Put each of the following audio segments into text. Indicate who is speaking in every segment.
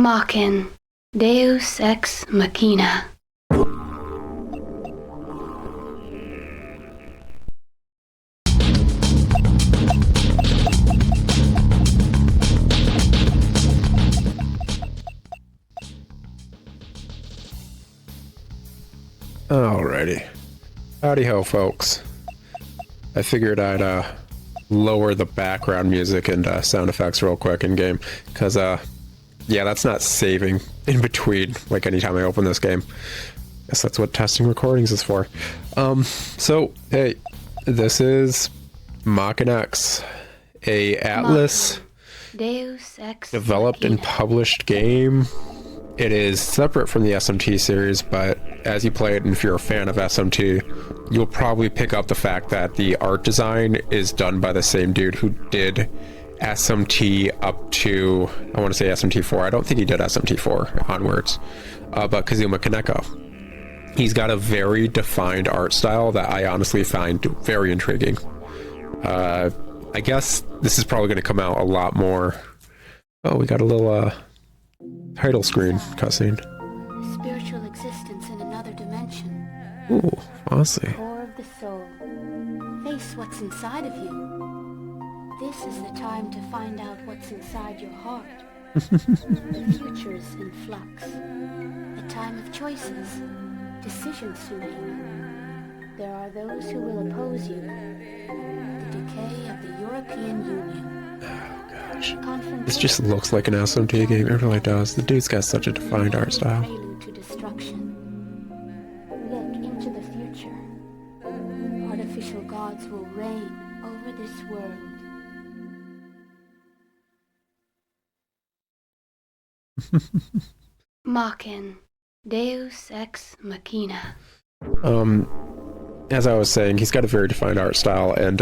Speaker 1: Maken Deus Ex Machina.
Speaker 2: Alrighty. Howdy ho, folks. I figured I'd lower the background music and sound effects real quick in game, because yeah, that's not saving in between, like anytime I open this game. Guess that's what testing recordings is for. So, hey, this is Maken X, a Atlas
Speaker 1: Deus Ex
Speaker 2: developed and published game. It is separate from the SMT series, but as you play it, and if you're a fan of SMT, you'll probably pick up the fact that the art design is done by the same dude who did SMT up to, I want to say SMT4. I don't think he did SMT4 onwards, but Kazuma Kaneko. He's got a very defined art style that I honestly find very intriguing. I guess this is probably going to come out a lot more. Oh, we got a little title screen cutscene.
Speaker 1: Spiritual existence in another dimension.
Speaker 2: Ooh, honestly.
Speaker 1: Core of the soul. Face what's inside of you. This is the time to find out what's inside your heart. The future's in flux. A time of choices, decisions to make. There are those who will oppose you. The decay of the European Union.
Speaker 2: This just looks like an SMT game, it really does. The dude's got such a defined art style.
Speaker 1: To destruction. Look into the future. Artificial gods will reign over this world. Maken Deus Ex Machina.
Speaker 2: As I was saying, he's got a very defined art style, and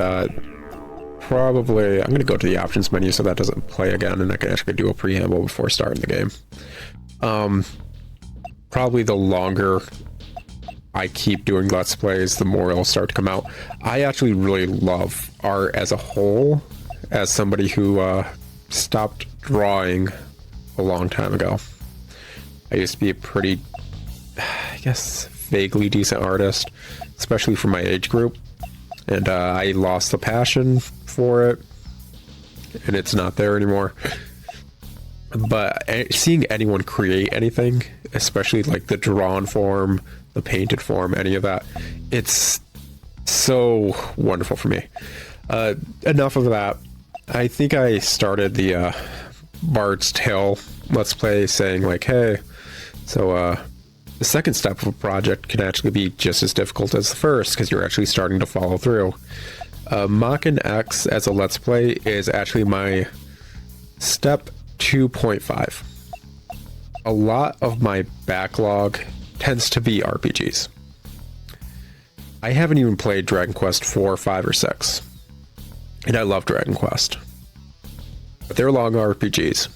Speaker 2: probably I'm going to go to the options menu so that doesn't play again, and I can actually do a preamble before starting the game. Probably the longer I keep doing Let's Plays, the more it'll start to come out. I actually really love art as a whole, as somebody who stopped drawing a long time ago. I used to be a pretty, I guess, vaguely decent artist, especially for my age group, and I lost the passion for it, and it's not there anymore. But seeing anyone create anything, especially like the drawn form, the painted form, any of that, it's so wonderful for me. Enough of that. I think I started the Bard's Tale Let's Play saying like, hey, so the second step of a project can actually be just as difficult as the first, because you're actually starting to follow through. Maken X as a Let's Play is actually my step 2.5. A lot of my backlog tends to be RPGs. I haven't even played Dragon Quest 4, 5, or 6. And I love Dragon Quest. But they're long RPGs.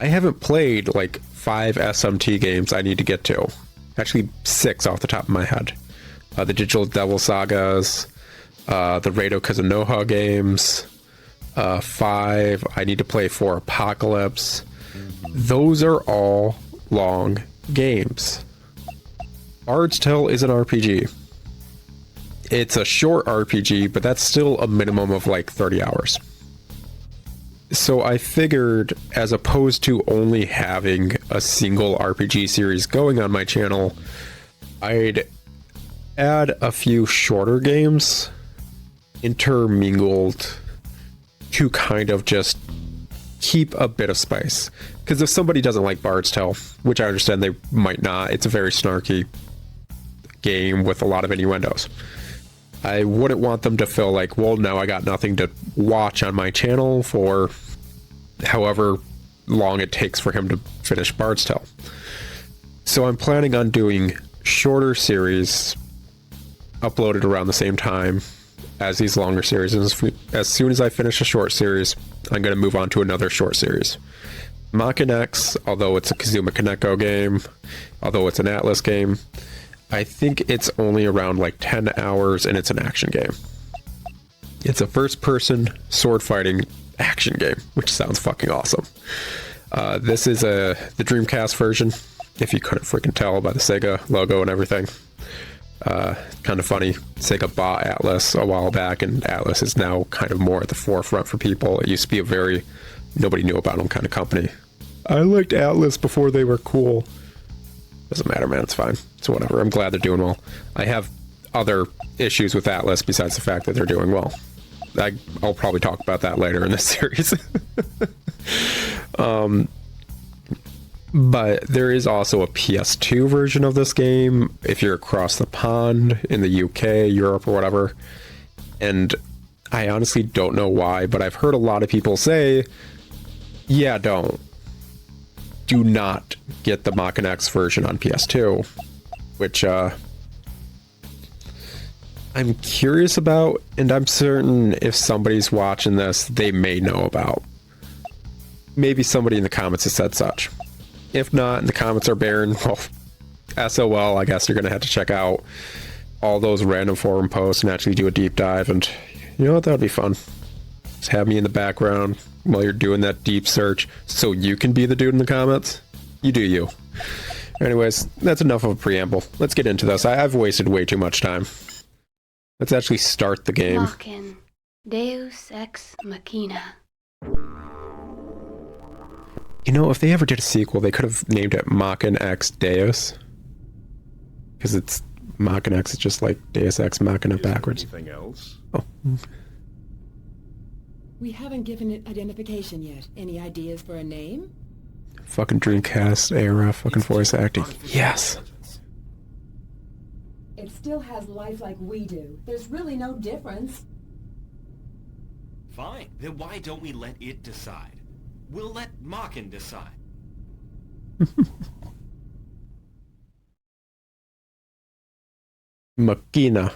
Speaker 2: I haven't played like 5 SMT games I need to get to. Actually 6 off the top of my head. The Digital Devil Sagas, the Rado Kazunoha games, 5, I need to play 4 Apocalypse. Those are all long games. Bard's Tale is an RPG. It's a short RPG, but that's still a minimum of like 30 hours. So I figured, as opposed to only having a single RPG series going on my channel, I'd add a few shorter games intermingled to kind of just keep a bit of spice. Because if somebody doesn't like Bard's Tale, which I understand they might not, it's a very snarky game with a lot of innuendos. I wouldn't want them to feel like, well, now I got nothing to watch on my channel for however long it takes for him to finish Bard's Tale. So I'm planning on doing shorter series uploaded around the same time as these longer series. And as soon as I finish a short series, I'm going to move on to another short series. Maken X, although it's a Kazuma Kaneko game, although it's an Atlas game, I think it's only around like 10 hours, and it's an action game. It's a first-person sword fighting action game, which sounds fucking awesome. This is the Dreamcast version, if you couldn't freaking tell by the Sega logo and everything. Kind of funny. Sega bought Atlas a while back, and Atlas is now kind of more at the forefront for people. It used to be a very nobody knew about them kind of company. I liked Atlas before they were cool. Doesn't matter, man. It's fine. It's whatever. I'm glad they're doing well. I have other issues with Atlas besides the fact that they're doing well. I'll probably talk about that later in this series. But there is also a PS2 version of this game if you're across the pond in the UK, Europe, or whatever. And I honestly don't know why, but I've heard a lot of people say, yeah, do not get the Maken X version on PS2, which I'm curious about, and I'm certain if somebody's watching this, they may know about. Maybe somebody in the comments has said such. If not, and the comments are barren, well, SOL, I guess you're going to have to check out all those random forum posts and actually do a deep dive, and you know what, that would be fun. Just have me in the background while you're doing that deep search so you can be the dude in the comments. You do you. Anyways, that's enough of a preamble. Let's get into this. I've wasted way too much time. Let's actually start the game.
Speaker 1: Maken Deus Ex Machina.
Speaker 2: You know, if they ever did a sequel, they could have named it Maken X Deus. Because it's Maken X, it's just like Deus Ex Machina backwards.
Speaker 3: Anything else?
Speaker 2: Oh.
Speaker 4: We haven't given it identification yet. Any ideas for a name?
Speaker 2: Fucking Dreamcast era, fucking voice acting. Yes!
Speaker 4: It still has life like we do. There's really no difference.
Speaker 3: Fine. Then why don't we let it decide? We'll let Maken decide.
Speaker 2: Machina.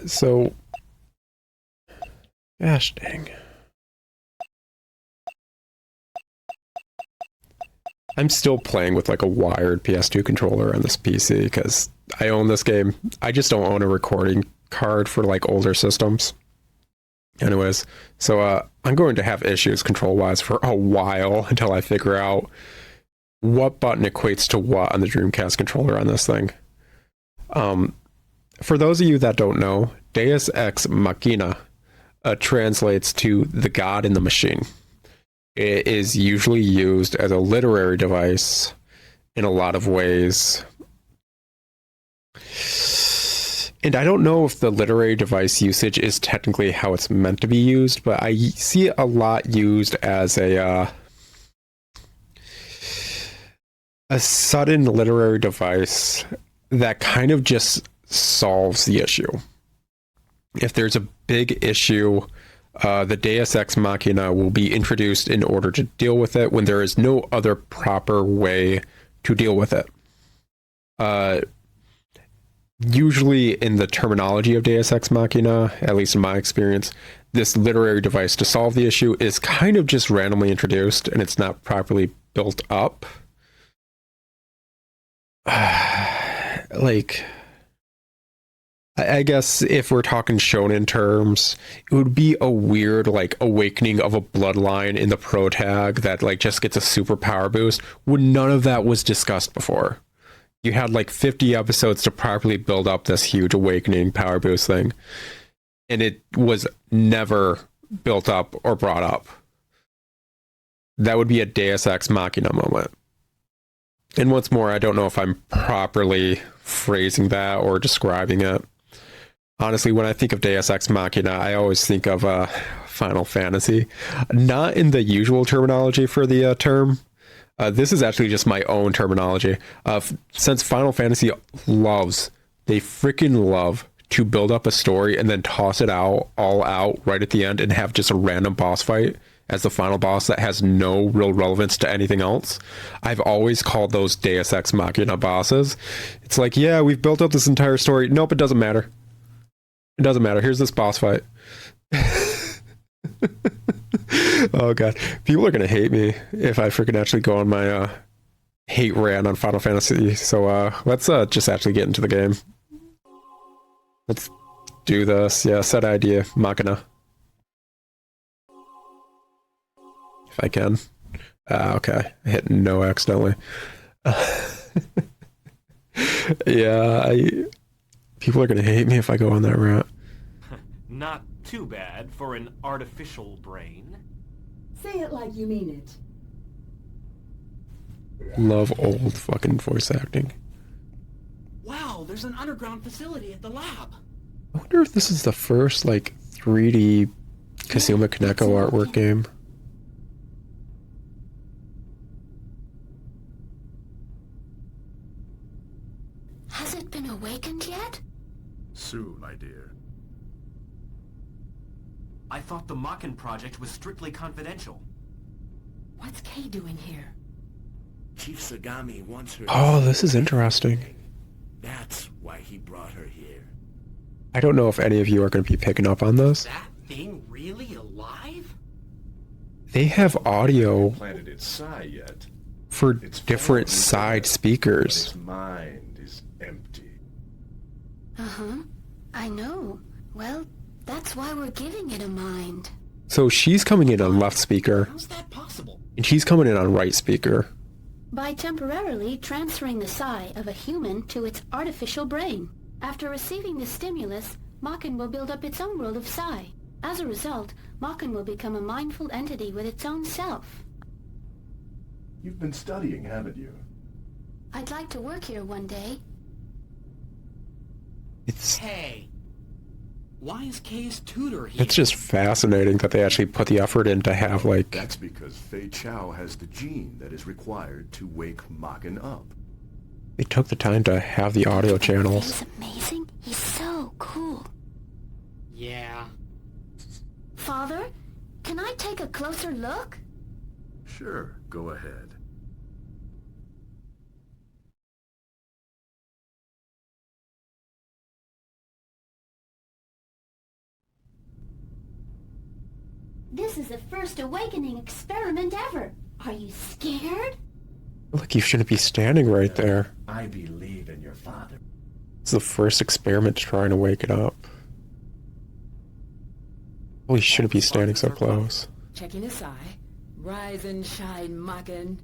Speaker 2: So... Gosh dang. I'm still playing with like a wired PS2 controller on this PC because I own this game. I just don't own a recording card for like older systems. Anyways, so I'm going to have issues control-wise for a while until I figure out what button equates to what on the Dreamcast controller on this thing. For those of you that don't know, Deus Ex Machina translates to the God in the machine. It is usually used as a literary device in a lot of ways. And I don't know if the literary device usage is technically how it's meant to be used, but I see it a lot used as a sudden literary device that kind of just solves the issue. If there's a big issue, the Deus Ex Machina will be introduced in order to deal with it when there is no other proper way to deal with it. Usually in the terminology of Deus Ex Machina, at least in my experience, this literary device to solve the issue is kind of just randomly introduced and it's not properly built up. Like, I guess if we're talking shonen terms, it would be a weird like awakening of a bloodline in the protag that like just gets a super power boost when none of that was discussed before. You had like 50 episodes to properly build up this huge awakening power boost thing, and it was never built up or brought up. That would be a Deus Ex Machina moment. And once more, I don't know if I'm properly phrasing that or describing it. Honestly, when I think of Deus Ex Machina, I always think of Final Fantasy. Not in the usual terminology for the term. This is actually just my own terminology. Since Final Fantasy they freaking love to build up a story and then toss it all out right at the end and have just a random boss fight as the final boss that has no real relevance to anything else. I've always called those Deus Ex Machina bosses. It's like, yeah, we've built up this entire story. Nope, it doesn't matter. It doesn't matter. Here's this boss fight. Oh god, people are gonna hate me if I freaking actually go on my hate rant on Final Fantasy. So let's just actually get into the game. Let's do this. Yeah, set idea, Machina. If I can. Okay. I hit no accidentally. Yeah, people are gonna hate me if I go on that route.
Speaker 3: Not too bad for an artificial brain.
Speaker 4: Say it like you mean it.
Speaker 2: Love old fucking voice acting.
Speaker 5: Wow, there's an underground facility at the lab.
Speaker 2: I wonder if this is the first, like, 3D Kazuma Kaneko artwork game.
Speaker 1: Has it been awakened yet?
Speaker 6: Soon, my dear.
Speaker 3: I thought the Maken project was strictly confidential.
Speaker 4: What's Kay doing here?
Speaker 5: Chief Sagami wants her.
Speaker 2: Oh, this is interesting.
Speaker 5: That's why he brought her here.
Speaker 2: I don't know if any of you are going to be picking up on this.
Speaker 3: That thing really alive?
Speaker 2: They have audio
Speaker 6: Planted its psi yet.
Speaker 2: for
Speaker 6: It's
Speaker 2: different
Speaker 6: formed,
Speaker 2: side
Speaker 6: but
Speaker 2: speakers.
Speaker 6: its mind is empty.
Speaker 1: Uh-huh. I know. Well, that's why we're giving it a mind.
Speaker 2: So she's coming in on left speaker,
Speaker 5: How's that possible?
Speaker 2: and she's coming in on right speaker.
Speaker 1: By temporarily transferring the psi of a human to its artificial brain. After receiving the stimulus, Maken will build up its own world of psi. As a result, Maken will become a mindful entity with its own self.
Speaker 6: You've been studying, haven't you?
Speaker 1: I'd like to work here one day.
Speaker 2: It's
Speaker 5: Hey, why is Kay's tutor here?
Speaker 2: it's just fascinating that they actually put the effort in to have, like,
Speaker 6: That's because Fei Chao has the gene that is required to wake Maken up.
Speaker 2: they took the time to have the audio channels.
Speaker 1: He's amazing. He's so cool.
Speaker 5: Yeah.
Speaker 1: Father, can I take a closer look?
Speaker 6: Sure, go ahead.
Speaker 1: This is the first awakening experiment ever. Are you scared?
Speaker 2: Look, you shouldn't be standing right there.
Speaker 5: I believe in your father.
Speaker 2: It's the first experiment trying to wake it up. Well, you shouldn't be standing so close.
Speaker 4: Checking his eye. Rise and shine, Maken.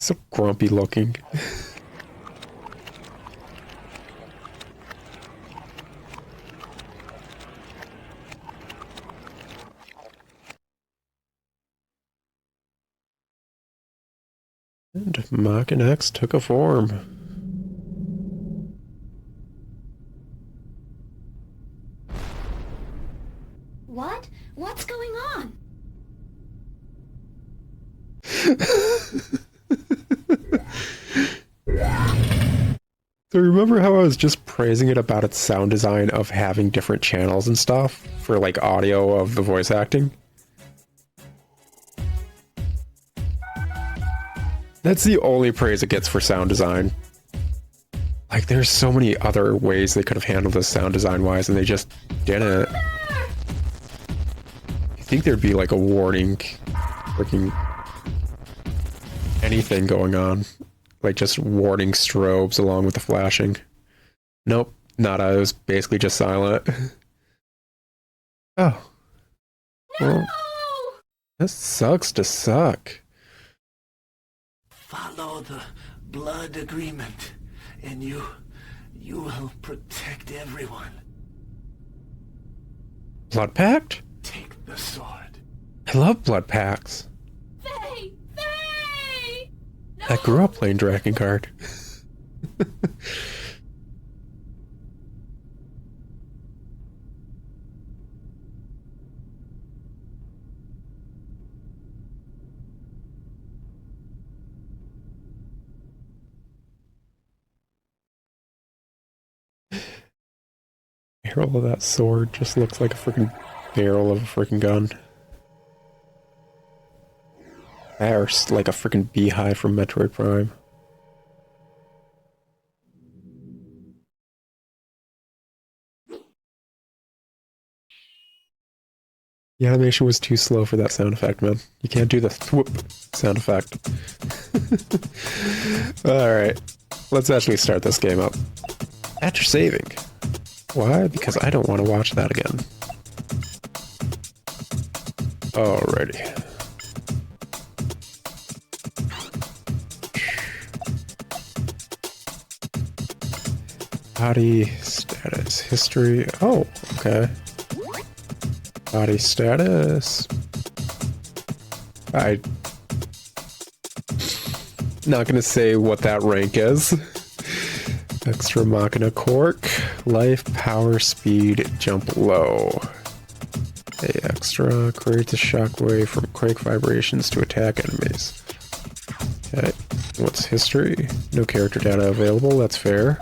Speaker 2: So grumpy looking. And Maken X took a form.
Speaker 1: What? What's going on?
Speaker 2: So remember how I was just praising it about its sound design of having different channels and stuff for, like, audio of the voice acting? That's the only praise it gets for sound design. Like, there's so many other ways they could have handled this sound design-wise, and they just didn't. You think there'd be, like, a warning, freaking anything going on. Like, just warning strobes along with the flashing. Nope, nada. It was basically just silent. Oh. Well, that sucks to suck.
Speaker 5: Follow the blood agreement, and you will protect everyone.
Speaker 2: Blood Pact?
Speaker 5: Take the sword.
Speaker 2: I love blood pacts.
Speaker 1: Faye! Faye!
Speaker 2: I grew up playing Dragon Card. Barrel of that sword just looks like a freaking barrel of a freaking gun. Or like a freaking beehive from Metroid Prime. The animation was too slow for that sound effect, man. You can't do the thwoop sound effect. Alright. let's actually start this game up. After saving. Why? Because I don't want to watch that again. Alrighty. Body status. History. Oh, okay. Body status. I'm not gonna say what that rank is. Extra Machina Cork. Life, power, speed, jump low. A extra creates a shockwave from quake vibrations to attack enemies. Okay. What's history? No character data available, that's fair.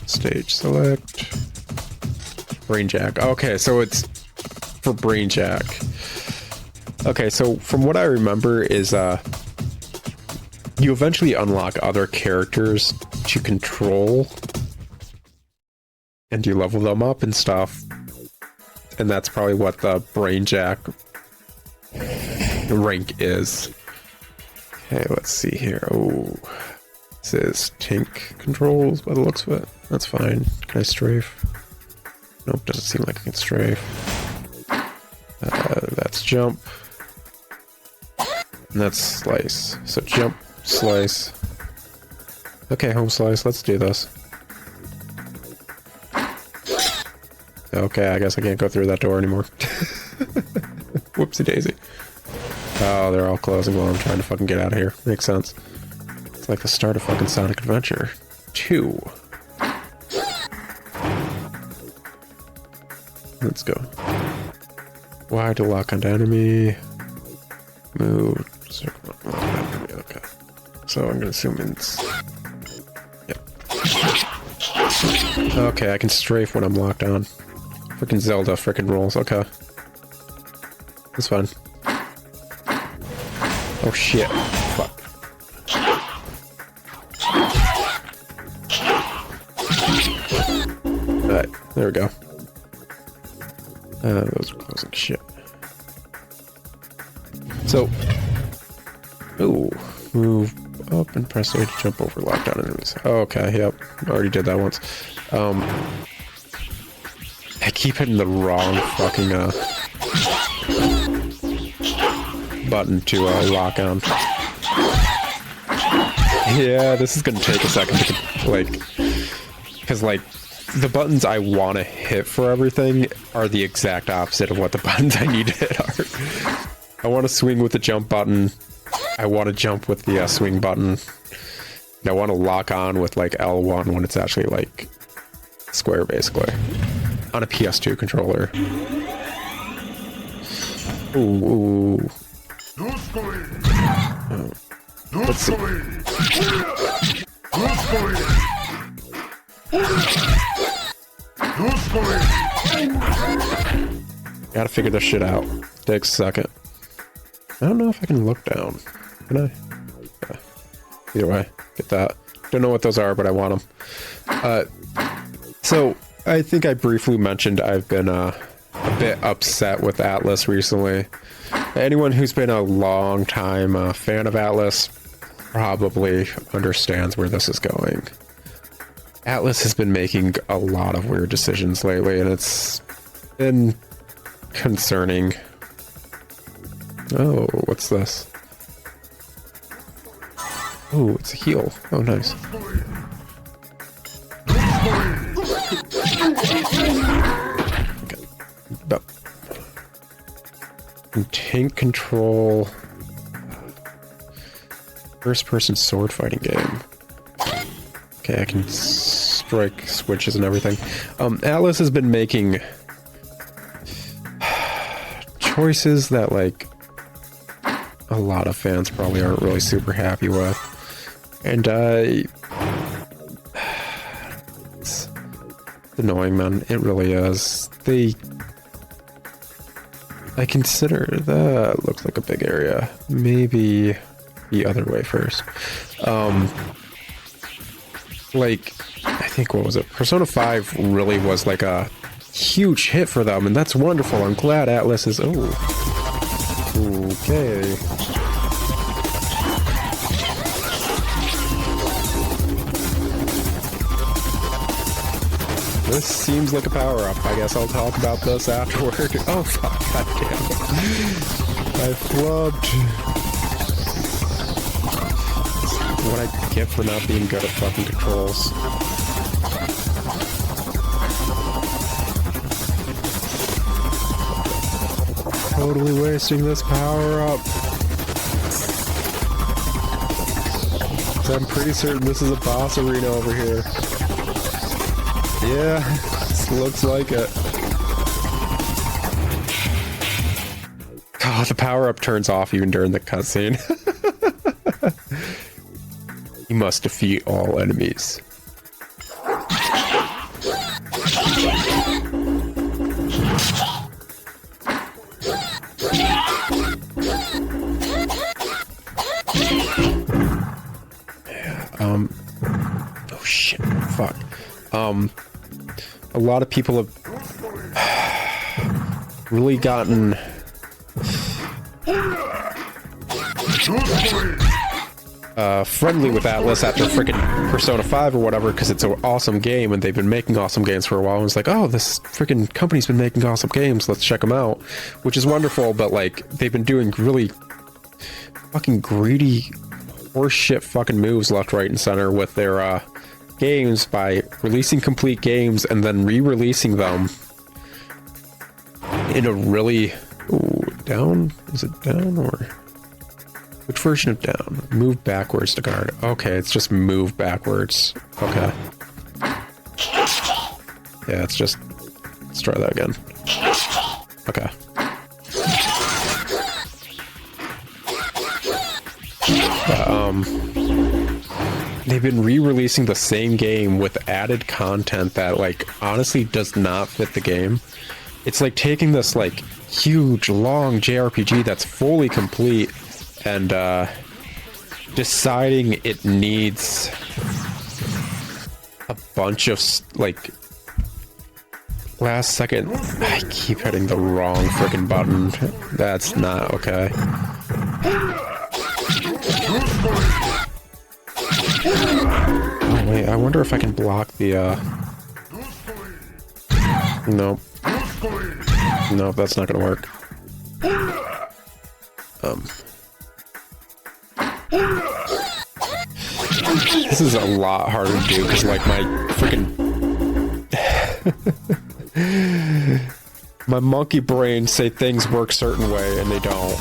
Speaker 2: Stage select. Brainjack. Okay, so it's for Brainjack. Okay, so from what I remember is you eventually unlock other characters to control and you level them up and stuff. And that's probably what the Brainjack rank is. Okay, let's see here. Oh, this is tank controls by the looks of it. That's fine. Can I strafe? Nope, doesn't seem like I can strafe. That's jump. And that's slice. So jump, slice. Okay, home slice, let's do this. Okay, I guess I can't go through that door anymore. Whoopsie daisy. Oh, they're all closing while I'm trying to fucking get out of here. Makes sense. It's like the start of fucking Sonic Adventure 2. Let's go. Y to lock onto enemy. Move. Circle. Okay. So I'm gonna assume it's... Yep. Okay, I can strafe when I'm locked on. Frickin' Zelda frickin' rolls. Okay. That's fine. Oh shit. Fuck. Alright, there we go. Those are closing shit. So, ooh, move up and press A to jump over lockdown enemies. Okay, yep, already did that once. I keep hitting the wrong fucking button to lock on. Yeah, this is gonna take a second to like, because like the buttons I want to hit for everything are the exact opposite of what the buttons I need to hit are. I want to swing with the jump button. I want to jump with the swing button. And I want to lock on with like L1 when it's actually like square, basically. On a PS2 controller. Ooh. Oh. Let's see. Gotta figure this shit out. Takes a second. I don't know if I can look down. Can I? Yeah. Either way, get that. Don't know what those are, but I want them. So, I think I briefly mentioned I've been a bit upset with Atlas recently. Anyone who's been a long time fan of Atlas probably understands where this is going. Atlas has been making a lot of weird decisions lately, and it's been concerning. Oh, what's this? Oh, it's a heal. Oh, nice. Okay. No. Tank control. First-person sword fighting game. Okay, I can strike switches and everything. Atlas has been making choices that, like, a lot of fans probably aren't really super happy with. And, it's annoying, man. It really is. I consider that looks like a big area. Maybe the other way first. Like, I think, what was it? Persona 5 really was like a huge hit for them, and that's wonderful. I'm glad Atlas is... Oh. Okay. This seems like a power-up. I guess I'll talk about this afterward. Oh, fuck. God damn it. I flubbed. What I get for not being good at fucking controls. Totally wasting this power-up. I'm pretty certain this is a boss arena over here. Yeah, this looks like it. Oh, the power-up turns off even during the cutscene. You must defeat all enemies. Oh shit, fuck. A lot of people have really gotten friendly with Atlas after freaking Persona 5 or whatever, because it's an awesome game and they've been making awesome games for a while. And it's like, oh, this freaking company's been making awesome games, let's check them out, which is wonderful. But like, they've been doing really fucking greedy horseshit fucking moves left, right, and center with their games by releasing complete games and then re-releasing them in a really... Ooh, down? Is it down or... Which version of down? Move backwards to guard. Okay, it's just move backwards. Okay. Yeah, it's just... Let's try that again. Okay. They've been re-releasing the same game with added content that, like, honestly does not fit the game. It's like taking this, like, huge, long JRPG that's fully complete and, deciding it needs a bunch of, like, last second... I keep hitting the wrong freaking button. That's not okay. Oh wait, I wonder if I can block the, Nope. Nope, that's not gonna work. This is a lot harder to do, because, like, my freaking... my monkey brain say things work certain way, and they don't.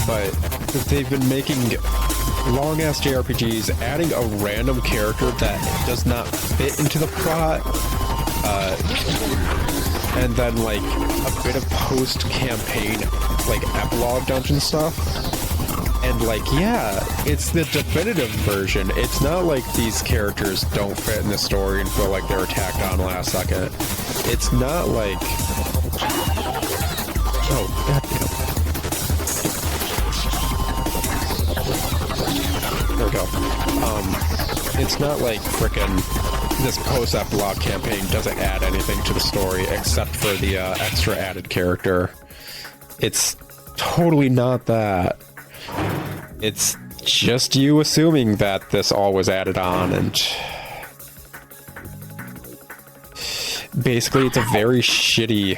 Speaker 2: But they've been making long-ass JRPGs, adding a random character that does not fit into the plot, and then, like, a bit of post-campaign, like, epilogue dungeon stuff. And, like, yeah, it's the definitive version. It's not like these characters don't fit in the story and feel like they're tacked on last second. It's not like... Oh, goddamn. There we go. It's not like frickin' this post-epilogue campaign doesn't add anything to the story except for the extra added character. It's totally not that. It's just you assuming that this all was added on, and basically it's a very shitty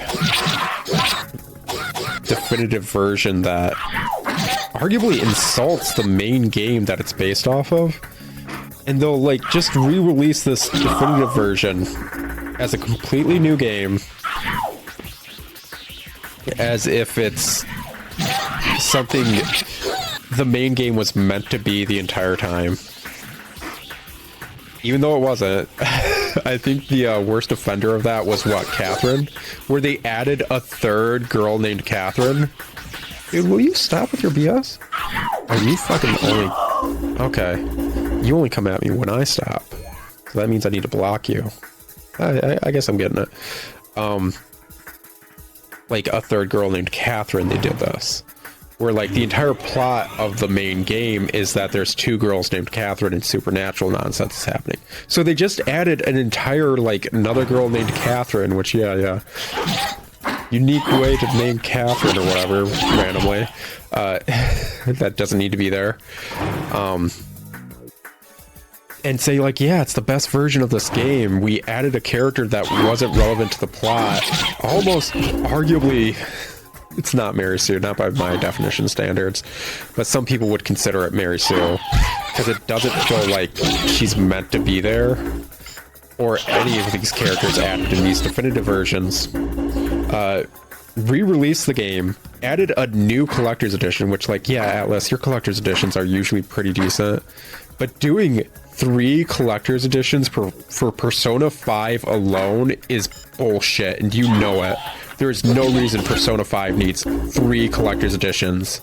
Speaker 2: definitive version that arguably insults the main game that it's based off of. And they'll, like, just re-release this definitive version as a completely new game, as if it's something the main game was meant to be the entire time. Even though it wasn't. I think the worst offender of that was, what, Catherine? Where they added a third girl named Catherine. Dude, will you stop with your BS? Are you fucking only... Okay. You only come at me when I stop. So that means I need to block you. I guess I'm getting it. Like, a third girl named Catherine, they did this. Where, like, the entire plot of the main game is that there's two girls named Catherine and supernatural nonsense is happening. So they just added an entire, like, another girl named Catherine, which, yeah. Unique way to name Catherine or whatever, randomly. That doesn't need to be there. and say like, yeah, it's the best version of this game. We added a character that wasn't relevant to the plot. Almost arguably, it's not Mary Sue, not by my definition standards, but some people would consider it Mary Sue because it doesn't feel like she's meant to be there, or any of these characters added in these definitive versions. Re-released the game, added a new collector's edition, which, like, yeah, Atlas, your collector's editions are usually pretty decent, but doing 3 collector's editions for Persona 5 alone is bullshit, and you know it. There is no reason Persona 5 needs 3 collector's editions,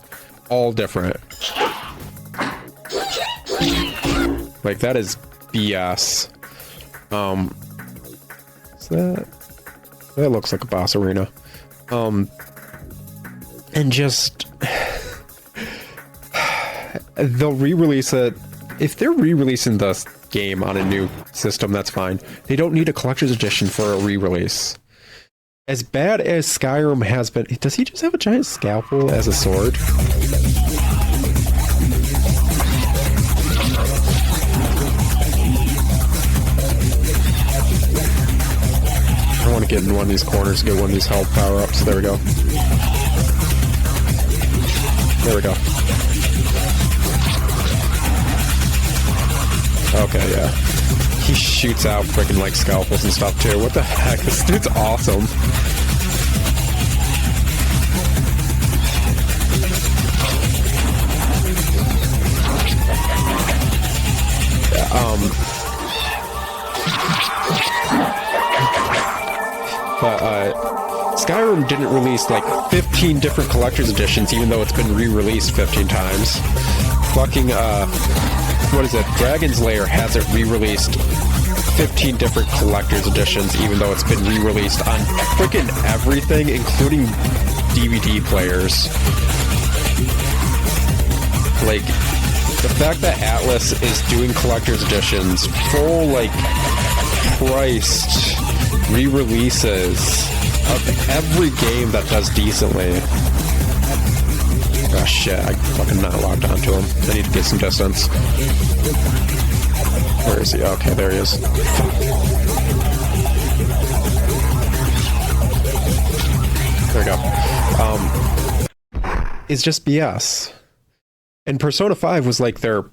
Speaker 2: all different. Like, that is BS. That looks like a boss arena. And just they'll re-release it. If they're re-releasing the game on a new system, that's fine. They don't need a collector's edition for a re-release. As bad as Skyrim has been, does he just have a giant scalpel as a sword? I want to get in one of these corners, get one of these health power-ups. There we go. There we go. Okay, yeah. He shoots out freaking like scalpels and stuff too. What the heck? This dude's awesome. Yeah, Skyrim didn't release like 15 different collector's editions, even though it's been re-released 15 times. Fucking, what is it? Dragon's Lair has it re-released 15 different collector's editions, even though it's been re-released on freaking everything, including DVD players. Like, the fact that Atlas is doing collector's editions, full, like, priced re-releases of every game that does decently. Oh shit, I fucking not logged onto him. I need to get some distance. Where is he? Okay, there he is. There we go. It's just BS. And Persona 5 was like their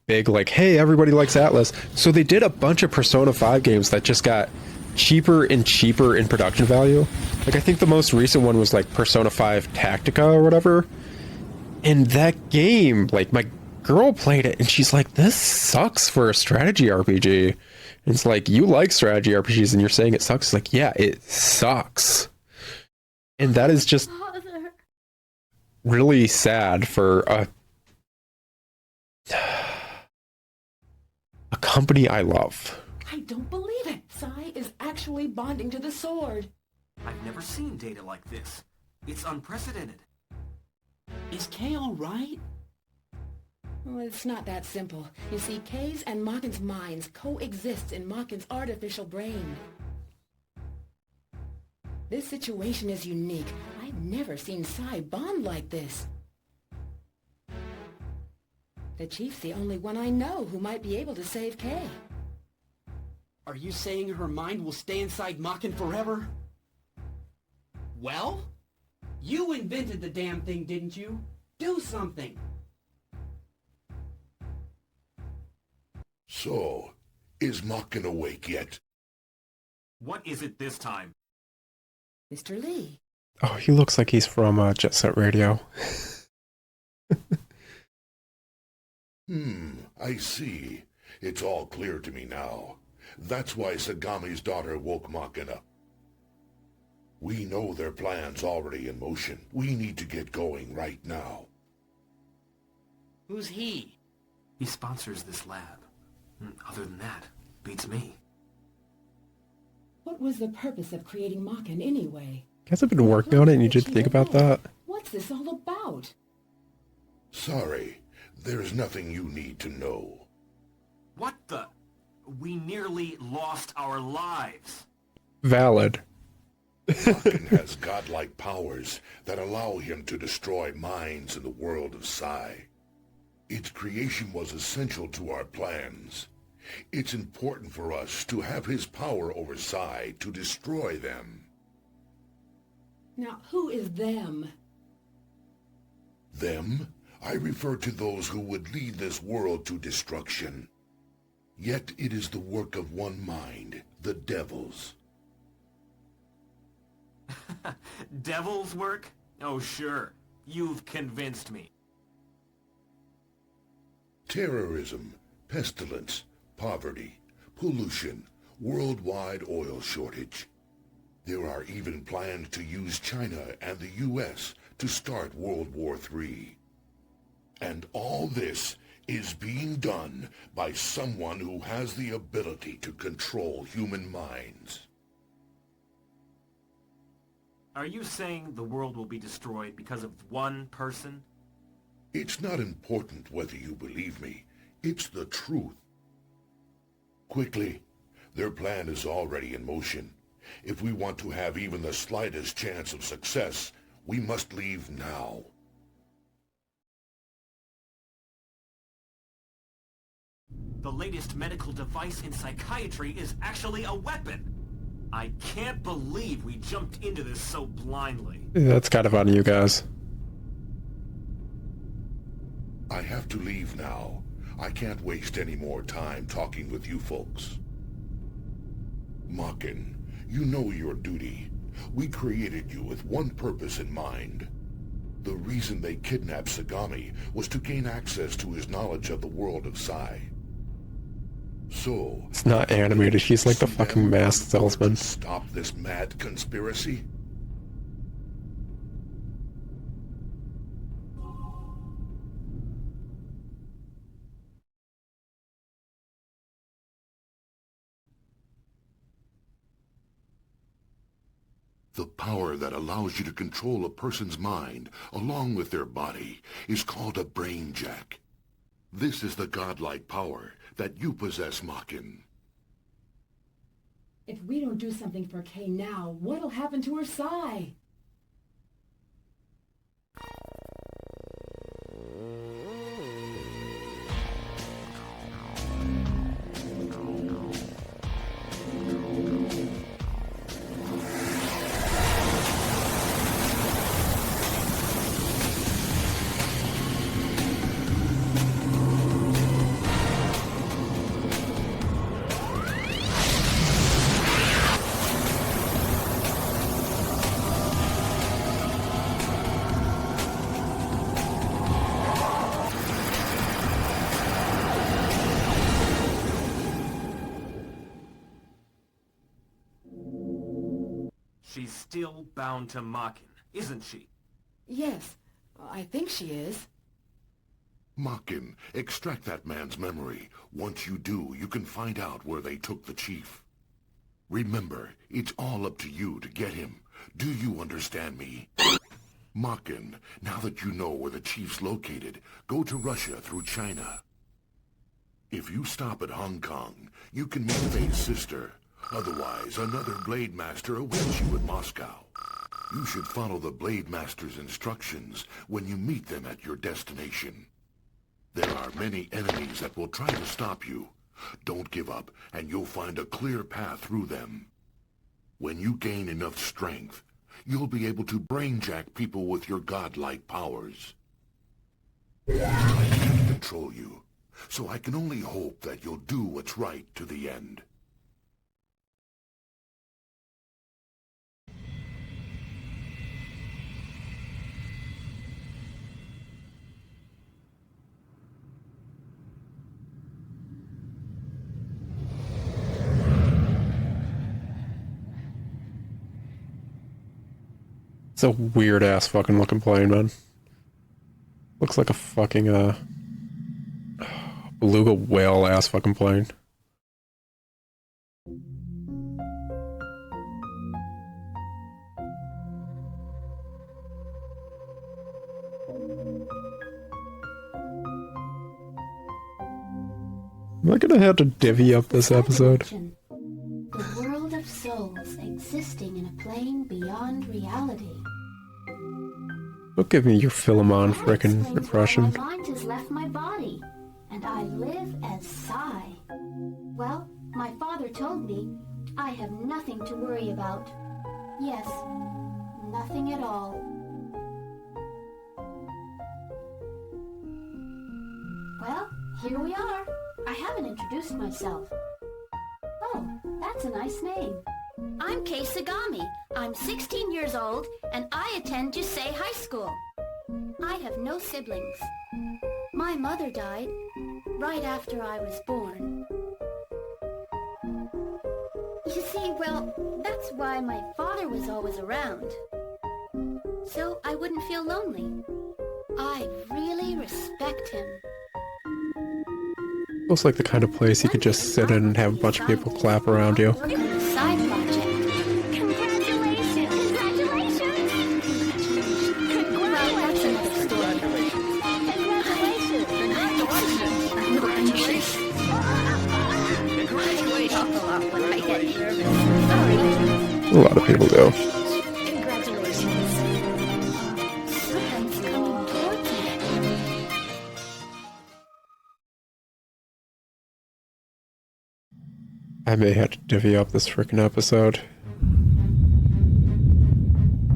Speaker 2: big, like, hey, everybody likes Atlas. So they did a bunch of Persona 5 games that just got cheaper and cheaper in production value. Like, I think the most recent one was like Persona 5 Tactica or whatever. And that game, like, my girl played it and she's like, this sucks for a strategy RPG. And it's like, you like strategy RPGs and you're saying it sucks. It's like, yeah, it sucks. And that is just really sad for a company I love.
Speaker 4: I don't believe it. Sai is actually bonding to the sword.
Speaker 3: I've never seen data like this. It's unprecedented.
Speaker 7: Is Kay all right?
Speaker 4: Well, it's not that simple. You see, Kay's and Maken's minds coexist in Maken's artificial brain. This situation is unique. I've never seen Sai bond like this. The Chief's the only one I know who might be able to save Kay.
Speaker 7: Are you saying her mind will stay inside Maken forever? Well, you invented the damn thing, didn't you? Do something!
Speaker 6: So, is Maken awake yet?
Speaker 3: What is it this time?
Speaker 4: Mr. Lee.
Speaker 2: Oh, he looks like he's from Jet Set Radio.
Speaker 6: I see. It's all clear to me now. That's why Sagami's daughter woke Maken up. We know their plan's already in motion. We need to get going right now.
Speaker 7: Who's he?
Speaker 3: He sponsors this lab. Other than that, beats me.
Speaker 4: What was the purpose of creating Maken anyway?
Speaker 2: You guys have been working on it and you did think about that?
Speaker 4: What's this all about?
Speaker 6: Sorry, there's nothing you need to know.
Speaker 3: What the? We nearly lost our lives.
Speaker 2: Valid.
Speaker 6: Maken has godlike powers that allow him to destroy minds in the world of Sai. Its creation was essential to our plans. It's important for us to have his power over Psy to destroy them.
Speaker 4: Now, who is them?
Speaker 6: Them? I refer to those who would lead this world to destruction. Yet it is the work of one mind, the devils.
Speaker 3: Devil's work? Oh, sure. You've convinced me.
Speaker 6: Terrorism, pestilence, poverty, pollution, worldwide oil shortage. There are even plans to use China and the US to start World War III. And all this is being done by someone who has the ability to control human minds.
Speaker 3: Are you saying the world will be destroyed because of one person?
Speaker 6: It's not important whether you believe me. It's the truth. Quickly, their plan is already in motion. If we want to have even the slightest chance of success, we must leave now.
Speaker 3: The latest medical device in psychiatry is actually a weapon! I can't believe we jumped into this so blindly.
Speaker 2: That's kind of on you guys.
Speaker 6: I have to leave now. I can't waste any more time talking with you folks. Maken, you know your duty. We created you with one purpose in mind. The reason they kidnapped Sagami was to gain access to his knowledge of the world of Psy. So...
Speaker 2: It's not animated, he's like the fucking masked salesman.
Speaker 6: Stop this mad conspiracy? The power that allows you to control a person's mind, along with their body, is called a brain jack. This is the godlike power that you possess, Maken.
Speaker 4: If we don't do something for Kay now, what'll happen to her Psy?
Speaker 3: She's still bound to Maken, isn't she?
Speaker 4: Yes, I think she is.
Speaker 6: Maken, extract that man's memory. Once you do, you can find out where they took the chief. Remember, it's all up to you to get him. Do you understand me? Maken, now that you know where the chief's located, go to Russia through China. If you stop at Hong Kong, you can meet Faye's sister. Otherwise, another Blade Master awaits you at Moscow. You should follow the Blade Master's instructions when you meet them at your destination. There are many enemies that will try to stop you. Don't give up, and you'll find a clear path through them. When you gain enough strength, you'll be able to brainjack people with your godlike powers. I can't control you, so I can only hope that you'll do what's right to the end.
Speaker 2: It's a weird ass fucking looking plane, man. Looks like a fucking beluga whale ass fucking plane. Am I gonna have to divvy up this episode?
Speaker 1: The world of souls existing in a plane beyond reality.
Speaker 2: Don't give me your Philemon
Speaker 1: That
Speaker 2: frickin'
Speaker 1: explains why
Speaker 2: impression.
Speaker 1: My mind has left my body, and I live as Psy. Well, my father told me I have nothing to worry about. Yes, nothing at all. Well, here we are. I haven't introduced myself. Oh, that's a nice name. I'm Kei Sagami. I'm 16 years old, and I attend Jusei High School. I have no siblings. My mother died right after I was born. You see, well, that's why my father was always around. So I wouldn't feel lonely. I really respect him.
Speaker 2: Looks like the kind of place you could just sit in and have a bunch of people clap around you.
Speaker 1: Work on a side project. Congratulations! Congratulations! Well, that's another story. Congratulations! I talk a lot when I get nervous. Sorry.
Speaker 2: A lot of people do.
Speaker 1: Congratulations. Someone's coming towards me.
Speaker 2: I may have to divvy up this freaking episode.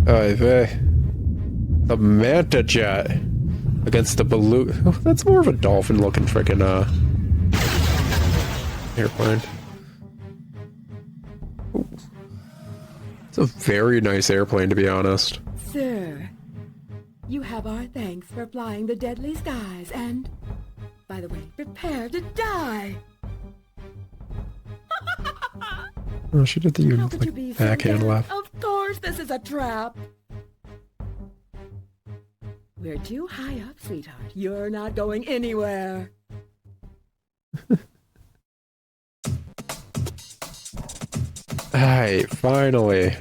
Speaker 2: Oy vey. The Manta Jet against the balloon. Oh, that's more of a dolphin looking freaking airplane. Ooh. It's a very nice airplane, to be honest.
Speaker 4: Sir, you have our thanks for flying the deadly skies, and, by the way, prepare to die.
Speaker 2: Oh, she did the
Speaker 4: How could you be
Speaker 2: like
Speaker 4: so
Speaker 2: backhand
Speaker 4: dead?
Speaker 2: laugh.
Speaker 4: Of course, this is a trap. We're too high up, sweetheart. You're not going anywhere.
Speaker 2: Alright, finally.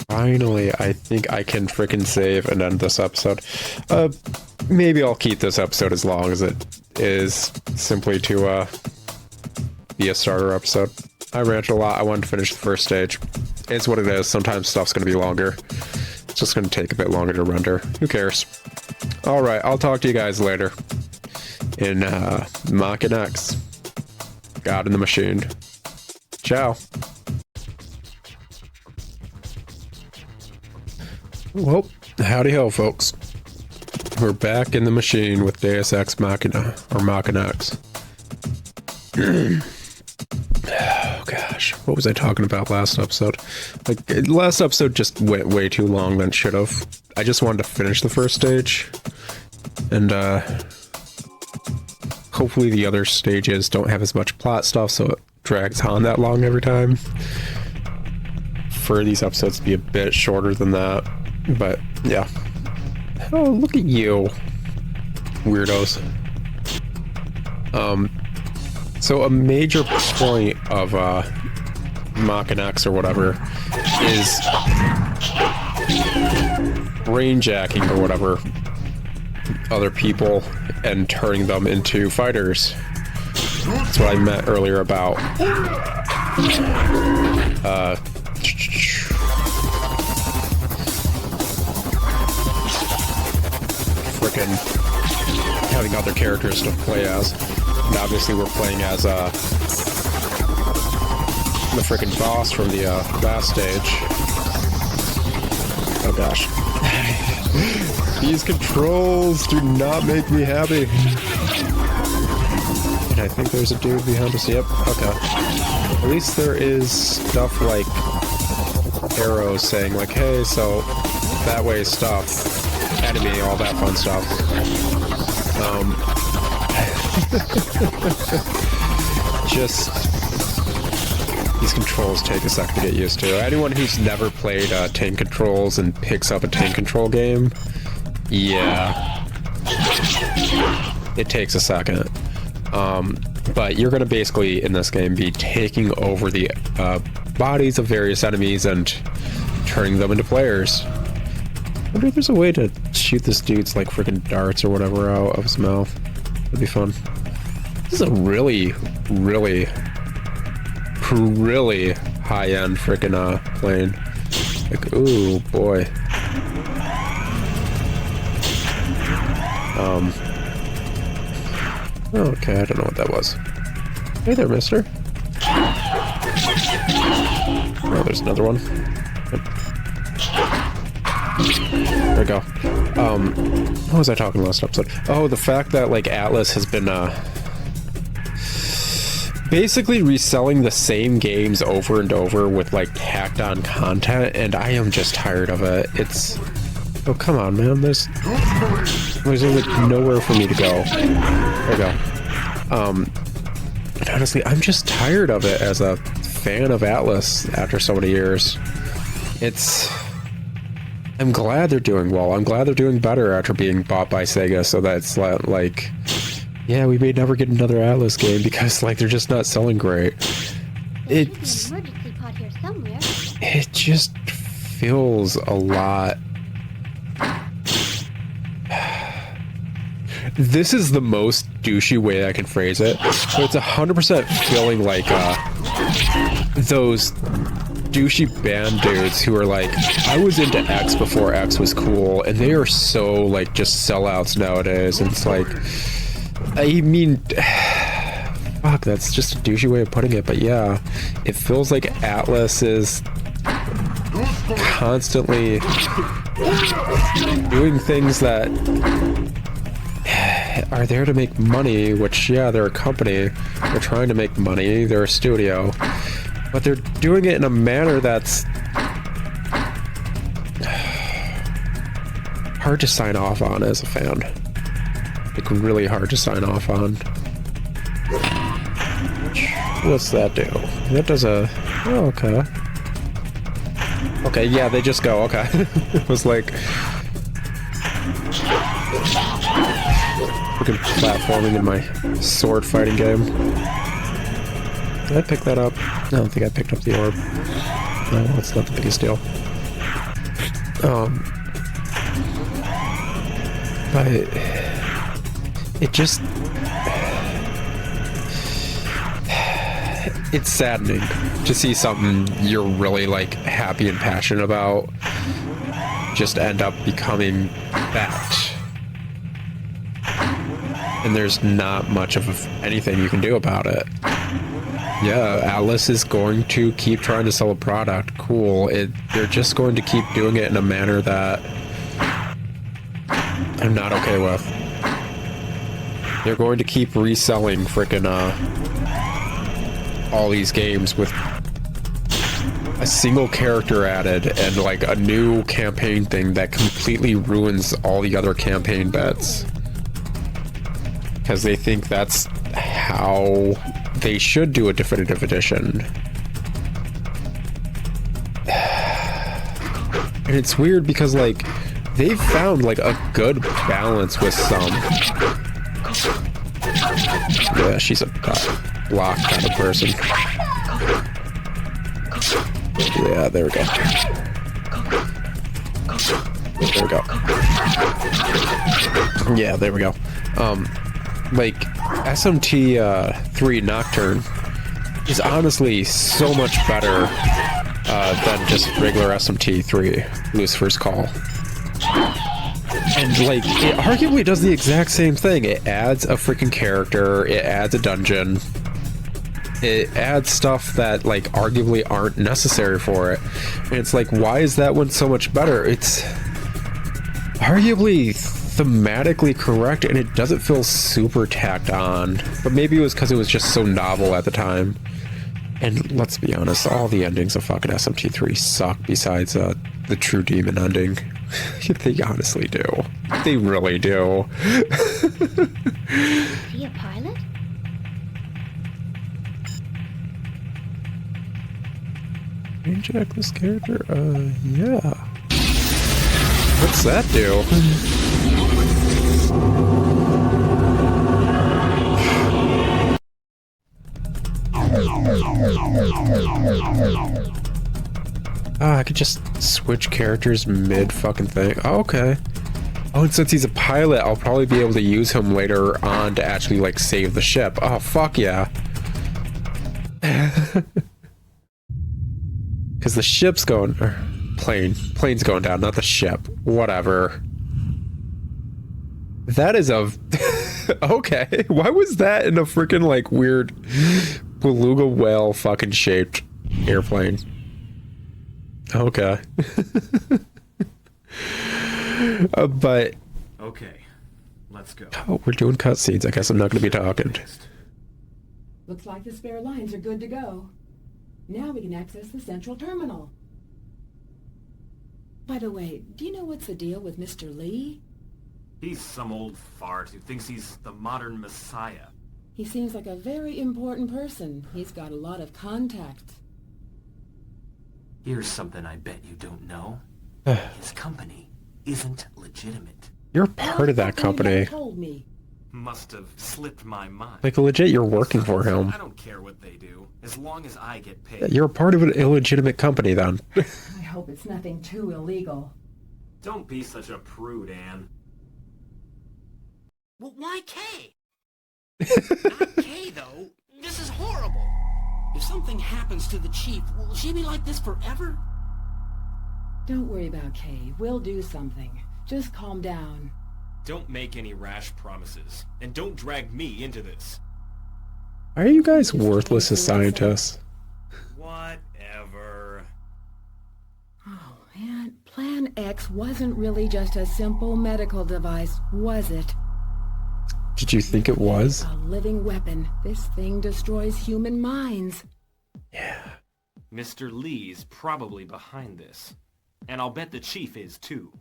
Speaker 2: Finally, I think I can frickin' save and end this episode. Maybe I'll keep this episode as long as it is, simply to, be a starter episode. I ranted a lot. I wanted to finish the first stage. It's what it is. Sometimes stuff's gonna be longer. It's just gonna take a bit longer to render. Who cares? Alright, I'll talk to you guys later. In, Maken X. God in the Machine. Ciao. Well, howdy ho, folks. We're back in the machine with Deus Ex Machina, or Maken X. Oh gosh, what was I talking about last episode? Like, last episode just went way too long than it should have. I just wanted to finish the first stage, and hopefully the other stages don't have as much plot stuff, so it drags on that long every time. For these episodes to be a bit shorter than that, but yeah. Oh, look at you, weirdos. So a major point of Maken X or whatever is brainjacking or whatever other people and turning them into fighters. That's what I meant earlier about frickin' having other characters to play as. And obviously we're playing as the frickin' boss from the last stage. Oh gosh. These controls do not make me happy. And I think there's a dude behind us. Yep, okay. At least there is stuff like arrows saying like, hey, so that way stuff. Enemy, all that fun stuff. Just these controls take a second to get used to. Anyone who's never played tank controls and picks up a tank control game, yeah, it takes a second. But you're gonna basically in this game be taking over the bodies of various enemies and turning them into players. I wonder if there's a way to shoot this dude's like freaking darts or whatever out of his mouth. That'd be fun. This is a really high-end freaking plane. Like, ooh boy. Okay, I don't know what that was. Hey there, mister. Oh, there's another one. There we go. What was I talking last episode? Oh, the fact that, like, Atlas has been, basically reselling the same games over and over with, like, tacked on content, and I am just tired of it. It's... Oh, come on, man. There's like, nowhere for me to go. There we go. And honestly, I'm just tired of it as a fan of Atlas after so many years. I'm glad they're doing well. I'm glad they're doing better after being bought by Sega, so that it's like, yeah, we may never get another Atlas game because, like, they're just not selling great.
Speaker 1: There's an emergency pod here somewhere.
Speaker 2: It just feels a lot. This is the most douchey way I can phrase it, but it's 100% feeling like those douchey band dudes who are like, I was into X before X was cool, and they are so, like, just sellouts nowadays, and it's like, I mean, fuck, that's just a douchey way of putting it, but yeah, it feels like Atlas is constantly doing things that are there to make money, which, yeah, they're a company, they're trying to make money, they're a studio, but they're doing it in a manner that's hard to sign off on as a fan. Like, really hard to sign off on. What's that do? That does a... Oh, okay. Okay, yeah, they just go, okay. It was like... Freaking platforming in my sword fighting game. Did I pick that up? I don't think I picked up the orb. No, it's not the biggest deal. But it just... It's saddening to see something you're really, like, happy and passionate about just end up becoming that. And there's not much of anything you can do about it. Yeah, Atlas is going to keep trying to sell a product. Cool. They're just going to keep doing it in a manner that I'm not okay with. They're going to keep reselling frickin' all these games with a single character added and, like, a new campaign thing that completely ruins all the other campaign bets. Because they think that's how they should do a definitive edition. And it's weird because, like, they've found, like, a good balance with some. Yeah, she's a block kind of person. Yeah, there we go. There we go. Yeah, there we go. Like, SMT 3 Nocturne is honestly so much better than just regular SMT 3 Lucifer's Call. And, like, it arguably does the exact same thing. It adds a freaking character, it adds a dungeon, it adds stuff that, like, arguably aren't necessary for it. And it's like, why is that one so much better? It's arguably thematically correct, and it doesn't feel super tacked on. But maybe it was because it was just so novel at the time. And let's be honest, all the endings of fucking SMT3 suck besides the True Demon ending. They honestly do. They really do.
Speaker 1: Is he a pilot?
Speaker 2: Inject this character? Yeah. What's that do? I could just switch characters mid fucking thing. Oh, okay. Oh, and since he's a pilot, I'll probably be able to use him later on to actually, like, save the ship. Oh, fuck yeah. Because the ship's going... Or plane's going down, not the ship. Whatever. That is a... Okay, why was that in a freaking like weird beluga whale fucking shaped airplane? Okay. But
Speaker 3: Okay, let's go.
Speaker 2: oh, we're doing cutscenes. I guess I'm not going to be talking.
Speaker 4: Looks like the spare lines are good to go. Now we can access the central terminal. By the way, do you know what's the deal with Mr. Lee?
Speaker 3: He's some old fart who thinks he's the modern messiah.
Speaker 4: He seems like a very important person. He's got a lot of contacts.
Speaker 3: Here's something I bet you don't know. His company isn't legitimate.
Speaker 2: You're part of that company.
Speaker 4: Told me.
Speaker 3: Must have slipped my mind.
Speaker 2: Like legit, you're working for him.
Speaker 3: I don't care what they do, as long as I get paid.
Speaker 2: You're a part of an illegitimate company then.
Speaker 4: I hope it's nothing too illegal.
Speaker 3: Don't be such a prude, Anne.
Speaker 7: Well, why Kay? Not Kay, though. This is horrible. If something happens to the chief, will she be like this forever?
Speaker 4: Don't worry about Kay. We'll do something. Just calm down.
Speaker 3: Don't make any rash promises, and don't drag me into this.
Speaker 2: Why are you guys worthless as scientists?
Speaker 3: Whatever.
Speaker 4: Oh, man. Plan X wasn't really just a simple medical device, was it?
Speaker 2: Did you think it was?
Speaker 4: A living weapon. This thing destroys human minds.
Speaker 2: Yeah.
Speaker 3: Mr. Lee's probably behind this. And I'll bet the chief is too.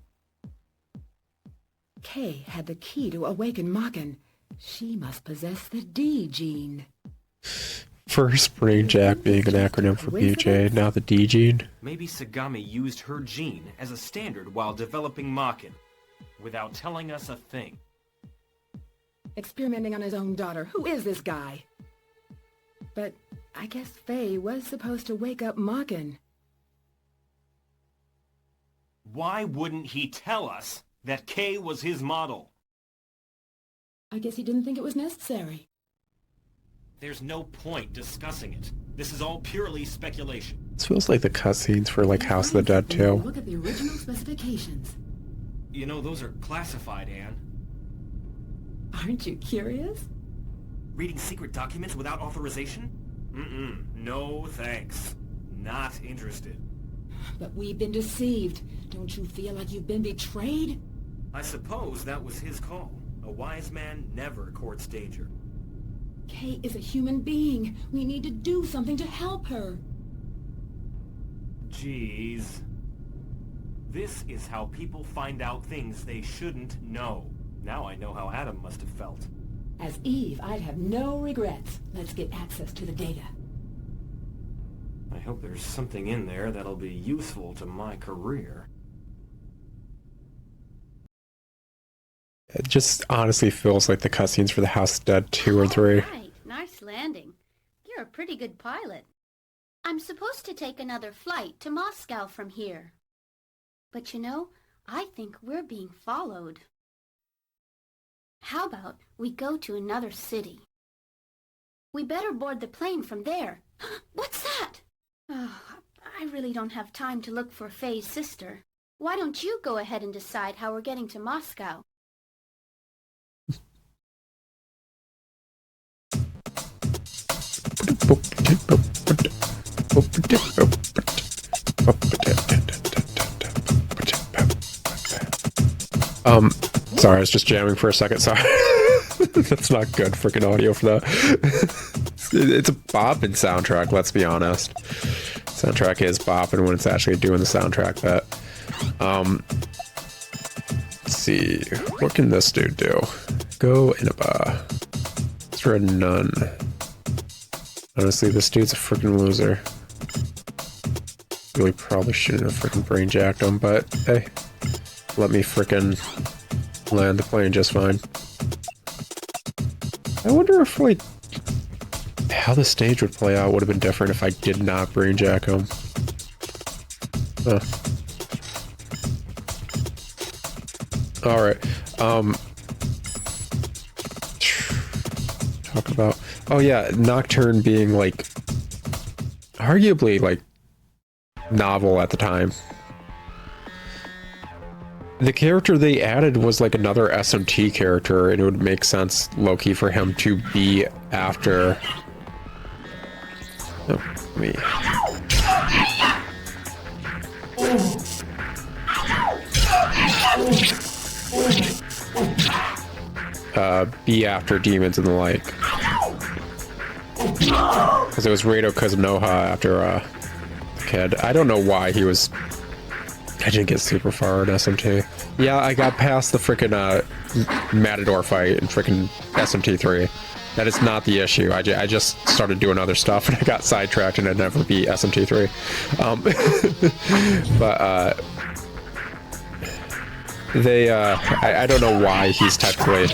Speaker 4: Kay had the key to awaken Maken. She must possess the D gene.
Speaker 2: First brain jack being an acronym for BJ, now the D gene.
Speaker 3: Maybe Sagami used her gene as a standard while developing Maken, without telling us a thing.
Speaker 4: Experimenting on his own daughter. Who is this guy? But I guess Faye was supposed to wake up Maken.
Speaker 3: Why wouldn't he tell us that Kay was his model?
Speaker 4: I guess he didn't think it was necessary.
Speaker 3: There's no point discussing it. This is all purely speculation.
Speaker 2: This feels like the cutscenes for like House of the Dead too.
Speaker 4: Look at the original specifications.
Speaker 3: You know, those are classified, Anne.
Speaker 4: Aren't you curious?
Speaker 3: Reading secret documents without authorization? No thanks. Not interested.
Speaker 4: But we've been deceived. Don't you feel like you've been betrayed?
Speaker 3: I suppose that was his call. A wise man never courts danger.
Speaker 4: Kay is a human being. We need to do something to help her.
Speaker 3: Jeez. This is how people find out things they shouldn't know. Now I know how Adam must have felt.
Speaker 4: As Eve, I'd have no regrets. Let's get access to the data.
Speaker 3: I hope there's something in there that'll be useful to my career.
Speaker 2: It just honestly feels like the cutscenes for the House of the Dead 2 or 3.
Speaker 1: Right, nice landing. You're a pretty good pilot. I'm supposed to take another flight to Moscow from here. But you know, I think we're being followed. How about we go to another city? We better board the plane from there. What's that? Oh, I really don't have time to look for Faye's sister. Why don't you go ahead and decide how we're getting to Moscow?
Speaker 2: Sorry, I was just jamming for a second. Sorry. That's not good freaking audio for that. It's a bopping soundtrack, let's be honest. Soundtrack is bopping when it's actually doing the soundtrack bit. Let's see. What can this dude do? Go in a bar. Let's read none. Honestly, this dude's a freaking loser. Really probably shouldn't have freaking brain jacked him, but hey. Let me freaking land the plane just fine. I wonder if, like, how the stage would play out would have been different if I did not brain jack him. Huh. Alright. Talk about... Oh yeah, Nocturne being, like, arguably, like, novel at the time. the character they added was like another SMT character, and it would make sense, low-key, for him to be after... Oh, me. Be after demons and the like. Because it was Rado Kazunoha after the kid. I don't know why he was... I didn't get super far in SMT. Yeah, I got past the frickin' Matador fight in frickin' SMT3. That is not the issue. I just started doing other stuff and I got sidetracked and I'd never beat SMT3. But they I don't know why he's technically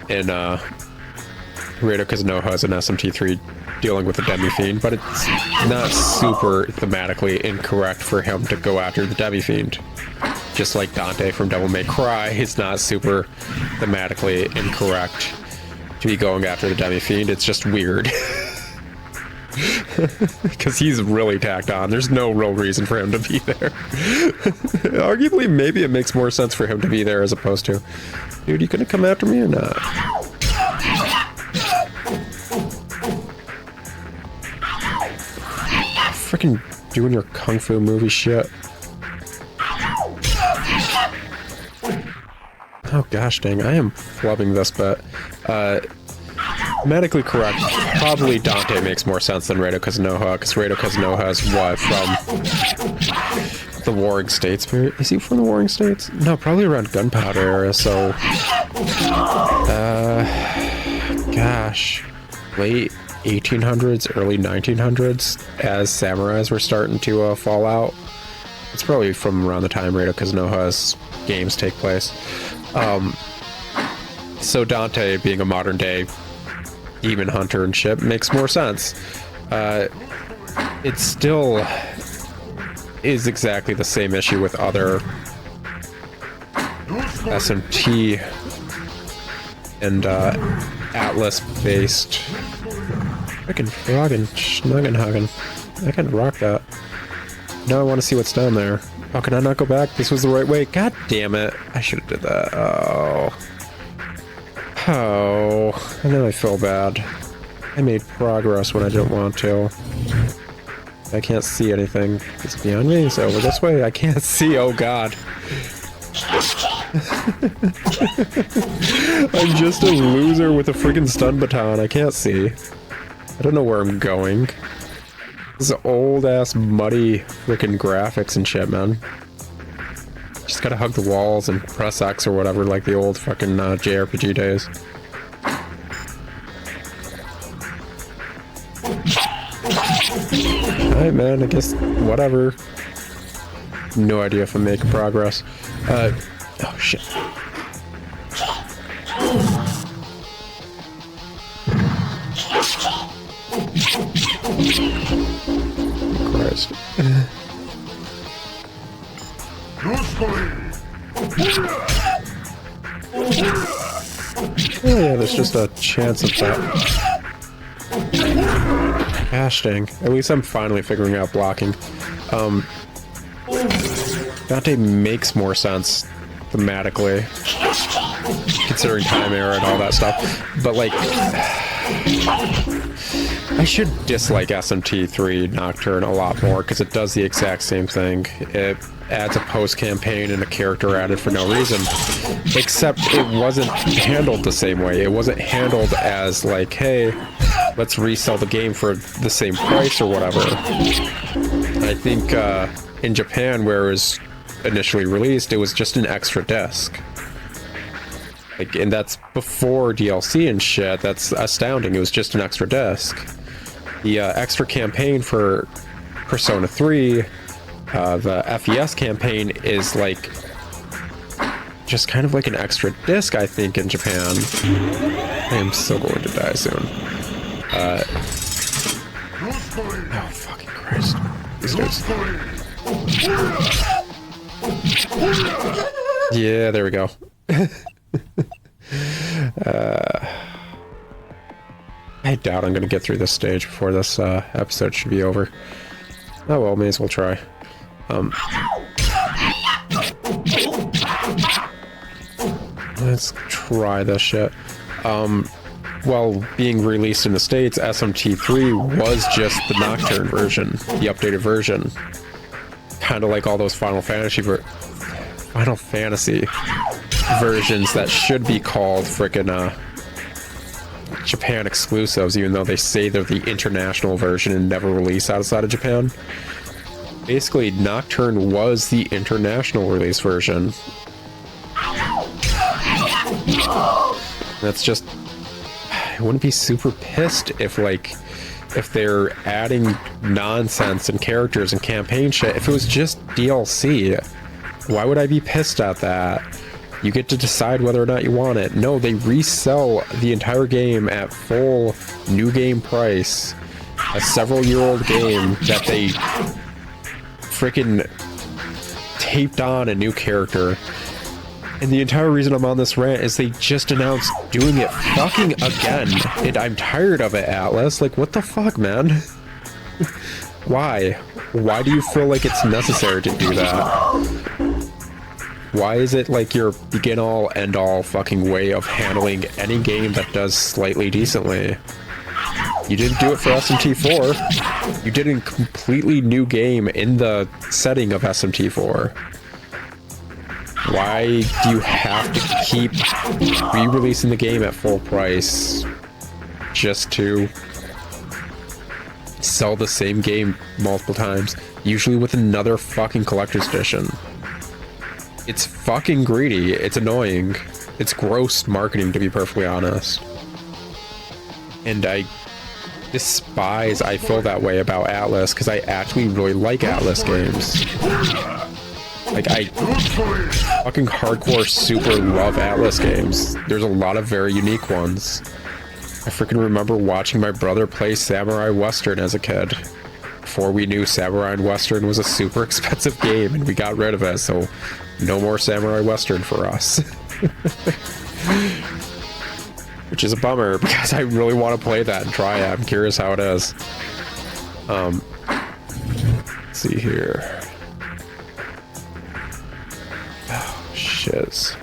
Speaker 2: in Rado Kazunoha's in SMT3 dealing with the Demi-Fiend, but it's not super thematically incorrect for him to go after the Demi-Fiend. Just like Dante from Devil May Cry, it's not super thematically incorrect to be going after the Demi-Fiend. It's just weird. Because he's really tacked on. There's no real reason for him to be there. Arguably, maybe it makes more sense for him to be there as opposed to, dude, you gonna come after me or not? Freaking doing your kung fu movie shit. Oh gosh dang, I am flubbing this, but medically correct, probably Dante makes more sense than Rado Kazunoha, because Rado Kazunoha is what, from the Warring States period? Is he from the Warring States? No, probably around Gunpowder era, so gosh, late 1800s, early 1900s, as samurais were starting to fall out. It's probably from around the time Rado Kazunoha's games take place. So Dante being a modern day demon hunter and shit makes more sense. It still is exactly the same issue with other SMT and Atlas-based frickin' Froggen Schnuggenhagen. I can rock that. Now I want to see what's down there. Oh, can I not go back? This was the right way. God damn it. I should have did that. Oh. Oh. And then I feel bad. I made progress when I didn't want to. I can't see anything. It's beyond me. It's over this way. I can't see. Oh, God. I'm just a loser with a friggin' stun baton. I can't see. I don't know where I'm going. This is old-ass, muddy frickin' graphics and shit, man. Just gotta hug the walls and press X or whatever, like the old fucking JRPG days. Alright, man, I guess whatever. No idea if I'm making progress. Oh, shit. Christ. Oh yeah, there's just a chance of that. Gosh dang. At least I'm finally figuring out blocking. Dante makes more sense thematically, considering time era and all that stuff. But like, I should dislike SMT3 Nocturne a lot more, because it does the exact same thing. It adds a post-campaign and a character added for no reason. Except it wasn't handled the same way. It wasn't handled as like, hey, let's resell the game for the same price or whatever. I think in Japan, where it was initially released, it was just an extra disc. Like, and that's before DLC and shit. That's astounding. It was just an extra disc. The extra campaign for Persona 3, the FES campaign, is like just kind of like an extra disc, I think, in Japan. I am so going to die soon. Oh, fucking Christ. These dudes. Yeah, there we go. I doubt I'm going to get through this stage before this episode should be over. Oh well, may as well try. Let's try this shit. Well, being released in the States, SMT3 was just the Nocturne version, the updated version. Kind of like all those Final Fantasy versions that should be called frickin' Japan exclusives, even though they say they're the international version and never release outside of Japan. Basically, Nocturne was the international release version. That's just... I wouldn't be super pissed if they're adding nonsense and characters and campaign shit. If it was just DLC, why would I be pissed at that? You get to decide whether or not you want it. No, they resell the entire game at full new game price. A several-year-old game that they freaking taped on a new character. And the entire reason I'm on this rant is they just announced doing it fucking again. And I'm tired of it, Atlas. Like, what the fuck, man? Why? Why do you feel like it's necessary to do that? Why is it like your begin-all, end-all fucking way of handling any game that does slightly decently? You didn't do it for SMT4. You did a completely new game in the setting of SMT4. Why do you have to keep re-releasing the game at full price just to sell the same game multiple times, usually with another fucking collector's edition? It's fucking greedy. It's annoying. It's gross marketing, to be perfectly honest. And I feel that way about Atlas, because I actually really like Atlas games. Like, I fucking hardcore super love Atlas games. There's a lot of very unique ones. I freaking remember watching my brother play Samurai Western as a kid. Before we knew Samurai Western was a super expensive game, and we got rid of it, so no more Samurai Western for us. Which is a bummer, because I really want to play that and try it. I'm curious how it is. Let's see here. Oh, shiz.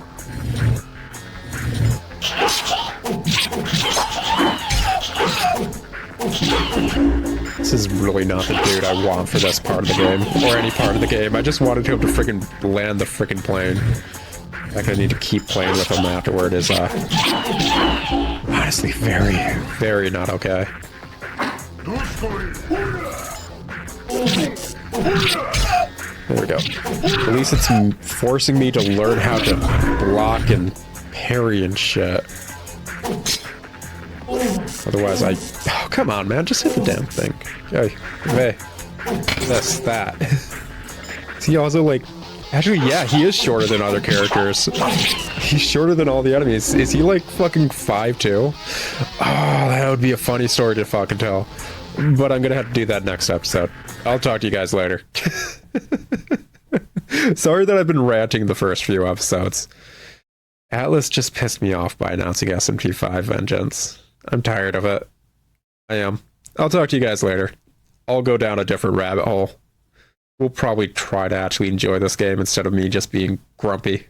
Speaker 2: This is really not the dude I want for this part of the game, or any part of the game. I just wanted him to freaking land the freaking plane. Like, I need to keep playing with him afterward is, honestly very, very not okay. There we go. At least it's forcing me to learn how to block and parry and shit. Otherwise, oh, come on, man. Just hit the damn thing. Hey. That's that. Is he also, like... Actually, yeah, he is shorter than other characters. He's shorter than all the enemies. Is he, like, fucking 5'2"? Oh, that would be a funny story to fucking tell. But I'm gonna have to do that next episode. I'll talk to you guys later. Sorry that I've been ranting the first few episodes. Atlas just pissed me off by announcing SMT5 Vengeance. I'm tired of it. I am. I'll talk to you guys later. I'll go down a different rabbit hole. We'll probably try to actually enjoy this game instead of me just being grumpy.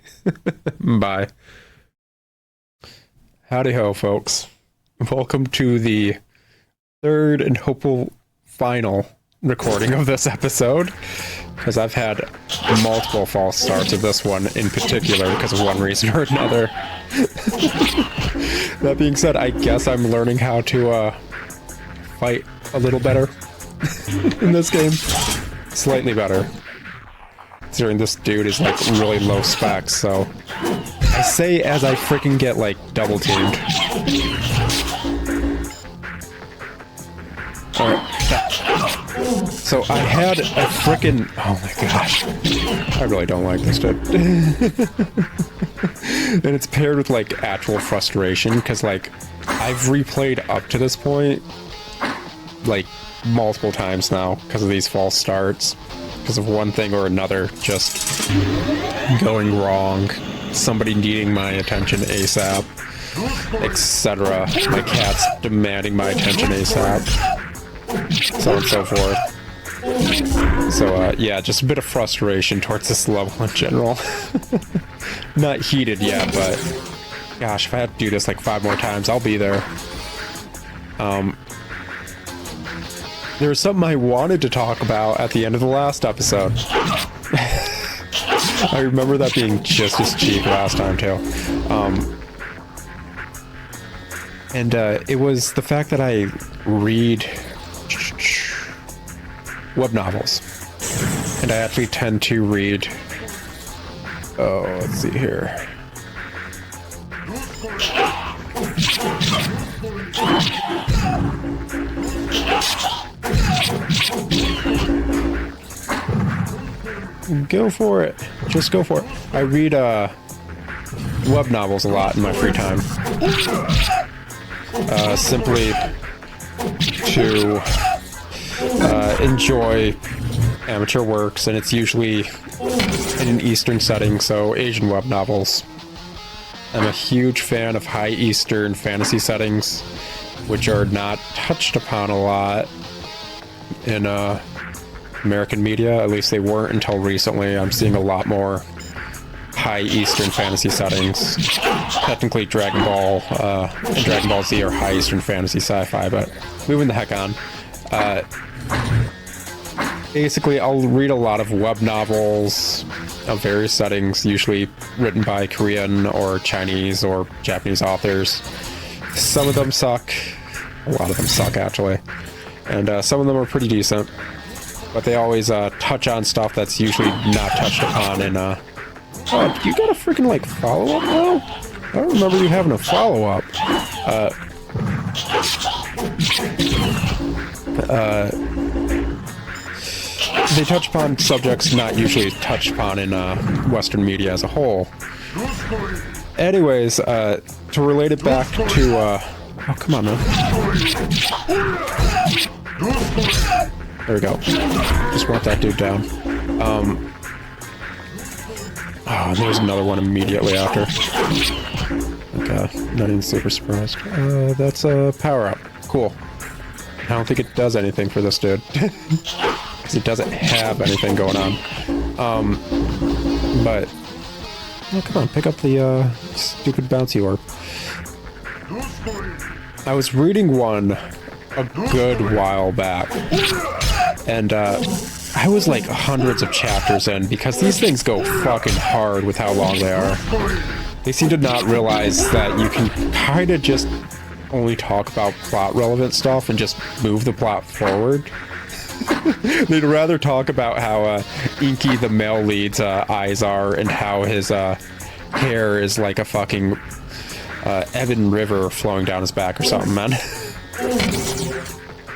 Speaker 2: Bye. Howdy ho, folks. Welcome to the third and hopeful final recording of this episode, because I've had multiple false starts of this one in particular because of one reason or another. That being said, I guess I'm learning how to fight a little better in this game. Slightly better, considering this dude is like really low specs, so I say as I freaking get like double teamed. Alright, so I had a freaking, oh my gosh, I really don't like this dude. And it's paired with like actual frustration, because like I've replayed up to this point like multiple times now because of these false starts, because of one thing or another just going wrong, somebody needing my attention ASAP, etc. My cat's demanding my attention ASAP, so on and so forth. So yeah, just a bit of frustration towards this level in general. Not heated yet, but Gosh, if I had to do this like 5 more times, I'll be there. There was something I wanted to talk about at the end of the last episode. I remember that being just as cheap last time too. And it was the fact that I read web novels. And I actually tend to read... Oh, let's see here. Go for it. Just go for it. I read web novels a lot in my free time. Simply to enjoy amateur works, and it's usually in an Eastern setting, so Asian web novels. I'm a huge fan of high Eastern fantasy settings, which are not touched upon a lot in American media. At least they weren't until recently. I'm seeing a lot more high Eastern fantasy settings. Technically Dragon Ball and Dragon Ball Z are high Eastern fantasy sci-fi, but moving the heck on. Basically, I'll read a lot of web novels of various settings, usually written by Korean or Chinese or Japanese authors. Some of them suck. A lot of them suck, actually. And some of them are pretty decent. But they always touch on stuff that's usually not touched upon in... Oh, you got a freaking, like, follow-up now? I don't remember you having a follow-up. They touch upon subjects not usually touched upon in Western media as a whole. Anyways, to relate it back to... oh, come on, man. There we go. Just want that dude down. Oh, there's another one immediately after. Okay, not even super surprised. That's a power-up. Cool. I don't think it does anything for this dude. Because it doesn't have anything going on. But... Oh, come on, pick up the stupid bouncy orb. I was reading one a good while back. And I was like hundreds of chapters in, because these things go fucking hard with how long they are. They seem to not realize that you can kind of just only talk about plot relevant stuff and just move the plot forward. They'd rather talk about how inky the male lead's eyes are, and how his hair is like a fucking Evan River flowing down his back or something, man.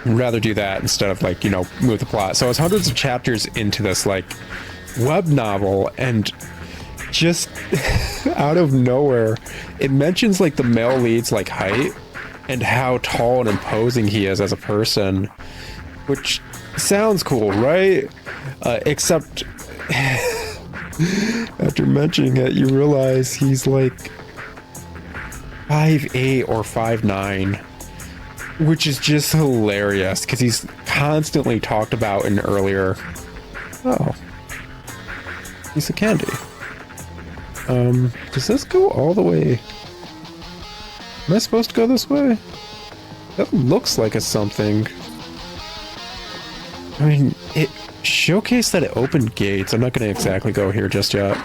Speaker 2: I'd rather do that instead of, like, you know, move the plot. So I was hundreds of chapters into this, like, web novel, and just out of nowhere, it mentions, like, the male lead's, like, height and how tall and imposing he is as a person, which sounds cool, right? Except after mentioning it, you realize he's, like, 5'8" or 5'9", which is just hilarious, because he's constantly talked about in earlier... Oh. Piece of candy. Does this go all the way? Am I supposed to go this way? That looks like a something. I mean, it showcased that it opened gates. I'm not going to exactly go here just yet.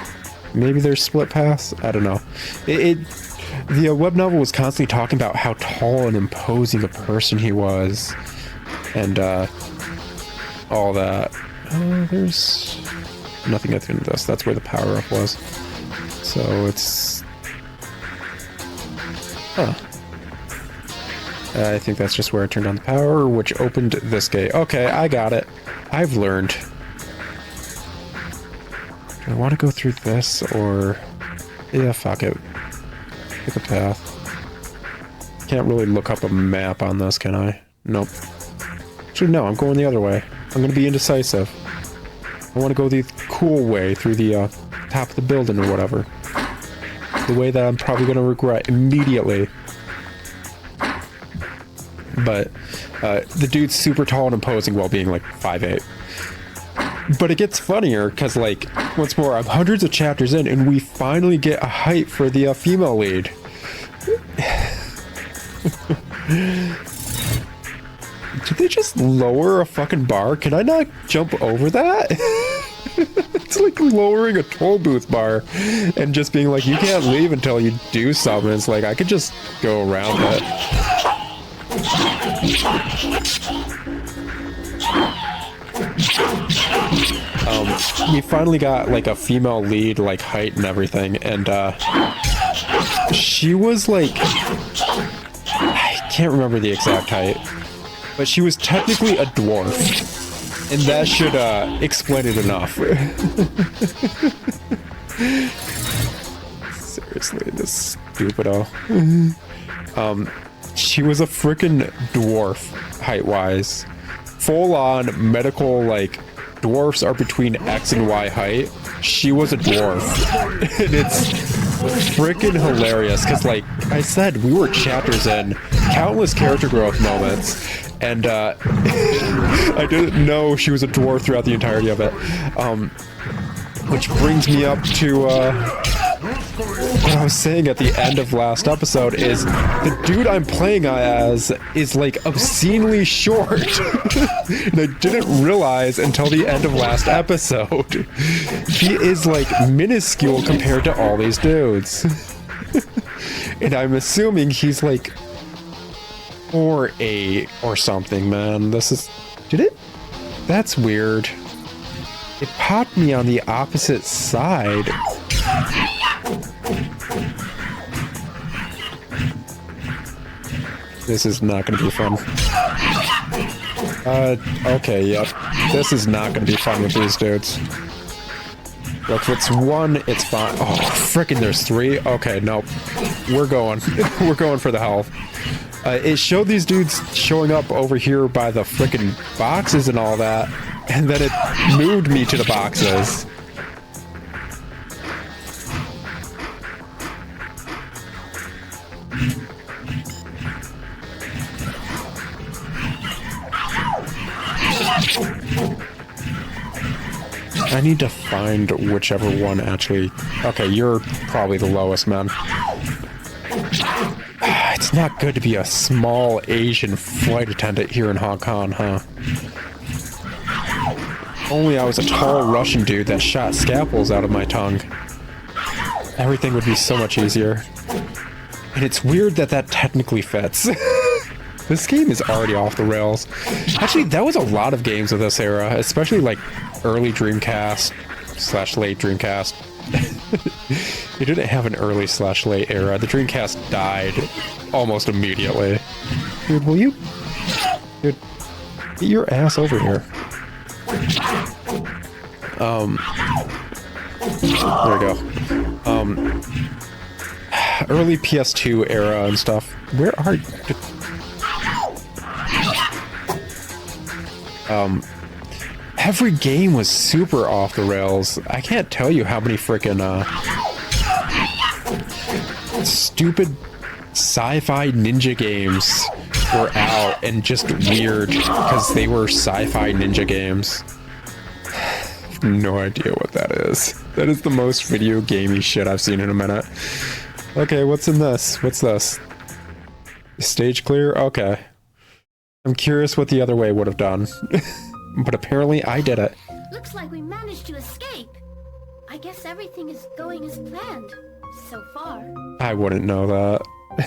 Speaker 2: Maybe there's split paths? I don't know. The web novel was constantly talking about how tall and imposing a person he was, and all that. There's nothing at the end of this. That's where the power-up was. So it's... Huh. I think that's just where I turned on the power, which opened this gate. Okay, I got it. I've learned. Do I want to go through this, or... Yeah, fuck it. Pick a path. Can't really look up a map on this, can I? Nope. Actually, no, I'm going the other way. I'm going to be indecisive. I want to go the cool way through the top of the building or whatever. The way that I'm probably going to regret immediately. But the dude's super tall and imposing while being like 5'8". But it gets funnier because, like, once more, I'm hundreds of chapters in, and we finally get a height for the female lead. Did they just lower a fucking bar? Can I not jump over that? It's like lowering a toll booth bar and just being like, you can't leave until you do something. It's like, I could just go around it. We finally got like a female lead, like height and everything, and she was like, I can't remember the exact height, but she was technically a dwarf. And that should explain it enough. Seriously, this stupido. She was a freaking dwarf, height-wise. Full-on medical, like, dwarfs are between X and Y height. She was a dwarf. And it's freaking hilarious, because, like I said, we were chapters in, countless character growth moments. And I didn't know she was a dwarf throughout the entirety of it. Which brings me up to what I was saying at the end of last episode is the dude I'm playing as is like obscenely short. And I didn't realize until the end of last episode. He is like minuscule compared to all these dudes. And I'm assuming he's like 4'8" or something, man. This is... Did it? That's weird. It popped me on the opposite side. This is not gonna be fun. Okay, yep. This is not gonna be fun with these dudes. Look, if it's one, it's fine. Oh, frickin' there's 3? Okay, nope. We're going. We're going for the health. It showed these dudes showing up over here by the frickin' boxes and all that, and then it moved me to the boxes. I need to find whichever one actually... Okay, you're probably the lowest, man. It's not good to be a small Asian flight attendant here in Hong Kong, huh? Only I was a tall Russian dude that shot scalpels out of my tongue. Everything would be so much easier. And it's weird that that technically fits. This game is already off the rails. Actually, that was a lot of games of this era, especially like early Dreamcast / late Dreamcast. It didn't have an early / late era. The Dreamcast died almost immediately. Dude, will you... Dude, get your ass over here. There we go. Early PS2 era and stuff. Where are you? Every game was super off the rails. I can't tell you how many frickin' stupid sci-fi ninja games were out and just weird because they were sci-fi ninja games. I have no idea what that is. That is the most video gamey shit I've seen in a minute. Okay, what's in this? What's this? Stage clear? Okay. I'm curious what the other way would have done. But apparently I did it.
Speaker 1: Looks like we managed to escape. I guess everything is going as planned. So far.
Speaker 2: I wouldn't know that.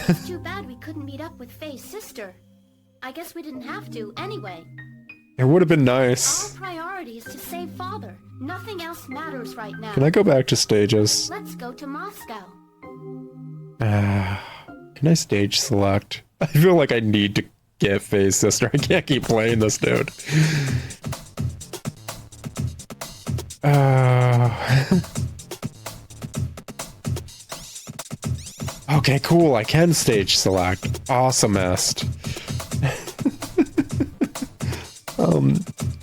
Speaker 1: It's too bad we couldn't meet up with Faye's sister. I guess we didn't have to, anyway.
Speaker 2: It would have been nice.
Speaker 1: Our priority is to save Father. Nothing else matters right now.
Speaker 2: Can I go back to stages?
Speaker 1: Let's go to Moscow.
Speaker 2: Can I stage select? I feel like I need to get Faye's sister. I can't keep playing this dude. Okay, cool. I can stage select. Awesomest.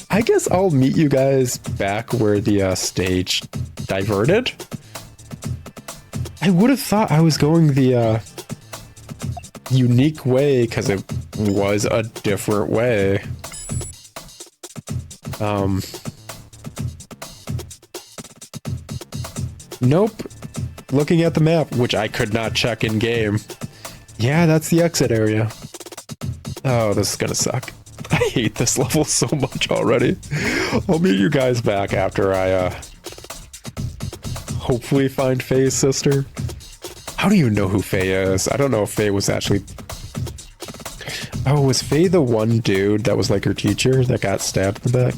Speaker 2: I guess I'll meet you guys back where the stage diverted. I would have thought I was going the unique way because it was a different way. Nope. Looking at the map, which I could not check in game, Yeah, that's the exit area. Oh, this is gonna suck. I hate this level so much already. I'll meet you guys back after I, hopefully find Faye's sister. How do you know who Faye is? I don't know if Faye was actually... Oh, was Faye the one dude that was like her teacher that got stabbed in the back?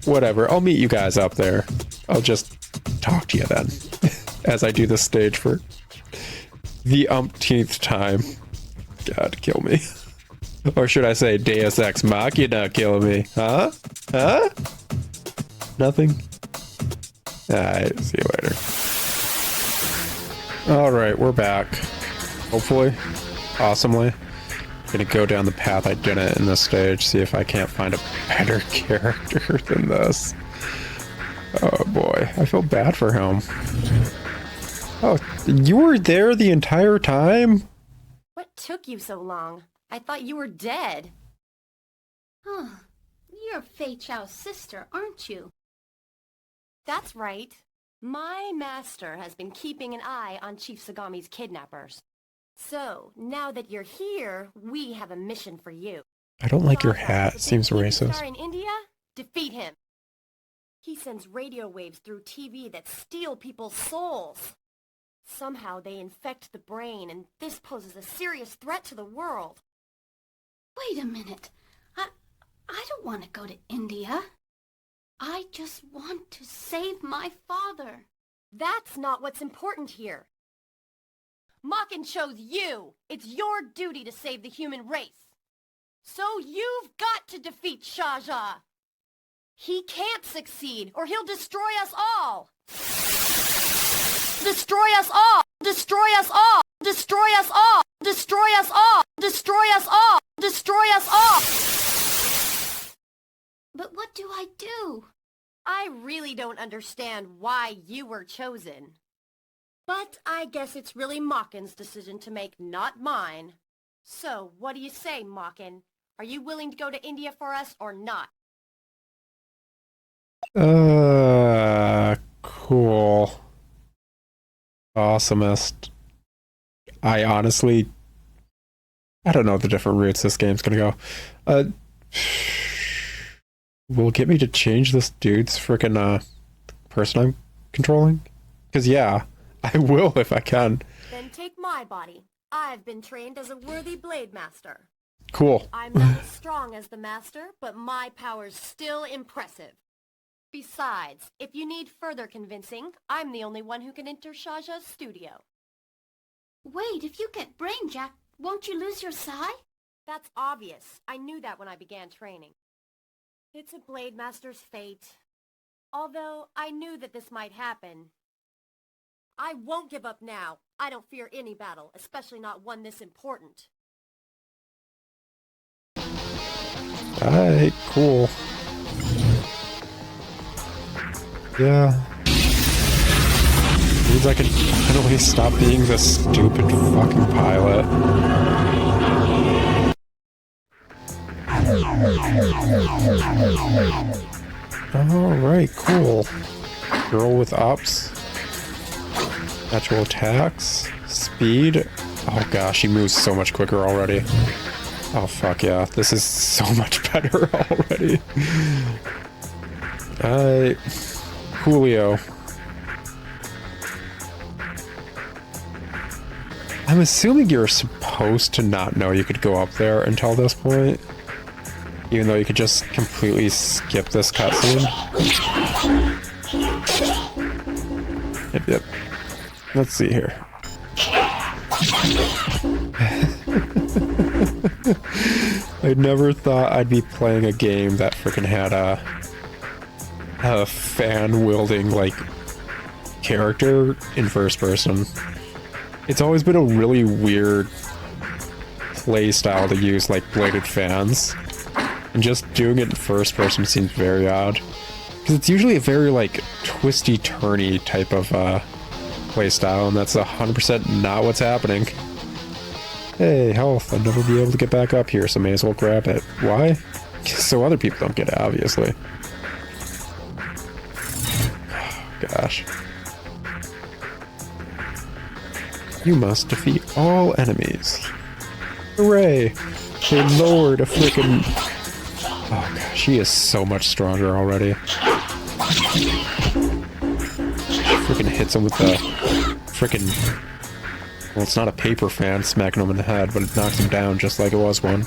Speaker 2: Whatever, I'll meet you guys up there. I'll just talk to you then. As I do this stage for the umpteenth time. God, kill me. Or should I say Deus Ex Machina killing me? Huh? Huh? Nothing? Alright, see you later. Alright, we're back. Hopefully. Awesomely. Gonna go down the path I didn't in this stage, see if I can't find a better character than this. Oh boy, I feel bad for him. Oh, you were there the entire time?
Speaker 8: What took you so long? I thought you were dead.
Speaker 1: Huh. You're Fei Chao's sister, aren't you?
Speaker 8: That's right. My master has been keeping an eye on Chief Sagami's kidnappers. So, now that you're here, we have a mission for you.
Speaker 2: I don't like your
Speaker 8: Shaja,
Speaker 2: hat.
Speaker 8: the
Speaker 2: Seems
Speaker 8: big TV
Speaker 2: racist.
Speaker 8: star in India? Defeat him. He sends radio waves through TV that steal people's souls. Somehow they infect the brain, and this poses a serious threat to the world.
Speaker 1: Wait a minute. I don't want to go to India. I just want to save my father.
Speaker 8: That's not what's important here. Maken chose you. It's your duty to save the human race. So you've got to defeat Shaja. He can't succeed, or he'll destroy us all. Destroy us all! Destroy us all! Destroy us all! Destroy us all! Destroy us all! Destroy us all!
Speaker 1: But what do I do?
Speaker 8: I really don't understand why you were chosen. But I guess it's really Maken's decision to make, not mine. So, what do you say, Maken? Are you willing to go to India for us or not?
Speaker 2: Cool. Awesomest. I honestly... I don't know the different routes this game's gonna go. Will it get me to change this dude's frickin' person I'm controlling? Because yeah, I will if I can.
Speaker 8: Then take my body. I've been trained as a worthy blade master.
Speaker 2: Cool.
Speaker 8: I'm not as strong as the master, but my power's still impressive. Besides, if you need further convincing, I'm the only one who can enter Shaja's studio.
Speaker 1: Wait, if you get brain jacked, won't you lose your sai?
Speaker 8: That's obvious. I knew that when I began training. It's a blade master's fate. Although I knew that this might happen. I won't give up now. I don't fear any battle, especially not one this important.
Speaker 2: Alright, cool. Yeah. Means I can finally stop being this stupid fucking pilot. Alright, cool. Girl with ops. Natural attacks. Speed. Oh gosh, she moves so much quicker already. Oh fuck yeah, this is so much better already. Alright. Julio. I'm assuming you're supposed to not know you could go up there until this point. Even though you could just completely skip this cutscene. Yep. Let's see here. I never thought I'd be playing a game that freaking had a fan-wielding, like, character in first person. It's always been a really weird play style to use, like, bladed fans. And just doing it in first person seems very odd. Because it's usually a very, like, twisty-turny type of, play style, and that's 100% not what's happening. Hey, health. I'll never be able to get back up here, so may as well grab it. Why? So other people don't get it, obviously. Gosh. You must defeat all enemies. Hooray! They lowered a frickin'... Oh god, she is so much stronger already. She frickin' hits him with the frickin'... Well, it's not a paper fan smacking him in the head, but it knocks him down just like it was one.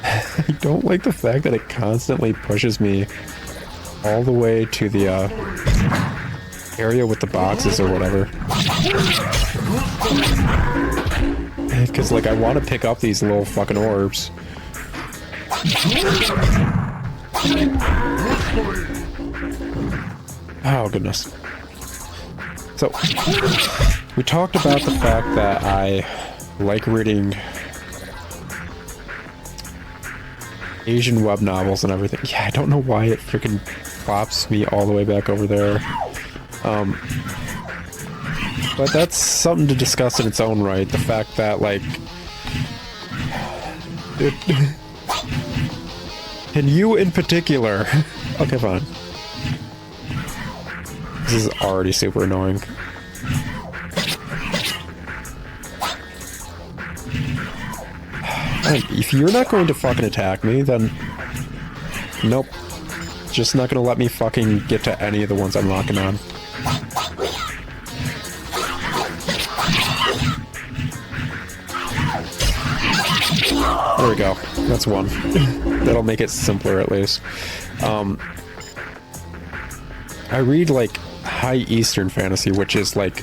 Speaker 2: I don't like the fact that it constantly pushes me all the way to the area with the boxes or whatever. Because, like, I want to pick up these little fucking orbs. Oh, goodness. So, we talked about the fact that I like reading Asian web novels and everything. Yeah, I don't know why it freaking plops me all the way back over there. But that's something to discuss in its own right. The fact that, like... and you in particular... Okay, fine. This is already super annoying. If you're not going to fucking attack me, then... Nope. Just not gonna let me fucking get to any of the ones I'm locking on. There we go. That's one. That'll make it simpler at least. I read, like, high Eastern fantasy, which is, like,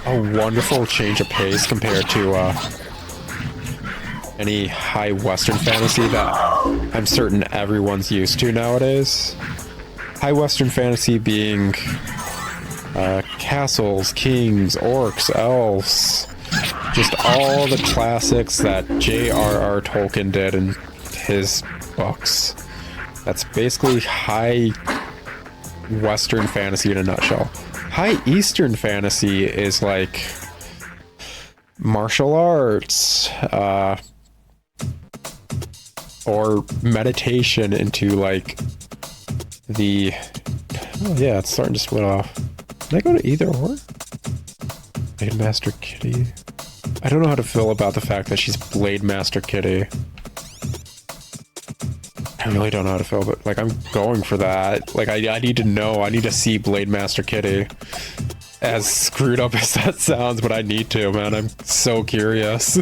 Speaker 2: a wonderful change of pace compared to, any high Western fantasy that I'm certain everyone's used to nowadays. High Western fantasy being castles, kings, orcs, elves, just all the classics that J.R.R. Tolkien did in his books. That's basically high Western fantasy in a nutshell. High Eastern fantasy is like martial arts, or meditation into, like, the... Oh, yeah, it's starting to split off. Can I go to either or? Blade Master Kitty. I don't know how to feel about the fact that she's Blade Master Kitty. I really don't know how to feel, but, like, I'm going for that. Like, I need to know. I need to see Blade Master Kitty. As screwed up as that sounds, but I need to, man. I'm so curious.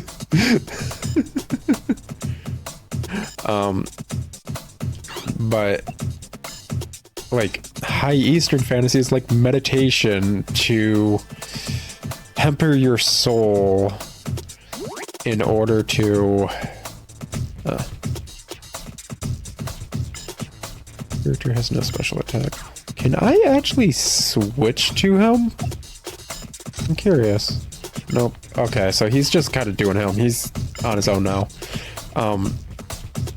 Speaker 2: But, like, high Eastern fantasy is like meditation to temper your soul in order to character has no special attack. Can I actually switch to him? I'm curious. Nope. Okay, so he's just kind of doing him. He's on his own now.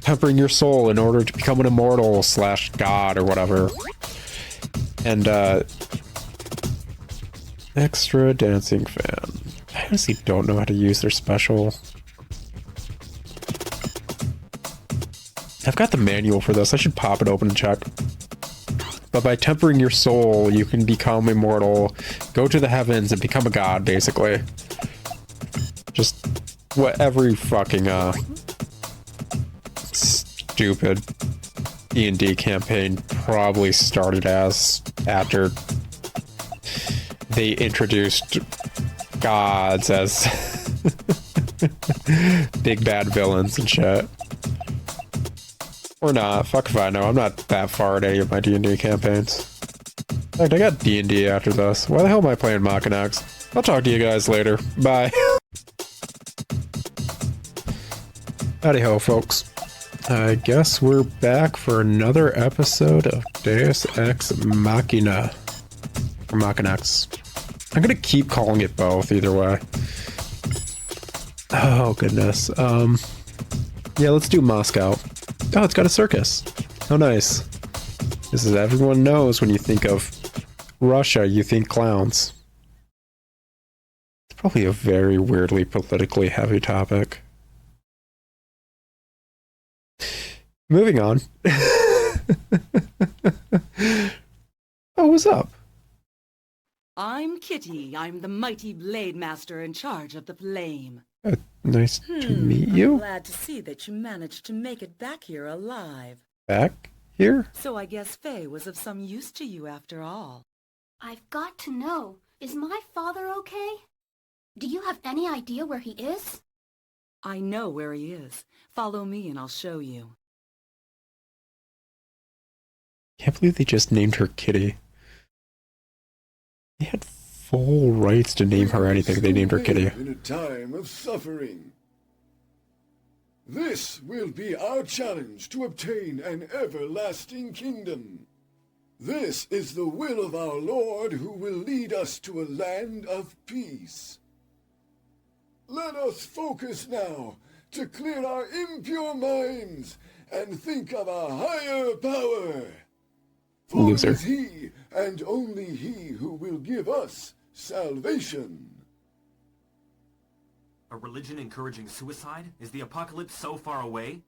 Speaker 2: Tempering your soul in order to become an immortal / god or whatever. And, extra dancing fan. I honestly don't know how to use their special. I've got the manual for this. I should pop it open and check. But by tempering your soul, you can become immortal, go to the heavens, and become a god, basically. Just what every fucking, stupid D&D campaign probably started as after they introduced gods as big bad villains and shit. Or not. Fuck if I know. I'm not that far at any of my D&D campaigns. In fact, I got D&D after this. Why the hell am I playing Maken X? I'll talk to you guys later. Bye. Howdy ho, folks. I guess we're back for another episode of Deus Ex Machina. Or Maken X. I'm gonna keep calling it both, either way. Oh, goodness. Yeah, let's do Moscow. Oh, it's got a circus. How nice. This is everyone knows when you think of Russia, you think clowns. It's probably a very weirdly politically heavy topic. Moving on. Oh, what's up?
Speaker 9: I'm Kitty. I'm the mighty Blade Master in charge of the flame.
Speaker 2: Nice to meet you.
Speaker 9: I'm glad to see that you managed to make it back here alive.
Speaker 2: Back here?
Speaker 9: So I guess Faye was of some use to you after all.
Speaker 1: I've got to know, is my father okay? Do you have any idea where he is?
Speaker 9: I know where he is. Follow me and I'll show you.
Speaker 2: Can't believe they just named her Kitty. They had full rights to name her anything. They named her Kitty.
Speaker 10: In a time of suffering. This will be our challenge to obtain an everlasting kingdom. This is the will of our Lord who will lead us to a land of peace. Let us focus now to clear our impure minds and think of a higher power. For
Speaker 2: Loser.
Speaker 10: it is he, and only he, who will give us salvation.
Speaker 3: A religion encouraging suicide? Is the apocalypse so far away?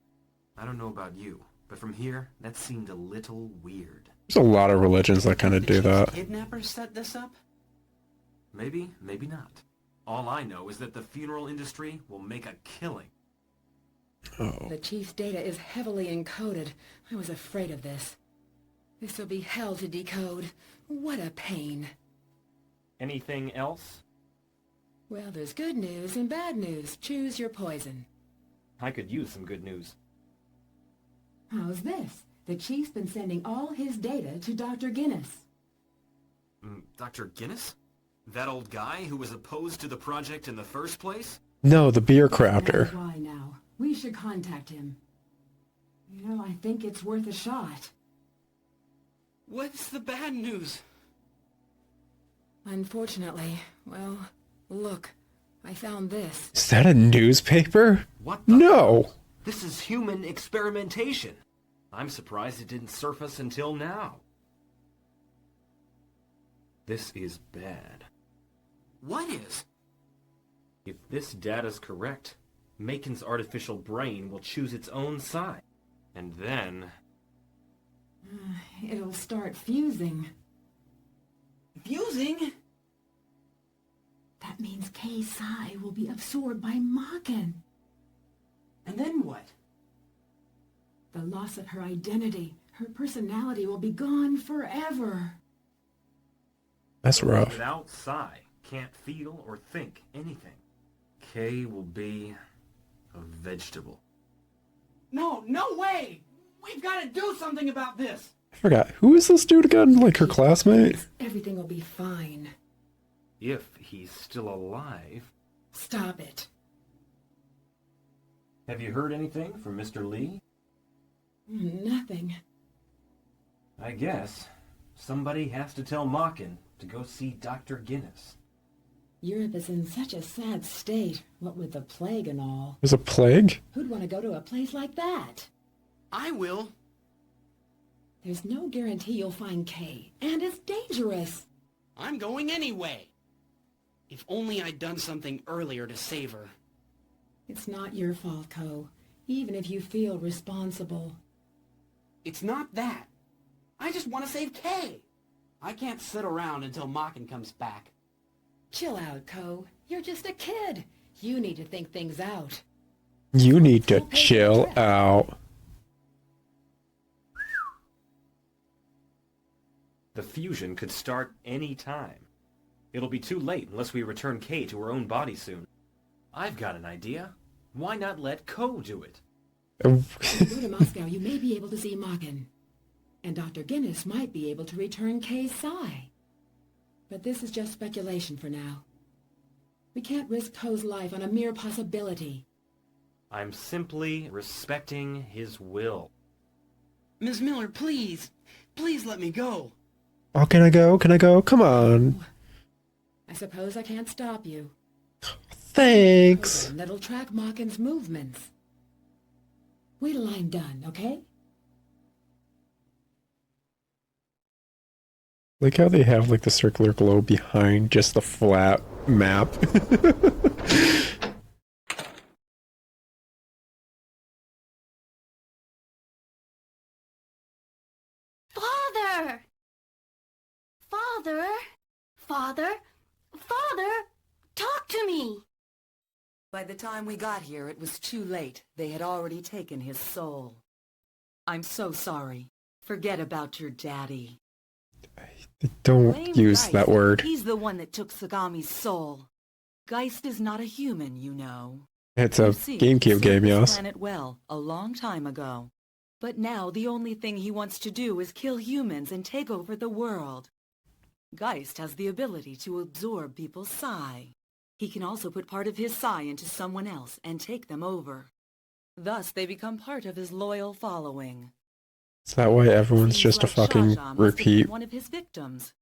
Speaker 3: I don't know about you, but from here, that seemed a little weird.
Speaker 2: There's a lot of religions that kind of do that.
Speaker 7: Kidnappers set this up?
Speaker 3: Maybe, maybe not. All I know is that the funeral industry will make a killing.
Speaker 2: Oh.
Speaker 4: The chief's data is heavily encoded. I was afraid of this. This will be hell to decode. What a pain.
Speaker 3: Anything else?
Speaker 4: Well, there's good news and bad news. Choose your poison.
Speaker 3: I could use some good news.
Speaker 4: How's this? The chief's been sending all his data to Dr. Guinness.
Speaker 3: Dr. Guinness? That old guy who was opposed to the project in the first place?
Speaker 2: No, the beer crafter.
Speaker 4: Why now? We should contact him. You know, I think it's worth a shot.
Speaker 7: What's the bad news?
Speaker 4: Unfortunately, well, look, I found this.
Speaker 2: Is that a newspaper?
Speaker 3: What the?
Speaker 2: No!
Speaker 3: This is human experimentation. I'm surprised it didn't surface until now. This is bad.
Speaker 7: What is?
Speaker 3: If this data's correct, Maken's artificial brain will choose its own side. And then...
Speaker 4: It'll start fusing.
Speaker 7: Fusing?
Speaker 4: That means Kay Sai will be absorbed by Maken.
Speaker 7: And then what?
Speaker 4: The loss of her identity, her personality will be gone forever.
Speaker 2: That's rough.
Speaker 3: Without Sai, can't feel or think anything. Kay will be a vegetable.
Speaker 7: No way! We've got to do something about this!
Speaker 2: I forgot. Who is this dude again? Like her classmate?
Speaker 4: Everything will be fine.
Speaker 3: If he's still alive.
Speaker 4: Stop it.
Speaker 3: Have you heard anything from Mr. Lee?
Speaker 4: Nothing.
Speaker 3: I guess somebody has to tell Maken to go see Dr. Guinness.
Speaker 4: Europe is in such a sad state, what with the plague and all.
Speaker 2: There's a plague?
Speaker 4: Who'd want to go to a place like that?
Speaker 7: I will.
Speaker 4: There's no guarantee you'll find Kay, and it's dangerous.
Speaker 7: I'm going anyway. If only I'd done something earlier to save her.
Speaker 4: It's not your fault, Ko, even if you feel responsible.
Speaker 7: It's not that. I just want to save Kay. I can't sit around until Maken comes back.
Speaker 4: Chill out, Ko. You're just a kid. You need to think things out.
Speaker 2: You need to chill out.
Speaker 3: The fusion could start any time. It'll be too late unless we return Kay to her own body soon. I've got an idea. Why not let Ko do it?
Speaker 4: When you go to Moscow, you may be able to see Maken. And Dr. Guinness might be able to return Kay Sai. But this is just speculation for now. We can't risk Ko's life on a mere possibility.
Speaker 3: I'm simply respecting his will.
Speaker 7: Ms. Miller, please. Please let me go.
Speaker 2: Oh, can I go? Can I go? Come on.
Speaker 4: I suppose I can't stop you.
Speaker 2: Thanks.
Speaker 4: And that'll track Maken's movements. Wait till I'm done, okay?
Speaker 2: Like how they have like the circular globe behind just the flat map.
Speaker 1: Father! Father!
Speaker 8: Father? Father? Talk to me!
Speaker 9: By the time we got here, it was too late. They had already taken his soul. I'm so sorry. Forget about your daddy.
Speaker 2: Don't
Speaker 9: Blame
Speaker 2: use
Speaker 9: Geist.
Speaker 2: that word.
Speaker 9: He's the one that took Sagami's soul. Geist is not a human, you know.
Speaker 2: It's a
Speaker 9: You see,
Speaker 2: GameCube
Speaker 9: he served
Speaker 2: game,
Speaker 9: this
Speaker 2: yes.
Speaker 9: planet well, a long time ago. But now the only thing he wants to do is kill humans and take over the world. Geist has the ability to absorb people's psi. He can also put part of his psi into someone else and take them over. Thus, they become part of his loyal following.
Speaker 2: Is that why everyone's
Speaker 9: Seems
Speaker 2: just a
Speaker 9: like
Speaker 2: fucking
Speaker 9: Zsa Zsa must have been
Speaker 2: repeat?
Speaker 9: one of his victims.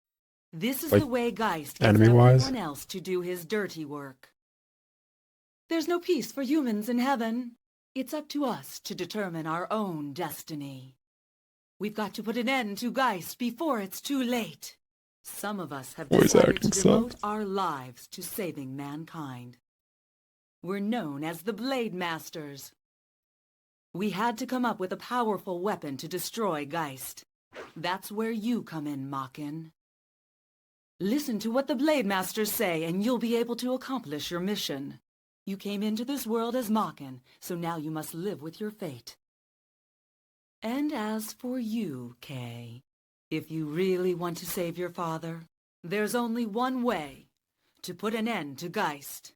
Speaker 9: This is
Speaker 2: Like,
Speaker 9: the way Geist gets
Speaker 2: enemy-wise?
Speaker 9: everyone else to do his dirty work. There's no peace for humans in heaven. It's up to us to determine our own destiny. We've got to put an end to Geist before it's too late. Some of us have
Speaker 2: Voice
Speaker 9: decided to
Speaker 2: acting
Speaker 9: devote
Speaker 2: sucks.
Speaker 9: our lives to saving mankind. We're known as the Blade Masters. We had to come up with a powerful weapon to destroy Geist. That's where you come in, Maken. Listen to what the Blade Masters say and you'll be able to accomplish your mission. You came into this world as Maken, so now you must live with your fate. And as for you, Kay, if you really want to save your father, there's only one way, to put an end to Geist.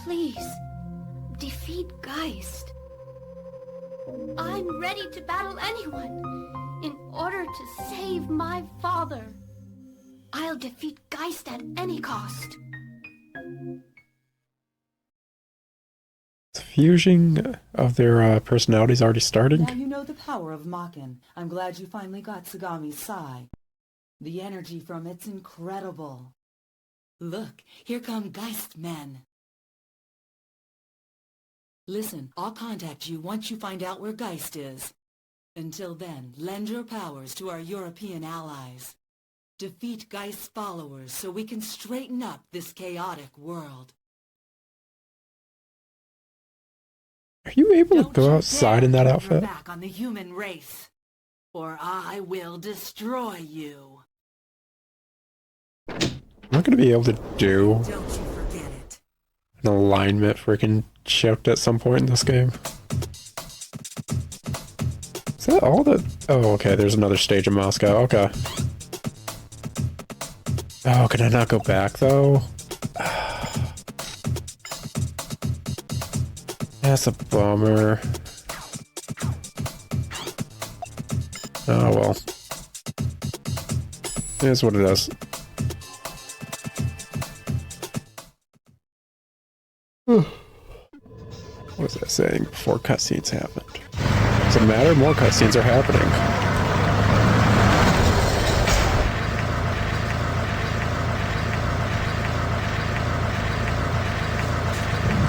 Speaker 1: Please, defeat Geist.
Speaker 8: I'm ready to battle anyone in order to save my father.
Speaker 1: I'll defeat Geist at any cost.
Speaker 2: The fusing of their personalities already starting?
Speaker 9: Now you know the power of Maken. I'm glad you finally got Sagami's psi. The energy from it's incredible. Look, here come Geist men. Listen, I'll contact you once you find out where Geist is. Until then, lend your powers to our European allies. Defeat Geist's followers so we can straighten up this chaotic world.
Speaker 2: Are you able to
Speaker 9: Don't
Speaker 2: go
Speaker 9: you
Speaker 2: outside
Speaker 9: dare
Speaker 2: in that
Speaker 9: turn your
Speaker 2: outfit?
Speaker 9: back on the human race, or I will destroy you.
Speaker 2: I'm not gonna be able to do
Speaker 9: Don't you forget it.
Speaker 2: an alignment freaking shift at some point in this game. Is that all that? Oh, okay, there's another stage in Moscow. Okay. Oh, can I not go back though? That's a bummer. Oh well. Here's what it is. What was I saying before cutscenes happened? Does it matter? More cutscenes are happening.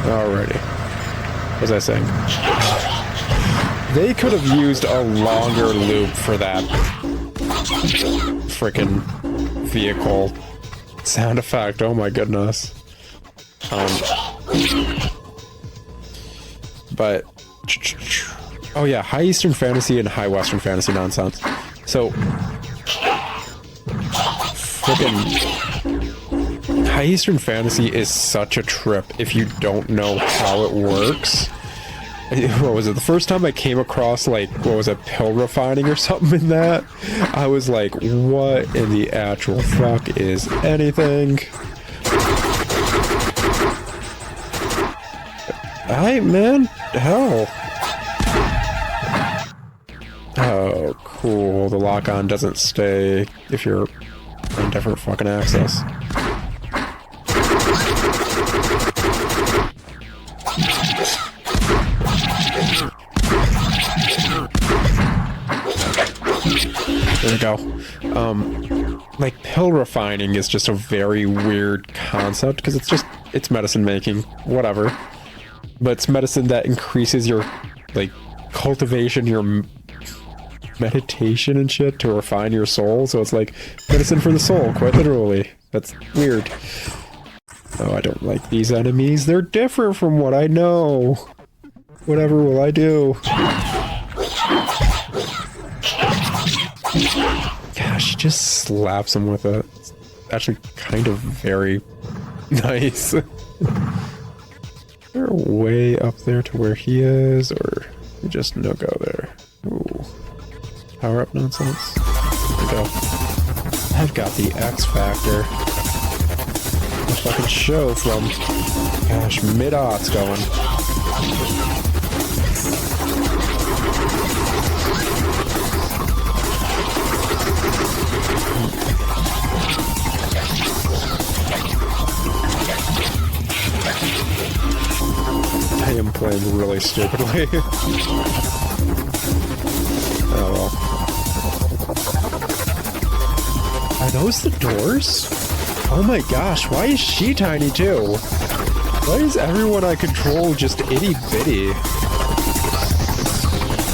Speaker 2: Alrighty. What was I saying? They could have used a longer loop for that frickin' vehicle sound effect. Oh my goodness. But oh yeah, High Eastern Fantasy and High Western Fantasy nonsense. So frickin' High Eastern Fantasy is such a trip if you don't know how it works. What was it? The first time I came across, like, what was it, pill refining or something in that? I was like, what in the actual fuck is anything? Alright, man. Hell. Oh, cool. The lock-on doesn't stay if you're on different fucking access. There we go. Like, pill refining is just a very weird concept, because it's medicine making, whatever. But it's medicine that increases your, like, cultivation, your meditation and shit to refine your soul, so it's like medicine for the soul, quite literally. That's weird. Oh, I don't like these enemies. They're different from what I know. Whatever will I do? Gosh, she just slaps him with it. It's actually kind of very nice. They're way up there to where he is, or we just no go there. Ooh. Power up nonsense. There we go. I've got the X Factor. A fucking show from, gosh, mid-aughts going. I am playing really stupidly. Oh well. Are those the doors? Oh my gosh, why is she tiny too? Why is everyone I control just itty bitty?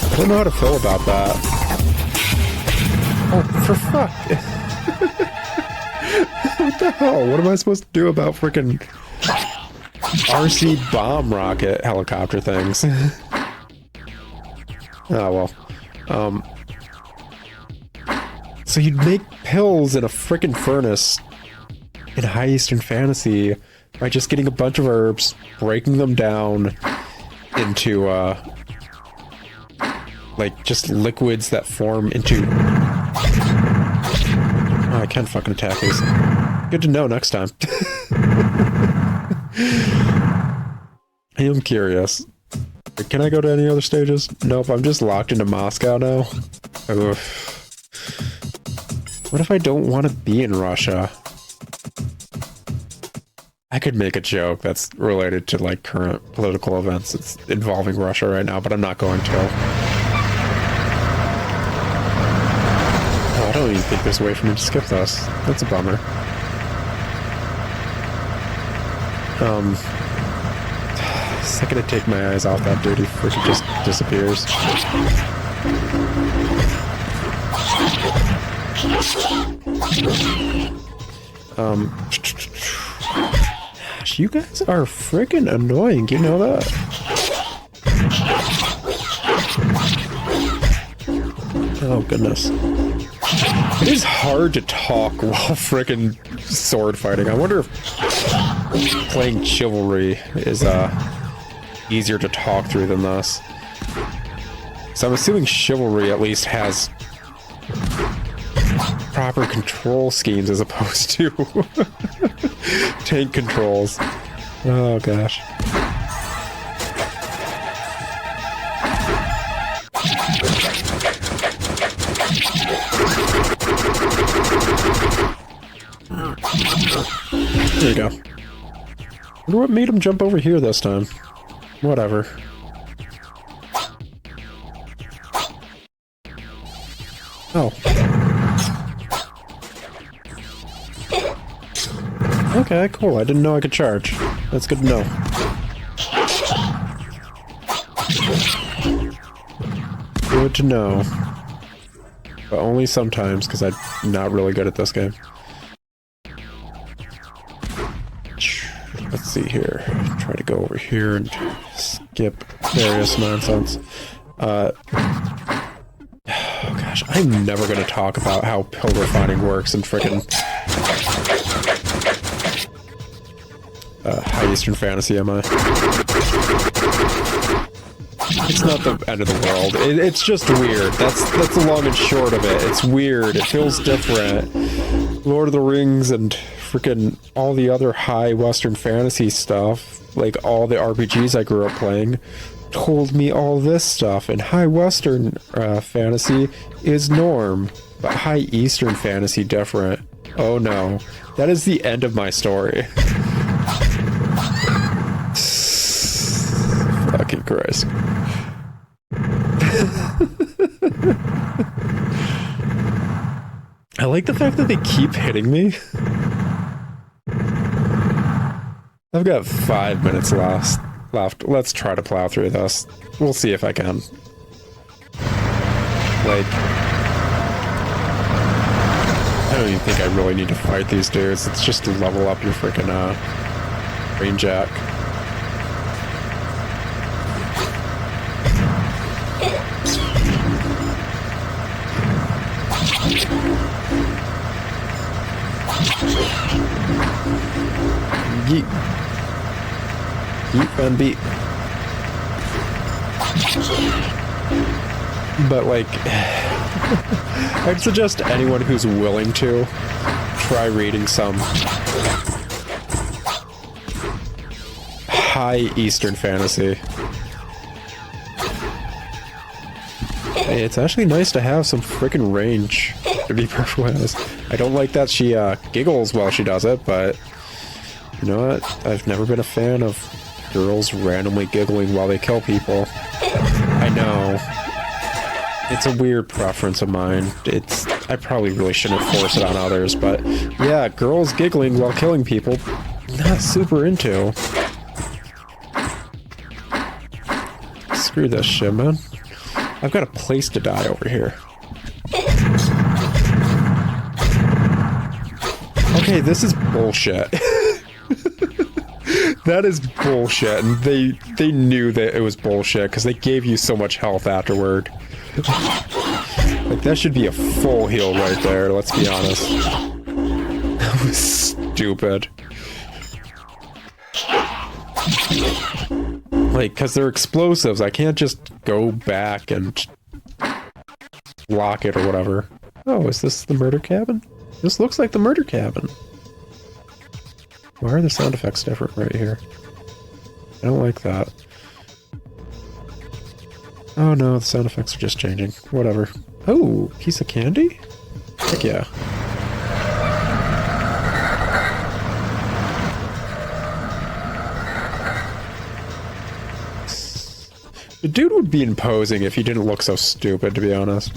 Speaker 2: I don't know how to feel about that. Oh, for fuck. What the hell? What am I supposed to do about freaking RC bomb rocket helicopter things? Oh well. So you'd make pills in a frickin' furnace in High Eastern Fantasy by just getting a bunch of herbs, breaking them down into, like, just liquids that form into... Oh, I can fucking attack these. Good to know next time. I am curious. Can I go to any other stages? Nope, I'm just locked into Moscow now. Oof. What if I don't want to be in Russia? I could make a joke that's related to, like, current political events that's involving Russia right now, but I'm not going to. Oh, I don't even think there's a way for me to skip this. That's a bummer. Second to take my eyes off that dude, he freaking just disappears. Gosh, you guys are freaking annoying, you know that? Oh goodness. It is hard to talk while freaking sword fighting. I wonder if playing Chivalry is easier to talk through than this. So I'm assuming Chivalry at least has proper control schemes as opposed to tank controls. Oh gosh. There you go. Wonder what made him jump over here this time. Whatever. Oh. Okay, cool. I didn't know I could charge. That's good to know. Good to know. But only sometimes, because I'm not really good at this game. Let's see here. Try to go over here and skip various nonsense. Oh gosh, I'm never going to talk about how pill refining works in frickin' High Eastern Fantasy, am I? It's not the end of the world. It's just weird. That's the long and short of it. It's weird. It feels different. Lord of the Rings and freaking all the other high Western fantasy stuff, like all the RPGs I grew up playing, told me all this stuff. And high Western fantasy is norm, but high Eastern fantasy different. Oh no. That is the end of my story. Fucking Christ. I like the fact that they keep hitting me. I've got 5 minutes left. Let's try to plow through this. We'll see if I can. Like, I don't even think I really need to fight these dudes. It's just to level up your freaking rain jack. Yeet. Yeet and beat. But like, I'd suggest anyone who's willing to try reading some high Eastern fantasy. Hey, it's actually nice to have some freaking range, to be perfectly honest. I don't like that she giggles while she does it, but you know what? I've never been a fan of girls randomly giggling while they kill people. I know. It's a weird preference of mine. I probably really shouldn't force it on others, but yeah, girls giggling while killing people, not super into. Screw this shit, man. I've got a place to die over here. Okay, this is bullshit. That is bullshit, and they knew that it was bullshit because they gave you so much health afterward. Like, that should be a full heal right there, let's be honest. That was stupid. Like, because they're explosives, I can't just go back and lock it or whatever. Oh, is this the murder cabin? This looks like the murder cabin. Why are the sound effects different right here? I don't like that. Oh no, the sound effects are just changing. Whatever. Oh, piece of candy? Heck yeah. The dude would be imposing if he didn't look so stupid, to be honest.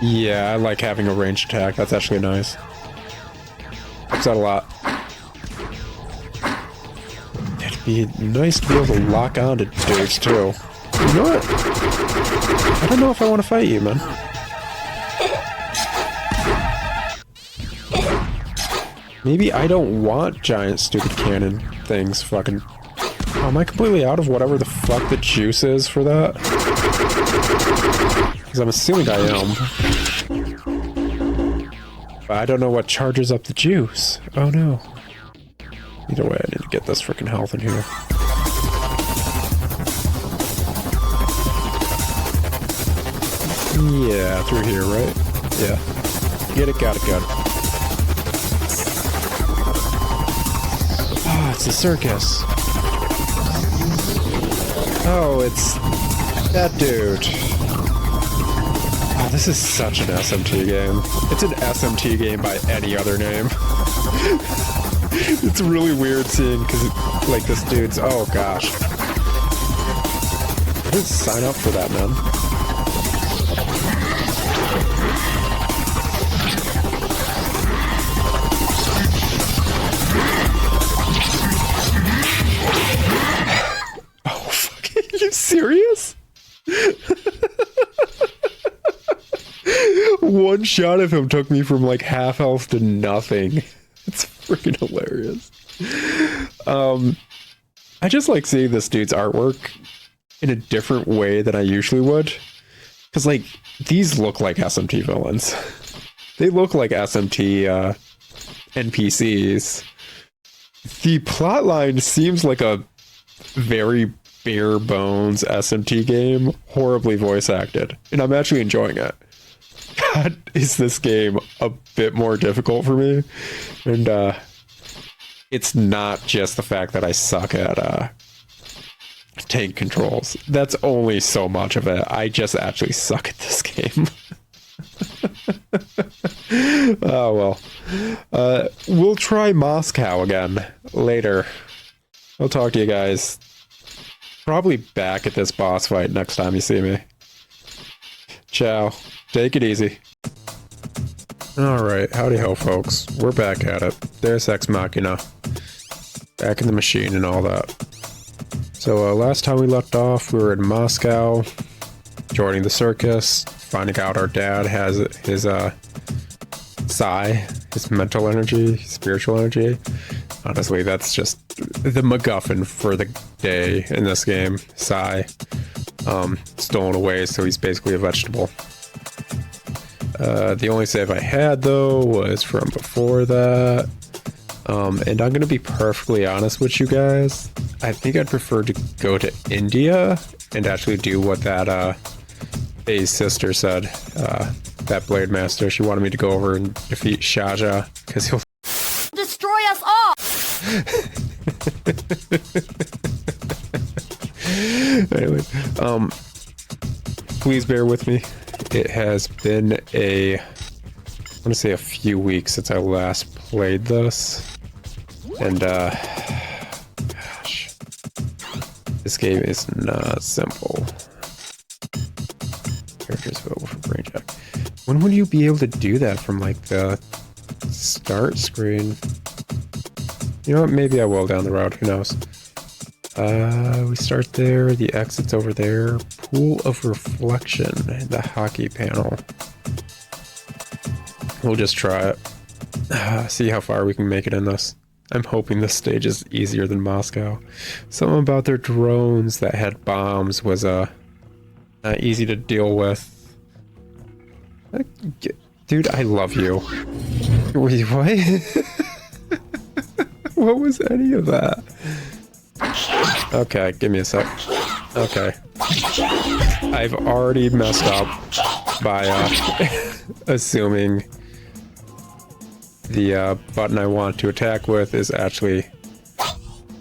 Speaker 2: Yeah, I like having a ranged attack. That's actually nice. Helps out a lot. It'd be nice to be able to lock on to dudes, too. You know what? I don't know if I want to fight you, man. Maybe I don't want giant stupid cannon things fucking... Oh, am I completely out of whatever the fuck the juice is for that? Because I'm assuming I am. But I don't know what charges up the juice. Oh no. Either way, I need to get this freaking health in here. Yeah, through here, right? Yeah. Get it, got it, got it. Ah, it's the circus. Oh, it's that dude. Oh, this is such an SMT game. It's an SMT game by any other name. It's really weird seeing, because, like, this dude's... Oh, gosh. I didn't sign up for that, man. Oh, fucking... Are you serious? One shot of him took me from like half health to nothing. It's freaking hilarious. I just like seeing this dude's artwork in a different way than I usually would. Because like, these look like SMT villains. They look like SMT NPCs. The plotline seems like a very bare bones SMT game, horribly voice acted, and I'm actually enjoying it. God, is this game a bit more difficult for me? And it's not just the fact that I suck at tank controls. That's only so much of it. I just actually suck at this game. Oh well. We'll try Moscow again later. I'll talk to you guys probably back at this boss fight next time you see me. Ciao. Take it easy. Alright, howdy ho folks. We're back at it. There's Ex Machina. Back in the machine and all that. So last time we left off, we were in Moscow, joining the circus, finding out our dad has his Psy, his mental energy, spiritual energy. Honestly, that's just the MacGuffin for the day in this game. Sai, stolen away, so he's basically a vegetable. The only save I had, though, was from before that. And I'm gonna be perfectly honest with you guys. I think I'd prefer to go to India and actually do what that, Faye's sister said. That Blade Master, she wanted me to go over and defeat Shaja, because he'll
Speaker 8: destroy us all!
Speaker 2: Anyway, please bear with me. It has been I want to say a few weeks since I last played this. And, gosh. This game is not simple. Characters available for brain check. When would you be able to do that from, like, the start screen? You know what? Maybe I will down the road. Who knows? We start there. The exit's over there. Pool of Reflection. The hockey panel. We'll just try it. See how far we can make it in this. I'm hoping this stage is easier than Moscow. Something about their drones that had bombs was not easy to deal with. Dude, I love you. Wait, what? What was any of that? Okay, give me a sec. Okay. I've already messed up by assuming the button I want to attack with is actually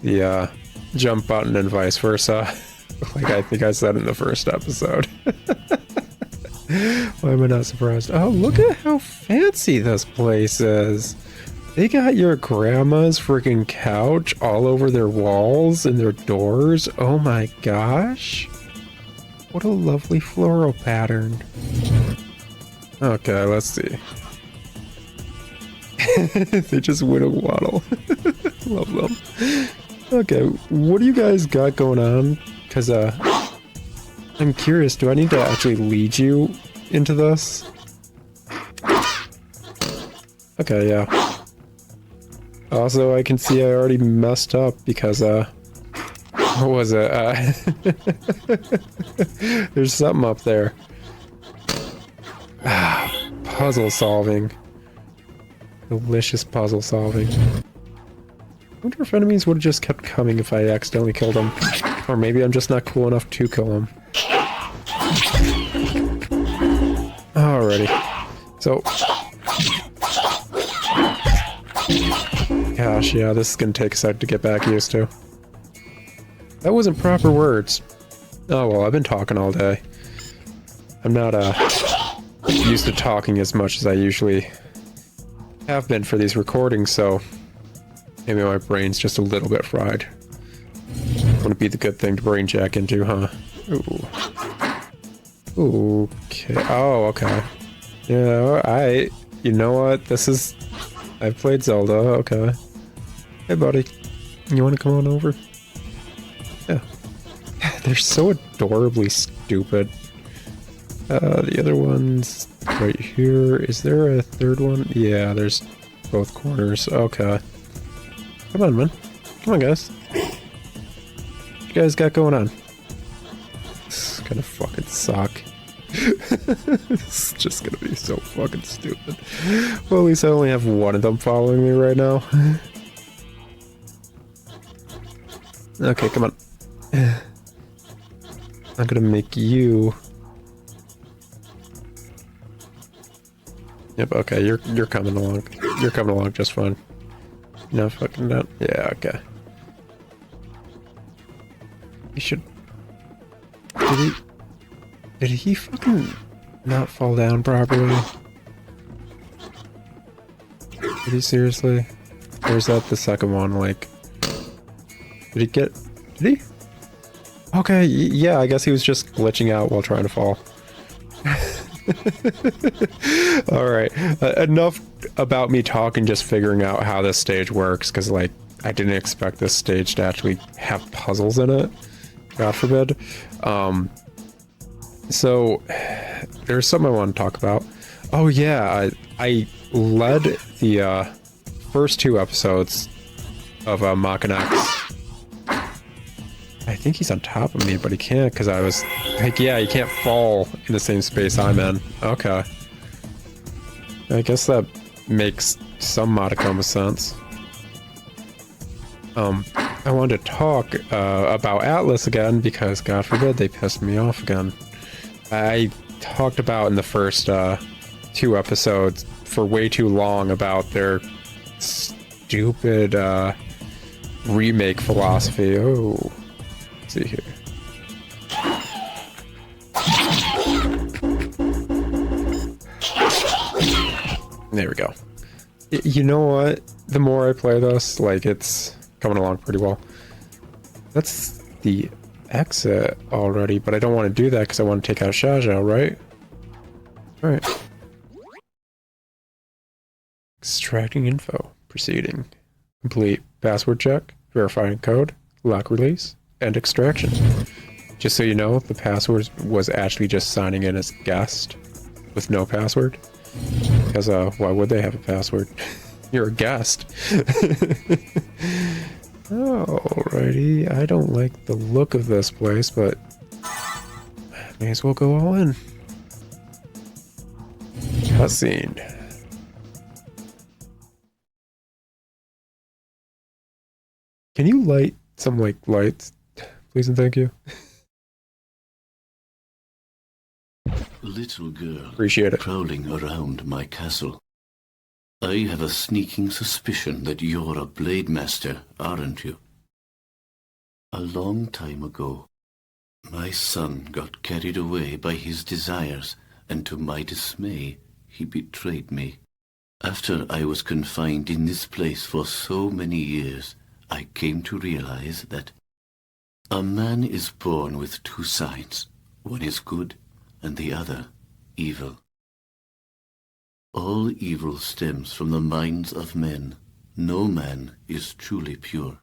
Speaker 2: the jump button and vice versa. Like I think I said in the first episode. Why am I not surprised? Oh, look at how fancy this place is. They got your grandma's freaking couch all over their walls and their doors. Oh my gosh. What a lovely floral pattern. Okay, let's see. They just win a waddle. Love them. Okay, what do you guys got going on? Because, I'm curious, do I need to actually lead you into this? Okay, yeah. Also, I can see I already messed up because, what was it? There's something up there. Puzzle solving. Delicious puzzle solving. I wonder if enemies would have just kept coming if I accidentally killed them. Or maybe I'm just not cool enough to kill them. Alrighty. So... Gosh, yeah, this is gonna take a sec to get back used to. That wasn't proper words. Oh well, I've been talking all day. I'm not, used to talking as much as I usually have been for these recordings, so maybe my brain's just a little bit fried. Wouldn't be the good thing to brain jack into, huh? Ooh. Okay. Oh, okay. Yeah, you know what? I've played Zelda, okay. Hey, buddy. You want to come on over? Yeah. They're so adorably stupid. The other one's right here. Is there a third one? Yeah, there's both corners. Okay. Come on, man. Come on, guys. What you guys got going on? This is gonna fucking suck. This is just gonna be so fucking stupid. Well, at least I only have one of them following me right now. Okay, come on. I'm gonna make you... Yep, okay, you're coming along. You're coming along just fine. No fucking doubt. Yeah, okay. You should... Did he fucking not fall down properly? Did he seriously? Or is that the second one, like... Did he? Okay, yeah, I guess he was just glitching out while trying to fall. Alright, enough about me talking, just figuring out how this stage works, because, like, I didn't expect this stage to actually have puzzles in it. God forbid. So, there's something I want to talk about. Oh yeah, I led the first 2 episodes of Maken X. I think he's on top of me, but he can't because I was like, yeah, he can't fall in the same space I'm in. Okay. I guess that makes some modicum of sense. I wanted to talk about Atlas again because, God forbid, they pissed me off again. I talked about in the first 2 episodes for way too long about their stupid remake philosophy. Oh, let's see here. There we go. You know what? The more I play this, like, it's coming along pretty well. That's the exit already, but I don't want to do that because I want to take out Xiaozhou, right? Alright. Extracting info. Proceeding. Complete password check, verifying code, lock release, and extraction. Just so you know, the password was actually just signing in as guest with no password. Because, why would they have a password? You're a guest. Alrighty, I don't like the look of this place, but may as well go all in. Cutscene. Can you light some, like, lights? Please and thank you.
Speaker 5: Little girl,
Speaker 2: Appreciate it.
Speaker 5: prowling around my castle. I have a sneaking suspicion that you're a blade master, aren't you? A long time ago, my son got carried away by his desires, and to my dismay, he betrayed me. After I was confined in this place for so many years, I came to realize that a man is born with 2 sides. One is good, and the other evil. All evil stems from the minds of men. No man is truly pure.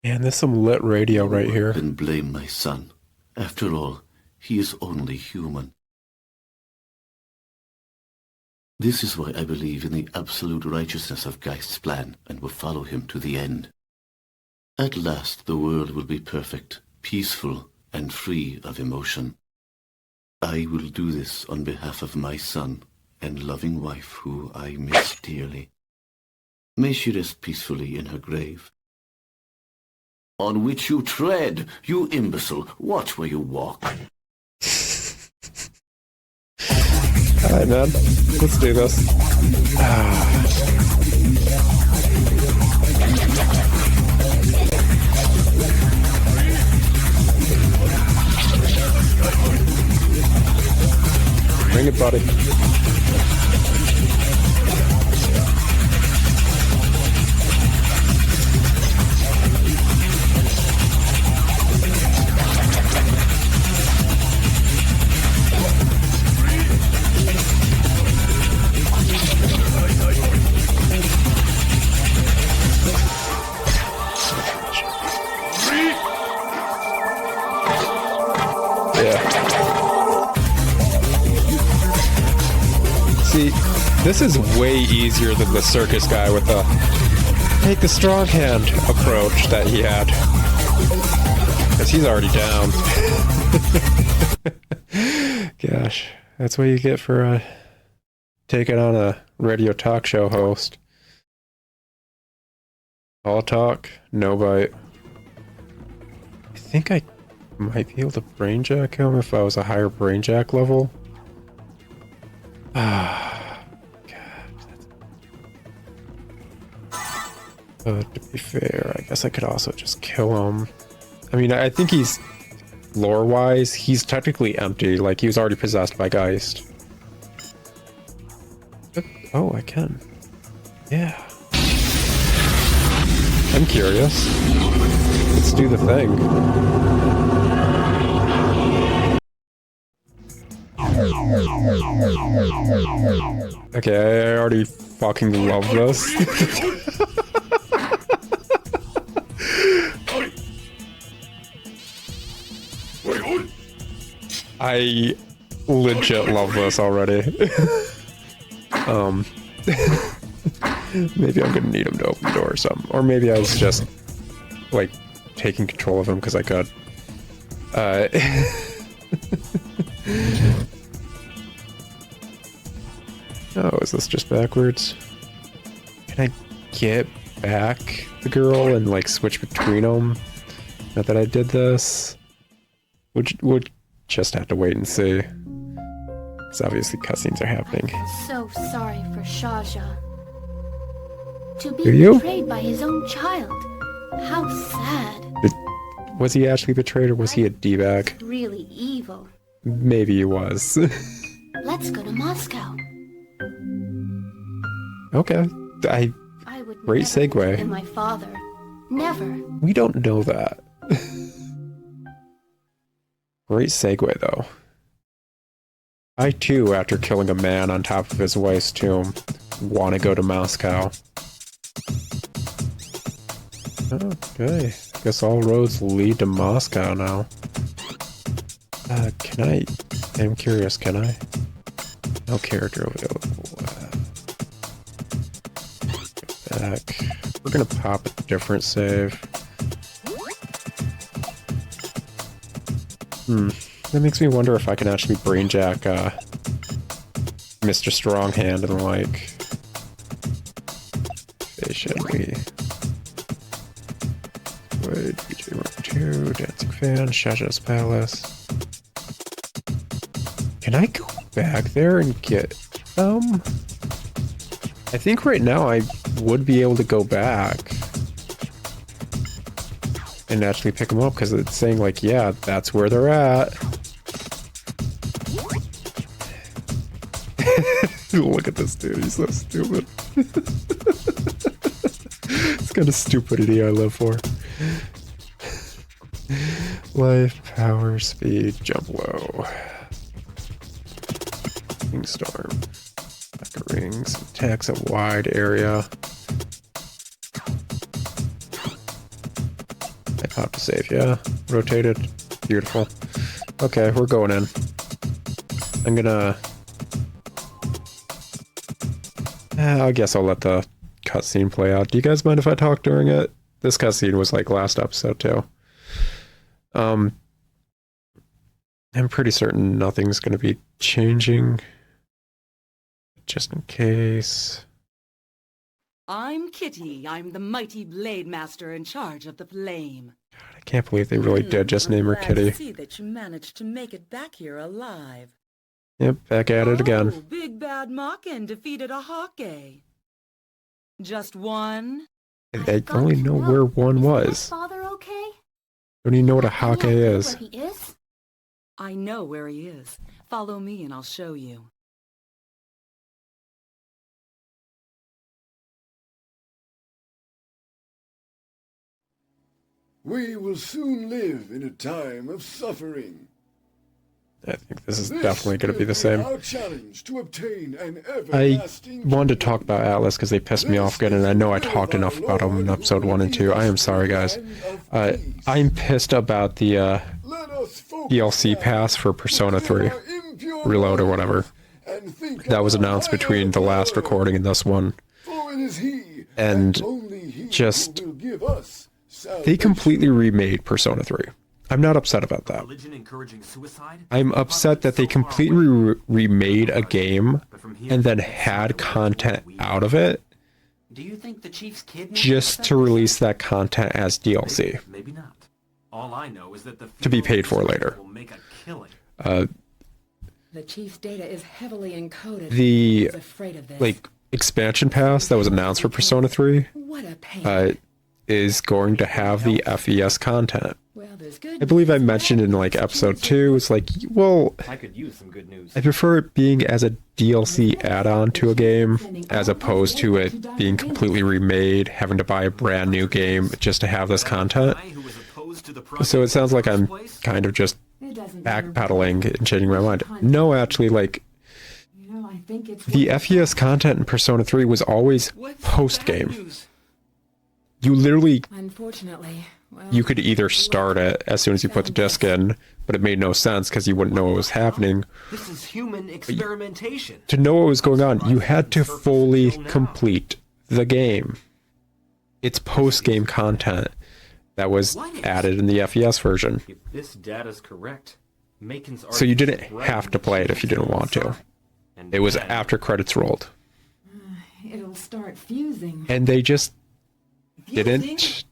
Speaker 2: Man, there's some lit radio right here.
Speaker 5: Then blame my son. After all, he is only human. This is why I believe in the absolute righteousness of Geist's plan and will follow him to the end. At last the world will be perfect, peaceful, and free of emotion. I will do this on behalf of my son and loving wife who I miss dearly. May she rest peacefully in her grave. On which you tread, you imbecile. Watch where you walk.
Speaker 2: Alright, man. Let's do this. Bring it, buddy. See, this is way easier than the circus guy with the take the strong hand approach that he had. Because he's already down. Gosh, that's what you get for taking on a radio talk show host. All talk, no bite. I think I might be able to brainjack him if I was a higher brainjack level. Ah, God. But to be fair, I guess I could also just kill him. I mean, I think he's, lore-wise, he's technically empty. Like, he was already possessed by Geist. But, oh, I can. Yeah. I'm curious. Let's do the thing. Okay, I already fucking love this. I legit love this already. Maybe I'm gonna need him to open the door or something. Or maybe I was just, like, taking control of him because I could. Oh, is this just backwards? Can I get back the girl and, like, switch between them? Not that I did this. We'll just have to wait and see. Because obviously cutscenes are happening.
Speaker 1: I'm so sorry for Shaja. To be
Speaker 2: Do you?
Speaker 1: betrayed by his own child. How sad.
Speaker 2: Was he actually betrayed or was he a D-bag?
Speaker 1: Really evil.
Speaker 2: Maybe he was.
Speaker 1: Let's go to Moscow.
Speaker 2: Okay.
Speaker 1: I would
Speaker 2: Great
Speaker 1: never
Speaker 2: segue.
Speaker 1: betray my father. Never.
Speaker 2: We don't know that. Great segue, though. I, too, after killing a man on top of his wife's tomb, want to go to Moscow. Okay. Guess all roads lead to Moscow now. I'm curious, can I? No character available. Go back. We're gonna pop a different save. That makes me wonder if I can actually brainjack, Mr. Stronghand and, like... Patiently. Wait, BJ Mark 2, Dancing Fan, Shaja's Palace. Can I go back there and get them? I think right now I would be able to go back and actually pick them up because it's saying, like, yeah, that's where they're at. Look at this dude, he's so stupid. It's kind of stupidity I live for. Life, power, speed, jump low. King storm. Back of rings. Attacks a wide area. I popped to save, yeah. Rotated. Beautiful. Okay, we're going in. I'm gonna... I guess I'll let the cutscene play out. Do you guys mind if I talk during it? This cutscene was like last episode too. I'm pretty certain nothing's gonna be changing. Just in case.
Speaker 9: I'm Kitty. I'm the mighty Blade Master in charge of the flame.
Speaker 2: God, I can't believe they really did just name her
Speaker 9: Glad
Speaker 2: Kitty.
Speaker 9: to see that you managed to make it back here alive.
Speaker 2: Yep, back at it again.
Speaker 9: Oh, Big Bad Maken defeated a Hake. Just one?
Speaker 2: I only know where one was.
Speaker 1: Father okay?
Speaker 2: Don't even know what a Hake is.
Speaker 1: Where he is?
Speaker 9: I know where he is. Follow me and I'll show you.
Speaker 10: We will soon live in a time of suffering.
Speaker 2: I think this is definitely going to be the same.
Speaker 10: Our challenge to obtain an
Speaker 2: I
Speaker 10: everlasting
Speaker 2: wanted to talk about Atlas because they pissed me off again, and I know I talked enough about them in episode 1 and 2. I am sorry, guys. I'm pissed about the DLC pass for Persona 3 Reload or whatever. That was announced between the last recording and this one. And just... They completely remade Persona 3. I'm not upset about that. I'm upset that they completely remade a game and then had content out of it just to release that content as DLC.
Speaker 3: Maybe not. All I know is that
Speaker 2: To be paid for later.
Speaker 4: The chief's data is heavily encoded.
Speaker 2: The
Speaker 4: He's afraid of this.
Speaker 2: like expansion pass that was announced for Persona 3
Speaker 4: What a pain.
Speaker 2: is going to have the FES content.
Speaker 4: Well, there's good
Speaker 2: I believe I
Speaker 4: news.
Speaker 2: mentioned in like episode 2, it's like, well,
Speaker 3: I could use some good news.
Speaker 2: I prefer it being as a DLC add-on to a game as opposed to it being completely remade, having to buy a brand new game just to have this content. So it sounds like I'm kind of just
Speaker 4: It doesn't matter.
Speaker 2: backpedaling and changing my mind. No, actually, like,
Speaker 4: You know, I think it's
Speaker 2: the FES content in Persona 3 was always post-game. You literally
Speaker 4: Unfortunately,
Speaker 2: you could either start it as soon as you put the disc in, but it made no sense because you wouldn't know what was happening.
Speaker 3: This is human experimentation.
Speaker 2: To know what was going on, you had to fully complete the game. It's post-game content that was added in the FES version.
Speaker 3: If this data's correct, Maken's
Speaker 2: So you didn't have to play it if you didn't want to. It was after credits rolled.
Speaker 4: It'll start fusing.
Speaker 2: And they just didn't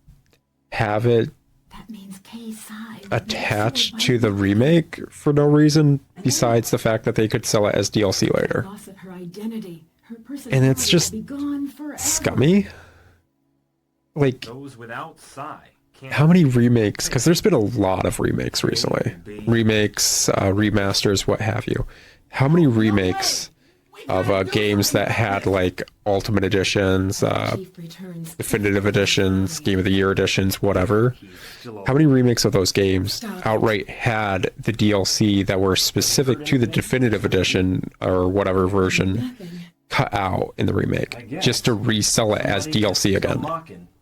Speaker 2: have it
Speaker 4: That means K-Psi
Speaker 2: attached to the remake for no reason besides the fact that they could sell it as DLC later.
Speaker 4: Loss of her identity. Her
Speaker 2: And it's
Speaker 4: personality
Speaker 2: just
Speaker 4: will be gone forever.
Speaker 2: scummy. Like,
Speaker 3: Those without Psi can't
Speaker 2: how many remakes? Because there's been a lot of remakes recently. Remakes, remasters, what have you. How many remakes of games that had like Ultimate Editions,
Speaker 4: Chief returns.
Speaker 2: Definitive Editions, Game of the Year Editions, whatever? How many remakes of those games outright had the DLC that were specific to the Definitive Edition or whatever version cut out in the remake just to resell it as DLC again?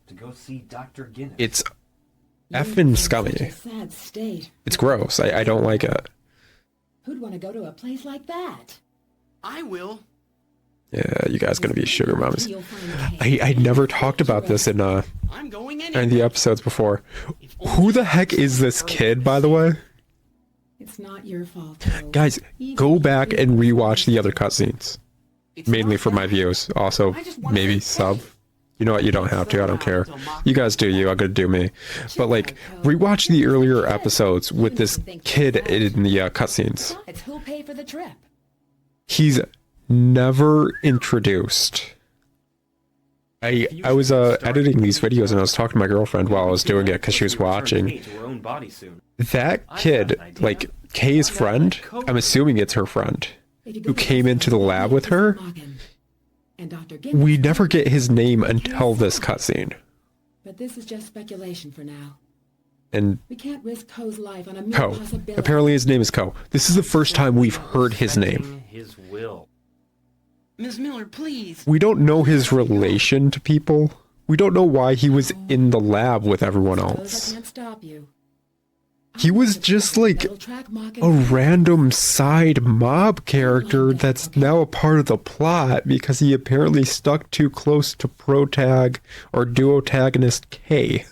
Speaker 3: to go see Dr. Guinness.
Speaker 2: It's effing scummy.
Speaker 4: Sad state.
Speaker 2: It's gross. I don't like it.
Speaker 4: Who'd want to go to a place like that?
Speaker 7: I will.
Speaker 2: Yeah, you guys gonna be sugar mommies.
Speaker 4: You'll find K.
Speaker 2: I never talked about this in
Speaker 7: I'm going anyway.
Speaker 2: the episodes before. Who the heck is this kid, by the way?
Speaker 4: It's not your fault, though.
Speaker 2: Guys, go back and rewatch the other cutscenes.
Speaker 7: It's
Speaker 2: Mainly
Speaker 7: not
Speaker 2: for my
Speaker 7: that.
Speaker 2: views. Also, maybe sub. You know what? You don't have to. I don't care. You guys do you. I'm gonna do me. But like, rewatch the earlier episodes with this kid in the cutscenes.
Speaker 4: It's who'll pay for the trip.
Speaker 2: He's never introduced. I was editing these videos and I was talking to my girlfriend while I was doing it because she was watching. That kid, like Kay's friend, I'm assuming it's her friend, who came into the lab with her.
Speaker 4: And Dr. Guinness.
Speaker 2: We never get his name until this cutscene.
Speaker 4: But this is just speculation for now.
Speaker 2: And
Speaker 4: We can't risk Ko's life on a mere
Speaker 2: Ko.
Speaker 4: possibility.
Speaker 2: Apparently his name is Ko. This is the first time we've heard his name.
Speaker 3: His will.
Speaker 7: Ms. Miller, please.
Speaker 2: We don't know his relation to people. We don't know why he was in the lab with everyone
Speaker 4: Suppose
Speaker 2: else.
Speaker 4: I can't stop you.
Speaker 2: He was just like
Speaker 4: That'll track Maken.
Speaker 2: a random side mob character that's now a part of the plot because he apparently stuck too close to protag or duotagonist K.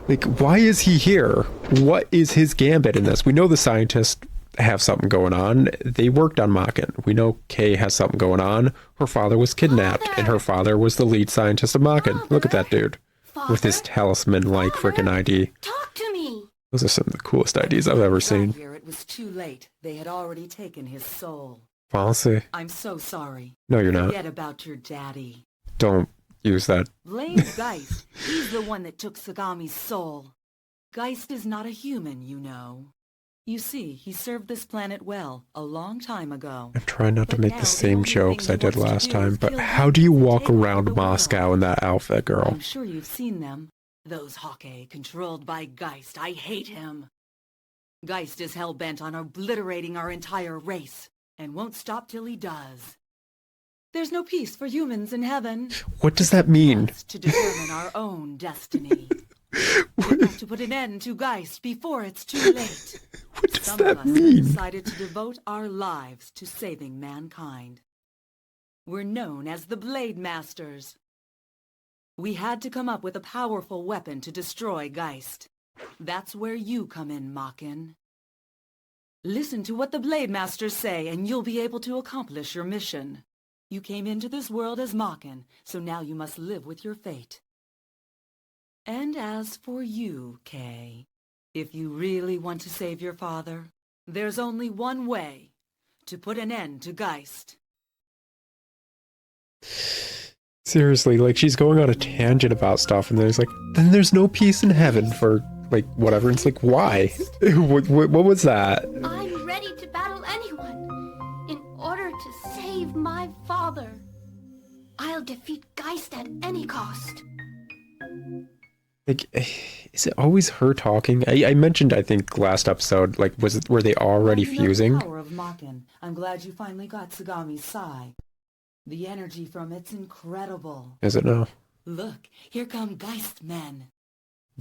Speaker 2: Like, why is he here? What is his gambit in this? We know the scientists have something going on. They worked on Maken. We know Kay has something going on. Her father was kidnapped, and her father was the lead scientist of Maken. Look at that dude with his talisman-like freaking ID.
Speaker 8: Talk to me.
Speaker 2: Those are some of the coolest IDs I've ever seen.
Speaker 9: Here, it was too late. They had already taken his soul.
Speaker 2: Honestly,
Speaker 9: I'm so sorry.
Speaker 2: no, you're not.
Speaker 9: Forget about your daddy.
Speaker 2: Don't use that.
Speaker 9: Blame Geist. He's the one that took Sagami's soul. Geist is not a human, you know. You see, he served this planet well a long time ago.
Speaker 2: I'm trying not to
Speaker 9: But
Speaker 2: make
Speaker 9: now
Speaker 2: the
Speaker 9: the
Speaker 2: same
Speaker 9: only
Speaker 2: jokes
Speaker 9: thing
Speaker 2: I
Speaker 9: he
Speaker 2: did
Speaker 9: wants to
Speaker 2: last
Speaker 9: do
Speaker 2: time,
Speaker 9: is
Speaker 2: but
Speaker 9: kill
Speaker 2: how
Speaker 9: you
Speaker 2: do you
Speaker 9: and
Speaker 2: walk
Speaker 9: take over
Speaker 2: around
Speaker 9: the world.
Speaker 2: Moscow in that outfit, girl?
Speaker 9: I'm sure you've seen them. Those Hawkeye controlled by Geist. I hate him. Geist is hell-bent on obliterating our entire race, and won't stop till he does. There's no peace for humans in heaven.
Speaker 2: What does that mean?
Speaker 9: Us to determine our own destiny. We have to put an end to Geist before it's too late.
Speaker 2: What does
Speaker 9: Some
Speaker 2: that
Speaker 9: of us have
Speaker 2: mean?
Speaker 9: decided to devote our lives to saving mankind. We're known as the Blade Masters. We had to come up with a powerful weapon to destroy Geist. That's where you come in, Maken. Listen to what the Blade Masters say, and you'll be able to accomplish your mission. You came into this world as Maken, so now you must live with your fate. And as for you, Kay, if you really want to save your father, there's only one way, to put an end to Geist.
Speaker 2: Seriously, like, she's going on a tangent about stuff, and then there's no peace in heaven for, like, whatever. And it's like, why? what was that?
Speaker 8: I'm ready to battle anyone in order to save my father. I'll defeat Geist at any cost.
Speaker 2: Like, is it always her talking? I mentioned, I think, last episode, like, were they already
Speaker 9: You know the
Speaker 2: fusing?
Speaker 9: power of Maken. I'm glad you finally got Sagami's Psi. The energy from it's incredible.
Speaker 2: Is it now?
Speaker 9: Look, here come Geist men.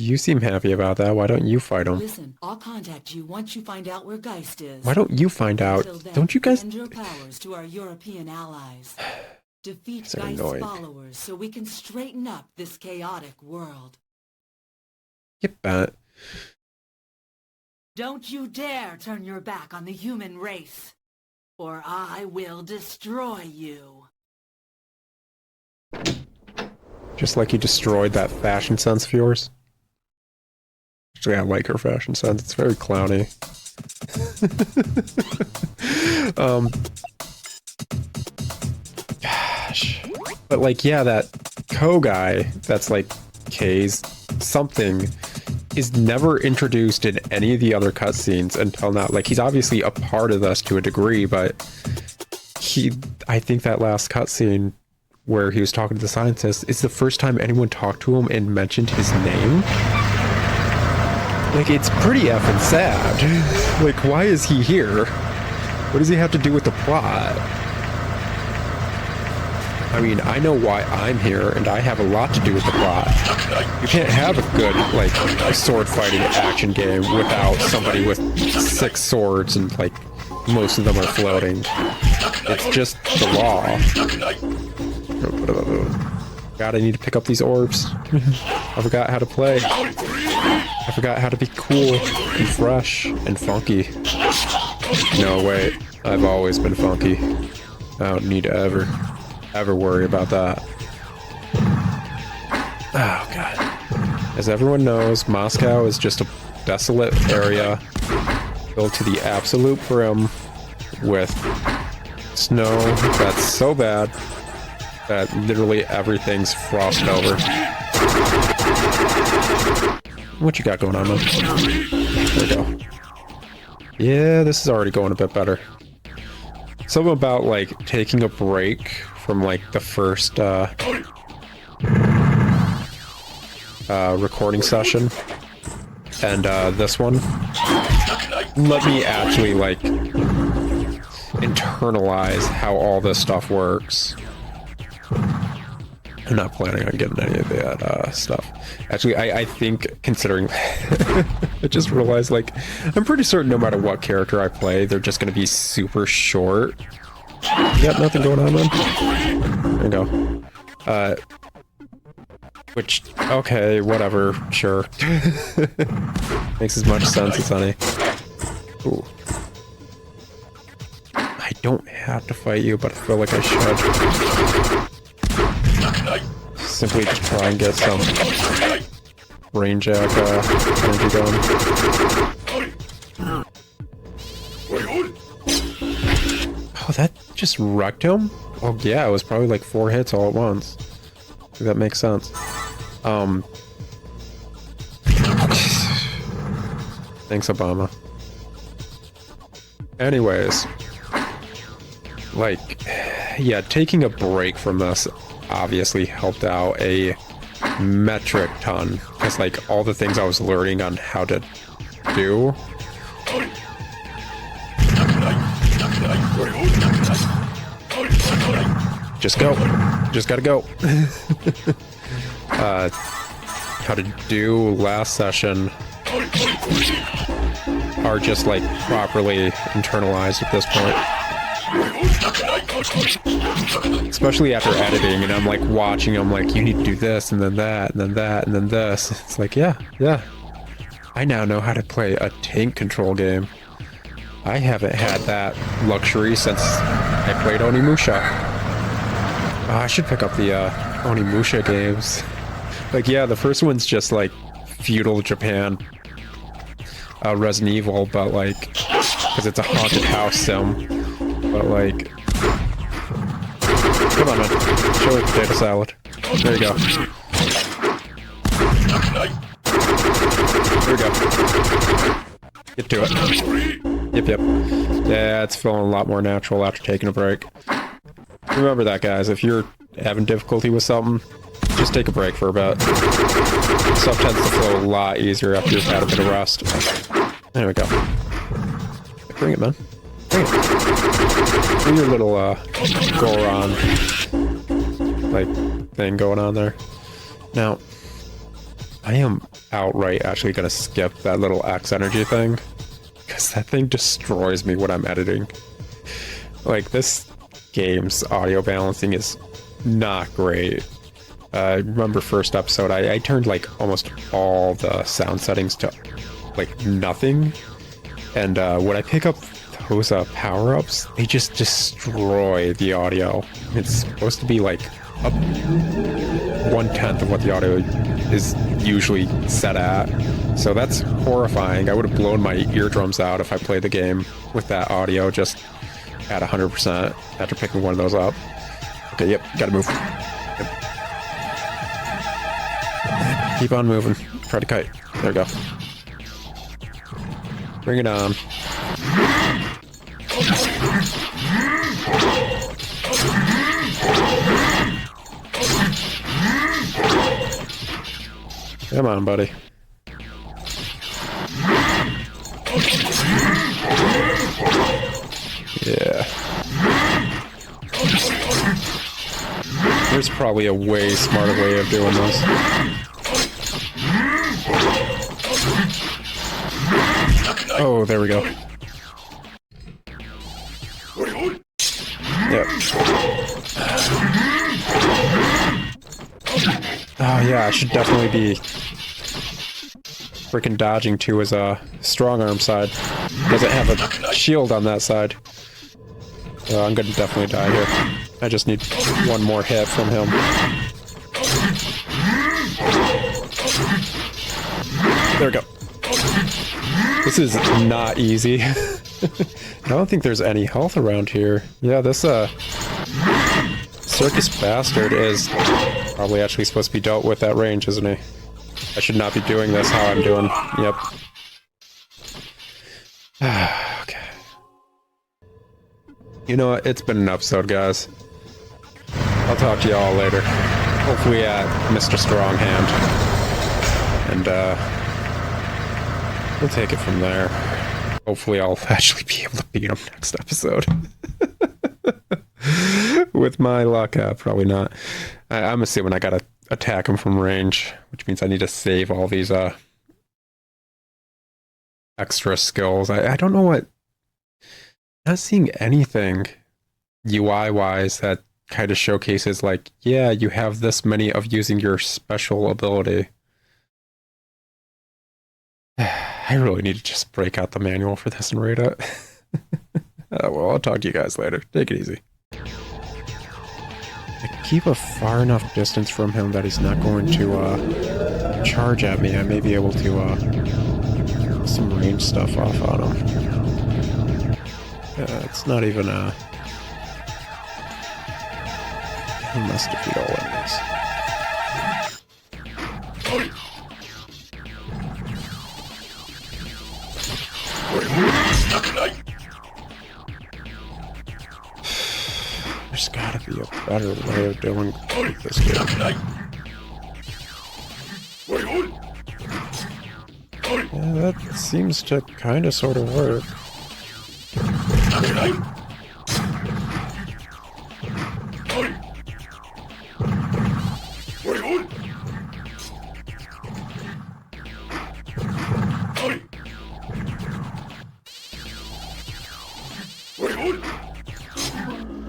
Speaker 2: You seem happy about that. Why don't you fight him?
Speaker 9: Listen, I'll contact you once you find out where Geist is.
Speaker 2: Why don't you find out?
Speaker 9: Until then,
Speaker 2: Don't you guys...
Speaker 9: lend your powers to our European allies. Defeat
Speaker 2: These are
Speaker 9: Geist's
Speaker 2: annoying.
Speaker 9: followers so we can straighten up this chaotic world.
Speaker 2: Get that.
Speaker 9: Don't you dare turn your back on the human race, or I will destroy you.
Speaker 2: Just like you destroyed that fashion sense of yours. Actually, I like her fashion sense. It's very clowny. Gosh. But like, yeah, that Ko guy that's like K's something is never introduced in any of the other cutscenes until now. Like, he's obviously a part of this to a degree, but I think that last cutscene where he was talking to the scientist is the first time anyone talked to him and mentioned his name. Like, it's pretty effing sad. Like, why is he here? What does he have to do with the plot? I mean, I know why I'm here, and I have a lot to do with the plot. You can't have a good, like, sword fighting action game without somebody with 6 swords and, like, most of them are floating. It's just the law. God, I need to pick up these orbs. I forgot how to play. I forgot how to be cool and fresh and funky. No, wait. I've always been funky. I don't need to ever worry about that. Oh, God. As everyone knows, Moscow is just a desolate area filled to the absolute brim with snow that's so bad that literally everything's frosted over. What you got going on, man? There we go. Yeah, this is already going a bit better. Something about, like, taking a break from, like, the first, recording session and, this one. Let me actually, like, internalize how all this stuff works. I'm not planning on getting any of that stuff. Actually, I think, considering... I just realized, like, I'm pretty certain no matter what character I play, they're just going to be super short. You got nothing going on, man? There you go. Which, okay, whatever, sure. Makes as much sense as any. Ooh. I don't have to fight you, but I feel like I should. Simply to try and get some brain jack energy going. Oh, that just wrecked him? Oh yeah, it was probably like 4 hits all at once. That makes sense. Thanks, Obama. Anyways, like, yeah, taking a break from this obviously helped out a metric ton, because, like, all the things I was learning on how to do. Just go. Just gotta go. How to do last session are just, like, properly internalized at this point. Especially after editing, and I'm, like, watching, I'm like, you need to do this, and then that, and then that, and then this. It's like, yeah. I now know how to play a tank control game. I haven't had that luxury since I played Onimusha. I should pick up the Onimusha games. Like, yeah, the first one's just, like, feudal Japan, Resident Evil, but, like, because it's a haunted house sim. But, like, come on, man, show it potato salad. There you go. There we go. Get to it. Yep. Yeah, it's feeling a lot more natural after taking a break. Remember that, guys. If you're having difficulty with something, just take a break for a bit. Stuff tends to flow a lot easier after you've had a bit of rest. There we go. Bring it, man. Bring it. Do your little, Goron, like, thing going on there. Now, I am outright actually gonna skip that little X energy thing, because that thing destroys me when I'm editing. Like, this game's audio balancing is not great. Remember first episode, I turned like almost all the sound settings to like nothing, and when I pick up those power-ups, they just destroy the audio. It's supposed to be like up 1/10 of what the audio is usually set at, so that's horrifying. I would have blown my eardrums out if I played the game with that audio just at 100% after picking one of those up. Okay, yep, gotta move. Yep. Keep on moving. Try to kite. There we go. Bring it on. Come on, buddy. Yeah. There's probably a way smarter way of doing this. Oh, there we go. Yep. Oh yeah, I should definitely be freaking dodging to his strong arm side. Doesn't have a shield on that side. I'm gonna definitely die here. I just need one more hit from him. There we go. This is not easy. I don't think there's any health around here. Yeah, this circus bastard is probably actually supposed to be dealt with at range, isn't he? I should not be doing this how I'm doing. Yep. Okay. You know what? It's been an episode, guys. I'll talk to y'all later. Hopefully at Mr. Stronghand. And, we'll take it from there. Hopefully I'll actually be able to beat him next episode. With my luck, probably not. I'm assuming I gotta attack him from range, which means I need to save all these extra skills. I don't know what... I'm not seeing anything UI-wise that kind of showcases, like, yeah, you have this many of using your special ability. I really need to just break out the manual for this and read it. Well, I'll talk to you guys later. Take it easy. I keep a far enough distance from him that he's not going to charge at me. I may be able to get some range stuff off on him. It's not even he must defeat all enemies. There's gotta be a better way of doing this game. Yeah, that seems to kind of sort of work.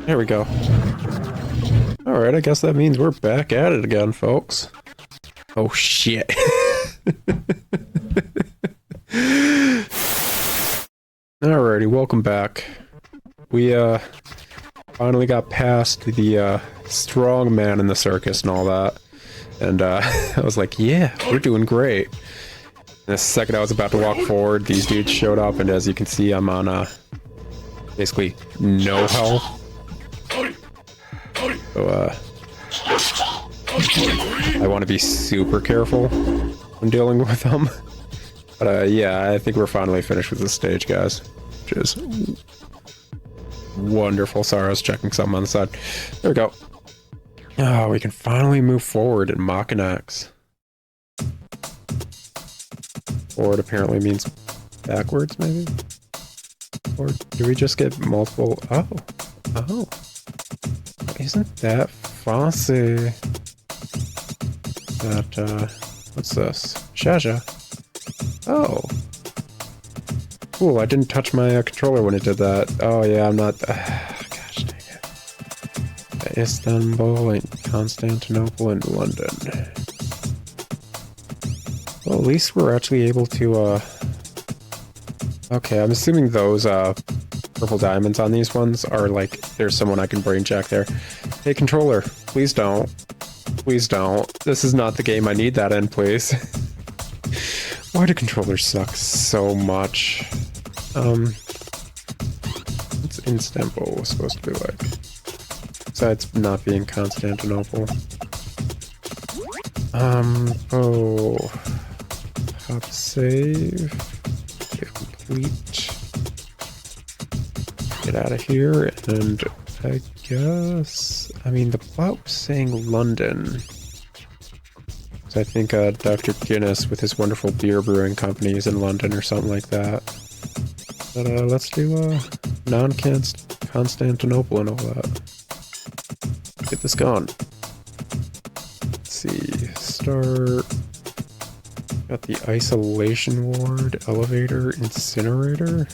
Speaker 2: There we go. Alright, I guess that means we're back at it again, folks. Oh shit. Alrighty, welcome back. We finally got past the strong man in the circus and all that. And I was like, yeah, we're doing great. And the second I was about to walk forward, these dudes showed up, and as you can see, I'm on basically no health. So I want to be super careful when dealing with them. But yeah, I think we're finally finished with this stage, guys. Which is wonderful. Sorry, I was checking something on the side. There we go. Oh, we can finally move forward in Maken X. Forward apparently means backwards, maybe? Or do we just get multiple... Oh. Oh. Isn't that fancy? That, What's this? Shaja. Oh. Cool, I didn't touch my controller when it did that. Oh yeah, I'm not... gosh dang it. Istanbul and Constantinople and London. Well, at least we're actually able to, Okay, I'm assuming those, purple diamonds on these ones are like, there's someone I can brain jack there. Hey, controller, please don't. Please don't. This is not the game I need that in, please. Why do controllers suck so much? What's Istanbul supposed to be like? Besides not being Constantinople. Oh... Top save. Complete. Get out of here, and I guess... I mean, the plot was saying London. So I think Dr. Guinness with his wonderful beer brewing company is in London or something like that. But let's do non-Constantinople and all that. Get this going. Let's see. Start... Got the isolation ward, elevator, incinerator.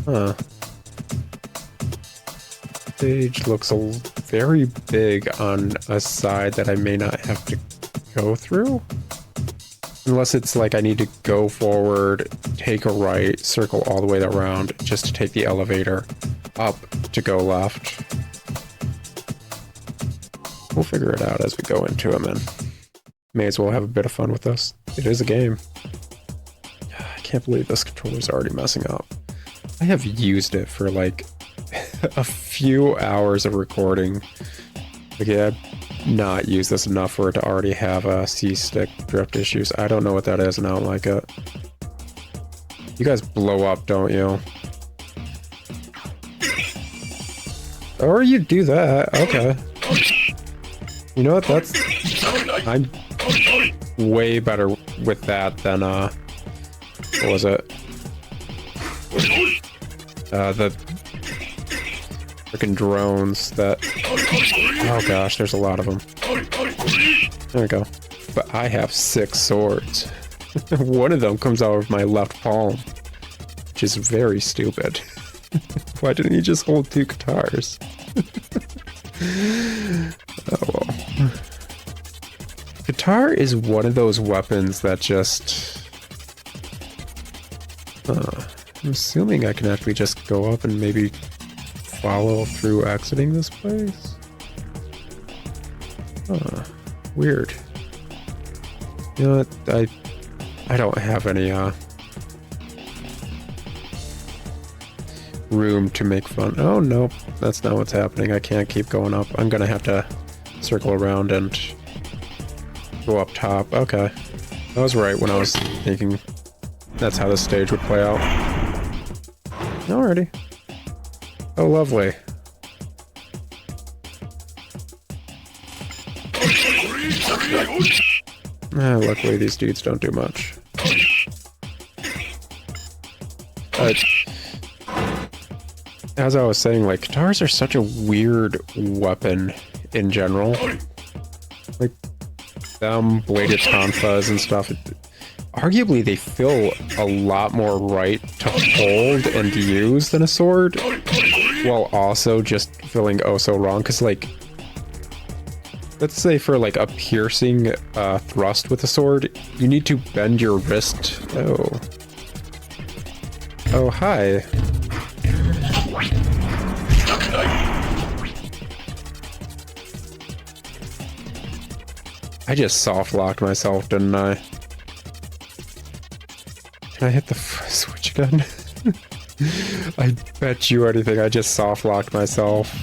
Speaker 2: Huh. Stage looks very big on a side that I may not have to go through. Unless it's like I need to go forward, take a right, circle all the way around just to take the elevator up to go left. We'll figure it out as we go into them and may as well have a bit of fun with this. It is a game. I can't believe this controller's already messing up. I have used it for like a few hours of recording. Like, yeah, I've not used this enough for it to already have C-stick drift issues. I don't know what that is and I don't like it. You guys blow up, don't you? Or you do that. Okay. You know what? That's... I'm way better with that than, what was it? The freaking drones that... Oh gosh, there's a lot of them. There we go. But I have 6 swords. One of them comes out of my left palm, which is very stupid. Why didn't he just hold 2 guitars? Oh well. Guitar is one of those weapons that just... I'm assuming I can actually just go up and maybe follow through exiting this place? Weird. You know what, I don't have any, room to make fun. Oh, nope. That's not what's happening. I can't keep going up. I'm gonna have to circle around and go up top. Okay. I was right when I was thinking that's how the stage would play out. Alrighty. Oh, lovely. Luckily these dudes don't do much. As I was saying, like, guitars are such a weird weapon in general. Like, them, bladed tonfas and stuff, arguably they feel a lot more right to hold and use than a sword, while also just feeling oh so wrong, because, like, let's say for, like, a piercing thrust with a sword, you need to bend your wrist. Oh. Oh, hi. I just soft-locked myself, didn't I? Can I hit the switch again? I bet you anything, I just soft-locked myself.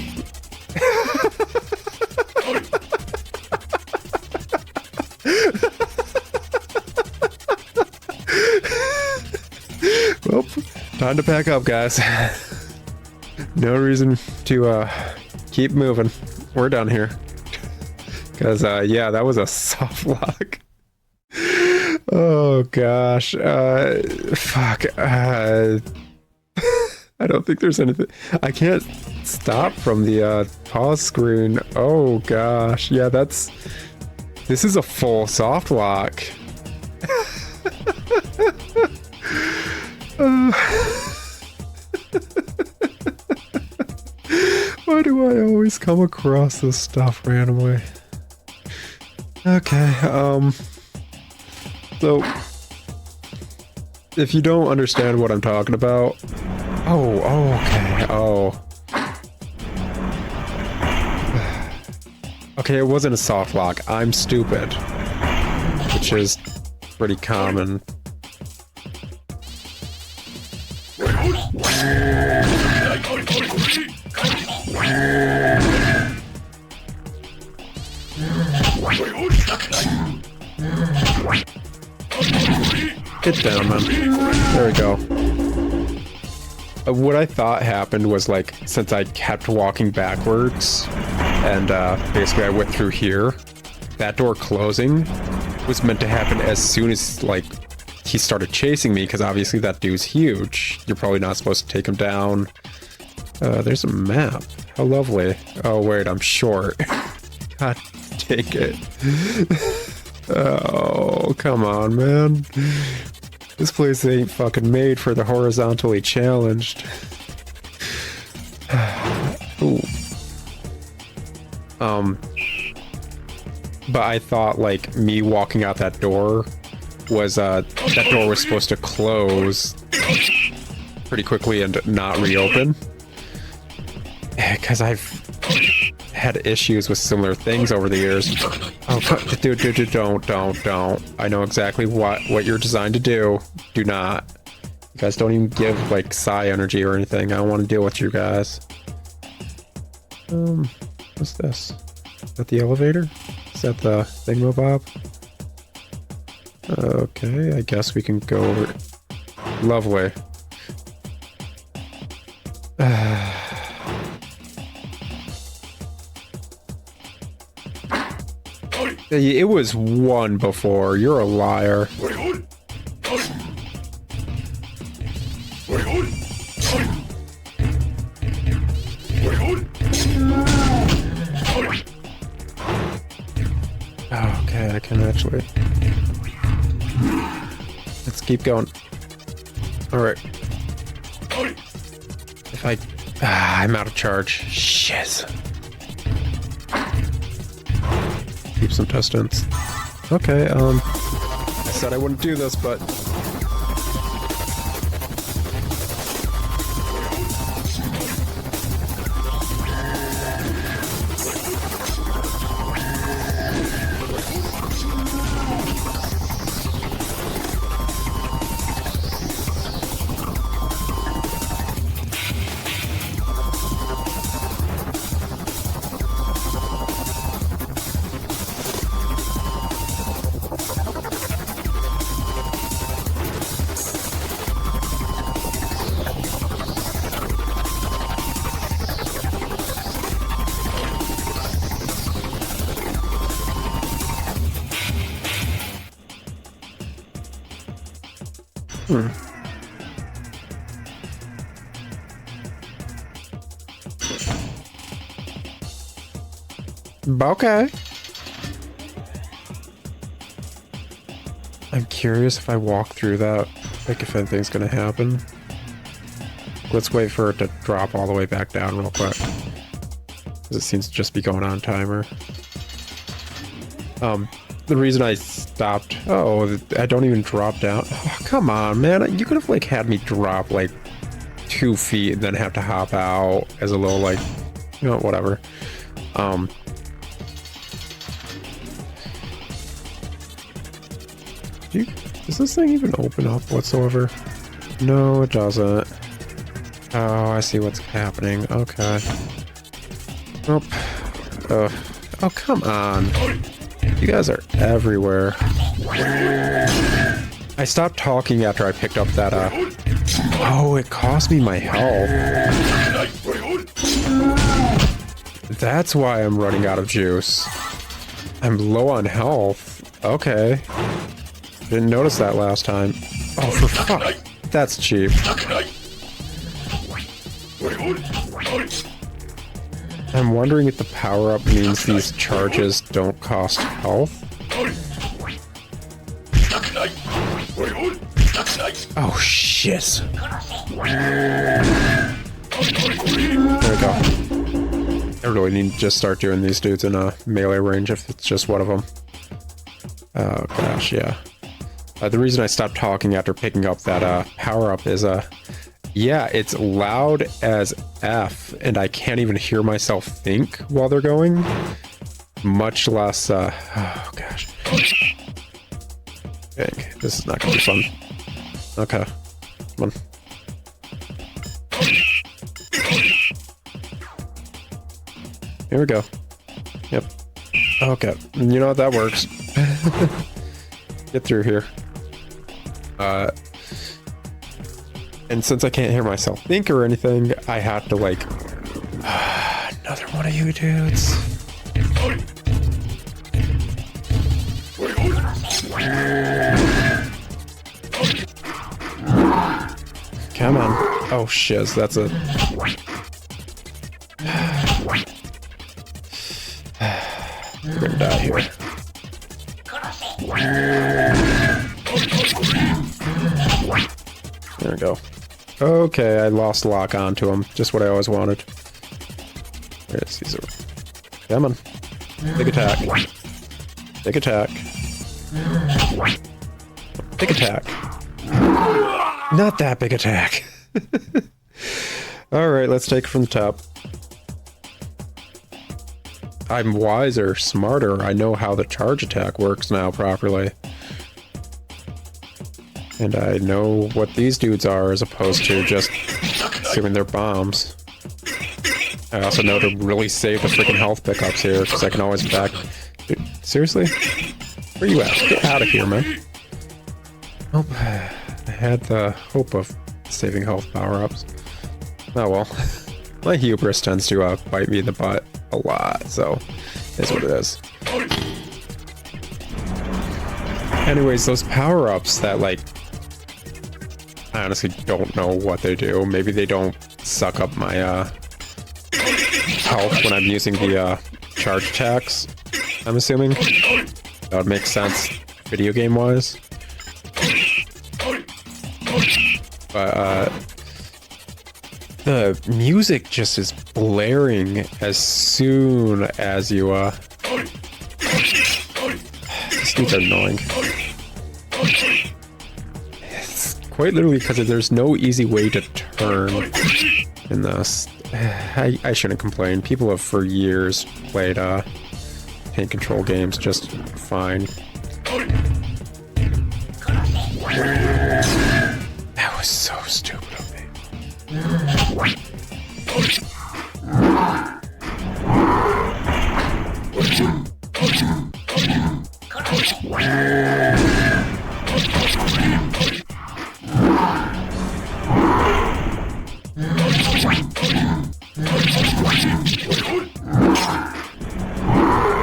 Speaker 2: Well, time to pack up, guys. No reason to keep moving. We're done here. Because, yeah, that was a soft lock. Oh, gosh. Fuck. I don't think there's anything. I can't stop from the pause screen. Oh, gosh. Yeah, that's This is a full soft lock. Why do I always come across this stuff randomly? Okay, so if you don't understand what I'm talking about, okay, it wasn't a soft lock. I'm stupid, which is pretty common. Get down, man. There we go. What I thought happened was, like, since I kept walking backwards, and basically I went through here, that door closing was meant to happen as soon as, like, he started chasing me, because obviously that dude's huge. You're probably not supposed to take him down. There's a map. How lovely. Oh, wait, I'm short. God, take it. Oh, come on, man. This place ain't fucking made for the horizontally challenged. Ooh. But I thought, like, me walking out that door was, that door was supposed to close pretty quickly and not reopen. Because I've had issues with similar things over the years. Oh, dude, don't. I know exactly what you're designed to do. Do not. You guys don't even give, like, psi energy or anything. I don't want to deal with you guys. What's this? Is that the elevator? Is that the thingamabob? Okay, I guess we can go over. Lovely. It was one before. You're a liar. Okay, I can actually. Let's keep going. Alright. If I... I'm out of charge. Shiz. Keep some distance. Okay, I said I wouldn't do this, but... Okay. I'm curious if I walk through that, like if anything's gonna happen. Let's wait for it to drop all the way back down real quick. Because it seems to just be going on timer. The reason I stopped... Oh, I don't even drop down. Oh, come on, man. You could have, like, had me drop, like, 2 feet and then have to hop out as a little, like... You know, whatever. Does this thing even open up whatsoever? No, it doesn't. Oh, I see what's happening. Okay. Oh, oh, come on. You guys are everywhere. I stopped talking after I picked up that, Oh, it cost me my health. That's why I'm running out of juice. I'm low on health. Okay. Didn't notice that last time. Oh, for fuck. That's cheap. I'm wondering if the power-up means these charges don't cost health. Oh, shit. There we go. I really need to just start doing these dudes in a melee range if it's just one of them. Oh, gosh, yeah. The reason I stopped talking after picking up that power-up is, yeah, it's loud as F, and I can't even hear myself think while they're going. Much less, oh, gosh. Dang, this is not gonna be fun. Okay, come on. Here we go. Yep. Okay, you know what, that works. Get through here. And since I can't hear myself think or anything, I have to like... another one of you dudes. Come on. Oh shiz, that's a... We're gonna die here. There we go. Okay, I lost lock onto him. Just what I always wanted. There's Caesar. Come on. Big attack. Big attack. Big attack. Not that big attack. Alright, let's take it from the top. I'm wiser, smarter. I know how the charge attack works now properly. And I know what these dudes are as opposed to just assuming they're bombs. I also know to really save the freaking health pickups here, because I can always back... Dude, seriously? Where you at? Get out of here, man. Oh, I had the hope of saving health power-ups. Oh well. My hubris tends to bite me in the butt a lot, so it's what it is. Anyways, those power-ups that, like, I honestly don't know what they do. Maybe they don't suck up my health when I'm using the charge attacks, I'm assuming. That would make sense video game wise. But the music just is blaring as soon as you these dudes are annoying. Quite literally because there's no easy way to turn in this. I shouldn't complain. People have for years played tank control games just fine. That was so stupid of me.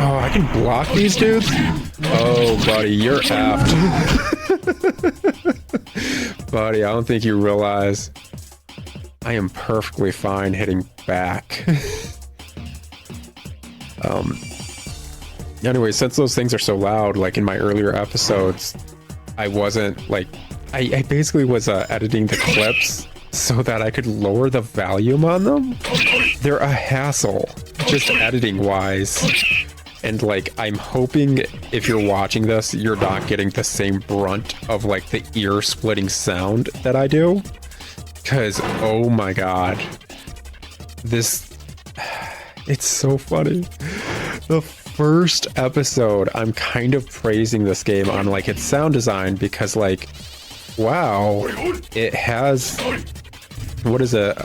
Speaker 2: Oh, I can block these dudes? Oh, buddy, you're effed. Buddy, I don't think you realize I am perfectly fine hitting back. Anyway, since those things are so loud, like in my earlier episodes, I wasn't like... I basically was editing the clips so that I could lower the volume on them. They're a hassle, just editing-wise. And, like, I'm hoping if you're watching this, you're not getting the same brunt of, like, the ear-splitting sound that I do. Because, oh my god. This... It's so funny. The first episode, I'm kind of praising this game on, like, its sound design because, like, wow, it has... What is it?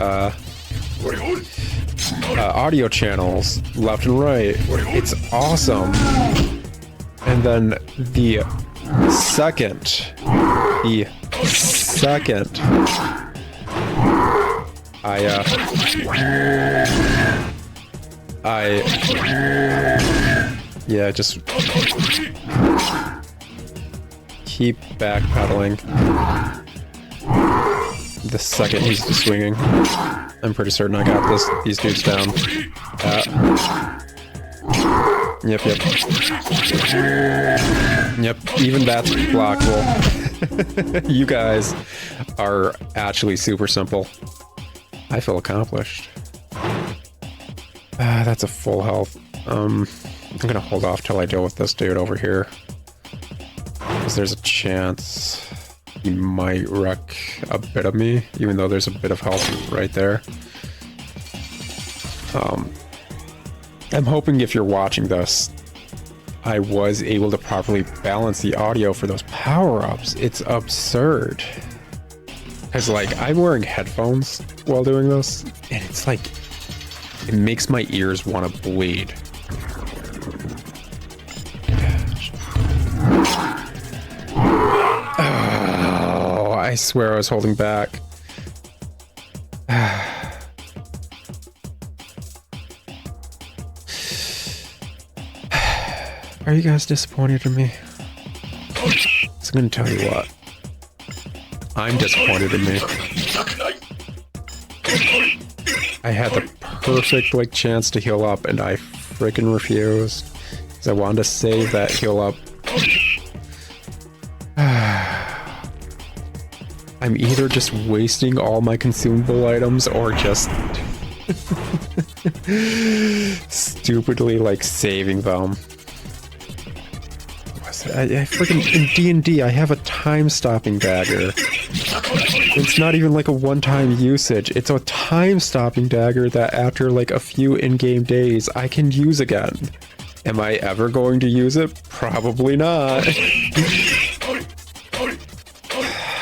Speaker 2: Audio channels left and right. It's awesome. And then the second yeah, just keep backpedaling. The second he's swinging, I'm pretty certain I got these dudes down. Yep. Yep, even that's blockable. You guys are actually super simple. I feel accomplished. That's a full health. I'm gonna hold off till I deal with this dude over here. Because there's a chance he might wreck a bit of me, even though there's a bit of health right there. I'm hoping if you're watching this, I was able to properly balance the audio for those power-ups. It's absurd. Because, like, I'm wearing headphones while doing this, and it's like, it makes my ears want to bleed. Oh, I swear I was holding back. Are you guys disappointed in me? I'm gonna tell you what. I'm disappointed in me. I had the perfect like chance to heal up and I freaking refused. Because I wanted to save that heal up. I'm either just wasting all my consumable items or just stupidly like saving them. I freaking in D&D I have a time-stopping dagger. It's not even like a one-time usage. It's a time-stopping dagger that after like a few in-game days I can use again. Am I ever going to use it? Probably not.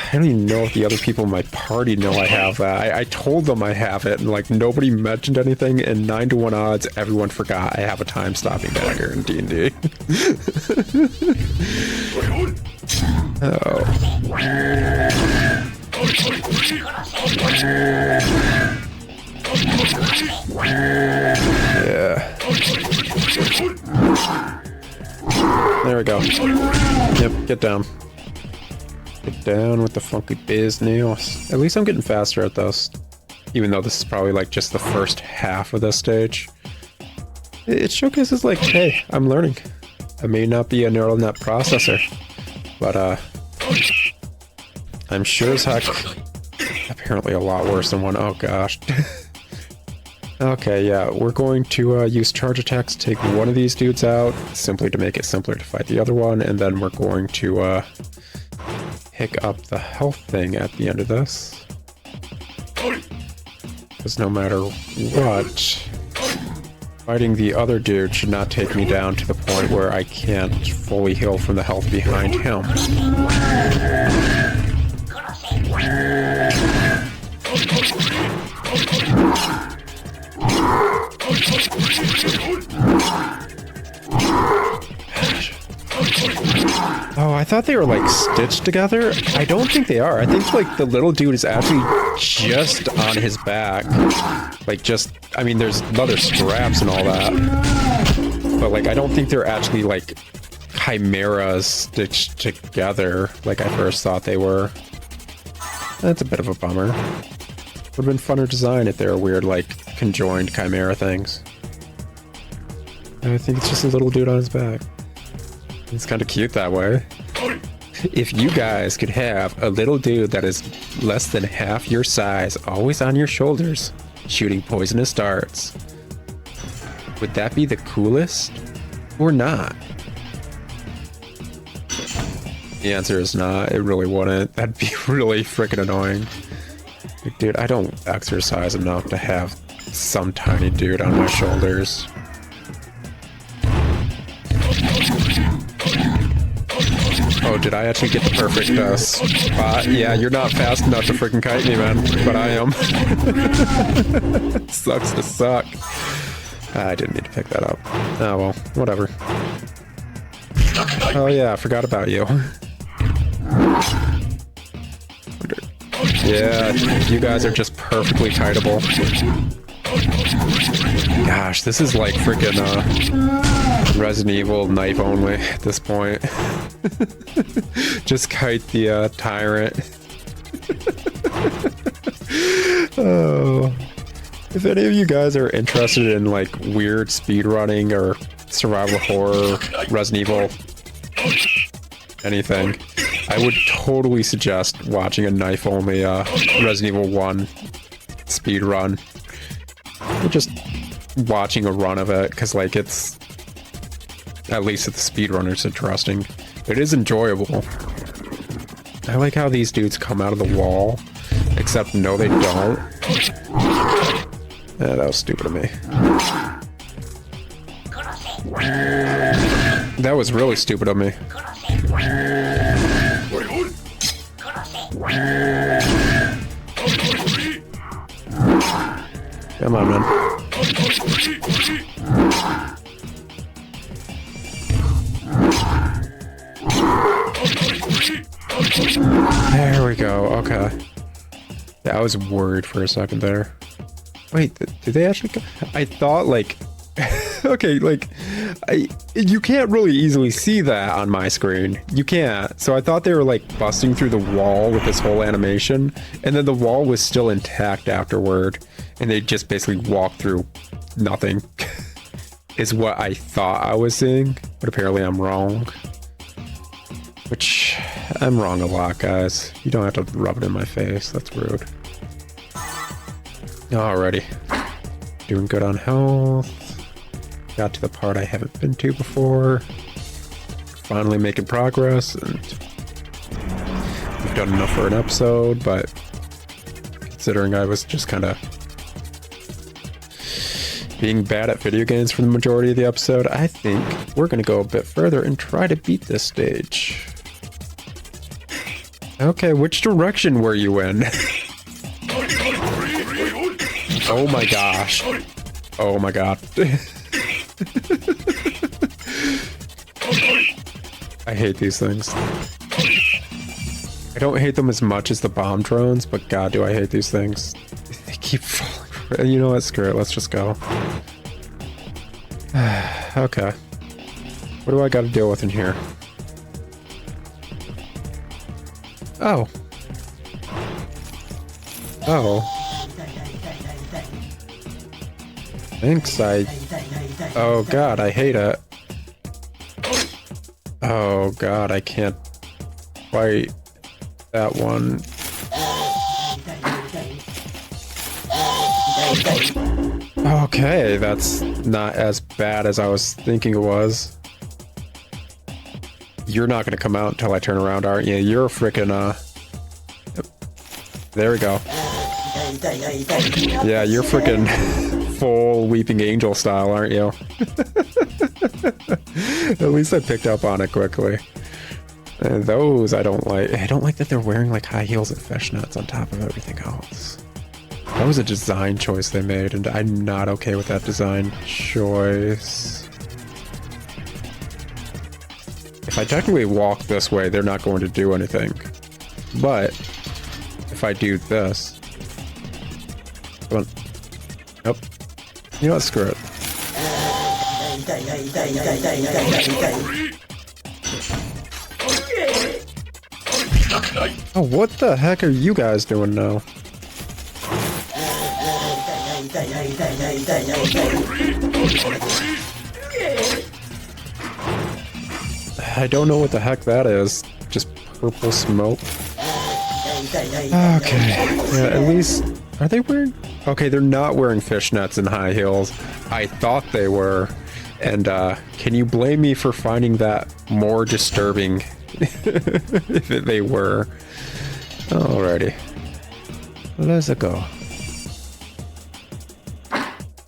Speaker 2: I don't even know if the other people in my party know I have that. I told them I have it, and like nobody mentioned anything, and 9 to 1 odds, everyone forgot I have a time-stopping dagger in D&D. Oh. Yeah. There we go. Yep, get down. Get down with the funky business. At least I'm getting faster at this. Even though this is probably like just the first half of this stage. It showcases like, hey, I'm learning. I may not be a neural net processor, but I'm sure as heck apparently a lot worse than one. Oh gosh. Okay, yeah, we're going to use charge attacks to take one of these dudes out, simply to make it simpler to fight the other one, and then we're going to pick up the health thing at the end of this. Because no matter what, fighting the other dude should not take me down to the point where I can't fully heal from the health behind him. Oh, I thought they were like stitched together. I don't think they are. I think like the little dude is actually just on his back. Like just, I mean, there's leather straps and all that. But like, I don't think they're actually like chimeras stitched together like I first thought they were. That's a bit of a bummer. Would have been funner design if they were weird like conjoined chimera things. I think it's just a little dude on his back. It's kind of cute that way. If you guys could have a little dude that is less than half your size, always on your shoulders, shooting poisonous darts, would that be the coolest or not? The answer is not. It really wouldn't. That'd be really freaking annoying. Like, dude, I don't exercise enough to have some tiny dude on my shoulders. Oh, did I actually get the perfect spot? Yeah, you're not fast enough to freaking kite me, man. But I am. Sucks to suck. I didn't need to pick that up. Oh, well, whatever. Oh, yeah, I forgot about you. Yeah, you guys are just perfectly kiteable. Gosh, this is like freaking Resident Evil knife only at this point. Just kite the tyrant. Oh. If any of you guys are interested in like weird speedrunning or survival horror, Resident Evil, anything, I would totally suggest watching a knife-only Resident Evil 1 speed run. Or just watching a run of it, because like it's, at least at the speedrunner, it's interesting. It is enjoyable. I like how these dudes come out of the wall, except no they don't. Yeah, that was stupid of me. That was really stupid of me. Come on, man. There we go, okay. Yeah, I was worried for a second there. Wait, did they actually go? I thought, like... okay, like... you can't really easily see that on my screen. You can't. So I thought they were, like, busting through the wall with this whole animation, and then the wall was still intact afterward, and they just basically walked through nothing. Is what I thought I was seeing, but apparently I'm wrong. Which, I'm wrong a lot, guys. You don't have to rub it in my face. That's rude. Alrighty. Doing good on health. Got to the part I haven't been to before. Finally making progress, and we've done enough for an episode, but considering I was just kind of being bad at video games for the majority of the episode, I think we're going to go a bit further and try to beat this stage. Okay, which direction were you in? Oh my gosh. Oh my god. I hate these things. I don't hate them as much as the bomb drones, but god do I hate these things. They keep falling. You know what, screw it, let's just go. Okay. What do I gotta deal with in here? Oh. Oh. Thanks, oh god, I hate it. Oh god, I can't fight that one. Okay, that's not as bad as I was thinking it was. You're not gonna come out until I turn around, aren't you? You're a frickin' there we go. Yeah, you're frickin' full Weeping Angel style, aren't you? At least I picked up on it quickly. And those I don't like. I don't like that they're wearing like high heels and fishnets on top of everything else. That was a design choice they made, and I'm not okay with that design choice. If I technically walk this way, they're not going to do anything. But if I do this... Come on. Nope. You know what? Screw it. Oh, what the heck are you guys doing now? I don't know what the heck that is. Just purple smoke. Okay. Yeah, at least... Are they wearing... Okay, they're not wearing fishnets and high heels. I thought they were. And, can you blame me for finding that more disturbing if they were? Alrighty. Let's go.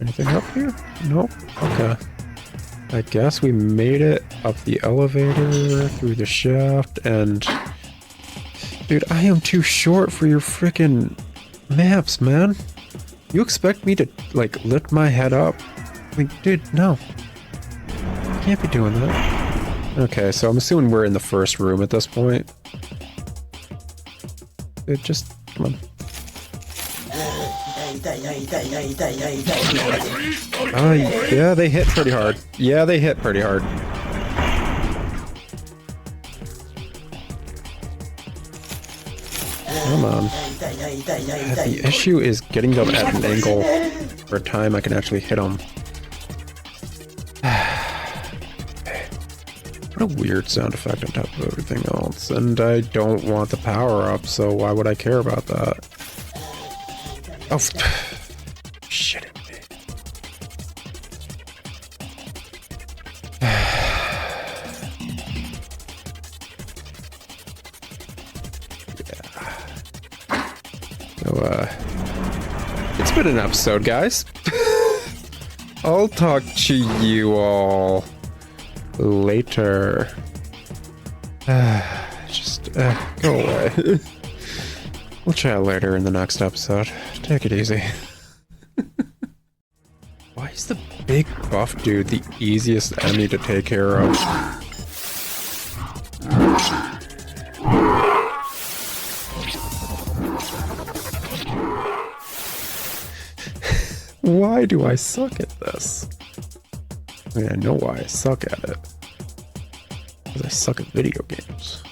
Speaker 2: Anything up here? Nope. Okay. I guess we made it up the elevator, through the shaft, and... Dude, I am too short for your frickin' maps, man. You expect me to, like, lift my head up? Like, dude, no. I can't be doing that. Okay, so I'm assuming we're in the first room at this point. Dude, just... Come on. Yeah, they hit pretty hard. Yeah, they hit pretty hard. Come on. The issue is getting them at an angle for a time I can actually hit them. What a weird sound effect on top of everything else. And I don't want the power up, so why would I care about that? Oh, shit at me. Yeah. So, it's been an episode, guys. I'll talk to you all later. Just go away. We'll chat later in the next episode. Take it easy. Why is the big buff dude the easiest enemy to take care of? Why do I suck at this? I mean, I know why I suck at it. Because I suck at video games.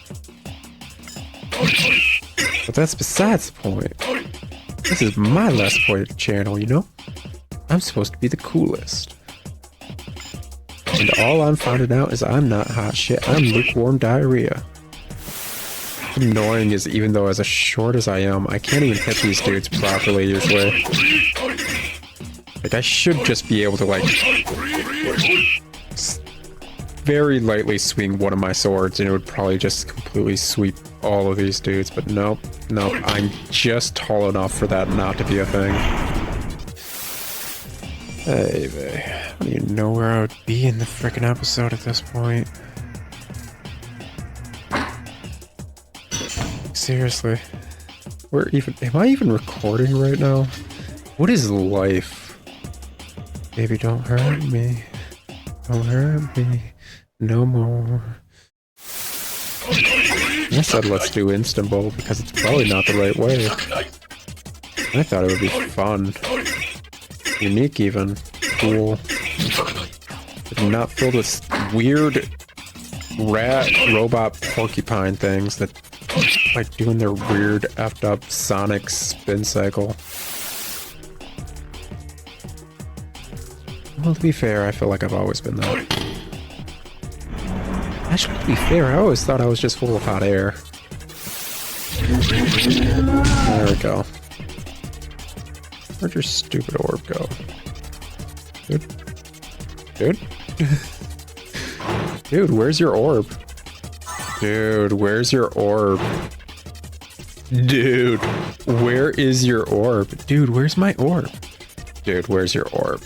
Speaker 2: But that's besides the point. This is my Let's Play channel, you know? I'm supposed to be the coolest. And all I'm finding out is I'm not hot shit, I'm lukewarm diarrhea. What's annoying is even though as short as I am, I can't even hit these dudes properly usually. Like, I should just be able to, like, very lightly swing one of my swords and it would probably just completely sweep all of these dudes, but nope, I'm just tall enough for that not to be a thing. Hey, babe, I don't even know where I would be in the frickin' episode at this point. Seriously. Am I even recording right now? What is life? Baby, don't hurt me. Don't hurt me. No more. I said let's do Instant Bowl because it's probably not the right way. I thought it would be fun. Unique even. Cool. But not filled with weird rat robot porcupine things that like doing their weird effed up sonic spin cycle. Well, to be fair, I feel like I've always been that. Actually, to be fair, I always thought I was just full of hot air. There we go. Where'd your stupid orb go? Dude? Dude, where's your orb? Dude, where's your orb? Dude, where is your orb? Dude, where's my orb? Dude, where's your orb?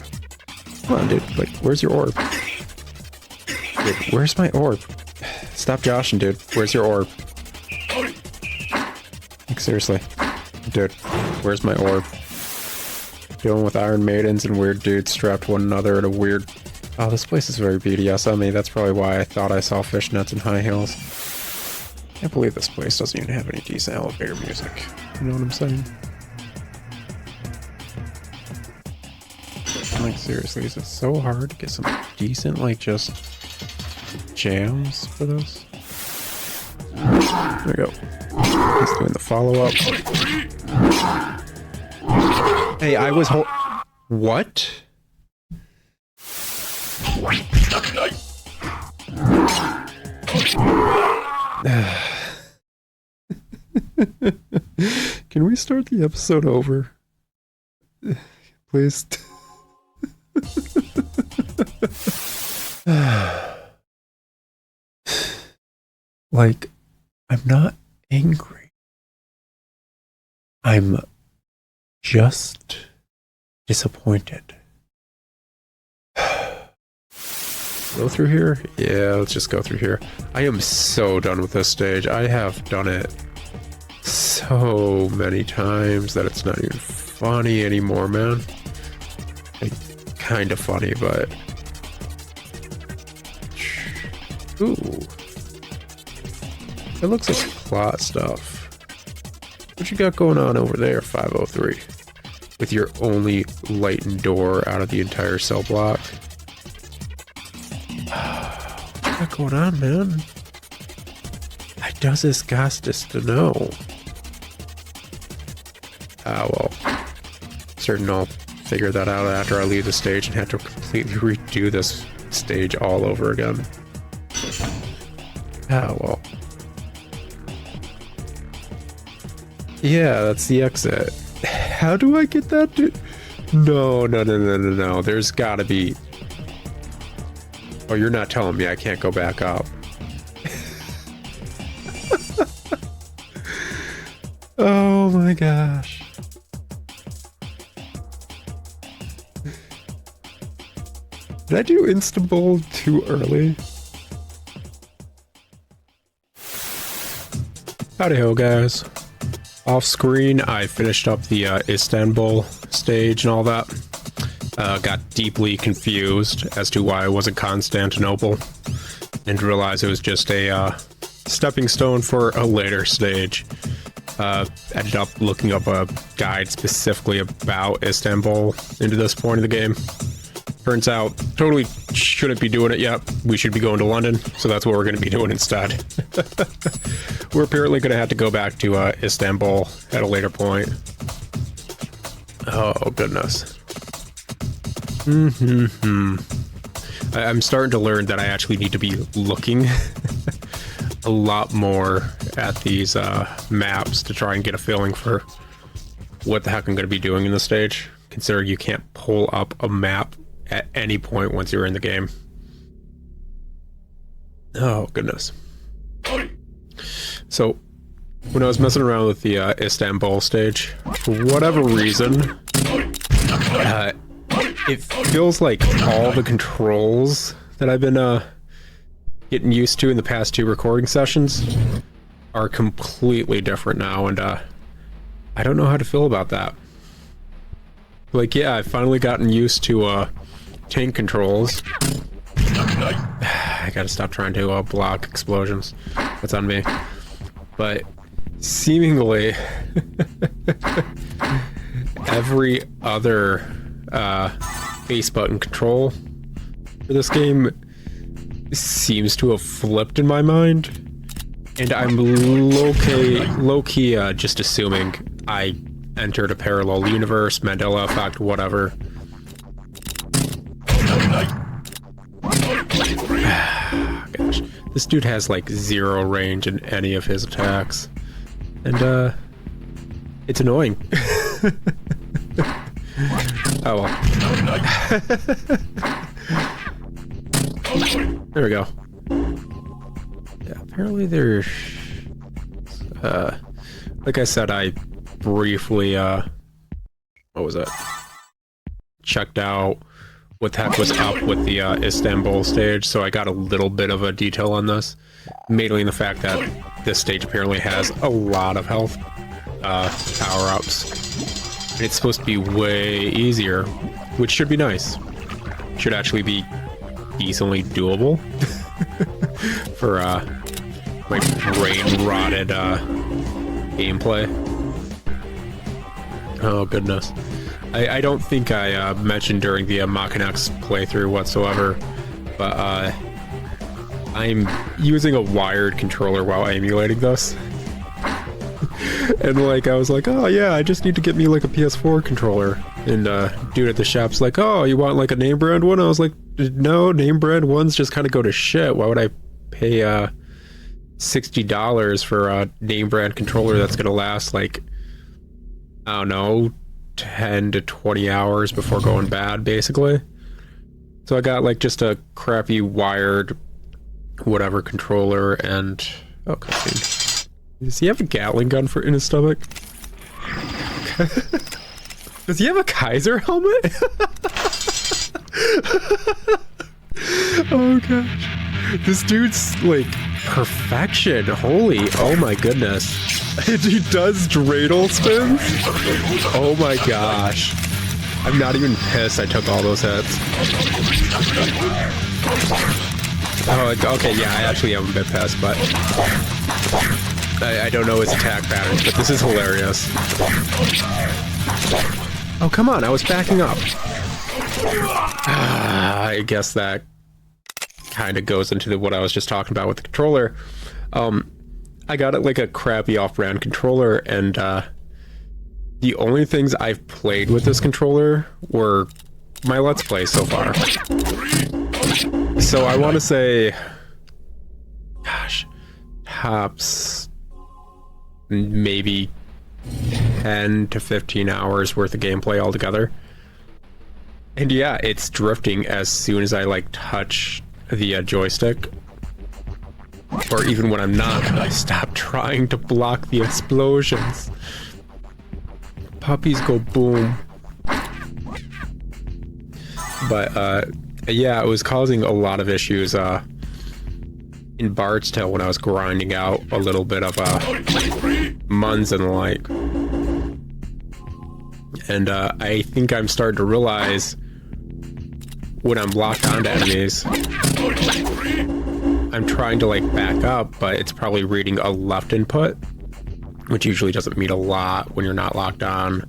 Speaker 2: Come on, dude. Like, where's your orb? Dude, where's my orb? Stop joshing, dude. Where's your orb? Like, seriously. Dude, where's my orb? Dealing with Iron Maidens and weird dudes strapped to one another at a weird... Oh, this place is very BDSM-y. That's probably why I thought I saw fishnets and high heels. Can't believe this place doesn't even have any decent elevator music. You know what I'm saying? Like, seriously, is it so hard to get some decent, like, just jams for this? There we go. He's doing the follow-up. Hey, I was What? Can we start the episode over? Please. Like, I'm not angry. I'm just disappointed. Go through here? Yeah, let's just go through here. I am so done with this stage. I have done it so many times that it's not even funny anymore, man. Like, kind of funny, but... Ooh. It looks like plot stuff. What you got going on over there, 503? With your only lightened door out of the entire cell block? What's got going on, man? I does this Gostis to know. Ah, well. Certain I'll figure that out after I leave the stage and have to completely redo this stage all over again. Oh, well. Yeah, that's the exit. How do I get that to... No. There's gotta be... Oh, you're not telling me I can't go back up. Oh my gosh. Did I do Istanbul too early? Howdy ho, guys. Off screen, I finished up the Istanbul stage and all that. Got deeply confused as to why it wasn't Constantinople, and realized it was just a stepping stone for a later stage. Ended up looking up a guide specifically about Istanbul into this point of the game. Turns out, totally shouldn't be doing it yet. We should be going to London, so that's what we're going to be doing instead. We're apparently going to have to go back to Istanbul at a later point. Oh, goodness. I'm starting to learn that I actually need to be looking a lot more at these maps to try and get a feeling for what the heck I'm going to be doing in the stage, considering you can't pull up a map at any point once you're in the game. Oh, goodness. So, when I was messing around with the Istanbul stage, for whatever reason, it feels like all the controls that I've been getting used to in the past 2 recording sessions are completely different now, and I don't know how to feel about that. Like, yeah, I've finally gotten used to tank controls. I gotta stop trying to block explosions. That's on me. But seemingly every other base button control for this game seems to have flipped in my mind, and I'm low-key just assuming I entered a parallel universe, Mandela effect, whatever. Gosh, this dude has like 0 range in any of his attacks, and it's annoying. Oh well. There we go. Yeah, apparently there's like I said, I briefly what was it? Checked out what the heck was up with the Istanbul stage, so I got a little bit of a detail on this, mainly in the fact that this stage apparently has a lot of health power-ups, and it's supposed to be way easier, which should be nice. Should actually be decently doable for my brain-rotted gameplay. Oh goodness. I don't think I mentioned during the Maken X playthrough whatsoever, but I'm using a wired controller while emulating this. And like I was like, oh yeah, I just need to get me like a PS4 controller. And dude at the shop's like, oh, you want like a name brand one? I was like, no, name brand ones just kind of go to shit. Why would I pay $60 for a name brand controller that's gonna last like, I don't know, 10 to 20 hours before going bad, basically. So I got like just a crappy wired whatever controller, and oh, cutscene. Does he have a Gatling gun in his stomach? Does he have a Kaiser helmet? Oh gosh, this dude's like perfection. Holy, oh my goodness. He does dreidel spins? Oh my gosh. I'm not even pissed I took all those hits. Oh, okay, yeah, I actually am a bit pissed, but I don't know his attack patterns, but this is hilarious. Oh, come on, I was backing up. I guess that kind of goes into what I was just talking about with the controller. I got it like a crappy off-brand controller, and the only things I've played with this controller were my Let's Plays so far. So I want to say, gosh, tops maybe 10 to 15 hours worth of gameplay altogether. And yeah, it's drifting as soon as I like touch the joystick. Or even when I'm not, I stop trying to block the explosions. Puppies go boom. But yeah, it was causing a lot of issues in Bardstown when I was grinding out a little bit of muns and the like. And I think I'm starting to realize when I'm locked onto enemies, I'm trying to like back up, but it's probably reading a left input, which usually doesn't mean a lot when you're not locked on,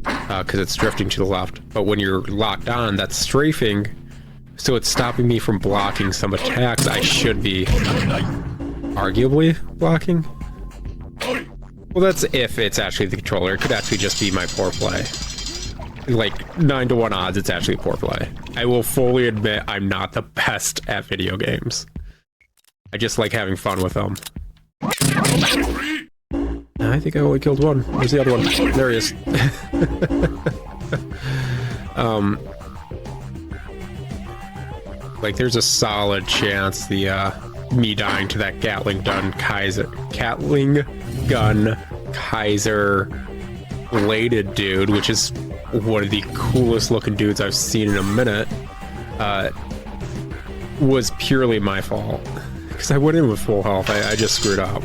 Speaker 2: because it's drifting to the left. But when you're locked on, that's strafing, so it's stopping me from blocking some attacks I should be arguably blocking. Well, that's if it's actually the controller. It could actually just be my poor play. Like 9 to 1 odds, it's actually poor play. I will fully admit I'm not the best at video games. I just like having fun with them. I think I only killed one. Where's the other one? There he is. Like there's a solid chance the me dying to that Gatling gun Kaiser bladed dude, which is one of the coolest looking dudes I've seen in a minute, was purely my fault. Because I went in with full health, I just screwed up.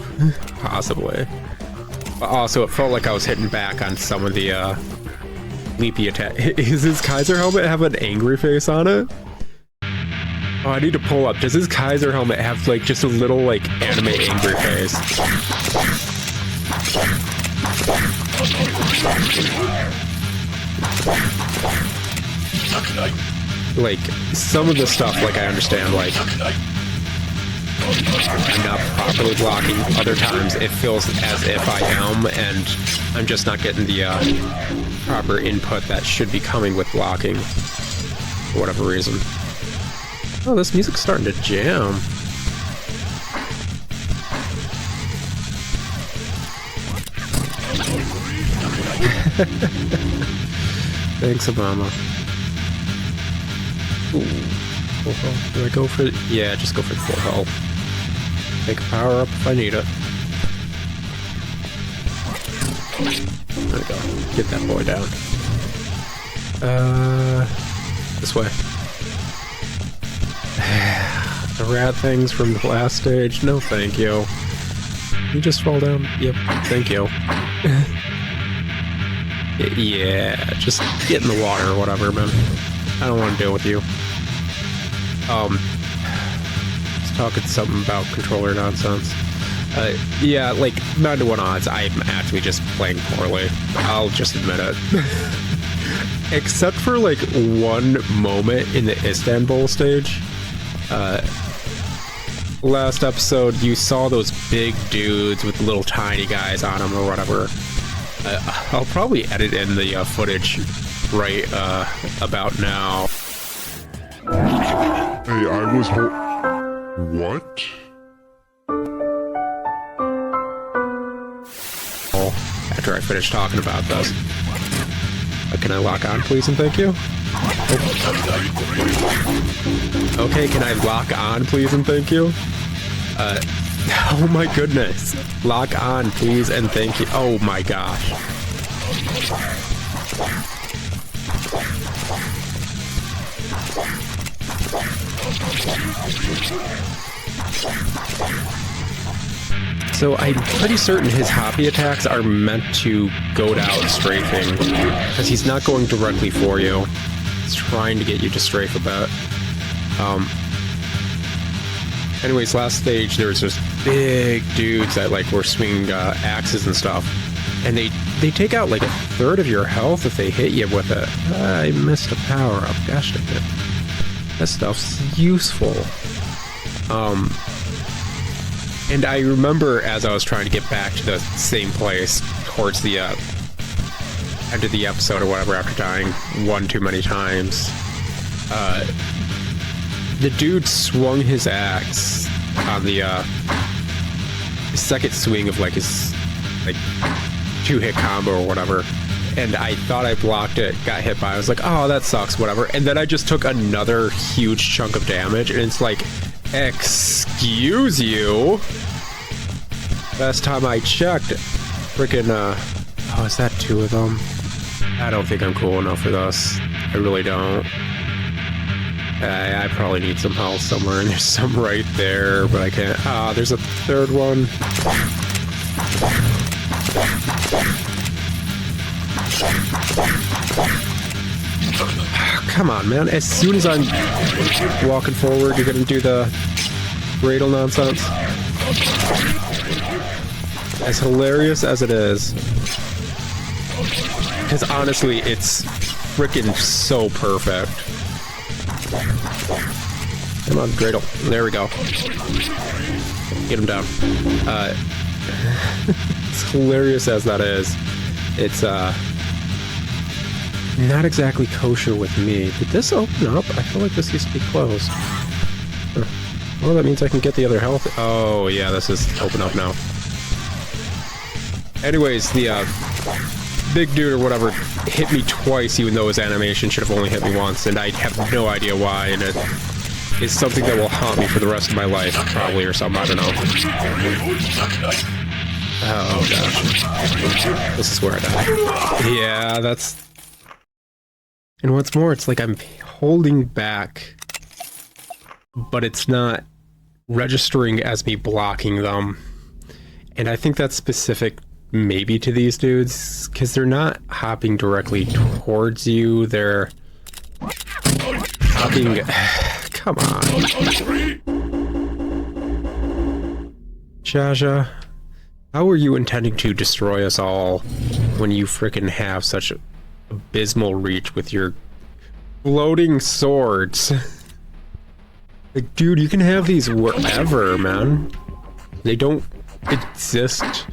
Speaker 2: Possibly. But also, it felt like I was hitting back on some of the leapy attack. Is his Kaiser helmet have an angry face on it? Oh, I need to pull up. Does his Kaiser helmet have like just a little like anime angry face? Like some of the stuff, like I understand, like I'm not properly blocking. Other times it feels as if I am, and I'm just not getting the proper input that should be coming with blocking for whatever reason. Oh, this music's starting to jam. Thanks, Obama. Ooh, full health. Do I go for it? Yeah, just go for the full health. Take a power up if I need it. There we go. Get that boy down. This way. The rat things from the last stage. No, thank you. You just fall down. Yep. Thank you. Yeah, just get in the water or whatever, man. I don't want to deal with you. Just talking something about controller nonsense. Yeah, like 9 to 1 odds. I'm actually just playing poorly. I'll just admit it. Except for like one moment in the Istanbul stage. Last episode, you saw those big dudes with little tiny guys on them or whatever. I'll probably edit in the footage right about now.
Speaker 6: Hey, I was what?
Speaker 2: After I finish talking about this. Can I lock on, please, and thank you? Oh. Okay, can I lock on, please, and thank you? Oh my goodness. Lock on, please, and thank you. Oh my gosh. So I'm pretty certain his hoppy attacks are meant to go out strafing, because he's not going directly for you. He's trying to get you to strafe a bit. Anyways, last stage there was just big dudes that like were swinging axes and stuff, and they take out like a third of your health if they hit you with it. I missed a power up. Gosh dang it. That stuff's useful. And I remember as I was trying to get back to the same place towards the end of the episode or whatever, after dying one too many times, the dude swung his axe on the second swing of like his like 2-hit combo or whatever, and I thought I blocked it, got hit by it. I was like, oh, that sucks, whatever. And then I just took another huge chunk of damage, and it's like, excuse you. Last time I checked, freaking, oh, is that 2 of them? I don't think I'm cool enough for this. I really don't. I probably need some health somewhere, and there's some right there, but I can't. Ah, there's a 3rd one. Come on, man. As soon as I'm walking forward, you're gonna do the Bradle nonsense. As hilarious as it is. Because honestly, it's freaking so perfect. Come on, Dreidel. There we go. Get him down. As hilarious as that is, it's not exactly kosher with me. Did this open up? I feel like this used to be closed. Huh. Well, that means I can get the other health. Oh, yeah, this is open up now. Anyways, the big dude or whatever hit me twice, even though his animation should have only hit me once, and I have no idea why, and it is something that will haunt me for the rest of my life, probably, or something, I don't know. Oh, gosh. This is where I die. Yeah, that's... And what's more, it's like I'm holding back, but it's not registering as me blocking them. And I think that's specific maybe to these dudes, because they're not hopping directly towards you, they're hopping... Come on. Jaja, how are you intending to destroy us all when you frickin' have such abysmal reach with your floating swords? Like, dude, you can have these wherever, man. They don't exist,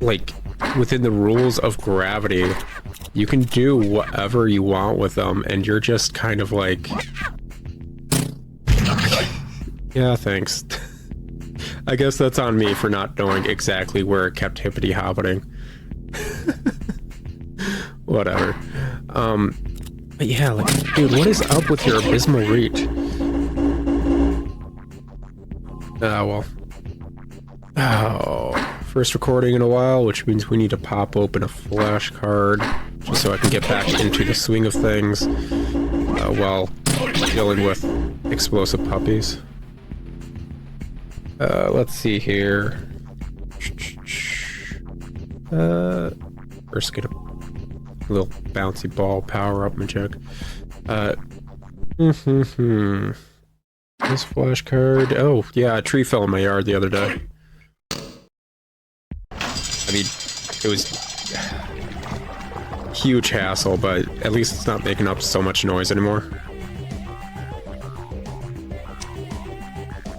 Speaker 2: like, within the rules of gravity. You can do whatever you want with them, and you're just kind of like... Yeah, thanks. I guess that's on me for not knowing exactly where it kept hippity-hoppeting. Whatever. But yeah, like, dude, what is up with your abysmal reach? Well. Oh, first recording in a while, which means we need to pop open a flashcard just so I can get back into the swing of things while dealing with explosive puppies. Let's see here. First get a little bouncy ball power up magic. This flashcard. Oh, yeah, a tree fell in my yard the other day. I mean, it was huge hassle, but at least it's not making up so much noise anymore.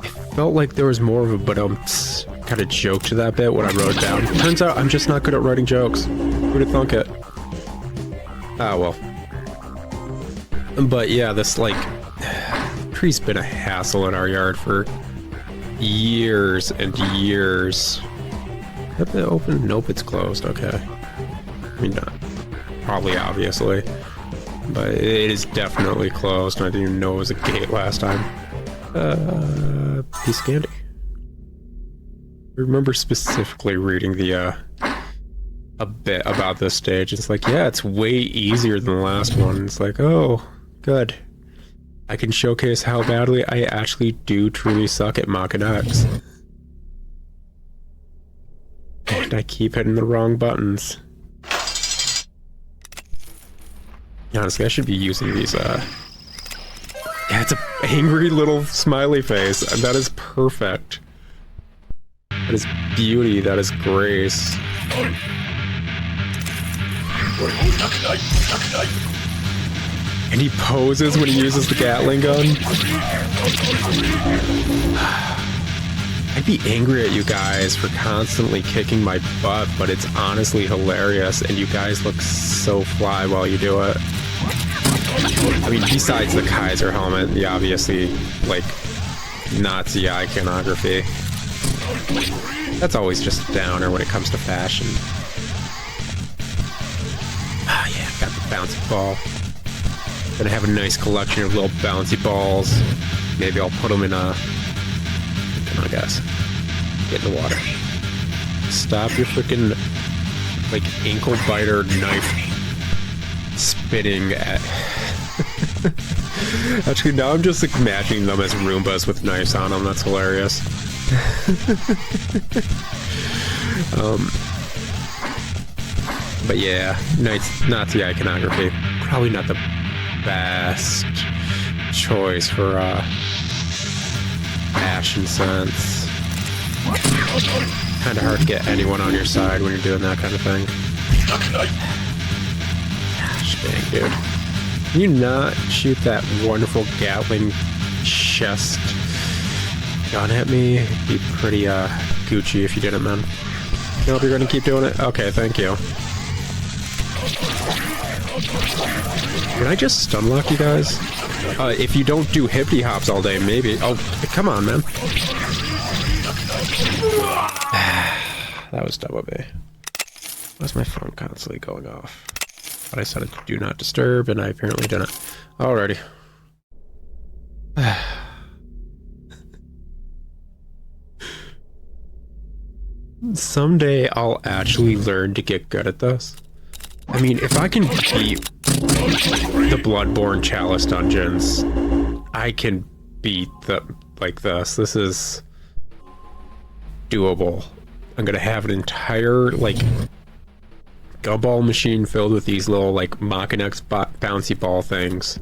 Speaker 2: It felt like there was more of a kind of joke to that bit when I wrote it down. Turns out I'm just not good at writing jokes. Who'd have thunk it? Ah, well. But yeah, this, like, tree's been a hassle in our yard for years and years. Is it open? Nope, it's closed. Okay. I mean, not probably, obviously. But it is definitely closed. I didn't even know it was a gate last time. Piece of candy. I remember specifically reading the, a bit about this stage. It's like, yeah, it's way easier than the last one. It's like, oh, good. I can showcase how badly I actually do truly suck at Maken X. And I keep hitting the wrong buttons. Honestly, I should be using these, yeah, it's an angry little smiley face, and that is perfect. That is beauty, that is grace. And he poses when he uses the Gatling gun. I'd be angry at you guys for constantly kicking my butt, but it's honestly hilarious, and you guys look so fly while you do it. I mean, besides the Kaiser helmet, the obviously, like, Nazi iconography. That's always just a downer when it comes to fashion. Ah, yeah, got the bouncy ball. Gonna have a nice collection of little bouncy balls. Maybe I'll put them in a... Come on, guys. Get in the water. Stop your freaking, like, ankle biter knife spitting at... Actually, now I'm just like, imagining them as Roombas with knives on them. That's hilarious. But yeah, Nazi iconography. Probably not the best choice for fashion sense. Kind of hard to get anyone on your side when you're doing that kind of thing. Gosh dang, dude. Can you not shoot that wonderful Gatling chest gun at me? It'd be pretty Gucci if you didn't, man. Nope, you're gonna keep doing it? Okay, thank you. Can I just stun lock you guys? If you don't do hippity hops all day, maybe. Oh, come on, man. That was dumb of me. Why's my phone constantly going off? But I set it to do not disturb, and I apparently didn't. Alrighty. Someday I'll actually learn to get good at this. I mean, if I can beat the Bloodborne Chalice dungeons, I can beat them like this. This is doable. I'm gonna have an entire, like, gumball machine filled with these little, like, Maken X bouncy ball things.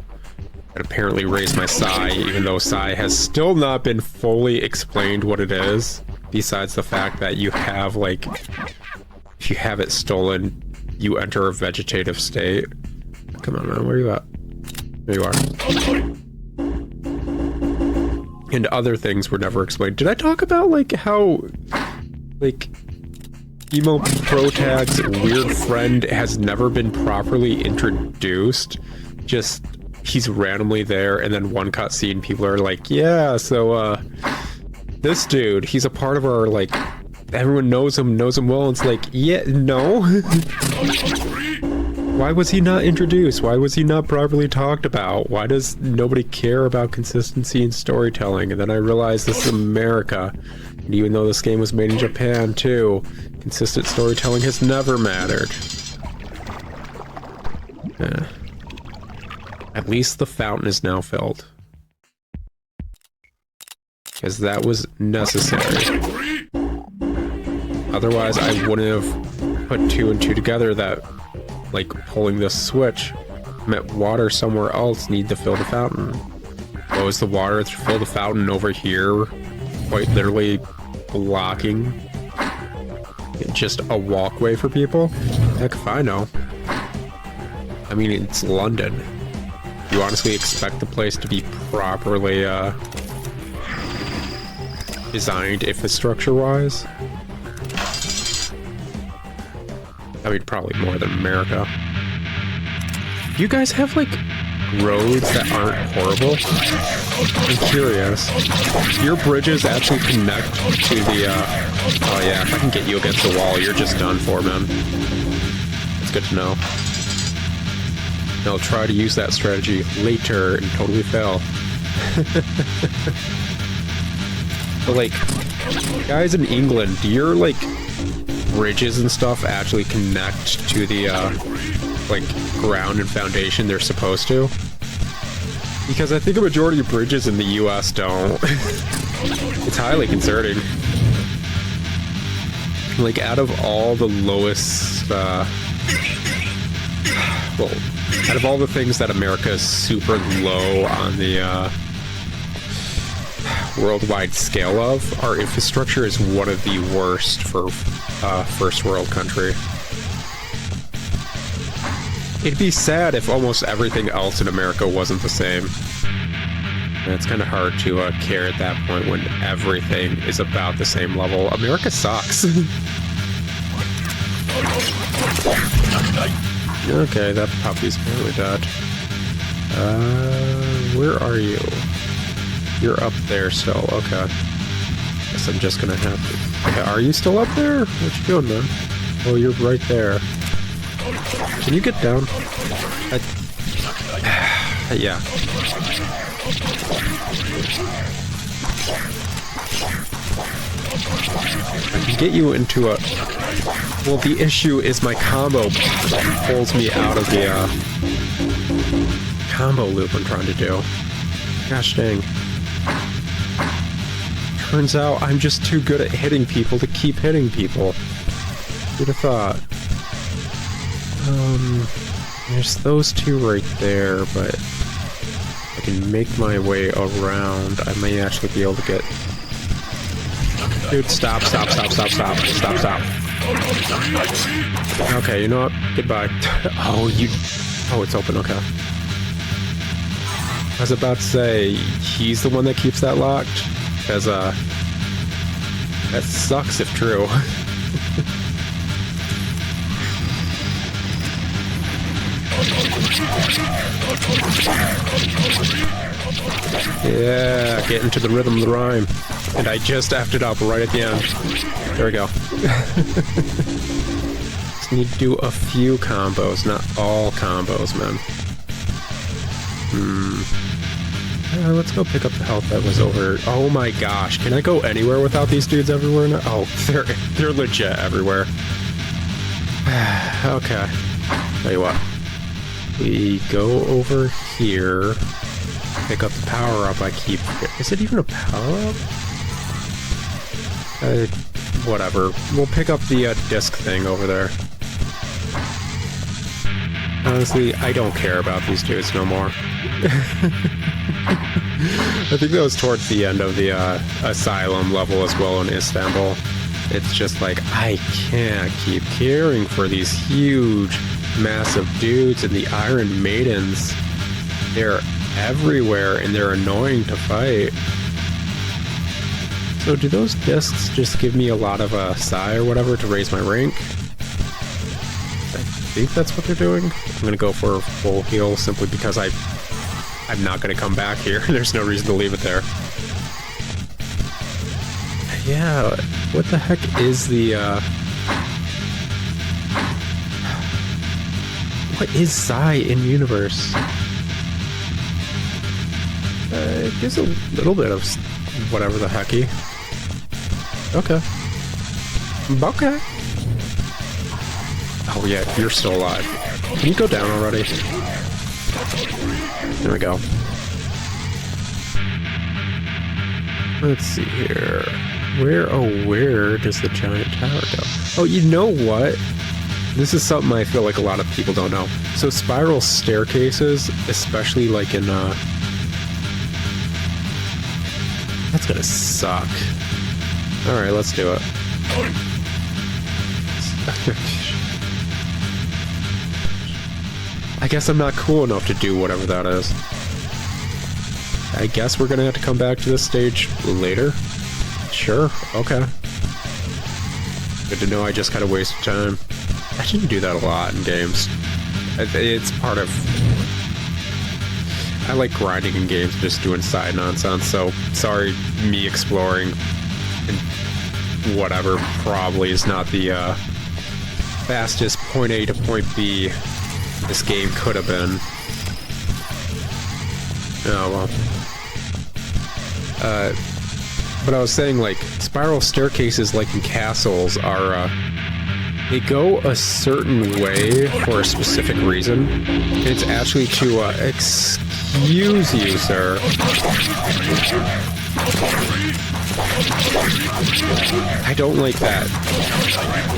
Speaker 2: And apparently raise my psi, even though psi has still not been fully explained what it is. Besides the fact that you have, like, if you have it stolen, you enter a vegetative state. Come on, man, where are you at? There you are. And other things were never explained. Did I talk about, like, how, like, Emo Protag's weird friend has never been properly introduced? Just, he's randomly there, and then one cutscene, people are like, yeah, so, this dude, he's a part of our, like, everyone knows him well, and it's like, yeah, no? Why was he not introduced? Why was he not properly talked about? Why does nobody care about consistency in storytelling? And then I realized this is America, and even though this game was made in Japan too, consistent storytelling has never mattered. At least the fountain is now filled. Because that was necessary. Otherwise, I wouldn't have put 2 and 2 together that, like, pulling this switch meant water somewhere else need to fill the fountain. Oh, is the water to fill the fountain over here quite literally blocking just a walkway for people? Heck if I know. I mean, it's London. You honestly expect the place to be properly, designed infrastructure-wise? I mean, probably more than America. Do you guys have, like, roads that aren't horrible? I'm curious. Do your bridges actually connect to the, oh yeah, if I can get you against the wall, you're just done for, man. It's good to know. I'll try to use that strategy later and totally fail. But, like, guys in England, do your, like, bridges and stuff actually connect to the, like, ground and foundation they're supposed to? Because I think a majority of bridges in the US don't. It's highly concerning. Like, out of all the lowest, well, out of all the things that America is super low on the, worldwide scale of, our infrastructure is one of the worst for first world country. It'd be sad if almost everything else in America wasn't the same. And it's kind of hard to care at that point when everything is about the same level. America sucks. Okay, that puppy's apparently dead. Where are you? You're up there still, okay. Guess I'm just gonna have to... Okay, are you still up there? What you doing, man? Oh, you're right there. Can you get down? Yeah. I can get you into a... Well, the issue is my combo pulls me out of the combo loop I'm trying to do. Gosh dang. Turns out I'm just too good at hitting people to keep hitting people. Who'd have thought? There's those two right there, but I can make my way around. I may actually be able to get... Dude, stop. Okay, you know what? Goodbye. Oh, it's open, okay. I was about to say, he's the one that keeps that locked? Because, that sucks if true. Yeah, get into the rhythm of the rhyme. And I just effed it up right at the end. There we go. Just need to do a few combos, not all combos, man. Let's go pick up the health that was over. Oh my gosh, can I go anywhere without these dudes everywhere now? Oh, they're legit everywhere. Okay. Tell you what. We go over here. Pick up the power-up I keep... Is it even a power-up? Whatever. We'll pick up the disc thing over there. Honestly, I don't care about these dudes no more. I think that was towards the end of the Asylum level as well in Istanbul. It's just like, I can't keep caring for these huge, massive dudes and the Iron Maidens. They're everywhere and they're annoying to fight. So do those discs just give me a lot of psi or whatever to raise my rank? I think that's what they're doing. I'm gonna go for a full heal simply because I'm not gonna come back here. There's no reason to leave it there. Yeah, what the heck is the what is psi in universe? It gives a little bit of whatever the hecky. Okay. Okay. Oh yeah, you're still alive. Can you go down already? There we go. Let's see here. Where does the giant tower go? Oh, you know what? This is something I feel like a lot of people don't know. So spiral staircases, especially like in, that's gonna suck. Alright, let's do it. I guess I'm not cool enough to do whatever that is. I guess we're gonna have to come back to this stage later. Sure, okay. Good to know I just kind of wasted time. I didn't do that a lot in games. It's part of... I like grinding in games, just doing side nonsense, so sorry, me exploring and whatever probably is not the fastest point A to point B this game could have been. Oh well. But I was saying, like, spiral staircases, like in castles, are, they go a certain way for a specific reason. And it's actually to, excuse you, sir. I don't like that.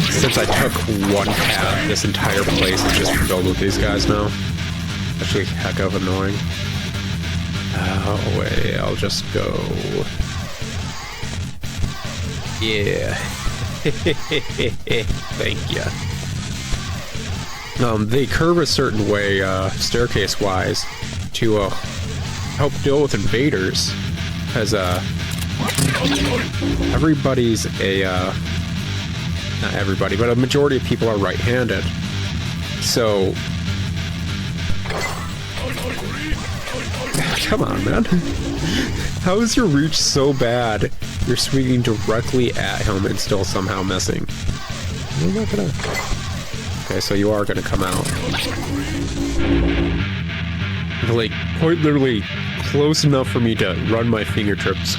Speaker 2: Since I took one path, this entire place is just filled with these guys now. Actually, heck of annoying. Oh, wait, I'll just go... Yeah. Thank you. They curve a certain way, staircase-wise, to, help deal with invaders. Because, everybody's not everybody, but a majority of people are right-handed. So... Come on, man. How is your reach so bad? You're swinging directly at him and still somehow missing. You're not gonna... Okay, so you are gonna come out. Like, quite literally close enough for me to run my fingertips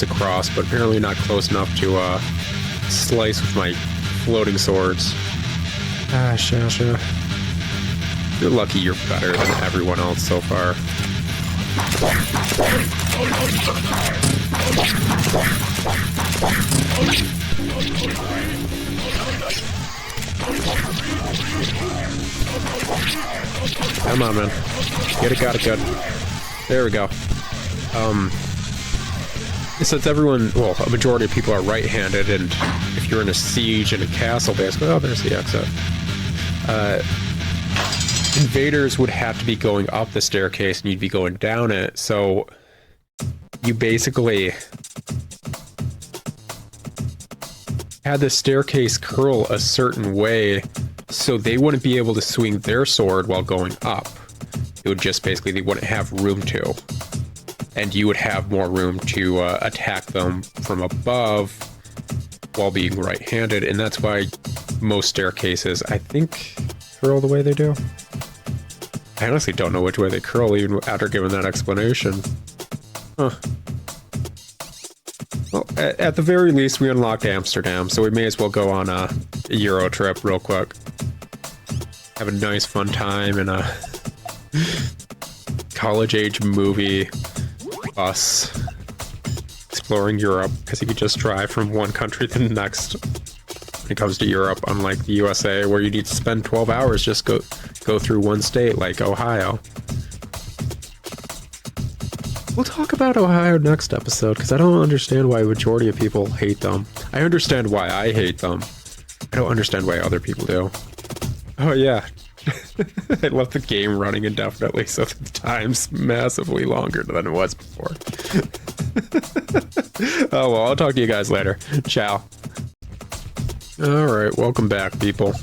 Speaker 2: across, but apparently not close enough to slice with my floating swords. Ah, Shasha. You're lucky you're better than everyone else so far. Come on, man. Get it, got it, good. There we go. Since everyone, well, a majority of people are right-handed, and if you're in a siege in a castle, basically, oh, there's the exit. Invaders would have to be going up the staircase, and you'd be going down it, so you basically had the staircase curl a certain way, so they wouldn't be able to swing their sword while going up. It would just basically, they wouldn't have room to. And you would have more room to attack them from above while being right-handed, and that's why most staircases, I think, curl the way they do. I honestly don't know which way they curl even after giving that explanation. Huh. Well, at the very least, we unlocked Amsterdam, so we may as well go on a Euro trip real quick. Have a nice fun time in a college-age movie bus exploring Europe, because you could just drive from one country to the next when it comes to Europe, unlike the USA, where you need to spend 12 hours just go through one state like Ohio. We'll talk about Ohio next episode, because I don't understand why a majority of people hate them. I understand why I hate them. I don't understand why other people do. Oh yeah. I left the game running indefinitely, so the time's massively longer than it was before. Oh well, I'll talk to you guys later. Ciao. Alright, welcome back, people.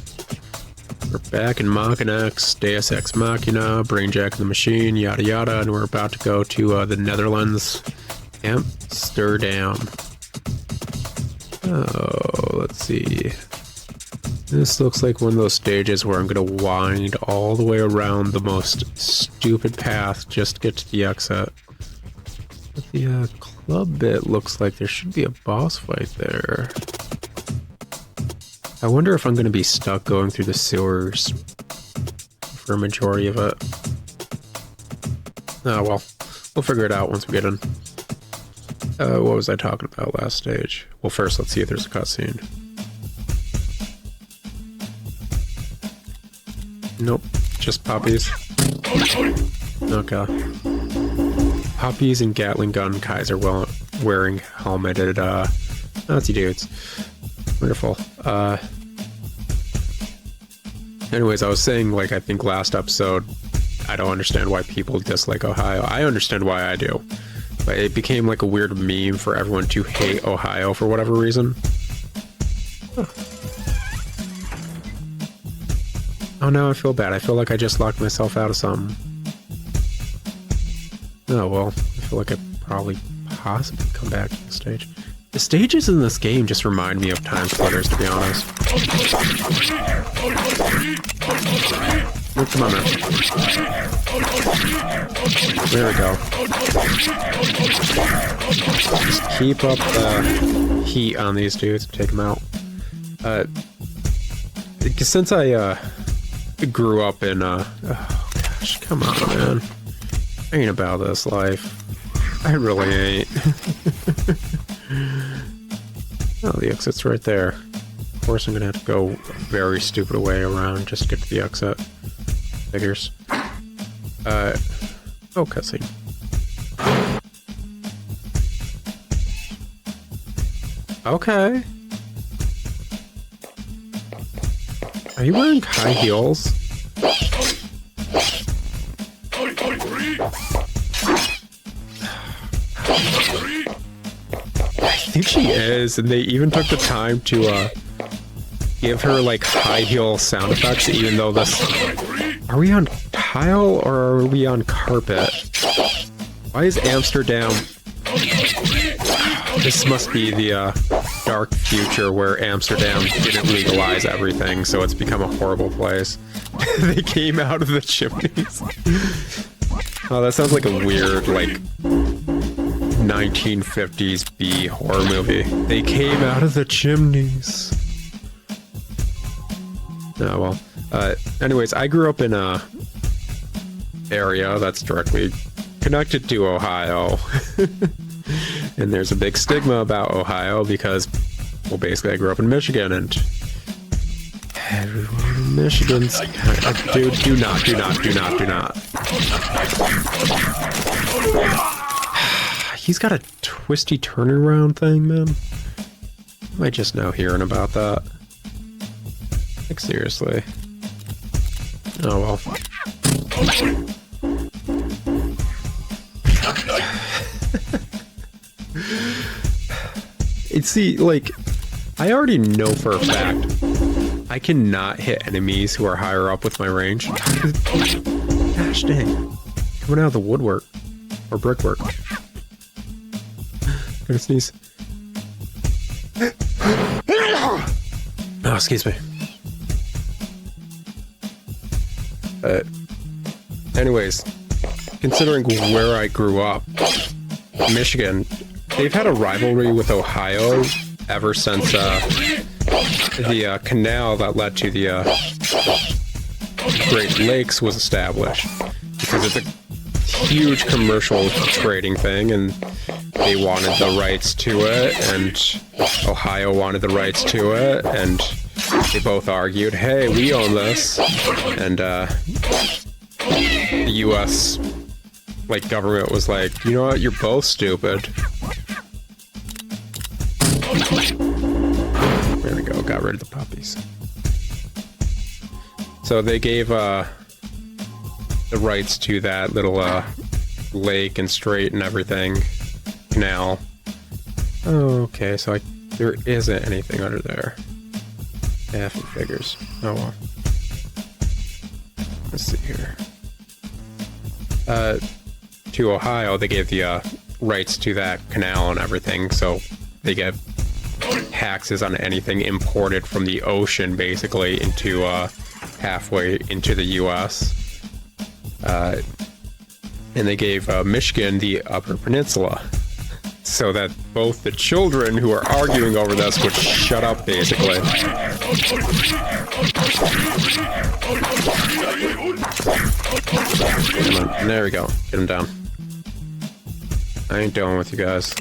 Speaker 2: We're back in Maken X, Deus Ex Machina, Brainjack in the Machine, yada yada, and we're about to go to the Netherlands, Amsterdam. Oh, let's see. This looks like one of those stages where I'm going to wind all the way around the most stupid path just to get to the exit. But the club bit looks like there should be a boss fight there. I wonder if I'm going to be stuck going through the sewers for a majority of it. Oh well, we'll figure it out once we get in. What was I talking about last stage? Well, first let's see if there's a cutscene. Nope, just puppies. Okay. Puppies and Gatling gun guys are wearing helmeted Nazi dudes. Wonderful. Anyways, I was saying, like, I think last episode, I don't understand why people dislike Ohio. I understand why I do. But it became like a weird meme for everyone to hate Ohio for whatever reason. Huh. Oh, now I feel bad. I feel like I just locked myself out of something. Oh, well. I feel like I probably possibly come back to the stage. The stages in this game just remind me of Time Splitters, to be honest. Oh, come on, man. There we go. Just keep up the heat on these dudes. Take them out. Since I grew up in oh gosh, come on, man. I ain't about this life. I really ain't. Oh, the exit's right there. Of course I'm gonna have to go a very stupid way around just to get to the exit. Figures. Oh, cutscene. Okay. Are you wearing high heels? I think she is, and they even took the time to give her like high heel sound effects, even though this... Are we on Ohio or are we on carpet? Why is Amsterdam... This must be the dark future where Amsterdam didn't legalize everything, so it's become a horrible place. They came out of the chimneys. Oh, that sounds like a weird, like, 1950s B horror movie. They came out of the chimneys. Oh, well. Anyways, I grew up in a area that's directly connected to Ohio. And there's a big stigma about Ohio because, well, basically I grew up in Michigan, and everyone in Michigan's... Dude, do not. He's got a twisty turnaround thing, man. Am I just now hearing about that? Like, seriously. Oh, well. See, like, I already know for a fact I cannot hit enemies who are higher up with my range. Gosh dang. Coming out of the woodwork. Or brickwork. Gonna sneeze. Oh, excuse me. Anyways, considering where I grew up, Michigan, they've had a rivalry with Ohio ever since the canal that led to the Great Lakes was established, because it's a huge commercial trading thing, and they wanted the rights to it, and Ohio wanted the rights to it, and they both argued, hey, we own this, and the US like government was like, you know what, you're both stupid. There we go, got rid of the puppies. So they gave the rights to that little lake and strait and everything, canal. Oh, okay, so there isn't anything under there. Yeah, figures. Oh well. Let's see here. To Ohio, they gave the rights to that canal and everything, so they get taxes on anything imported from the ocean, basically, into halfway into the U.S. And they gave Michigan the Upper Peninsula, so that both the children who are arguing over this would shut up, basically. Come on, there we go. Get him down. I ain't dealing with you guys.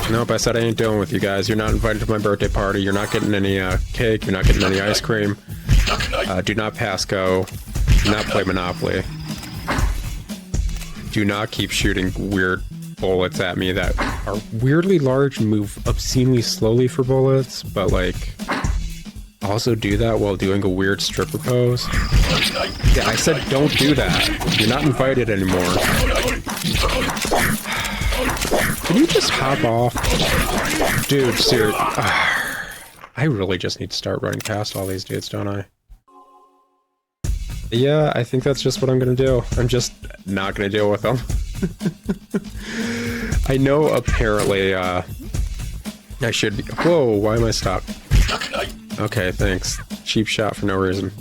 Speaker 2: Nope, I said I ain't dealing with you guys. You're not invited to my birthday party. You're not getting any cake. You're not getting any ice cream. Do not pass go. Do not play Monopoly. Do not keep shooting weird bullets at me that are weirdly large and move obscenely slowly for bullets, but like also do that while doing a weird stripper pose. Yeah, I said don't do that. You're not invited anymore. Can you just hop off? Dude, seriously. I really just need to start running past all these dudes, don't I? Yeah, I think that's just what I'm gonna do. I'm just not gonna deal with them. I know apparently, I should be... Whoa, why am I stopped? Okay, thanks. Cheap shot for no reason.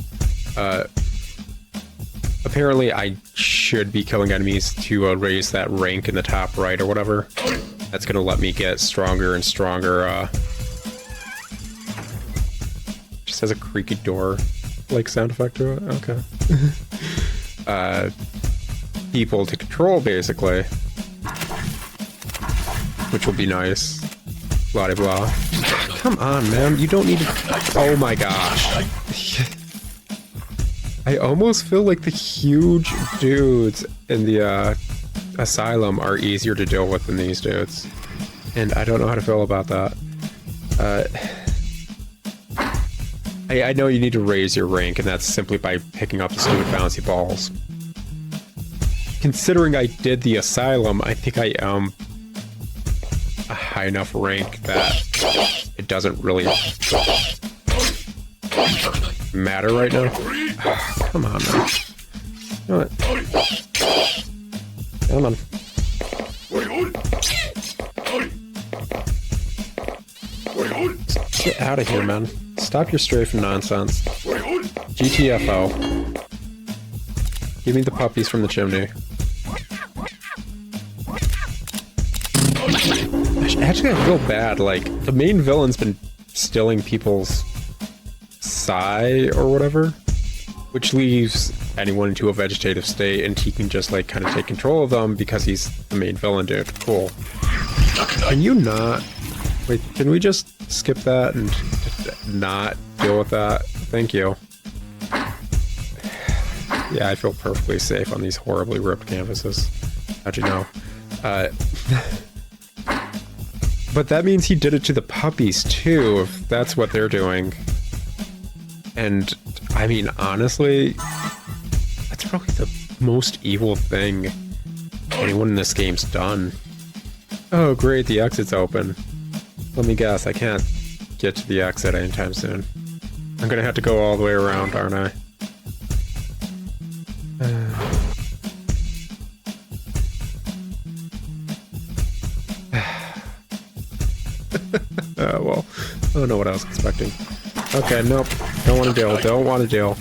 Speaker 2: Apparently I should be killing enemies to raise that rank in the top right or whatever. That's gonna let me get stronger and stronger, just has a creaky door, like, sound effect to it? Okay. People to control, basically. Which will be nice. Blah blah. Come on, man. You don't need to... Oh my gosh. I almost feel like the huge dudes in the asylum are easier to deal with than these dudes. And I don't know how to feel about that. I know you need to raise your rank, and that's simply by picking up the stupid bouncy balls. Considering I did the asylum, I think I am a high enough rank that it doesn't really matter right now. Oh, come on, man. Come on. Come on. Get out of here, man. Stop your strafing nonsense. GTFO. Give me the puppies from the chimney. Actually, I feel bad. Like, the main villain's been stealing people's psi or whatever, which leaves anyone into a vegetative state, and he can just, like, kind of take control of them because he's the main villain, dude. Cool. Can you not... Wait, can we just skip that and not deal with that? Thank you. Yeah, I feel perfectly safe on these horribly ripped canvases. How'd you know? But that means he did it to the puppies, too, if that's what they're doing. And, I mean, honestly, that's probably the most evil thing anyone in this game's done. Oh, great, the exit's open. Let me guess, I can't get to the exit anytime soon. I'm gonna have to go all the way around, aren't I? Well, I don't know what I was expecting. Okay, nope. Don't want to deal. Don't want to deal.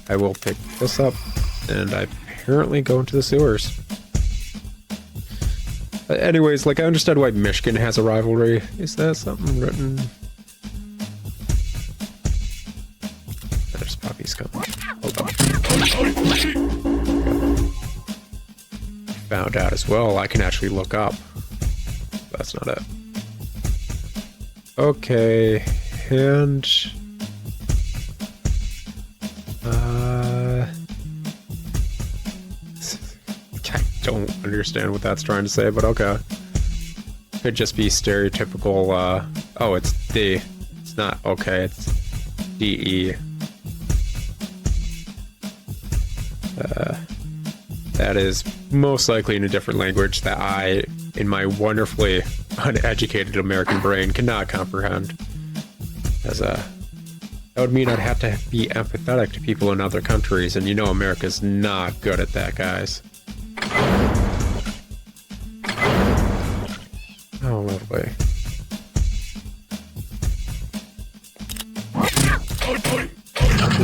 Speaker 2: I will pick this up, and I apparently go into the sewers. Anyways, like, I understand why Michigan has a rivalry. Is that something written? There's puppies coming. Hold on. Found out as well, I can actually look up. That's not it. Okay, and... I don't understand what that's trying to say, but okay. Could just be stereotypical, oh, it's D. It's not, okay, it's DE. That is most likely in a different language that I, in my wonderfully uneducated American brain, cannot comprehend. As that would mean I'd have to be empathetic to people in other countries, and you know America's not good at that, guys. Oh, lovely.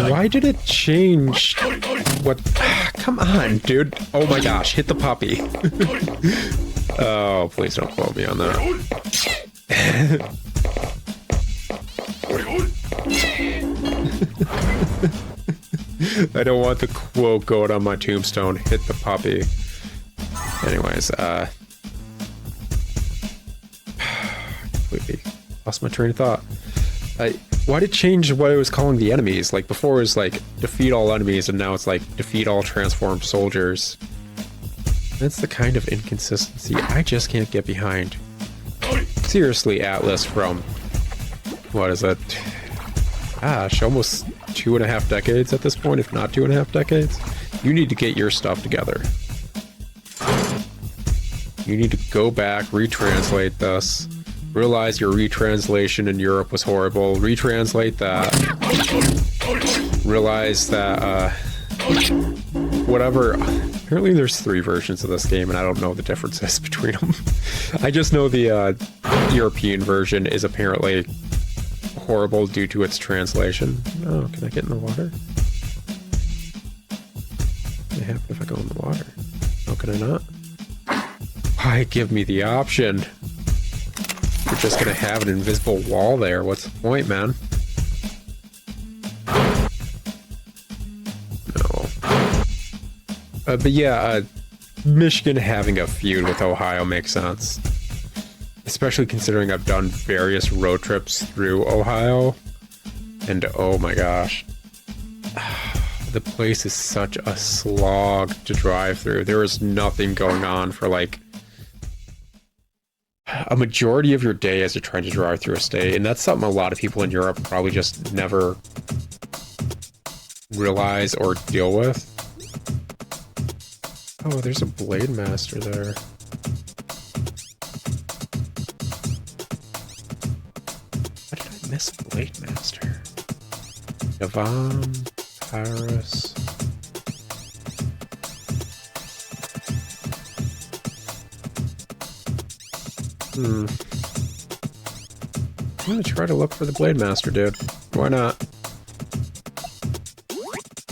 Speaker 2: Why did it change? What? Come on, dude. Oh my gosh, hit the puppy. Oh, please don't quote me on that. I don't want the quote going on my tombstone. Hit the puppy. Anyways, completely lost my train of thought. Why did it change what I was calling the enemies? Like, before it was like, defeat all enemies, and now it's like, defeat all transformed soldiers. That's the kind of inconsistency I just can't get behind. Seriously, Atlas from... what is it? Gosh, almost 2.5 decades at this point, if not 2.5 decades. You need to get your stuff together. You need to go back, retranslate this. Realize your retranslation in Europe was horrible. Retranslate that. Realize that, whatever. Apparently there's 3 versions of this game, and I don't know the differences between them. I just know the European version is apparently horrible due to its translation. Oh, can I get in the water? What happens if I go in the water? Oh, can I not? Why give me the option? You're just gonna have an invisible wall there. What's the point, man? No. But yeah, Michigan having a feud with Ohio makes sense. Especially considering I've done various road trips through Ohio. And oh my gosh. The place is such a slog to drive through. There is nothing going on for like a majority of your day as you're trying to drive through a state, and that's something a lot of people in Europe probably just never realize or deal with. Oh, there's a Blade Master there. How did I miss Blade Master? Yavam, Paris. I'm gonna try to look for the Blade Master, dude. Why not?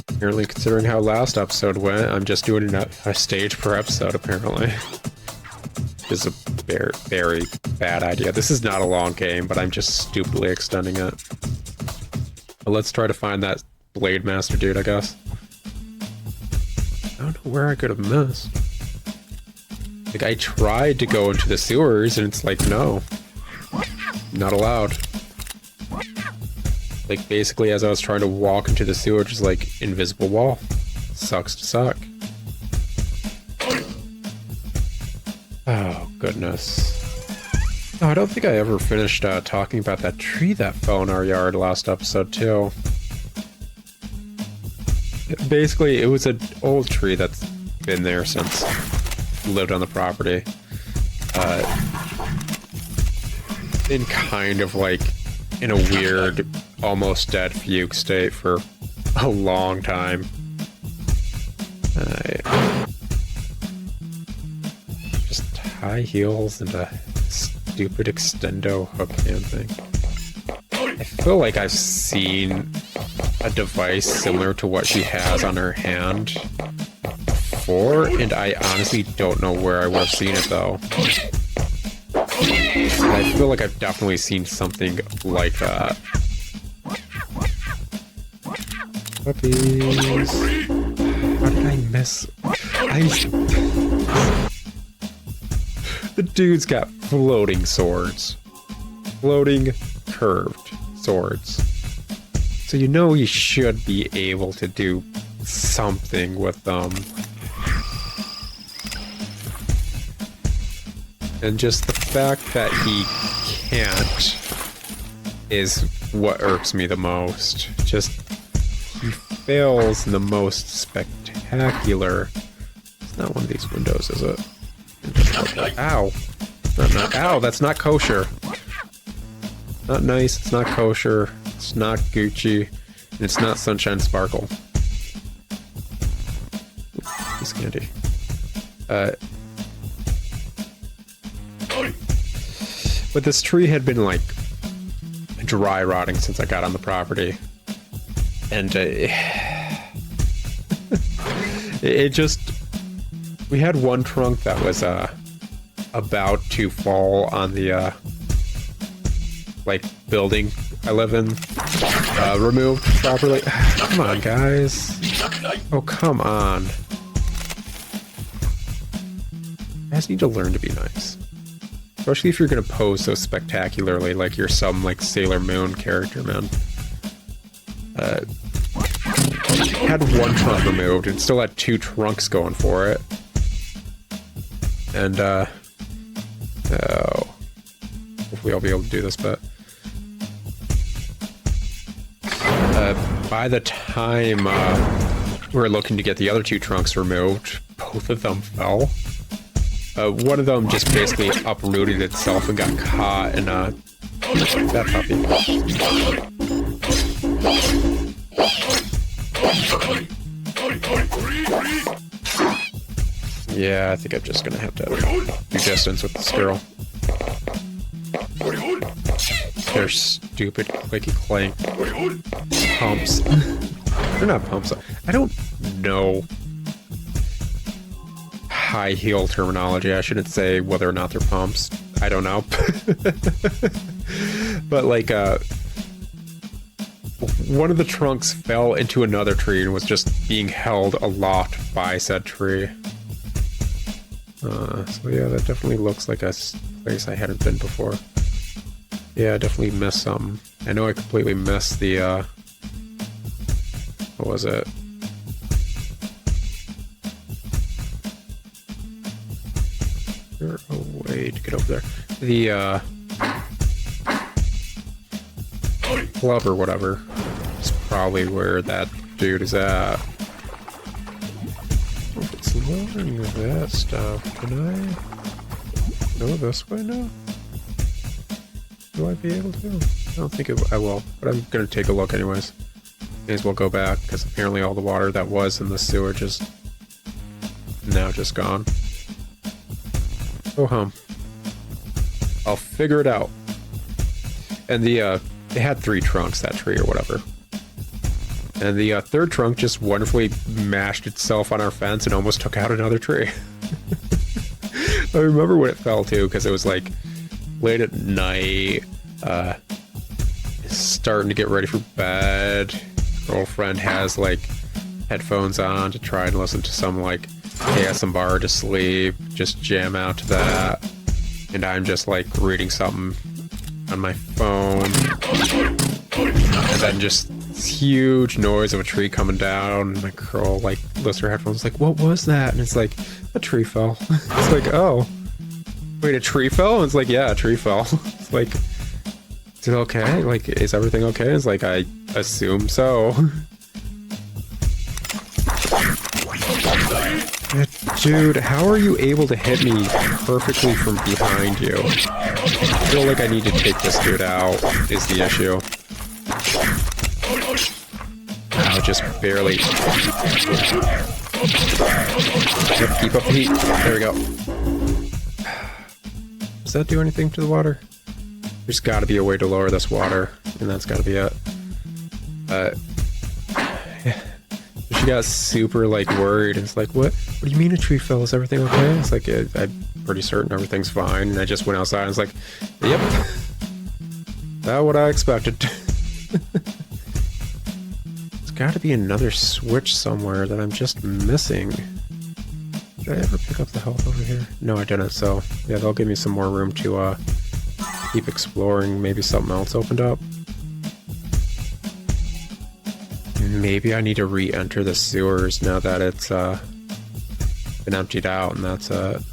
Speaker 2: Apparently, considering how last episode went, I'm just doing a stage per episode, apparently. This is a very, very bad idea. This is not a long game, but I'm just stupidly extending it. But let's try to find that Blade Master dude, I guess. I don't know where I could have missed. Like, I tried to go into the sewers, and it's like, no. Not allowed. Like, basically, as I was trying to walk into the sewer, just like, invisible wall. Sucks to suck. Oh, goodness. Oh, I don't think I ever finished talking about that tree that fell in our yard last episode, too. Basically, it was an old tree that's been there since lived on the property. In kind of like in a weird, almost dead fugue state for a long time. Just high heels and a stupid extendo hook hand thing. I feel like I've seen a device similar to what she has on her hand before, and I honestly don't know where I would have seen it though. I feel like I've definitely seen something like that. Puppies. How did I miss? The dude's got floating swords. Floating, curved swords. So you know he should be able to do something with them. And just the fact that he can't is what irks me the most. Just, he fails in the most spectacular... It's not one of these windows, is it? Ow! Ow, that's not kosher. Not nice, it's not kosher, it's not Gucci, and it's not Sunshine Sparkle. Piece of candy. But this tree had been, like, dry rotting since I got on the property. And, it just... We had one trunk that was, about to fall on the, like, building I live in, removed properly. Come on, guys. Oh, come on. You guys need to learn to be nice. Especially if you're gonna pose so spectacularly like you're some, like, Sailor Moon character, man. Had one trunk removed and still had two trunks going for it. And, oh. Hopefully I'll be able to do this, but... by the time, we were looking to get the other two trunks removed, both of them fell. One of them just basically uprooted itself and got caught in that puppy. Yeah, I think I'm just gonna have to do distance with this girl. They're stupid clicky clank pumps. They're not pumps. I don't know high heel terminology. I shouldn't say whether or not they're pumps. I don't know. But like one of the trunks fell into another tree and was just being held aloft by said tree. So yeah, that definitely looks like a place I hadn't been before. Yeah, I definitely missed something. I know I completely missed the what was it? Is there a way to get over there? The club or whatever is probably where that dude is at. If it's loading that stuff, can I go this way now? Will I be able to? I don't think I will, but I'm gonna take a look anyways. May as well go back, because apparently all the water that was in the sewer just now just gone. Oh hum. I'll figure it out. And it had 3 trunks, that tree or whatever. And the 3rd trunk just wonderfully mashed itself on our fence and almost took out another tree. I remember when it fell too, because it was like late at night, starting to get ready for bed. Girlfriend has like headphones on to try and listen to some like ASMR to sleep, just jam out to that. And I'm just like reading something on my phone. And then just this huge noise of a tree coming down. And my girl like lifts her headphones like, what was that? And it's like, a tree fell. It's like, oh. Wait, a tree fell? And it's like, yeah, a tree fell. It's like, is it okay? Like, is everything okay? It's like, I assume so. Dude, how are you able to hit me perfectly from behind you? I feel like I need to take this dude out, is the issue. Oh, just barely. Yep, keep up the heat. There we go. Does that do anything to the water? There's got to be a way to lower this water, and that's got to be it. She got super like worried. It's like, what do you mean a tree fell? Is everything okay? It's like, I'm pretty certain everything's fine. And I just went outside and was like, yep, that's what I expected. There's got to be another switch somewhere that I'm just missing. Did I ever pick up the health over here? No, I didn't. So yeah, they'll give me some more room to keep exploring. Maybe something else opened up. Maybe I need to re-enter the sewers now that it's been emptied out, and that's that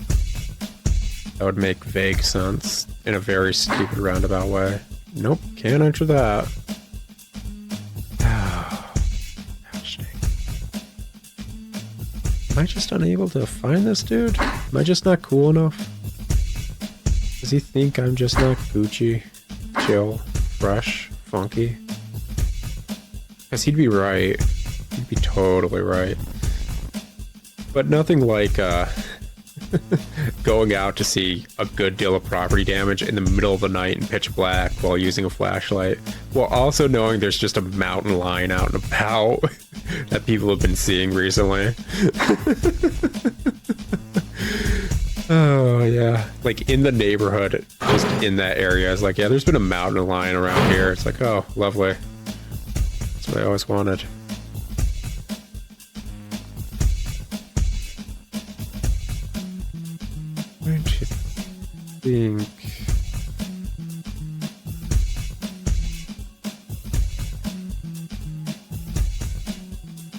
Speaker 2: would make vague sense in a very stupid roundabout way. Nope, can't enter that. Ouch, dang. Am I just unable to find this dude? Am I just not cool enough? Does he think I'm just not Gucci, chill, fresh, funky? Because he'd be right. He'd be totally right. But nothing like going out to see a good deal of property damage in the middle of the night in pitch black while using a flashlight, while also knowing there's just a mountain lion out and about that people have been seeing recently. Oh, yeah. Like, in the neighborhood, just in that area, it's like, yeah, there's been a mountain lion around here. It's like, oh, lovely. That's what I always wanted. Why don't you think...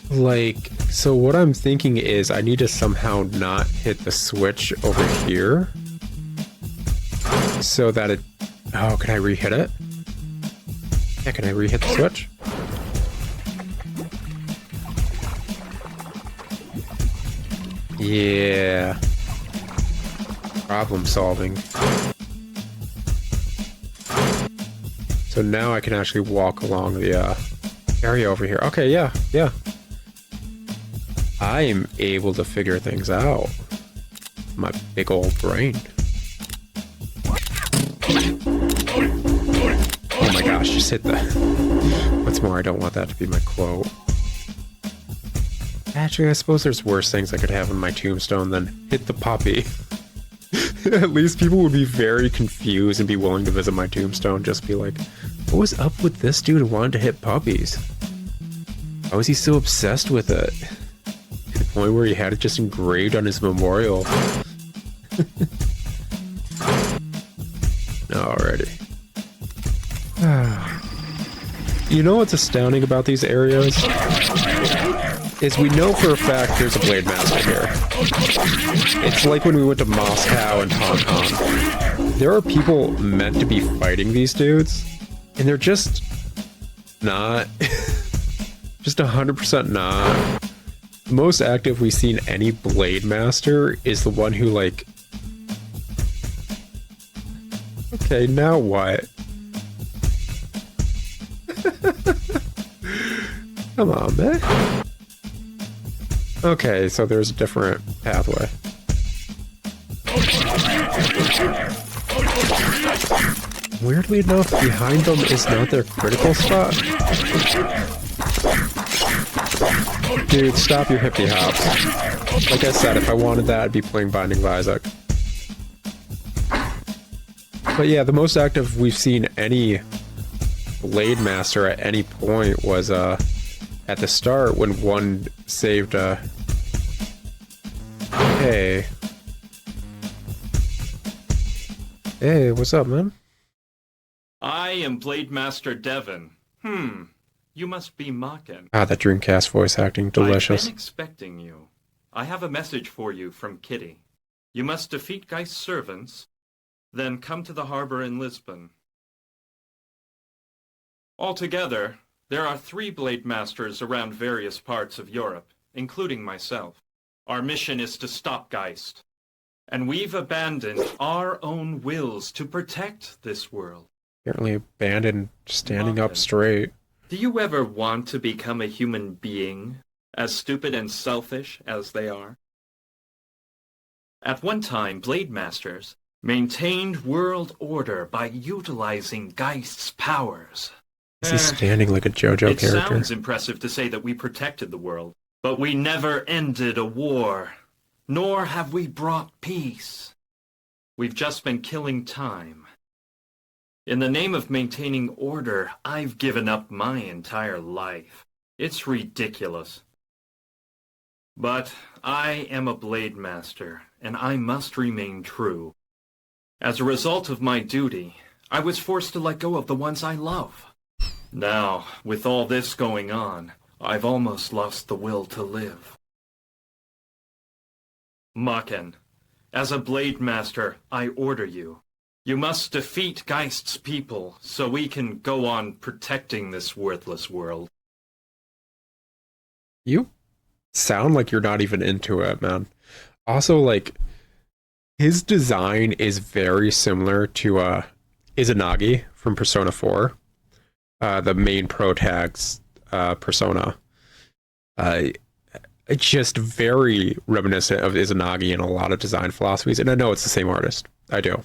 Speaker 2: Like, so what I'm thinking is I need to somehow not hit the switch over here. So that it... Oh, can I re-hit it? Yeah, can I re-hit the switch? Yeah. Problem solving. So now I can actually walk along the area over here. Okay, yeah. I am able to figure things out. My big old brain. Oh my gosh, just hit the... What's more, I don't want that to be my quote. Actually, I suppose there's worse things I could have on my tombstone than hit the puppy. At least people would be very confused and be willing to visit my tombstone. Just be like, what was up with this dude who wanted to hit puppies? How was he so obsessed with it? To the point where he had it just engraved on his memorial. Alrighty. You know what's astounding about these areas? Is we know for a fact there's a Blade Master here. It's like when we went to Moscow and Hong Kong. There are people meant to be fighting these dudes, and they're just not. Just 100% not. The most active we've seen any Blade Master is the one who, like... Okay, now what? Come on, man. Okay, so there's a different pathway. Weirdly enough, behind them is not their critical spot. Dude, stop your hippie hops. Like I said, if I wanted that, I'd be playing Binding of Isaac. But yeah, the most active we've seen any Blade Master at any point was at the start when one saved Hey. Hey, what's up, man?
Speaker 11: I am Blade Master Devon. You must be Maken.
Speaker 2: Ah, that Dreamcast voice acting, delicious.
Speaker 11: I've been expecting you. I have a message for you from Kitty. You must defeat Geist's servants, then come to the harbor in Lisbon. Altogether, there are 3 Blade Masters around various parts of Europe, including myself. Our mission is to stop Geist, and we've abandoned our own wills to protect this world.
Speaker 2: Apparently abandoned standing up straight.
Speaker 11: Do you ever want to become a human being, as stupid and selfish as they are? At one time, Blade Masters maintained world order by utilizing Geist's powers.
Speaker 2: Is he standing like a JoJo character?
Speaker 11: It sounds impressive to say that we protected the world, but we never ended a war, nor have we brought peace. We've just been killing time. In the name of maintaining order, I've given up my entire life. It's ridiculous. But I am a Blade Master, and I must remain true. As a result of my duty, I was forced to let go of the ones I love. Now, with all this going on, I've almost lost the will to live. Maken, as a Blade Master, I order you. You must defeat Geist's people so we can go on protecting this worthless world.
Speaker 2: You sound like you're not even into it, man. Also, like, his design is very similar to Izanagi from Persona 4. The main protag's persona. It's just very reminiscent of Izanagi in a lot of design philosophies, and I know it's the same artist. I do.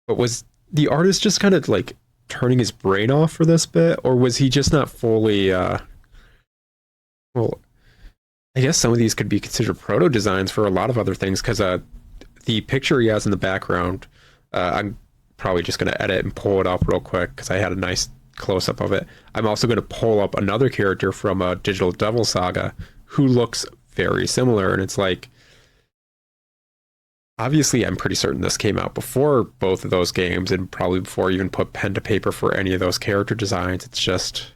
Speaker 2: But was the artist just kind of like turning his brain off for this bit, or was he just not fully well, I guess some of these could be considered proto designs for a lot of other things, because the picture he has in the background, I'm probably just going to edit and pull it up real quick because I had a nice close-up of it. I'm also going to pull up another character from Digital Devil Saga who looks very similar, and it's like, obviously I'm pretty certain this came out before both of those games, and probably before I even put pen to paper for any of those character designs. It's just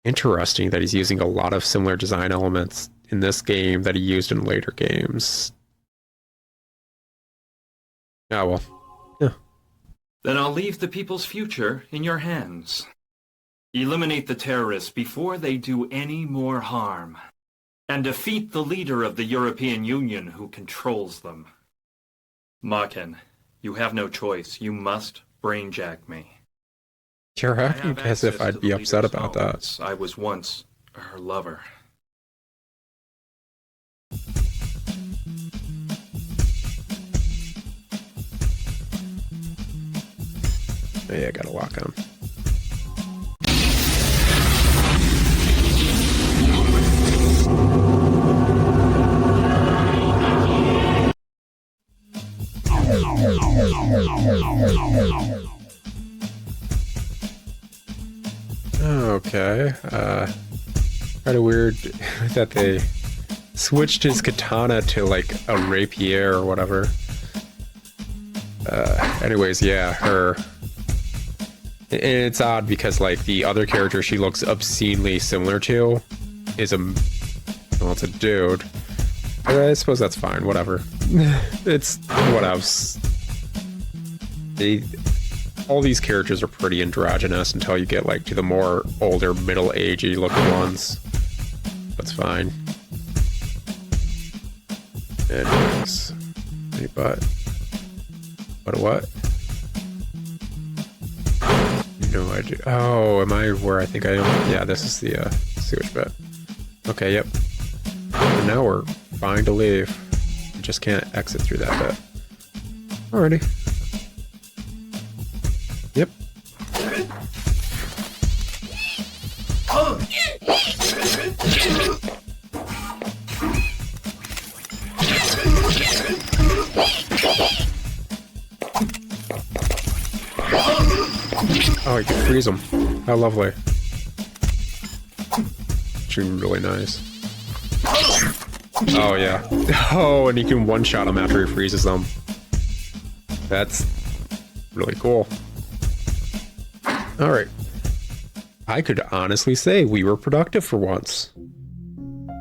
Speaker 2: interesting that he's using a lot of similar design elements in this game that he used in later games. Oh well. Yeah.
Speaker 11: Then I'll leave the people's future in your hands. Eliminate the terrorists before they do any more harm, and defeat the leader of the European Union who controls them. Maken, you have no choice. You must brainjack me.
Speaker 2: You're acting as if I'd be upset about that.
Speaker 11: I was once her lover.
Speaker 2: Yeah, I gotta lock on. Okay, kind of weird that they switched his katana to like a rapier or whatever. Anyways, yeah, her. And it's odd because like the other character she looks obscenely similar to is well, it's a dude. I suppose that's fine, whatever. It's what else. All these characters are pretty androgynous until you get like to the more older, middle-agey looking ones. That's fine. Anyways, but what? No idea. Oh, am I where I think I am? Yeah, this is the sewage bit. Okay, yep. And now we're fine to leave. We just can't exit through that bit. Alrighty. Yep. Oh, you can freeze them. How lovely. Actually, really nice. Oh, yeah. Oh, and he can one-shot them after he freezes them. That's really cool. Alright. I could honestly say we were productive for once.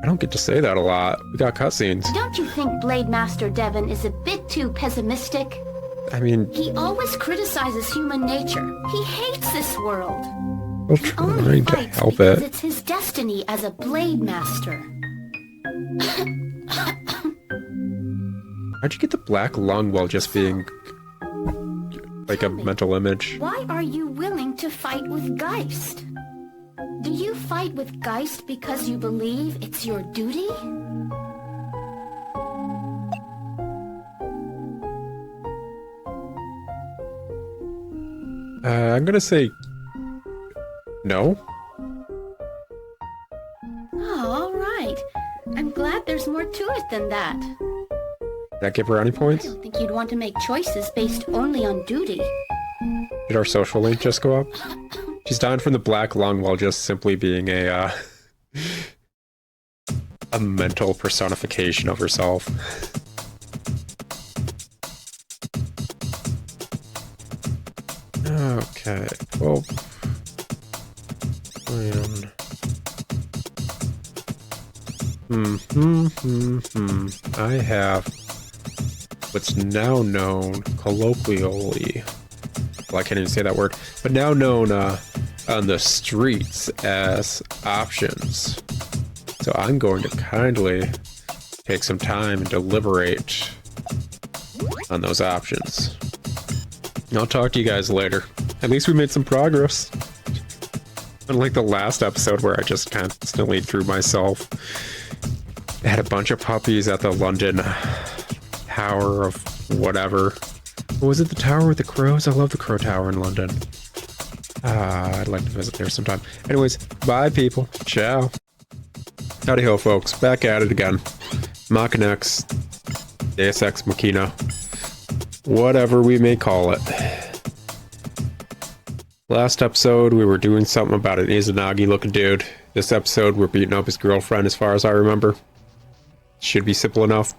Speaker 2: I don't get to say that a lot. We got cutscenes.
Speaker 1: Don't you think Blade Master Devon is a bit too pessimistic?
Speaker 2: I mean...
Speaker 1: He always criticizes human nature. He hates this world.
Speaker 2: We're
Speaker 1: He only
Speaker 2: trying to
Speaker 1: fights
Speaker 2: help
Speaker 1: because
Speaker 2: it.
Speaker 1: it's his destiny as a Blade Master.
Speaker 2: How'd you get the black lung while just being... like a mental image?
Speaker 1: Why are you willing to fight with Geist? Do you fight with Geist because you believe it's your duty?
Speaker 2: I'm gonna say... no?
Speaker 1: Oh, all right. I'm glad there's more to it than that.
Speaker 2: Did that give her any
Speaker 1: I
Speaker 2: points?
Speaker 1: don't think you'd want to make choices based only on duty.
Speaker 2: Did our social link just go up? She's dying from the black lung while just simply being a mental personification of herself. Okay, well... I have what's now known colloquially, well, I can't even say that word, but now known on the streets as options. So I'm going to kindly take some time and deliberate on those options. I'll talk to you guys later. At least we made some progress. Unlike the last episode where I just constantly threw myself. I had a bunch of puppies at the London Tower of whatever. Was it the Tower with the Crows? I love the Crow Tower in London. I'd like to visit there sometime. Anyways, bye people. Ciao. Howdy ho folks. Back at it again. Maken X. Deus Ex Machina. Whatever we may call it. Last episode, we were doing something about an Izanagi looking dude. This episode, we're beating up his girlfriend as far as I remember. Should be simple enough.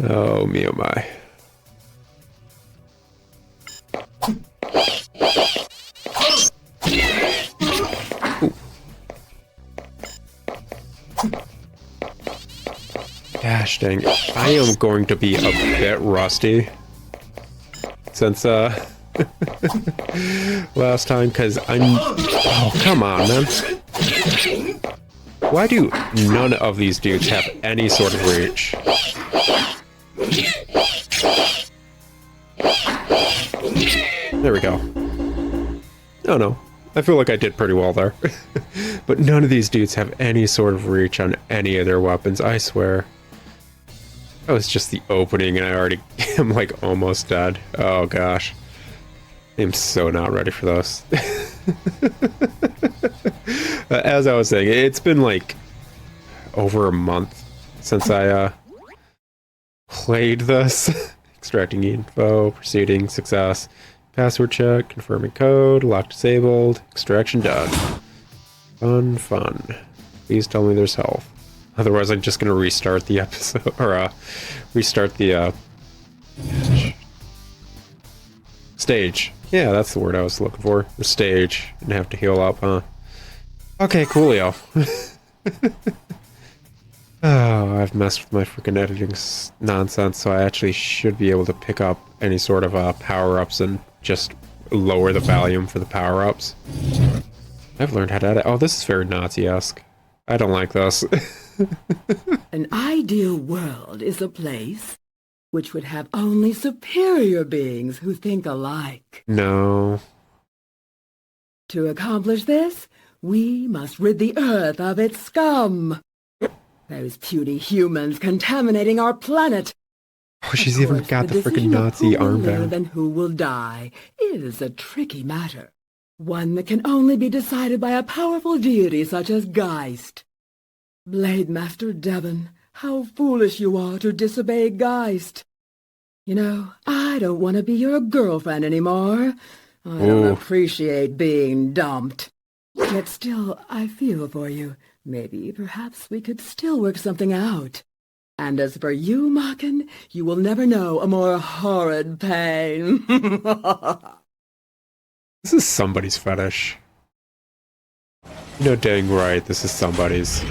Speaker 2: Oh, me oh my. Gosh dang it. I am going to be a bit rusty since last time, because I'm... Oh, come on, man. Why do none of these dudes have any sort of reach? There we go. Oh no. I feel like I did pretty well there. But none of these dudes have any sort of reach on any of their weapons, I swear. That was just the opening and I already am like almost dead. Oh gosh. I'm so not ready for this. As I was saying, it's been like over a month since I played this. Extracting info, proceeding, success, password check, confirming code, lock disabled, extraction done. Fun, fun. Please tell me there's health. Otherwise, I'm just gonna restart the episode, or restart the stage. Yeah, that's the word I was looking for. The stage, and have to heal up, huh? Okay, coolio. Oh, I've messed with my freaking editing nonsense, so I actually should be able to pick up any sort of power-ups and just lower the volume for the power-ups. I've learned how to edit. Oh, this is very Nazi-esque. I don't like this.
Speaker 4: An ideal world is a place which would have only superior beings who think alike.
Speaker 2: No.
Speaker 4: To accomplish this, we must rid the Earth of its scum. Those puny humans contaminating our planet.
Speaker 2: Oh, she's even got the freaking Nazi armband.
Speaker 4: And who will die is a tricky matter. One that can only be decided by a powerful deity such as Geist. Blade Master Devon, how foolish you are to disobey Geist. You know, I don't want to be your girlfriend anymore. I don't appreciate being dumped. Yet still, I feel for you. Maybe, perhaps we could still work something out. And as for you, Maken, you will never know a more horrid pain.
Speaker 2: This is somebody's fetish. You know dang right, this is somebody's.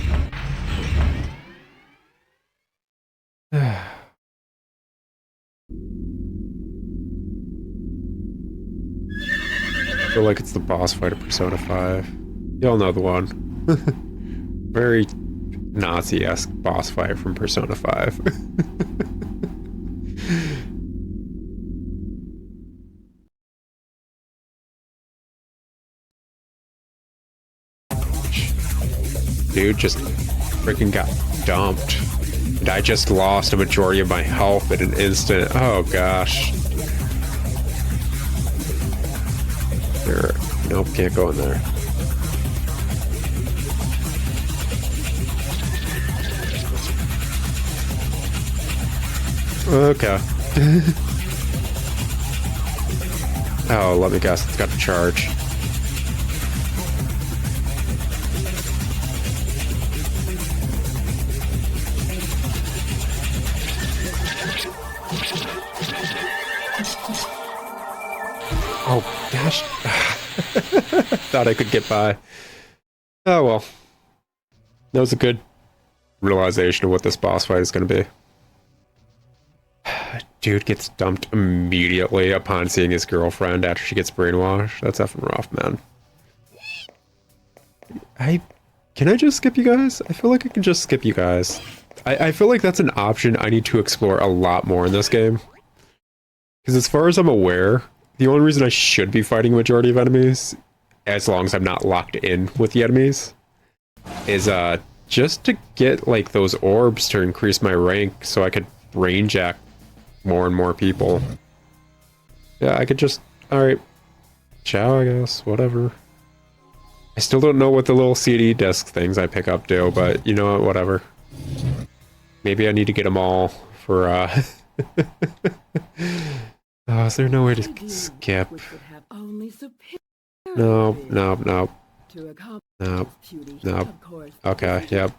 Speaker 2: I feel like it's the boss fight of Persona 5. Y'all know the one. Very Nazi-esque boss fight from Persona 5. Dude just freaking got dumped. And I just lost a majority of my health in an instant. Oh gosh. There. Nope, can't go in there. Okay. Oh, let me guess. It's got to charge. Oh, gosh. Thought I could get by. Oh, well. That was a good realization of what this boss fight is going to be. Dude gets dumped immediately upon seeing his girlfriend after she gets brainwashed. That's effing rough, man. Can I just skip you guys? I feel like I can just skip you guys. I feel like that's an option I need to explore a lot more in this game. Because as far as I'm aware, the only reason I should be fighting a majority of enemies, as long as I'm not locked in with the enemies, is just to get like those orbs to increase my rank so I could brain jack more and more people. Yeah, I could just... Alright. Ciao, I guess. Whatever. I still don't know what the little CD disc things I pick up do, but you know what? Whatever. Maybe I need to get them all for, Oh, is there no way to skip? No. Okay, yep.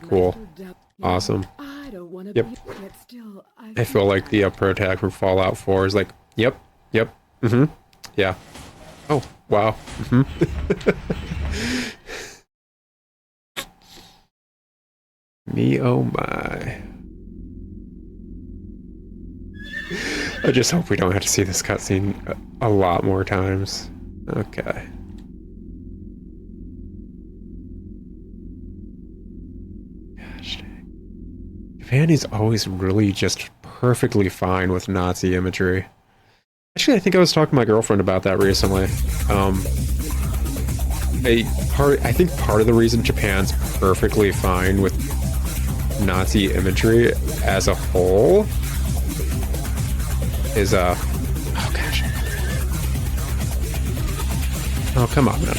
Speaker 2: Cool. Awesome. Yep. I feel like the pro tag from Fallout 4 is like, yep, yeah. Oh, wow. Me, oh my. I just hope we don't have to see this cutscene a lot more times. Okay. Gosh dang. Japan is always really just perfectly fine with Nazi imagery. Actually, I think I was talking to my girlfriend about that recently. I think part of the reason Japan's perfectly fine with Nazi imagery as a whole is oh gosh. Oh, come on, man.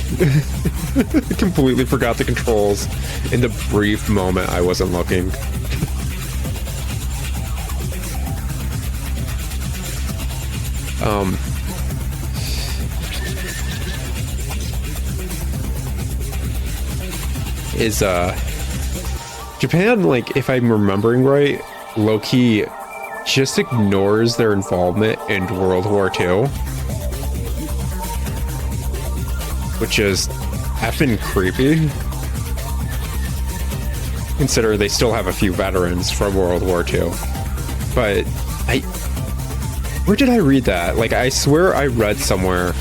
Speaker 2: I completely forgot the controls in the brief moment I wasn't looking. Is Japan, like, if I'm remembering right, low-key just ignores their involvement in World War II, which is effing creepy, considering they still have a few veterans from World War II. But where did I read that? Like, I swear I read somewhere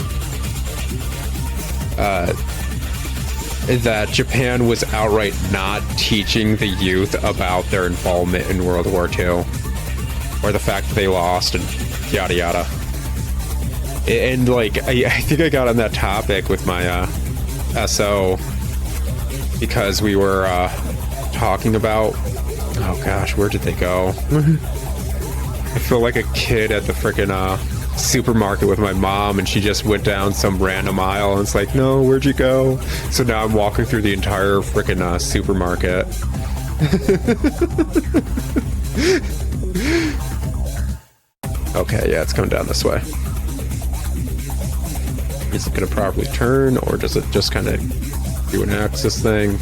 Speaker 2: that Japan was outright not teaching the youth about their involvement in World War II, or the fact that they lost, and yada yada. And like, I think I got on that topic with my SO because we were talking about, oh gosh, where did they go? I feel like a kid at the frickin' supermarket with my mom, and she just went down some random aisle, and it's like, no, where'd you go? So now I'm walking through the entire frickin' supermarket. Okay, yeah, it's coming down this way. Is it gonna properly turn, or does it just kind of do an axis thing?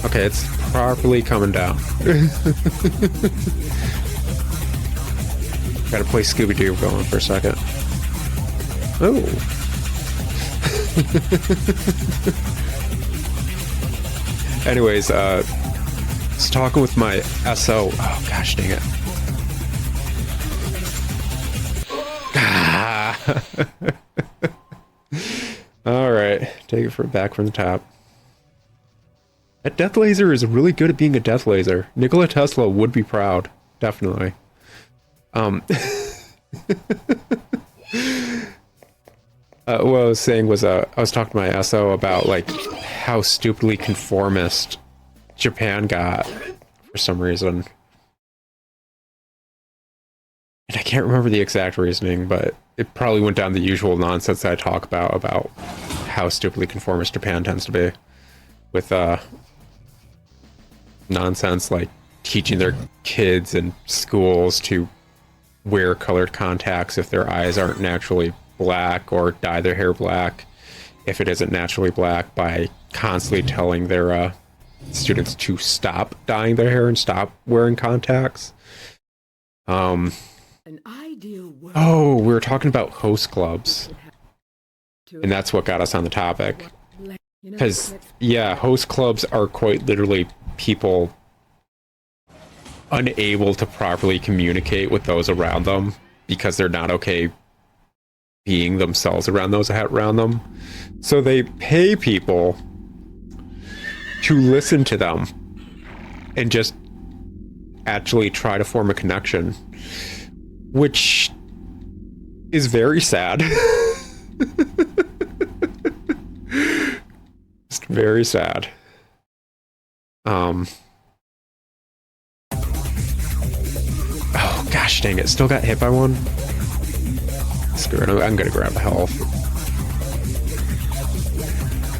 Speaker 2: Okay, it's properly coming down. Gotta play Scooby-Doo going for a second. Oh. Anyways, I was talking with my SO. Oh, gosh dang it. Alright, take it back from the top. That death laser is really good at being a death laser. Nikola Tesla would be proud. Definitely. What I was saying was, I was talking to my SO about, like, how stupidly conformist Japan got for some reason. And I can't remember the exact reasoning, but it probably went down the usual nonsense that I talk about how stupidly conformist Japan tends to be. With, nonsense like teaching their kids in schools to wear colored contacts if their eyes aren't naturally black, or dye their hair black if it isn't naturally black, by constantly telling their students to stop dyeing their hair and stop wearing contacts.
Speaker 4: An ideal world.
Speaker 2: Oh, we were talking about host clubs, and that's what got us on the topic. Because, yeah, host clubs are quite literally people unable to properly communicate with those around them because they're not okay being themselves around those around them. So they pay people to listen to them and just actually try to form a connection, which is very sad. Just very sad. Oh gosh dang it, still got hit by one? Screw it, I'm gonna grab the health.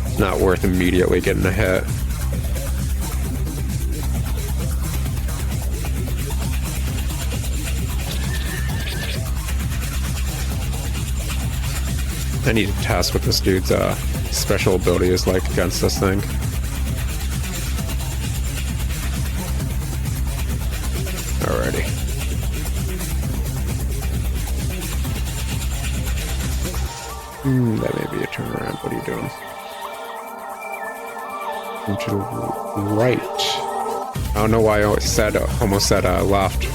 Speaker 2: It's not worth immediately getting a hit. I need to test what this dude's special ability is like against this thing. Alrighty. That may be a turnaround. What are you doing? To the right. I don't know why I almost said left.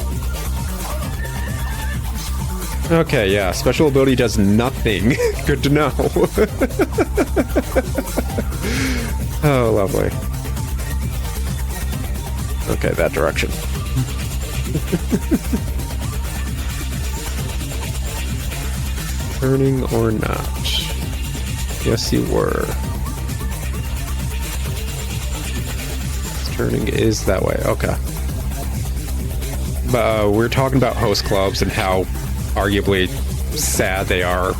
Speaker 2: Okay, yeah. Special ability does nothing. Good to know. Oh, lovely. Okay, that direction. Turning or not? Yes, you were. Turning is that way. Okay. But we're talking about host clubs and how arguably sad they are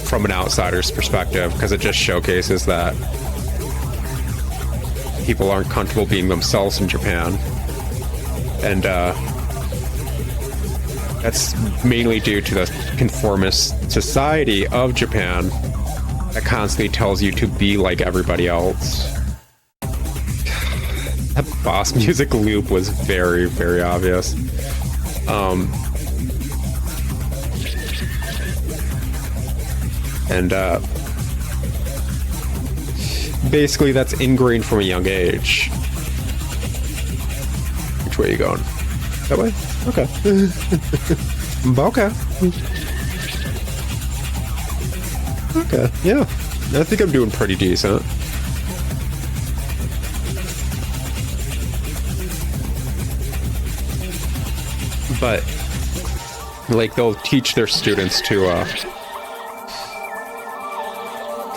Speaker 2: from an outsider's perspective, because it just showcases that people aren't comfortable being themselves in Japan. And that's mainly due to the conformist society of Japan that constantly tells you to be like everybody else. That boss music loop was very, very obvious. And basically that's ingrained from a young age. Which way are you going? That way? Okay. Okay. Okay, yeah. I think I'm doing pretty decent. But like they'll teach their students to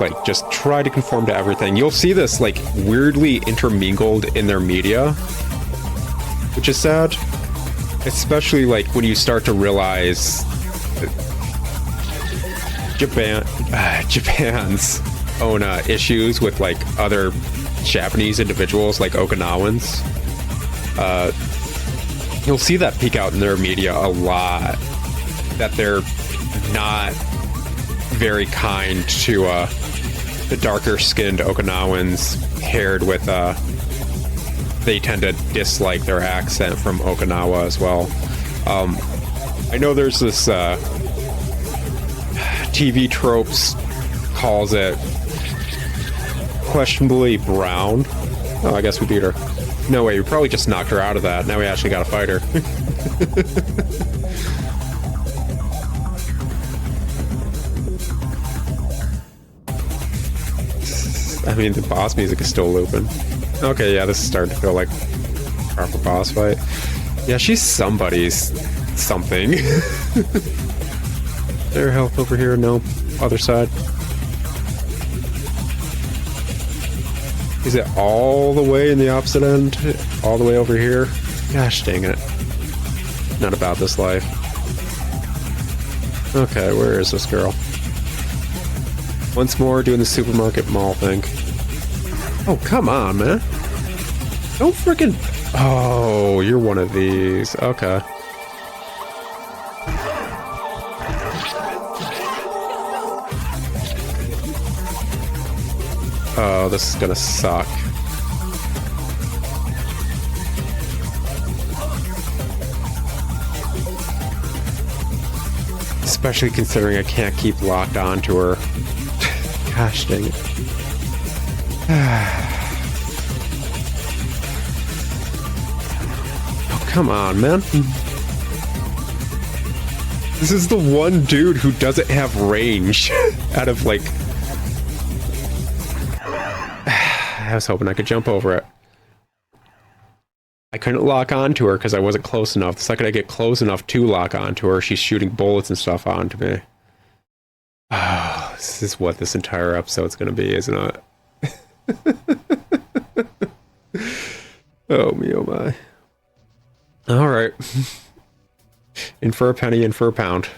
Speaker 2: like just try to conform to everything. You'll see this like weirdly intermingled in their media, which is sad, especially like when you start to realize Japan's own issues with like other Japanese individuals like Okinawans. You'll see that peek out in their media a lot, that they're not very kind to the darker skinned Okinawans paired with they tend to dislike their accent from Okinawa as well. I know there's this TV tropes calls it questionably brown. Oh, I guess we beat her. No way, we probably just knocked her out of that. Now we actually gotta fight her. I mean, the boss music is still looping. Okay, yeah, this is starting to feel like a proper boss fight. Yeah, she's somebody's something. There, health over here? No. Other side. Is it all the way in the opposite end? All the way over here? Gosh dang it. Not about this life. Okay, where is this girl? Once more doing the supermarket mall thing. Oh, come on, man. Don't freaking... Oh, you're one of these. Okay. Oh, this is gonna suck. Especially considering I can't keep locked onto her. Gosh dang it. Oh, come on, man. This is the one dude who doesn't have range out of, like... I was hoping I could jump over it. I couldn't lock onto her because I wasn't close enough. The second I get close enough to lock onto her, she's shooting bullets and stuff onto me. Oh, this is what this entire episode's gonna be, isn't it? Oh me, oh my. Alright. In for a penny, in for a pound.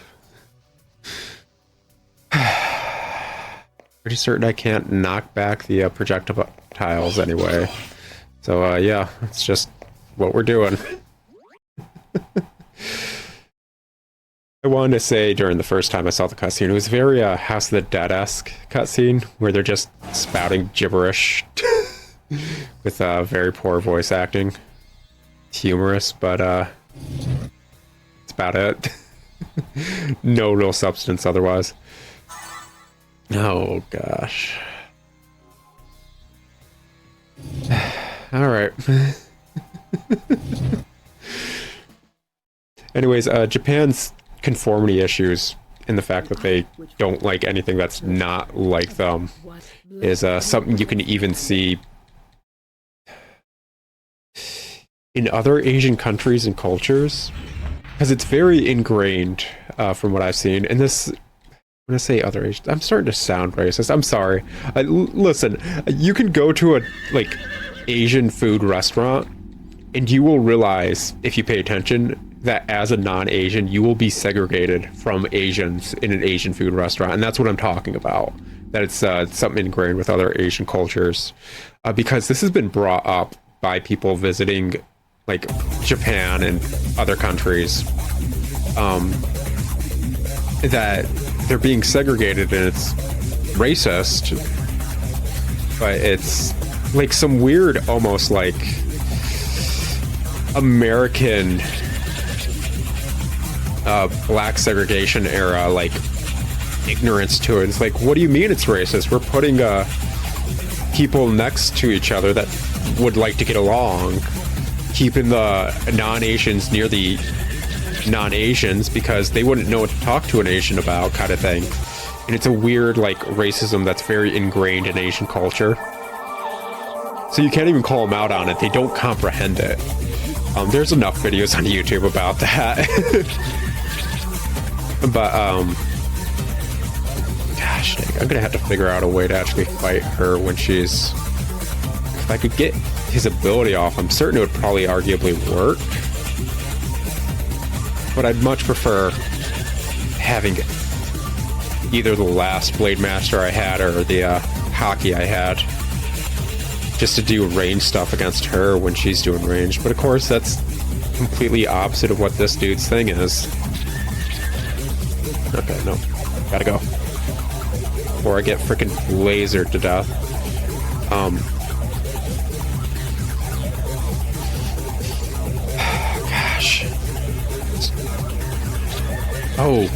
Speaker 2: Pretty certain I can't knock back the projectiles anyway. So, yeah, it's just what we're doing. I wanted to say during the first time I saw the cutscene, it was very House of the Dead-esque cutscene, where they're just spouting gibberish with very poor voice acting. It's humorous, but it's about it. No real substance otherwise. Oh, gosh. Alright. Anyways, Japan's conformity issues and the fact that they don't like anything that's not like them is something you can even see in other Asian countries and cultures, because it's very ingrained from what I've seen. And this, when I say other Asian, I'm starting to sound racist. I'm sorry. Listen, you can go to a like Asian food restaurant and you will realize, if you pay attention, that as a non-Asian, you will be segregated from Asians in an Asian food restaurant. And that's what I'm talking about. That it's something ingrained with other Asian cultures. Because this has been brought up by people visiting like Japan and other countries. That they're being segregated and it's racist. But it's like some weird, almost like American black segregation era, like ignorance to it. It's like, what do you mean it's racist? We're putting people next to each other that would like to get along, keeping the non-Asians near the non-Asians because they wouldn't know what to talk to an Asian about, kind of thing. And it's a weird like racism that's very ingrained in Asian culture. So you can't even call them out on it. They don't comprehend it. There's enough videos on YouTube about that. But, gosh dang, I'm gonna have to figure out a way to actually fight her when she's... If I could get his ability off, I'm certain it would probably arguably work. But I'd much prefer having either the last Blade Master I had or the hockey I had, just to do range stuff against her when she's doing range. But of course, that's completely opposite of what this dude's thing is. Okay, no. Gotta go. Or I get freaking lasered to death. Gosh. Oh,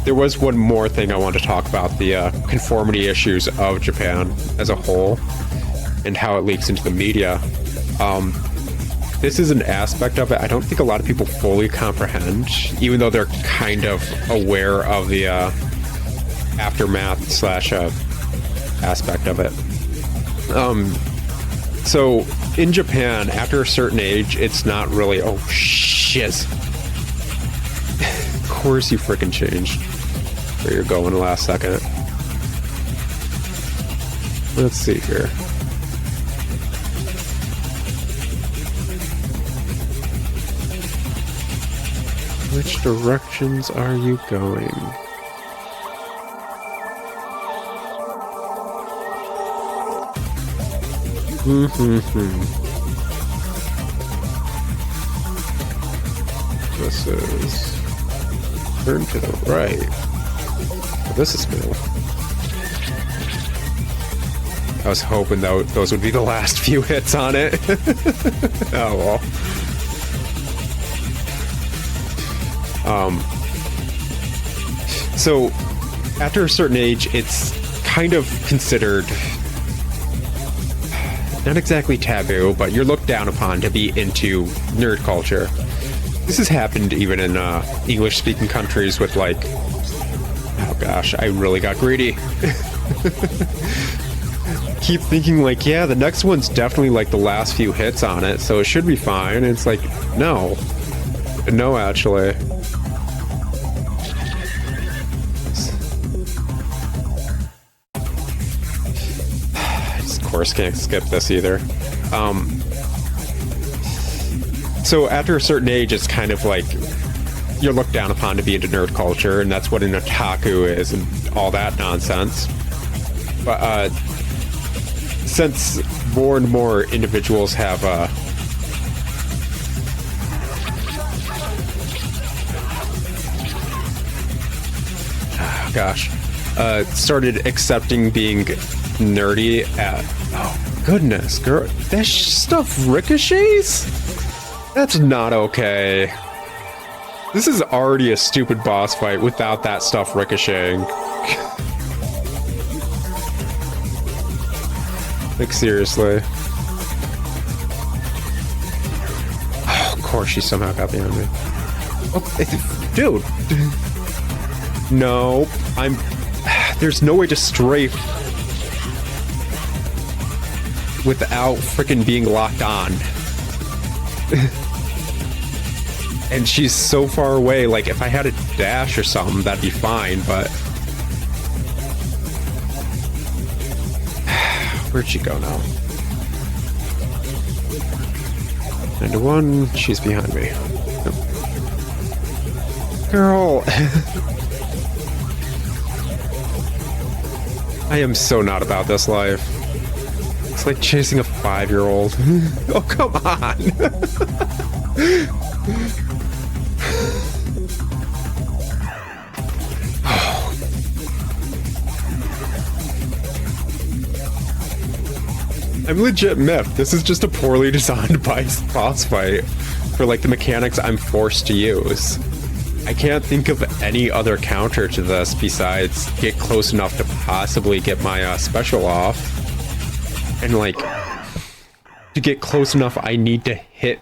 Speaker 2: there was one more thing I wanted to talk about, the conformity issues of Japan as a whole and how it leaks into the media. This is an aspect of it I don't think a lot of people fully comprehend, even though they're kind of aware of the aftermath slash aspect of it. So in Japan, after a certain age, it's not really, oh shit. Of course you freaking changed where you're going last second. Let's see here. Which directions are you going? This is... Turn to the right. Oh, this is middle. I was hoping those would be the last few hits on it. Oh well. So, after a certain age, it's kind of considered not exactly taboo, but you're looked down upon to be into nerd culture. This has happened even in English-speaking countries with, like, oh gosh, I really got greedy. Keep thinking like, yeah, the next one's definitely like the last few hits on it, so it should be fine. And it's like, no, actually. Of course, can't skip this either. So after a certain age, it's kind of like you're looked down upon to be into nerd culture, and that's what an otaku is, and all that nonsense. But since more and more individuals have started accepting being nerdy at... Oh, goodness, girl. That stuff ricochets? That's not okay. This is already a stupid boss fight without that stuff ricocheting. Like, seriously. Oh, of course she somehow got behind me. Oh, dude. No, there's no way to strafe without freaking being locked on. And she's so far away, like, if I had a dash or something, that'd be fine, but... Where'd she go now? 9-1, she's behind me. Nope. Girl! I am so not about this life. It's like chasing a 5-year-old. Oh, come on! I'm legit miffed. This is just a poorly designed boss fight for, like, the mechanics I'm forced to use. I can't think of any other counter to this besides get close enough to possibly get my special off. And, like, to get close enough, I need to hit,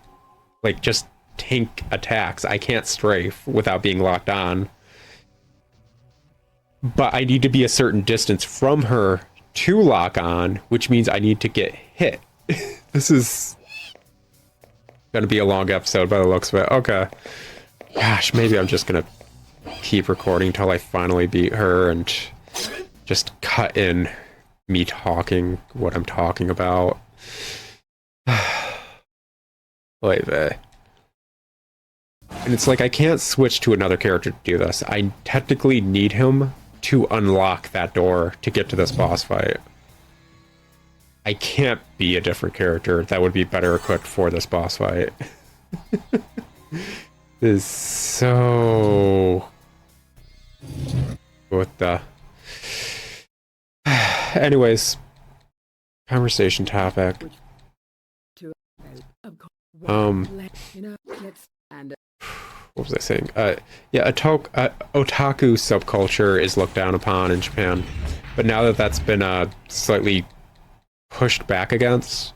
Speaker 2: like, just tank attacks. I can't strafe without being locked on. But I need to be a certain distance from her to lock on, which means I need to get hit. This is gonna be a long episode by the looks of it. Okay. Gosh, maybe I'm just gonna keep recording until I finally beat her and just cut in me talking what I'm talking about. Like that. And it's like I can't switch to another character to do this. I technically need him to unlock that door to get to this boss fight. I can't be a different character that would be better equipped for this boss fight. This is so... What the... Anyways, conversation topic. What was I saying? Yeah, otaku subculture is looked down upon in Japan, but now that that's been slightly pushed back against,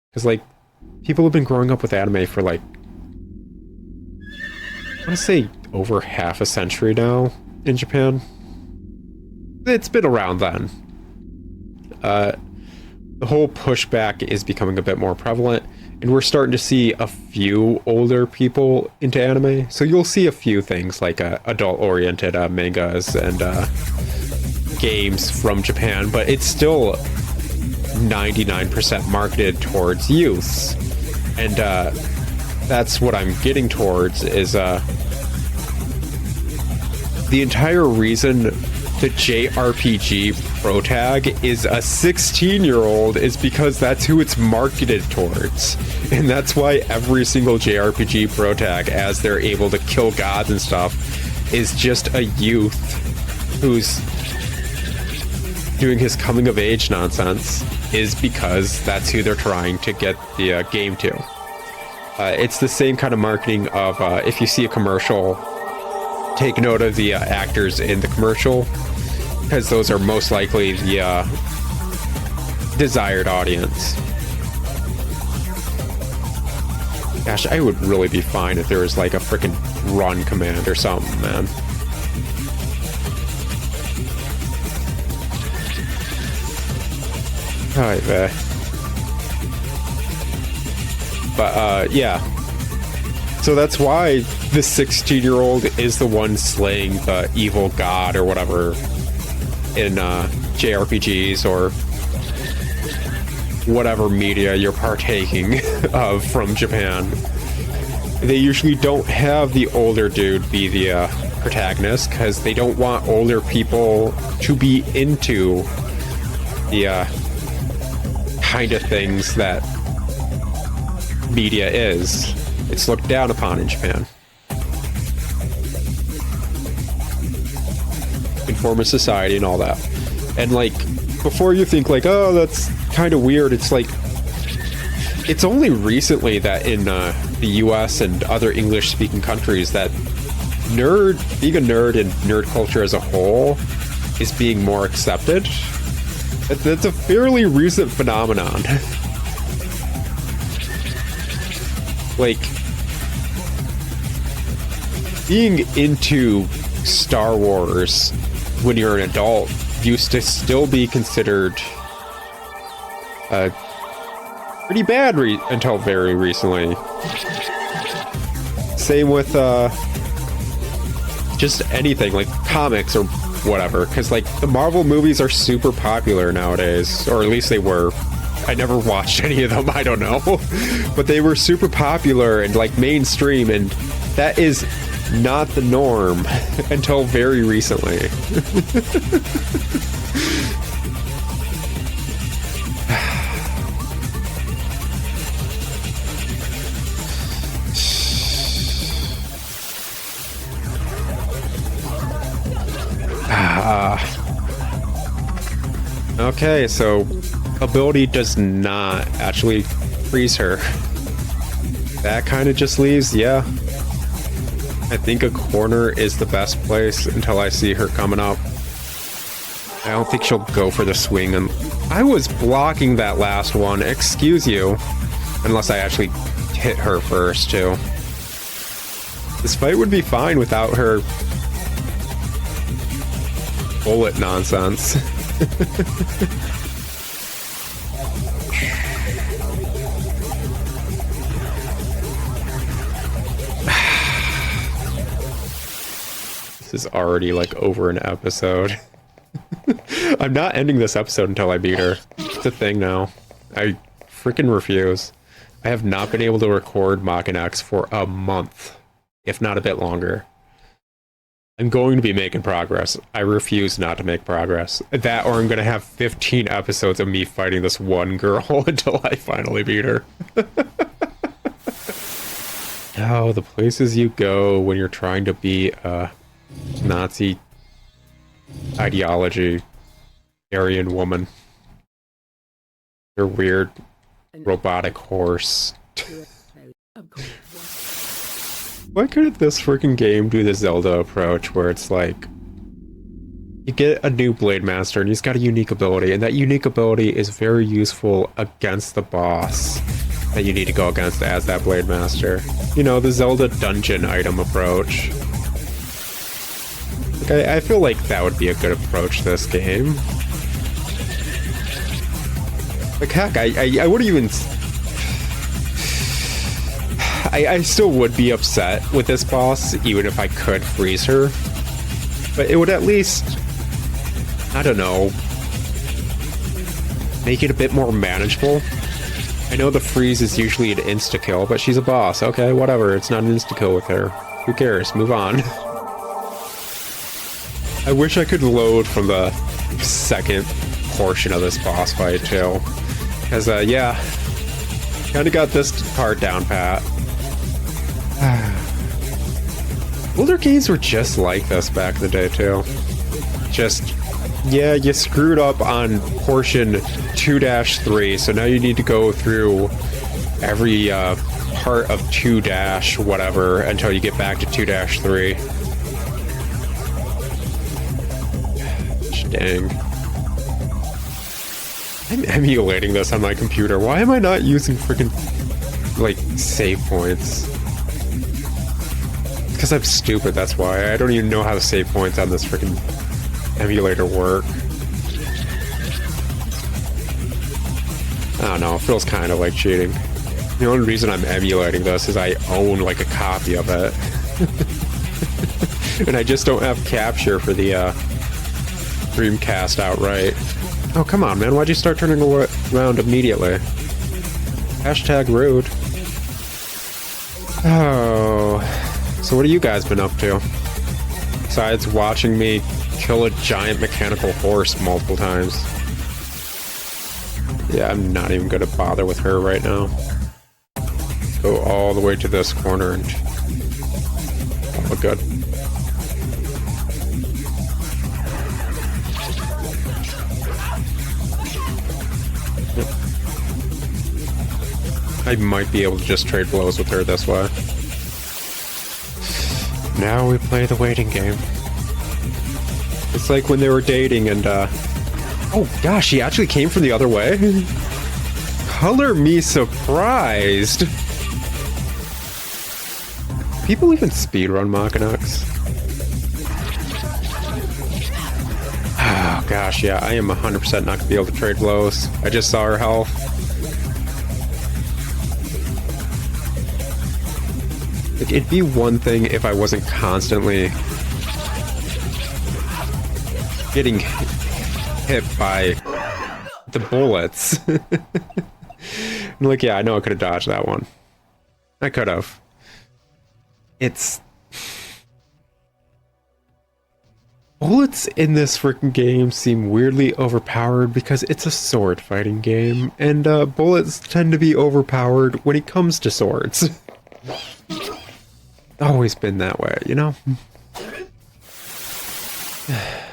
Speaker 2: because like people have been growing up with anime for like, I want to say over half a century now in Japan. It's been around then. The whole pushback is becoming a bit more prevalent, and we're starting to see a few older people into anime. So you'll see a few things like adult-oriented mangas and games from Japan, but it's still 99% marketed towards youths. And that's what I'm getting towards, is the entire reason the JRPG pro tag is a 16-year-old is because that's who it's marketed towards. And that's why every single JRPG pro tag, as they're able to kill gods and stuff, is just a youth who's doing his coming of age nonsense, is because that's who they're trying to get the game to. It's the same kind of marketing of if you see a commercial, take note of the actors in the commercial, because those are most likely the desired audience. Gosh, I would really be fine if there was like a freaking run command or something, man. Alright, but yeah. So that's why the 16-year-old is the one slaying the evil god or whatever in JRPGs or whatever media you're partaking of from Japan. They usually don't have the older dude be the protagonist, because they don't want older people to be into the kind of things that media is. It's looked down upon in Japan. Conformist society and all that. And like, before you think like, oh, that's kind of weird, it's like, it's only recently that in the US and other English-speaking countries that being a nerd and nerd culture as a whole is being more accepted. That's a fairly recent phenomenon. Like, being into Star Wars when you're an adult used to still be considered pretty bad until very recently. Same with just anything, like comics or whatever, because like the Marvel movies are super popular nowadays, or at least they were. I never watched any of them, I don't know. But they were super popular and like mainstream, and that is not the norm until very recently. Okay, so ability does not actually freeze her. That kind of just leaves, yeah. I think a corner is the best place until I see her coming up. I don't think she'll go for the swing, and I was blocking that last one, excuse you. Unless I actually hit her first, too. This fight would be fine without her bullet nonsense. This is already like over an episode. I'm not ending this episode until I beat her. It's a thing now. I freaking refuse. I have not been able to record Maken X for a month, if not a bit longer. I'm going to be making progress. I refuse not to make progress. That, or I'm going to have 15 episodes of me fighting this one girl until I finally beat her. Oh, the places you go when you're trying to be a Nazi ideology Aryan woman. Your weird robotic horse. Why couldn't this freaking game do the Zelda approach where it's like you get a new Blade Master and he's got a unique ability, and that unique ability is very useful against the boss that you need to go against as that Blade Master. You know, the Zelda dungeon item approach. Like, I feel like that would be a good approach to this game. Like, heck, I wouldn't even... I still would be upset with this boss, even if I could freeze her. But it would at least, I don't know, make it a bit more manageable. I know the freeze is usually an insta-kill, but she's a boss. Okay, whatever, it's not an insta-kill with her. Who cares? Move on. I wish I could load from the second portion of this boss fight, too. Because, yeah, kinda got this part down pat. Older games were just like this back in the day, too. Just, yeah, you screwed up on portion 2-3, so now you need to go through every part of 2- whatever until you get back to 2-3. Dang. I'm emulating this on my computer. Why am I not using freaking, like, save points? Because I'm stupid, that's why. I don't even know how the save points on this freaking emulator work. I don't know, it feels kind of like cheating. The only reason I'm emulating this is I own, like, a copy of it. And I just don't have capture for the, Dreamcast outright. Oh, come on, man, why'd you start turning around immediately? Hashtag rude. Oh... So what have you guys been up to? Besides watching me kill a giant mechanical horse multiple times. Yeah, I'm not even gonna bother with her right now. Go all the way to this corner and... Oh, good. Yep. I might be able to just trade blows with her this way. Now we play the waiting game. It's like when they were dating and, oh gosh, he actually came from the other way? Color me surprised! People even speedrun Maken X? Oh gosh, yeah, I am 100% not gonna be able to trade blows. I just saw her health. Like, it'd be one thing if I wasn't constantly getting hit by the bullets. I'm like, yeah, I know I could have dodged that one. I could have. It's... Bullets in this freaking game seem weirdly overpowered because it's a sword fighting game, and bullets tend to be overpowered when it comes to swords. Always been that way, you know? I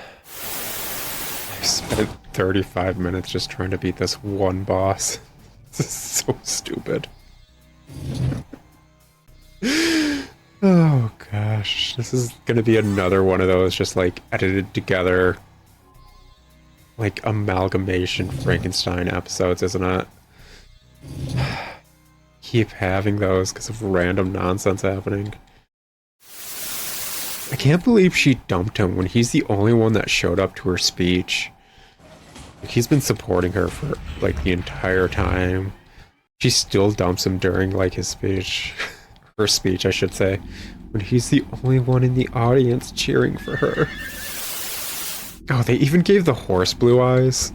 Speaker 2: spent 35 minutes just trying to beat this one boss. This is so stupid. Oh gosh, this is gonna be another one of those just like edited together, like amalgamation Frankenstein episodes, isn't it? Keep having those because of random nonsense happening. I can't believe she dumped him when he's the only one that showed up to her speech. Like, he's been supporting her for like the entire time. She still dumps him during like his speech. Her speech, I should say. when he's the only one in the audience cheering for her. Oh, they even gave the horse blue eyes.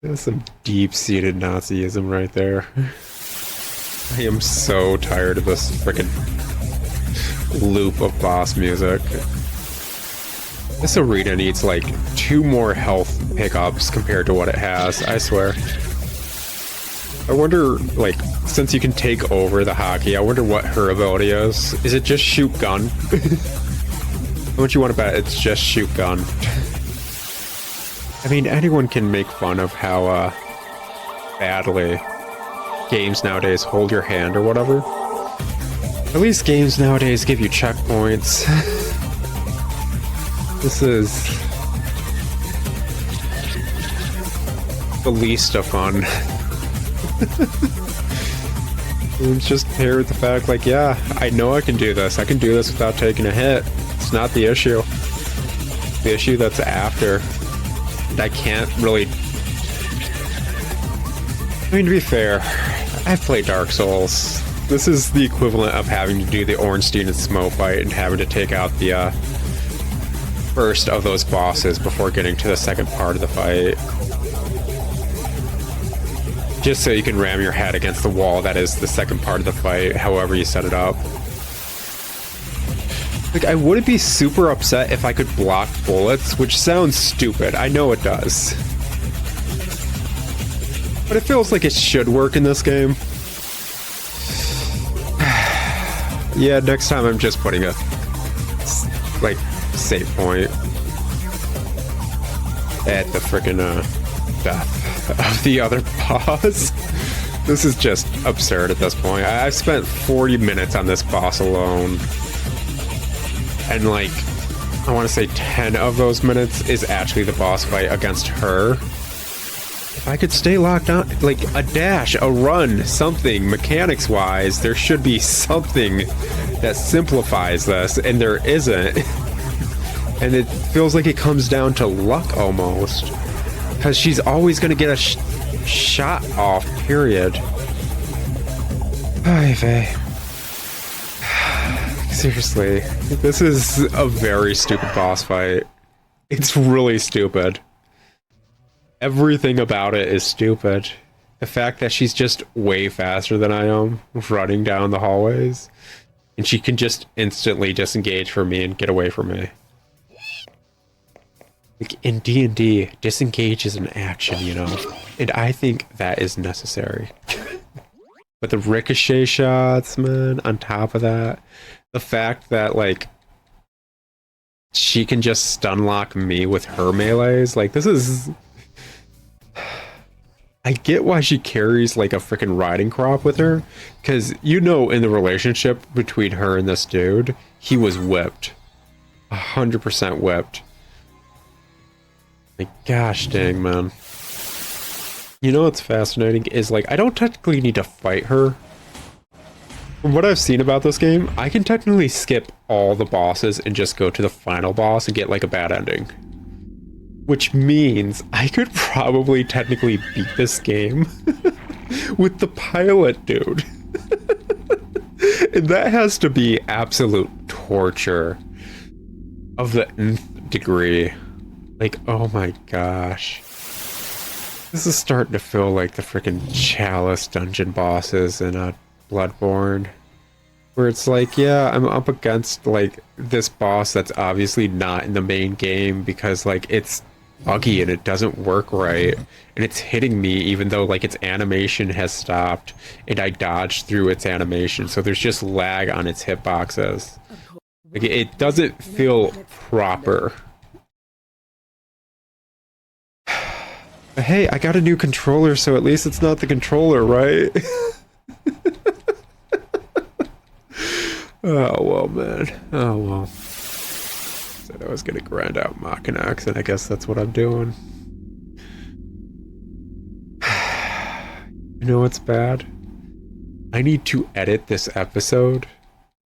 Speaker 2: That's some deep-seated Nazism right there. I am so tired of this frickin' loop of boss music. This arena needs like 2 more health pickups compared to what it has, I swear. I wonder, like, since you can take over the hockey, I wonder what her ability is. Is it just shoot gun? How much you want to bet it's just shoot gun? I mean, anyone can make fun of how badly games nowadays hold your hand or whatever. At least games nowadays give you checkpoints. This is the least of fun. It's just paired with the fact, like, yeah, I know I can do this. I can do this without taking a hit. It's not the issue. The issue that's after. And I can't really... I mean, to be fair, I've played Dark Souls. This is the equivalent of having to do the Ornstein and Smough fight and having to take out the first of those bosses before getting to the second part of the fight. Just so you can ram your head against the wall that is the second part of the fight, however you set it up. Like, I wouldn't be super upset if I could block bullets, which sounds stupid. I know it does. But it feels like it should work in this game. Yeah, next time I'm just putting a, like, save point at the frickin' death of the other boss. This is just absurd at this point. I've spent 40 minutes on this boss alone. And like, I want to say 10 of those minutes is actually the boss fight against her. If I could stay locked on, like a dash, a run, something, mechanics-wise, there should be something that simplifies this, and there isn't. And it feels like it comes down to luck almost. Because she's always going to get a shot off, period. Ay vey. Seriously, this is a very stupid boss fight. It's really stupid. Everything about it is stupid. The fact that she's just way faster than I am, running down the hallways, and she can just instantly disengage from me and get away from me. Like in D&D, disengage is an action, you know, and I think that is necessary. But the ricochet shots, man, on top of that, the fact that, like, she can just stun lock me with her melees, like, this is... I get why she carries, like, a freaking riding crop with her, because, you know, in the relationship between her and this dude, he was whipped. 100% whipped. Like, gosh dang, man. You know what's fascinating is, like, I don't technically need to fight her. From what I've seen about this game, I can technically skip all the bosses and just go to the final boss and get, like, a bad ending. Which means I could probably technically beat this game with the pilot dude. And that has to be absolute torture of the nth degree. Like, oh my gosh. This is starting to feel like the freaking Chalice dungeon bosses in Bloodborne. Where it's like, yeah, I'm up against, like, this boss that's obviously not in the main game because, like, it's buggy and it doesn't work right. And it's hitting me even though, like, its animation has stopped and I dodged through its animation. So there's just lag on its hitboxes. Like, it doesn't feel proper. But hey, I got a new controller, so at least it's not the controller, right? Oh, well, man. Oh, well. Said I was gonna grind out Maken X, and I guess that's what I'm doing. You know what's bad? I need to edit this episode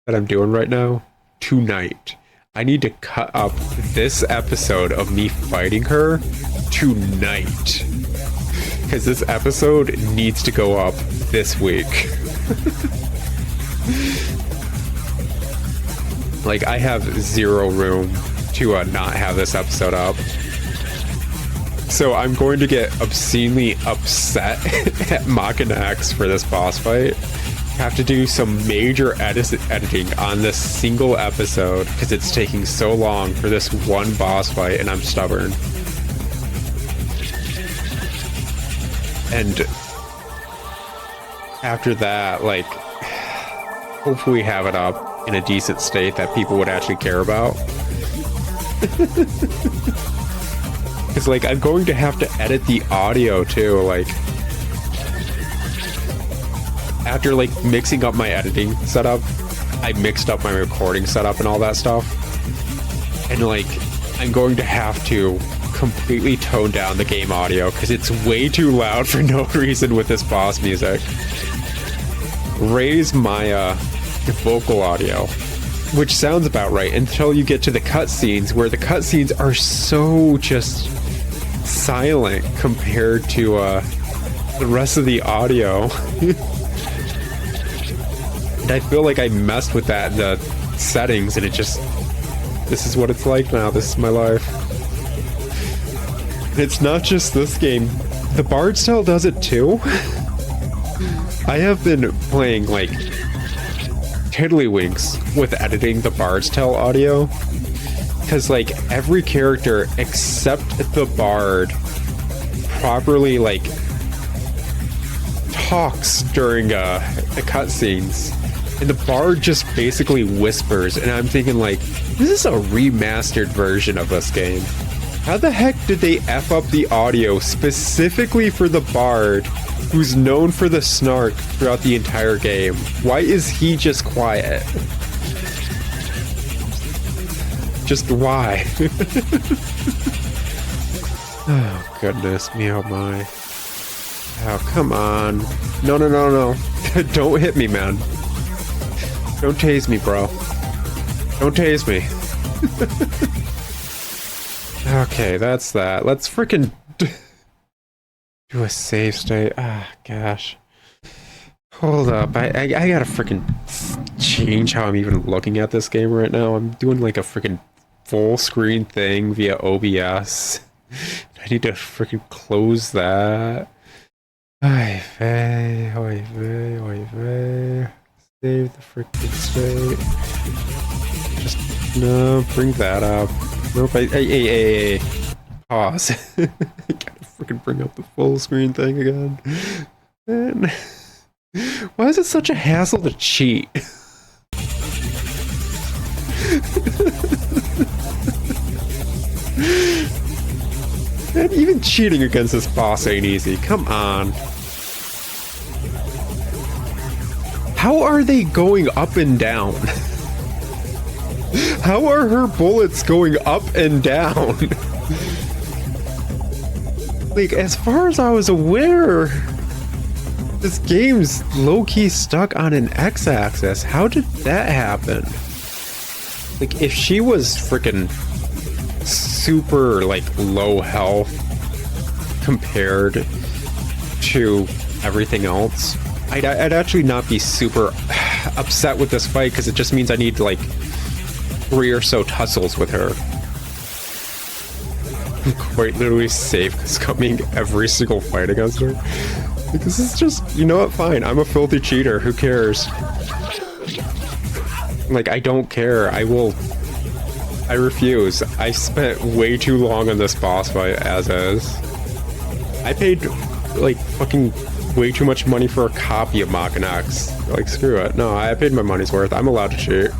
Speaker 2: that I'm doing right now tonight. I need to cut up this episode of me fighting her tonight. Because this episode needs to go up this week. Like, I have zero room to not have this episode up. So I'm going to get obscenely upset at Maken X for this boss fight. Have to do some major editing on this single episode because it's taking so long for this one boss fight, and I'm stubborn. And after that, like, hopefully have it up in a decent state that people would actually care about. Because, like, I'm going to have to edit the audio, too, like... After, like, mixing up my editing setup, I mixed up my recording setup and all that stuff. And, like, I'm going to have to completely tone down the game audio, because it's way too loud for no reason with this boss music. Raise my, vocal audio. Which sounds about right until you get to the cutscenes, where the cutscenes are so just... silent compared to the rest of the audio. And I feel like I messed with that in the settings, and it just, this is what it's like now. This is my life. And it's not just this game. The Bard's Tale does it too. I have been playing like tiddlywinks with editing the Bard's Tale audio. Because, like, every character except the Bard properly, like, talks during the cutscenes. And the Bard just basically whispers. And I'm thinking, like, this is a remastered version of this game. How the heck did they F up the audio specifically for the Bard, who's known for the snark throughout the entire game? Why is he just quiet? Just why? Oh, goodness me, oh my. Oh, come on. No, no, no, no. Don't hit me, man. Don't tase me, bro. Don't tase me. Okay, that's that. Let's frickin' do a save state. Ah, gosh. Hold up. I gotta frickin' change how I'm even looking at this game right now. I'm doing like a frickin' full screen thing via OBS. I need to frickin' close that. Oy vey, oy vey, oy vey. Save the frickin' state. Just, no, bring that up. Nope, hey. Pause. I gotta frickin' bring up the full screen thing again. Man. Why is it such a hassle to cheat? Man, even cheating against this boss ain't easy. Come on. How are they going up and down? How are her bullets going up and down? Like, as far as I was aware, this game's low-key stuck on an X-axis. How did that happen? Like, if she was freaking super, like, low health compared to everything else, I'd actually not be super upset with this fight, because it just means I need, like, 3 or so tussles with her. I'm quite literally safe coming every single fight against her. Like, this is just, you know what, fine. I'm a filthy cheater. Who cares? Like, I don't care. I refuse. I spent way too long on this boss fight as is. I paid, like, fucking way too much money for a copy of Maken X. Like, screw it. No, I paid my money's worth. I'm allowed to cheat.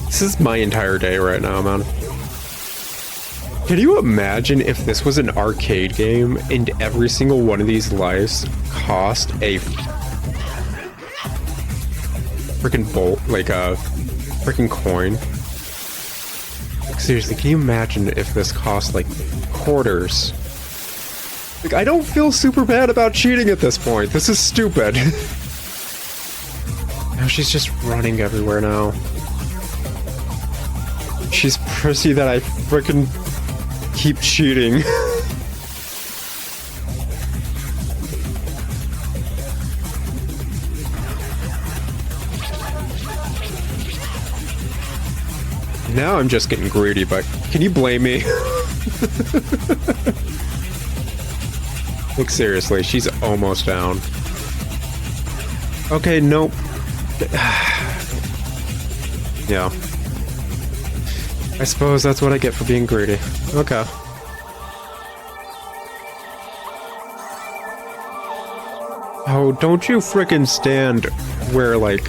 Speaker 2: This is my entire day right now, man. Can you imagine if this was an arcade game and every single one of these lives cost a freaking bolt, like a freaking coin? Like, seriously, can you imagine if this cost like quarters? Like, I don't feel super bad about cheating at this point. This is stupid. Now she's just running everywhere now. She's prissy that I frickin' keep cheating. Now I'm just getting greedy, but can you blame me? Like, seriously, she's almost down. Okay, nope. Yeah. I suppose that's what I get for being greedy. Okay. Oh, don't you frickin' stand where, like...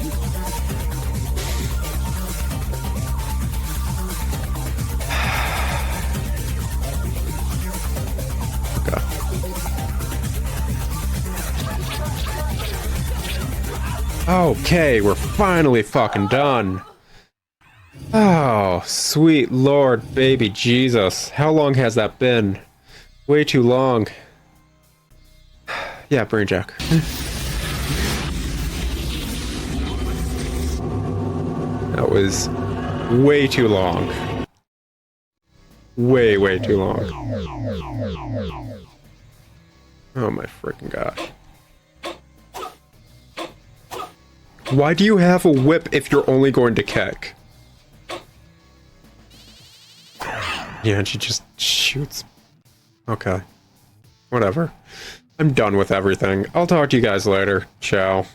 Speaker 2: Okay, we're finally fucking done. Oh, sweet Lord, baby Jesus. How long has that been? Way too long. Yeah, Brainjack. That was way too long. Way, way too long. Oh my freaking god. Why do you have a whip if you're only going to kick? Yeah, and she just shoots. Okay. Whatever. I'm done with everything. I'll talk to you guys later. Ciao.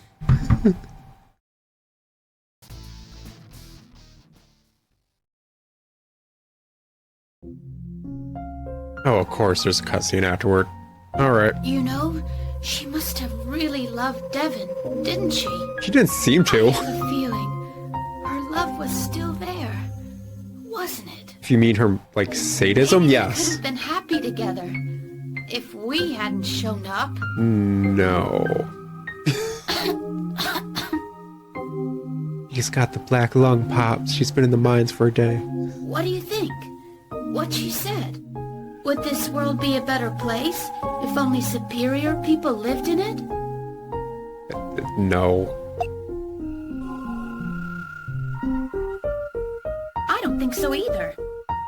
Speaker 2: Oh, of course, there's a cutscene afterward. Alright.
Speaker 1: You know, she must have really loved Devon, didn't she?
Speaker 2: She didn't seem to.
Speaker 1: I have a feeling her love was still there, wasn't it?
Speaker 2: If you mean her, like, sadism,
Speaker 1: Maybe
Speaker 2: yes.
Speaker 1: We could have been happy together if we hadn't shown up.
Speaker 2: No. He's got the black lung pops. She's been in the mines for a day.
Speaker 1: What do you think? What she said? Would this world be a better place if only superior people lived in it?
Speaker 2: No.
Speaker 1: I don't think so either.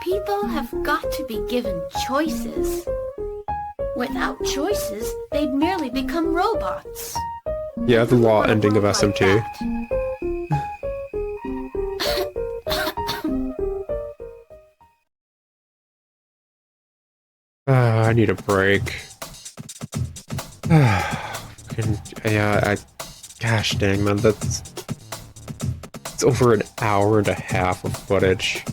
Speaker 1: People have got to be given choices. Without choices, they'd merely become robots.
Speaker 2: Yeah, the law ending of SMT. I need a break. Yeah, gosh dang, man, it's over an hour and a half of footage.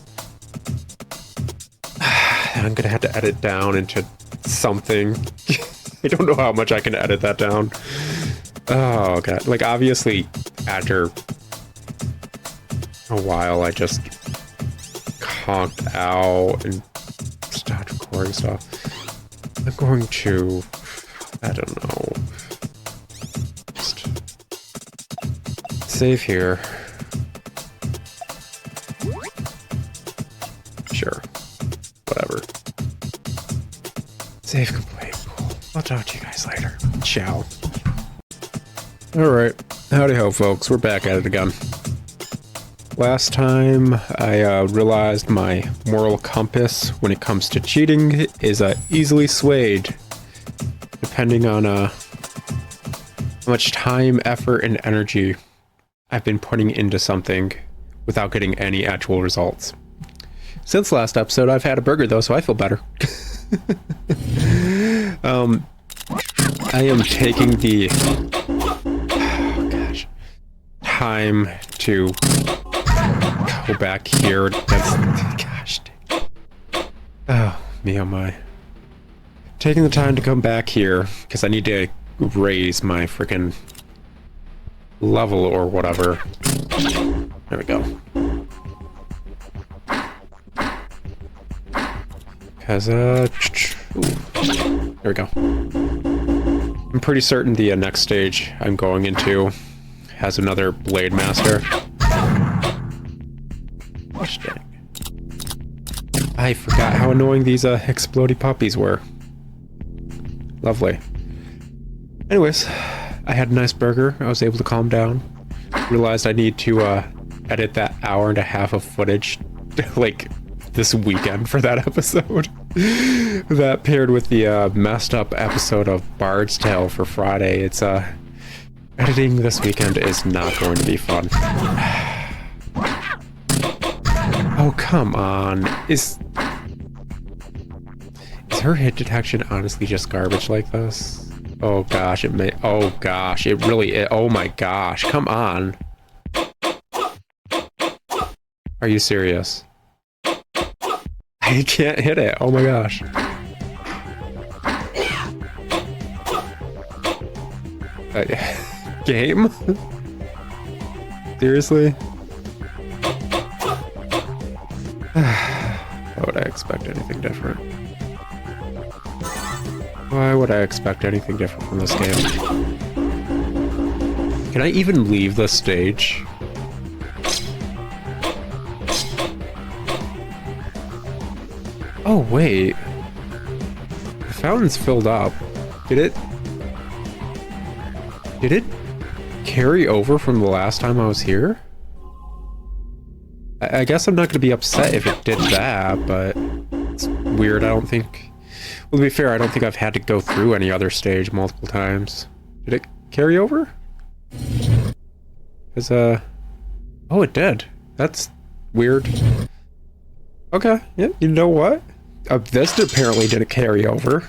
Speaker 2: I'm gonna have to edit down into something. I don't know how much I can edit that down. Oh god, like obviously after a while I just conked out and stopped recording stuff. I'm going to, I don't know, just save here. Sure, whatever. Save complete. Cool. I'll talk to you guys later. Ciao. Alright, howdy ho folks, we're back at it again. Last time I realized my moral compass when it comes to cheating is easily swayed depending on how much time, effort, and energy I've been putting into something without getting any actual results. Since last episode I've had a burger though, so I feel better. I am taking the time to go back here. That's gosh dang. Oh me, oh my. Taking the time to come back here because I need to raise my freaking level or whatever. There we go. Because there we go. I'm pretty certain the next stage I'm going into has another Blade Master. Gosh dang. I forgot how annoying these explodey puppies were. Lovely. Anyways, I had a nice burger. I was able to calm down. Realized I need to edit that hour and a half of footage like this weekend for that episode. That paired with the messed up episode of Bard's Tale for Friday. It's editing this weekend is not going to be fun. Oh, come on. Is her hit detection honestly just garbage like this? Oh gosh, it may. Oh gosh, it really is. Oh my gosh, come on. Are you serious? I can't hit it. Oh my gosh. Game? Seriously? Why would I expect anything different? Why would I expect anything different from this game? Can I even leave this stage? Oh, wait. The fountain's filled up. Did it carry over from the last time I was here? I guess I'm not going to be upset if it did that, but it's weird. I don't think... Well, to be fair, I don't think I've had to go through any other stage multiple times. Did it carry over? Because, oh, it did. That's weird. Okay, yeah, you know what? This apparently didn't carry over.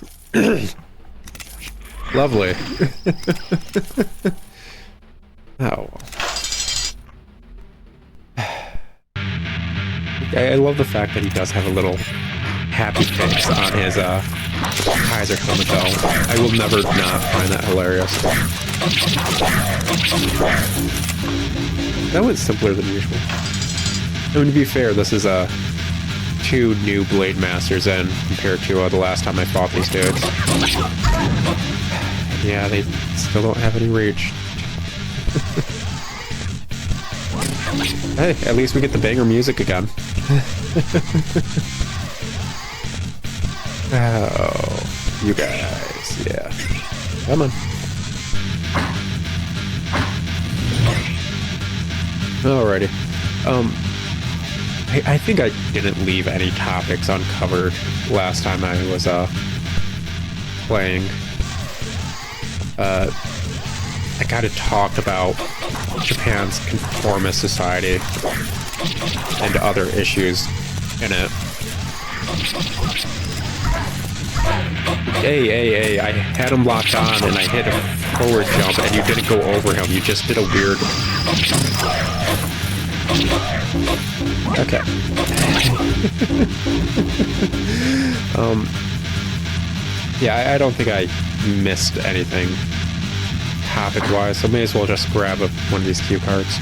Speaker 2: Lovely. Oh. I love the fact that he does have a little happy face on his Kaiser helmet, though. I will never not find that hilarious. That went simpler than usual. I mean, to be fair, this is 2 new Blade Masters in compared to the last time I fought these dudes. Yeah, they still don't have any reach. Hey, at least we get the banger music again. Oh, you guys, yeah. Come on. Alrighty. I think I didn't leave any topics uncovered last time I was playing. I kind of talked about Japan's conformist society and other issues in it. Hey, I had him locked on and I hit a forward jump and you didn't go over him. You just did a weird... Okay. Yeah, I don't think I missed anything topic-wise, so may as well just grab one of these cue cards.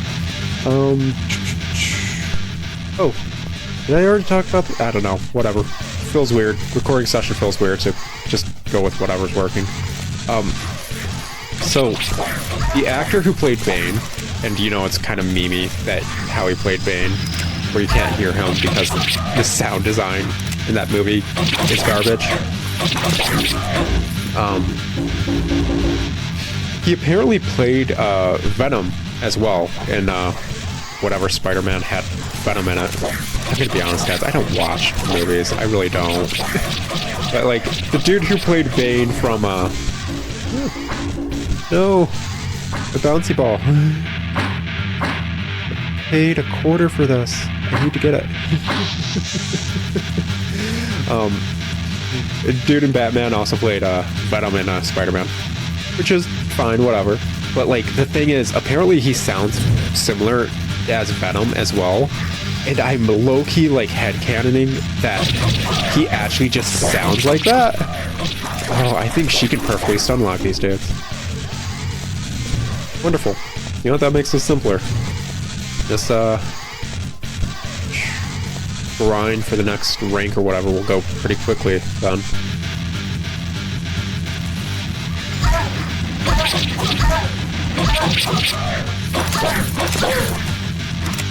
Speaker 2: Oh, did I already talk about... I don't know, whatever. Feels weird. Recording session feels weird, so just go with whatever's working. So, the actor who played Bane, and you know it's kind of memey that how he played Bane, where you can't hear him because the sound design in that movie is garbage. He apparently played Venom as well in whatever Spider-Man had Venom in it. I'm gonna be honest, guys, I don't watch movies. I really don't. But like the dude who played Bane from no, the bouncy ball. I paid $0.25 for this. I need to get it. Dude in Batman also played Venom in Spider-Man, which is fine, whatever. But like the thing is, apparently he sounds similar as Venom as well, and I'm low-key like headcanoning that he actually just sounds like that. Oh, I think she can perfectly stunlock these dudes. Wonderful. You know what, that makes it simpler. Just grind for the next rank or whatever will go pretty quickly then.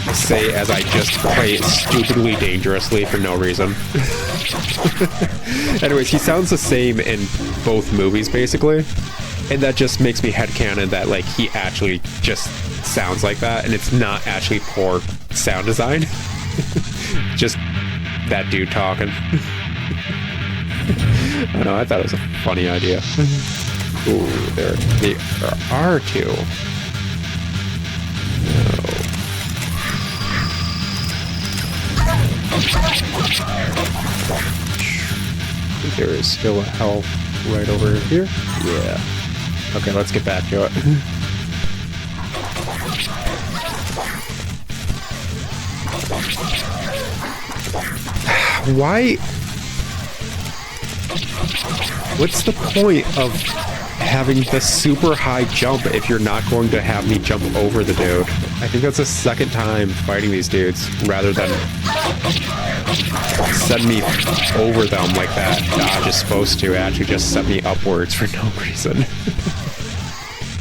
Speaker 2: I say as I just play it stupidly dangerously for no reason. Anyways, he sounds the same in both movies basically, and that just makes me headcanon that like he actually just sounds like that, and it's not actually poor sound design. Just that dude talking. I don't know, I thought it was a funny idea. Ooh, there are 2. No. I think there is still a health right over here. Yeah. Okay, let's get back to it. Why? What's the point of having the super high jump if you're not going to have me jump over the dude? I think that's the second time fighting these dudes rather than send me over them like that dodge is supposed to. Actually just send me upwards for no reason.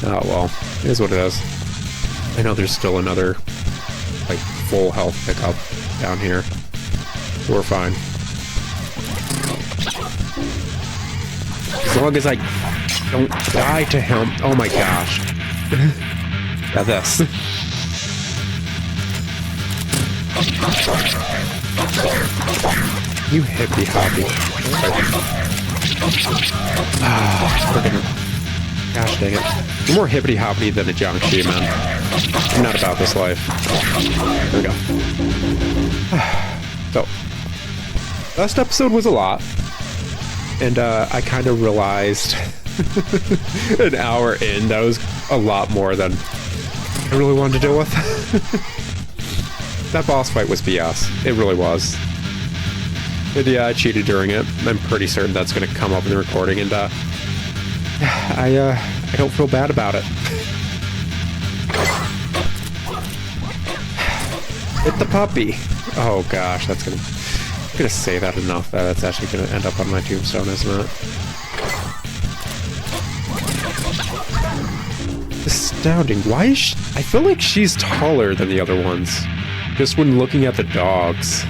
Speaker 2: Oh well, it is what it is. I know there's still another like full health pickup down here. So we're fine. As long as I don't die to him. Oh my gosh. Yeah, this. You hippie hoppy. Gosh dang it. You're more hippity hoppity than a Jiangxi, man. I'm not about this life. There we go. So, last episode was a lot. And I kind of realized an hour in that was a lot more than I really wanted to deal with. That boss fight was BS. It really was. And yeah, I cheated during it. I'm pretty certain that's going to come up in the recording, and I don't feel bad about it. Hit the puppy. Oh gosh, that's gonna. I'm gonna say that enough that it's actually gonna end up on my tombstone, isn't it? Astounding. Why is she, I feel like she's taller than the other ones. Just when looking at the dogs.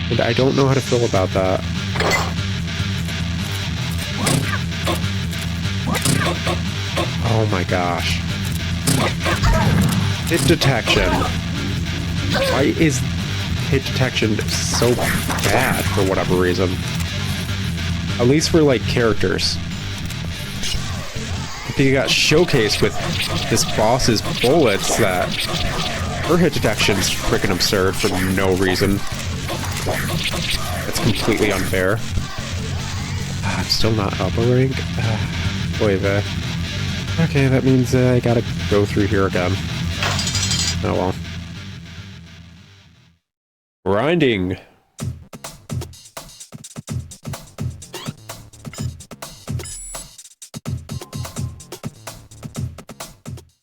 Speaker 2: And I don't know how to feel about that. Oh my gosh. Hit detection. Why is hit detection so bad for whatever reason? At least for like characters. I think it got showcased with this boss's bullets that her hit detection's freaking absurd for no reason. That's completely unfair. I'm still not up a rank. Boy, okay, that means I gotta go through here again. Oh well. Grinding.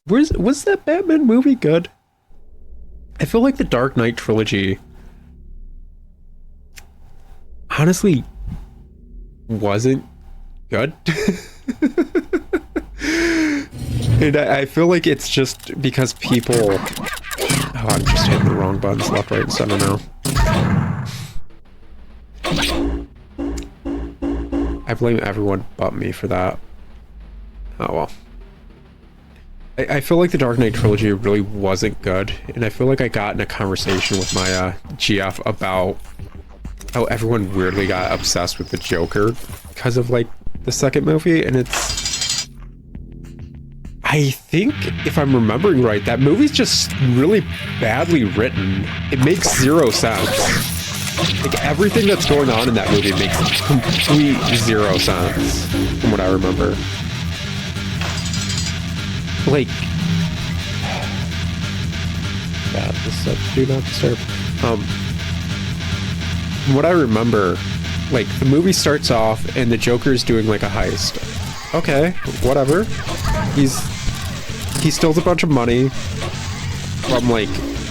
Speaker 2: Was that Batman movie good? I feel like the Dark Knight trilogy honestly wasn't good. And I feel like it's just because people... Oh, I'm just hitting the wrong buttons left, right, and center now. I blame everyone but me for that. Oh well. I feel like the Dark Knight trilogy really wasn't good, and I feel like I got in a conversation with my GF about how everyone weirdly got obsessed with the Joker because of like the second movie, and it's... I think, if I'm remembering right, that movie's just really badly written. It makes zero sense. Like, everything that's going on in that movie makes complete zero sense, from what I remember. Like... God, this said do not disturb. From what I remember, like, the movie starts off and the Joker's doing, like, a heist. Okay, whatever. He steals a bunch of money from, like,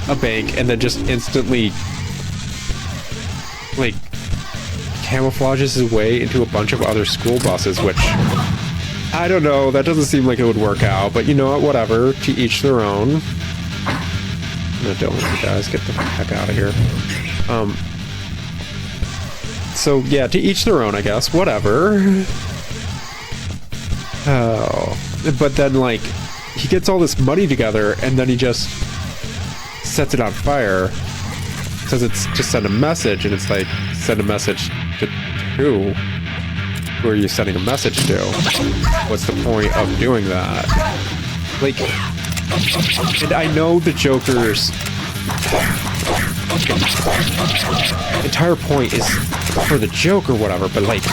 Speaker 2: a bank and then just instantly, like, camouflages his way into a bunch of other school buses, which, I don't know, that doesn't seem like it would work out, but you know what, whatever, to each their own. No, don't let you guys get the heck out of here. So, yeah, to each their own, I guess, whatever. Oh, but then, like, he gets all this money together, and then he just sets it on fire. Says it's just send a message, and it's like, send a message to who? Who are you sending a message to? What's the point of doing that? Like, and I know the Joker's entire point is for the joke or whatever, but like,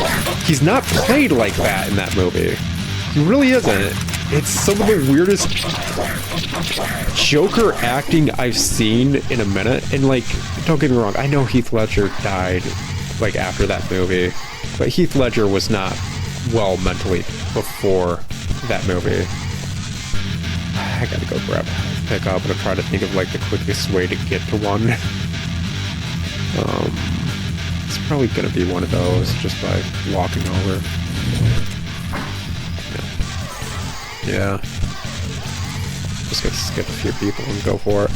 Speaker 2: he's not played like that in that movie. He really isn't. It's some of the weirdest Joker acting I've seen in a minute. And like, don't get me wrong, I know Heath Ledger died like after that movie, but Heath Ledger was not well mentally before that movie. I gotta go grab pick up and I'm trying to think of like the quickest way to get to one. It's probably gonna be one of those just by walking over. Yeah. Just gonna skip a few people and go for it.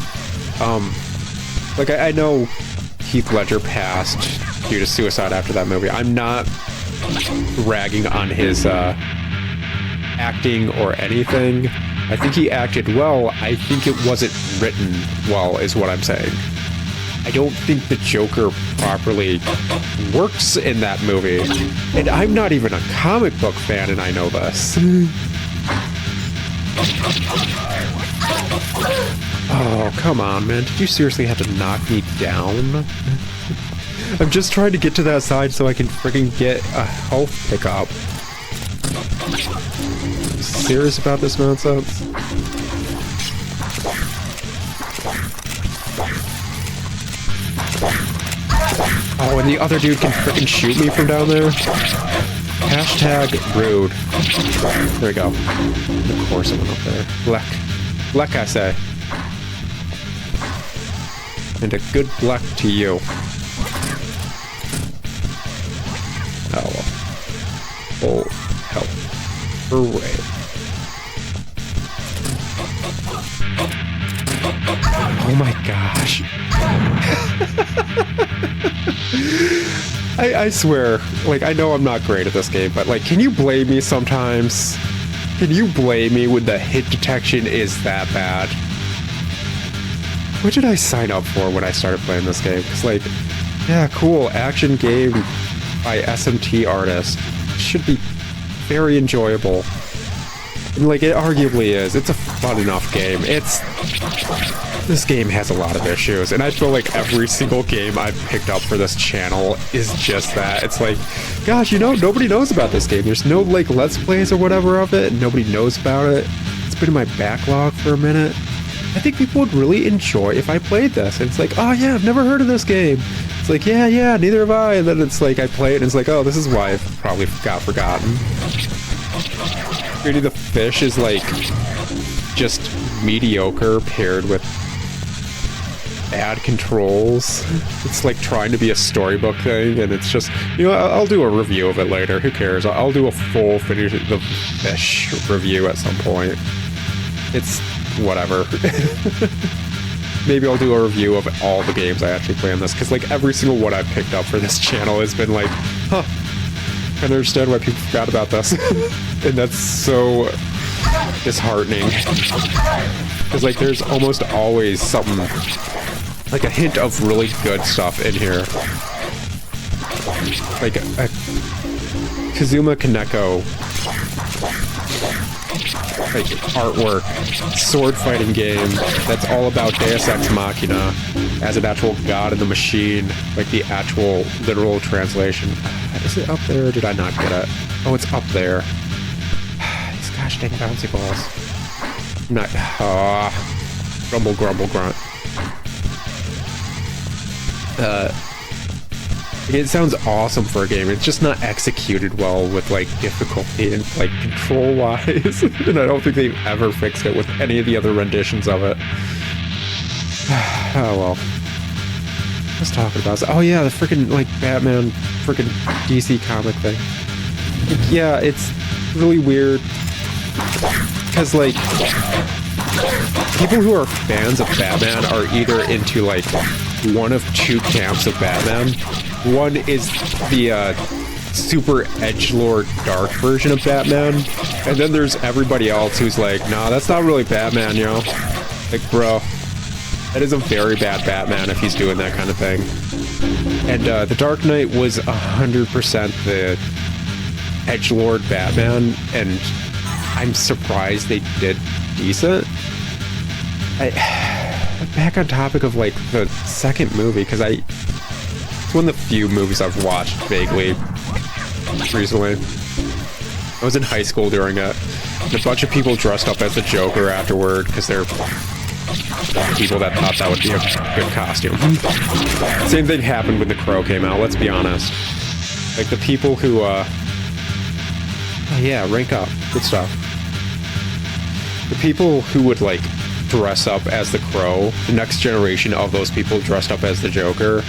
Speaker 2: Like I know Heath Ledger passed due to suicide after that movie. I'm not ragging on his acting or anything. I think he acted well. I think it wasn't written well, is what I'm saying. I don't think the Joker properly works in that movie. And I'm not even a comic book fan, and I know this. Oh, come on, man. Did you seriously have to knock me down? I'm just trying to get to that side so I can freaking get a health pickup. You serious about this nonsense? Oh, and the other dude can freaking shoot me from down there? Hashtag rude. There we go. Of course I went up there. Bleck, I say. And a good luck to you. Oh, well. Oh, hell. Hooray. Oh my gosh. I swear, like, I know I'm not great at this game, but, like, can you blame me sometimes? Can you blame me when the hit detection is that bad? What did I sign up for when I started playing this game? Because, like, yeah, cool, action game by SMT artist. Should be very enjoyable. And, like, it arguably is. It's a fun enough game. This game has a lot of issues, and I feel like every single game I've picked up for this channel is just that. It's like, gosh, you know, nobody knows about this game. There's no, like, Let's Plays or whatever of it, and nobody knows about it. It's been in my backlog for a minute. I think people would really enjoy if I played this. And it's like, oh yeah, I've never heard of this game. It's like, yeah, neither have I. And then it's like, I play it, and it's like, oh, this is why I've probably got forgotten. Beauty the Fish is, like, just mediocre paired with bad controls. It's like trying to be a storybook thing, and it's just, you know, I'll do a review of it later. Who cares? I'll do a full Finish the Fish review at some point. It's whatever. Maybe I'll do a review of all the games I actually play on this, because like every single one I've picked up for this channel has been like, huh, I don't understand why people forgot about this. And that's so disheartening. Because like there's almost always something, like a hint of really good stuff in here. Like a Kazuma Kaneko, like artwork, sword fighting game that's all about Deus Ex Machina as an actual god in the machine, like the actual literal translation. Is it up there or did I not get it? Oh, it's up there. These gosh dang bouncy balls. Not, grumble, grumble, grunt. It sounds awesome for a game. It's just not executed well with like difficulty and like control wise. And I don't think they've ever fixed it with any of the other renditions of it. Oh well. Let's talk about this. Oh yeah, the freaking like Batman freaking DC comic thing. Yeah, it's really weird. Because like people who are fans of Batman are either into like one of two camps of Batman. One is the super edgelord dark version of Batman, and then there's everybody else who's like, nah, that's not really Batman, you know? Like, bro, that is a very bad Batman if he's doing that kind of thing. And The Dark Knight was 100% the edgelord Batman, and I'm surprised they did decent. back on topic of like the second movie, because it's one of the few movies I've watched vaguely recently. I was in high school during it. And a bunch of people dressed up as the Joker afterward because they're people that thought that would be a good costume. Same thing happened when The Crow came out, let's be honest. Like the people who, oh yeah, rank up, good stuff. The people who would like dress up as the Crow, the next generation of those people dressed up as the Joker,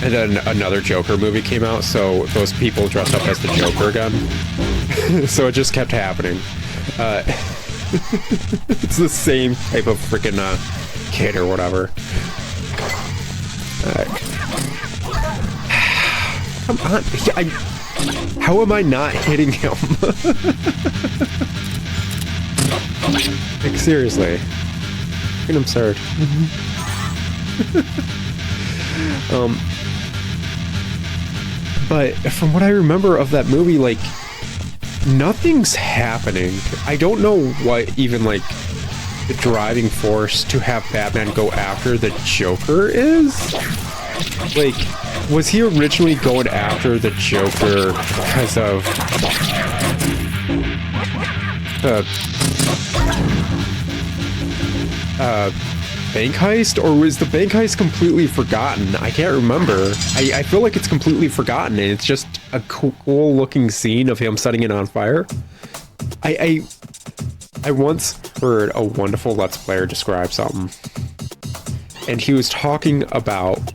Speaker 2: and then another Joker movie came out, so those people dressed up as the Joker again. So it just kept happening. It's the same type of freaking kid or whatever. Come on, how am I not hitting him? Like seriously, freaking absurd. But from what I remember of that movie, like nothing's happening. I don't know what even like the driving force to have Batman go after the Joker is. Like, was he originally going after the Joker because of bank heist, or was the bank heist completely forgotten? I can't remember. I feel like it's completely forgotten and it's just a cool looking scene of him setting it on fire. I once heard a wonderful Let's Player describe something, and he was talking about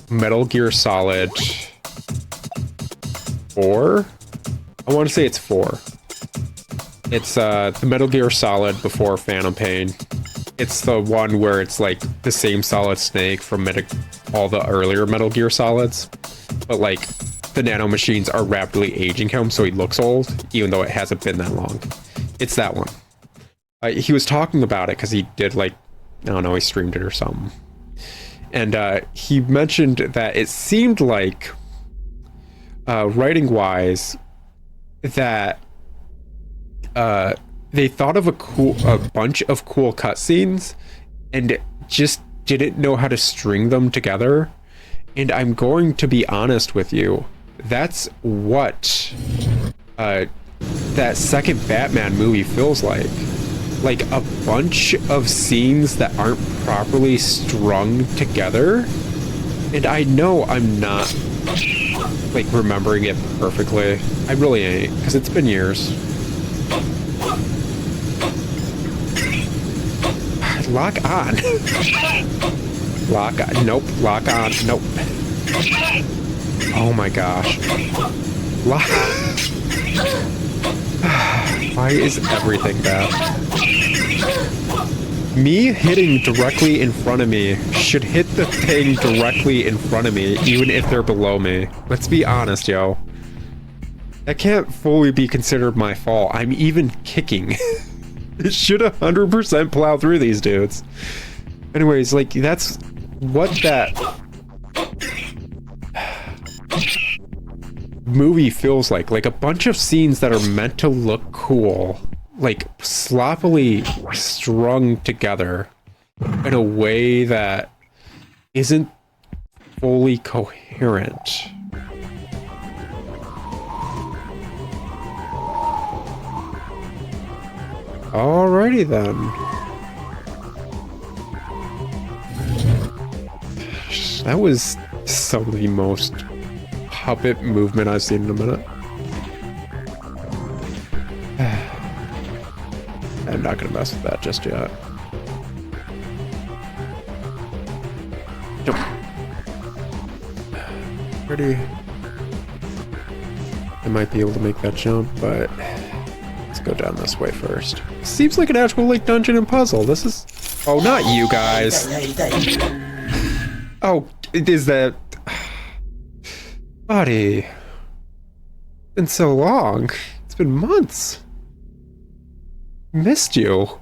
Speaker 2: Metal Gear Solid 4. I want to say it's 4. It's the Metal Gear Solid before Phantom Pain. It's the one where it's like the same Solid Snake from all the earlier Metal Gear Solids, but like the nanomachines are rapidly aging him, so he looks old, even though it hasn't been that long. It's that one. He was talking about it because he did like, I don't know, he streamed it or something. And he mentioned that it seemed like, writing-wise, that they thought of a bunch of cool cutscenes and just didn't know how to string them together. And I'm going to be honest with you, that's what that second Batman movie feels like. Like a bunch of scenes that aren't properly strung together. And I know I'm not like remembering it perfectly. I really ain't, because it's been years. Lock on. Lock on. Nope. Lock on. Nope. Oh my gosh. Lock. Why is everything bad? Me hitting directly in front of me should hit the thing directly in front of me, even if they're below me. Let's be honest, yo. That can't fully be considered my fault. I'm even kicking. It should 100% plow through these dudes. Anyways, like, that's what that movie feels like. Like a bunch of scenes that are meant to look cool, like sloppily strung together in a way that isn't fully coherent. Alrighty then. That was some of the most puppet movement I've seen in a minute. I'm not gonna mess with that just yet. Jump. Ready. I might be able to make that jump, but let's go down this way first. Seems like an actual like dungeon and puzzle. This is... Oh, not you guys. Oh, is that... Buddy. It's been so long. It's been months. Missed you.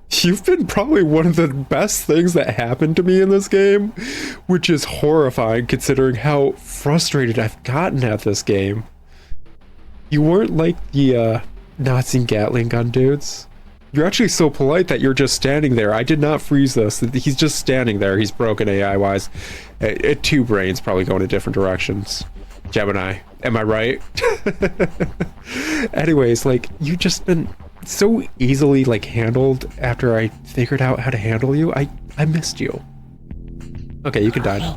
Speaker 2: You've been probably one of the best things that happened to me in this game, which is horrifying considering how frustrated I've gotten at this game. You weren't like the Nazi Gatling gun dudes. You're actually so polite that you're just standing there. I did not freeze this. He's just standing there. He's broken AI-wise. Two brains probably going in different directions. Gemini, am I right? Anyways, like, you've just been so easily, like, handled after I figured out how to handle you. I missed you. Okay, you can die now.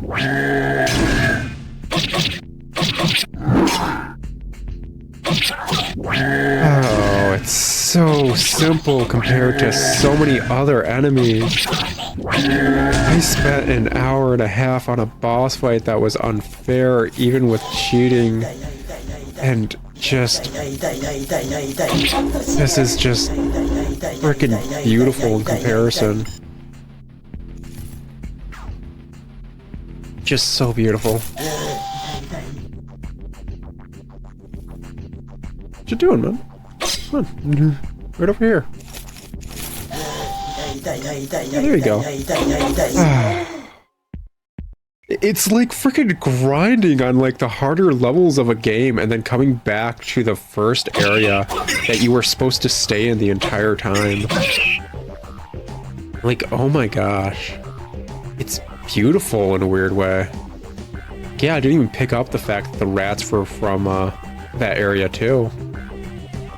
Speaker 2: Oh, it's so simple compared to so many other enemies. I spent an hour and a half on a boss fight that was unfair, even with cheating. And just... This is just freaking beautiful in comparison. Just so beautiful. What you doing, man? Come on. Right over here. Yeah, there you go. It's like freaking grinding on like the harder levels of a game and then coming back to the first area that you were supposed to stay in the entire time. Like, oh my gosh. It's beautiful in a weird way. Yeah, I didn't even pick up the fact that the rats were from that area too.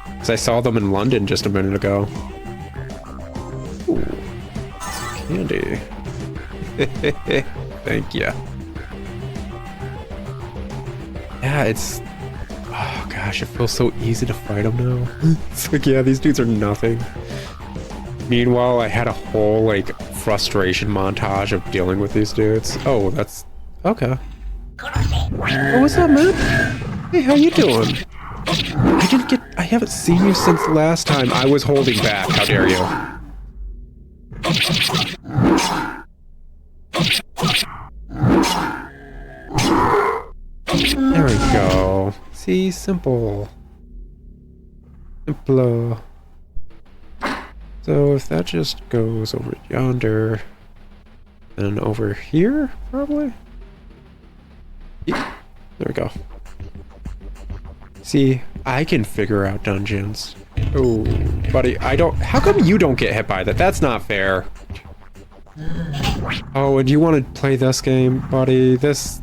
Speaker 2: Because I saw them in London just a minute ago. Ooh. Candy. Thank you. Yeah, it's... Oh gosh, it feels so easy to fight them now. It's like, yeah, these dudes are nothing. Meanwhile, I had a whole, like, frustration montage of dealing with these dudes. Oh, that's... Okay. Oh, what's up, man? Hey, how you doing? I haven't seen you since last time I was holding back. How dare you? There we go. See, simple. Simpler. So if that just goes over yonder, then over here, probably? Yeah. There we go. See, I can figure out dungeons. Oh, buddy, I don't... How come you don't get hit by that? That's not fair. Oh, and you want to play this game, buddy? That's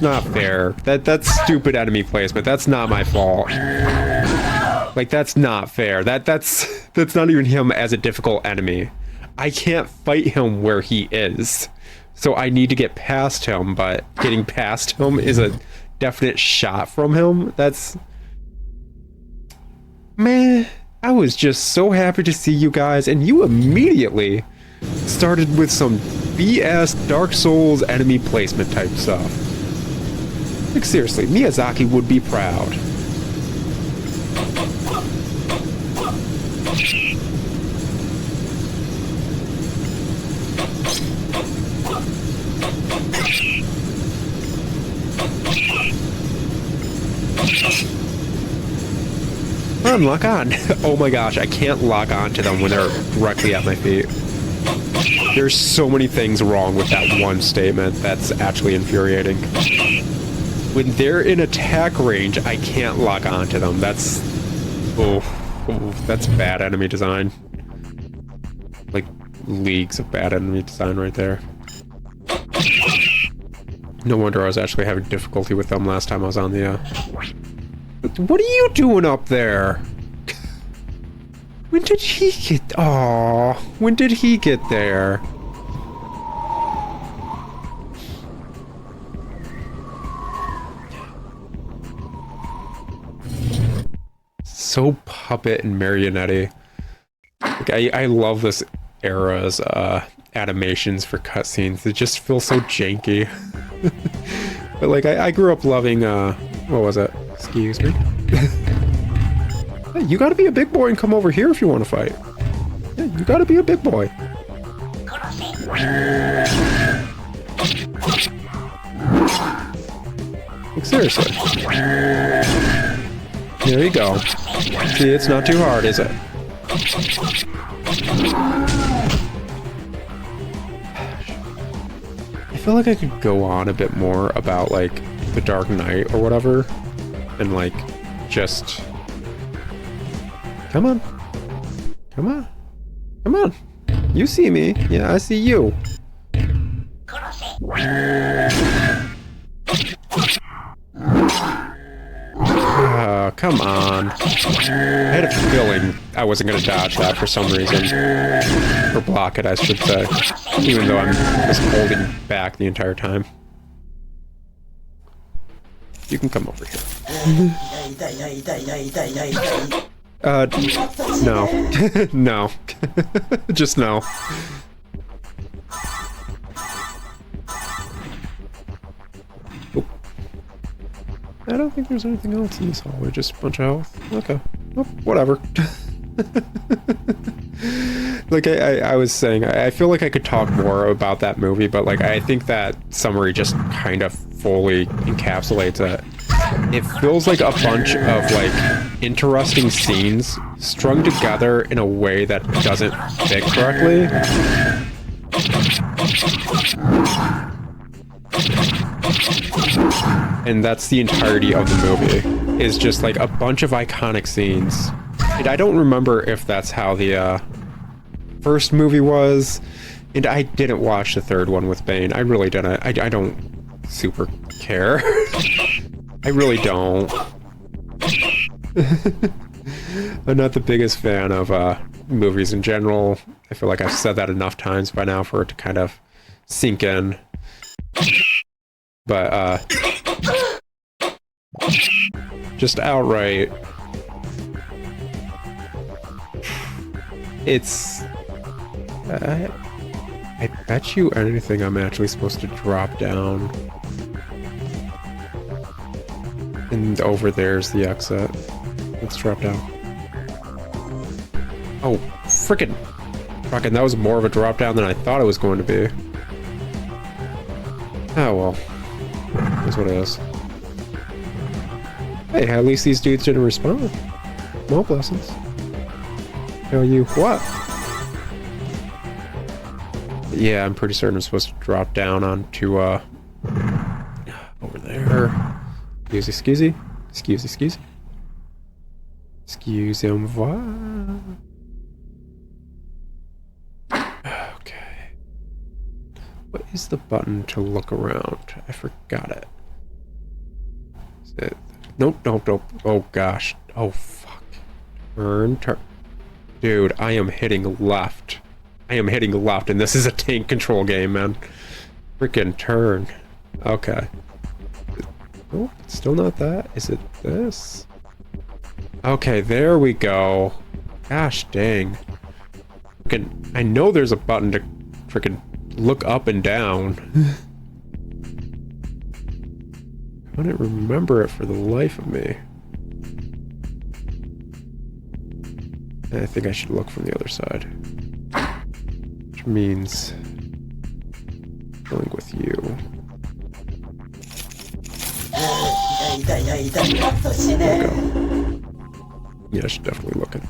Speaker 2: not fair. That's stupid enemy placement. That's not my fault. Like, that's not fair. That's not even him as a difficult enemy. I can't fight him where he is. So I need to get past him, but getting past him is a definite shot from him. That's... Man, I was just so happy to see you guys, and you immediately started with some BS Dark Souls enemy placement type stuff. Like, seriously, Miyazaki would be proud. Come on, lock on. Oh my gosh, I can't lock on to them when they're directly at my feet. There's so many things wrong with that one statement that's actually infuriating. When they're in attack range, I can't lock on to them. That's... Oh, that's bad enemy design. Like, leagues of bad enemy design right there. No wonder I was actually having difficulty with them last time I was on the... What are you doing up there? When did he get... Aww. When did he get there? So puppet and marionette-y. Like, I love this era's animations for cutscenes. They just feel so janky. But like, I grew up loving, what was it? Excuse me. Hey, you gotta be a big boy and come over here if you want to fight. Yeah, you gotta be a big boy. Like, seriously. There you go. See, it's not too hard, is it? I feel like I could go on a bit more about, like, the Dark Knight or whatever. And, like, just... Come on. Come on. Come on. You see me. Yeah, I see you. Come on. I had a feeling I wasn't going to dodge that for some reason. Or block it, I should say. Even though I'm just holding back the entire time. You can come over here. No. No. Just no. Oh. I don't think there's anything else in this hallway, just a bunch of health. Okay. Well, whatever. Like I was saying, I feel like I could talk more about that movie, but like I think that summary just kind of fully encapsulates it. It feels like a bunch of like interesting scenes strung together in a way that doesn't fit correctly. And that's the entirety of the movie, is just like a bunch of iconic scenes. And I don't remember if that's how the first movie was, and I didn't watch the third one with Bane. I really didn't. I don't super care. I really don't. I'm not the biggest fan of movies in general. I feel like I've said that enough times by now for it to kind of sink in. But just outright, it's I bet you anything I'm actually supposed to drop down. And over there's the exit. Let's drop down. Oh, frickin'. Fucking, that was more of a drop down than I thought it was going to be. Oh well. That's what it is. Hey, at least these dudes didn't respond. Small blessings. Tell you what. Yeah, I'm pretty certain I'm supposed to drop down onto, over there. Excusez-moi. Okay. What is the button to look around? I forgot it. Is it? Nope. Oh gosh. Oh fuck. Turn. Dude, I am hitting left. And this is a tank control game, man. Freaking turn. Okay. Oh, it's still not that. Is it this? Okay, there we go. Gosh dang. Frickin', I know there's a button to frickin' look up and down. Couldn't remember it for the life of me. I think I should look from the other side. Which means dealing with you. Yeah, I should definitely look at it.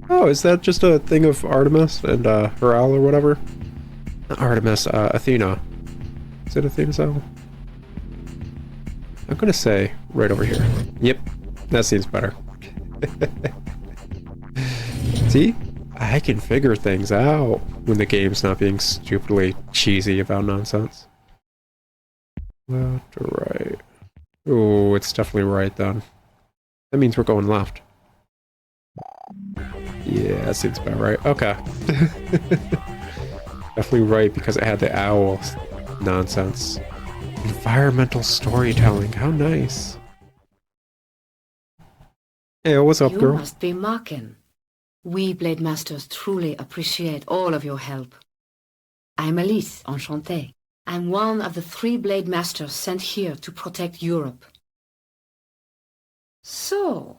Speaker 2: Oh, is that just a thing of Artemis and her owl or whatever? Not Artemis, Athena. Is it Athena's owl? I'm gonna say right over here. Yep, that seems better. See? I can figure things out when the game's not being stupidly cheesy about nonsense. Left or right? Oh, it's definitely right then. That means we're going left. Yeah, that seems about right. Okay. Definitely right because it had the owl nonsense. Environmental storytelling. How nice. Hey, what's up, girl?
Speaker 12: You must be Maken. We Blade Masters truly appreciate all of your help. I'm Elise, enchantée. I'm one of the 3 Blade Masters sent here to protect Europe. So,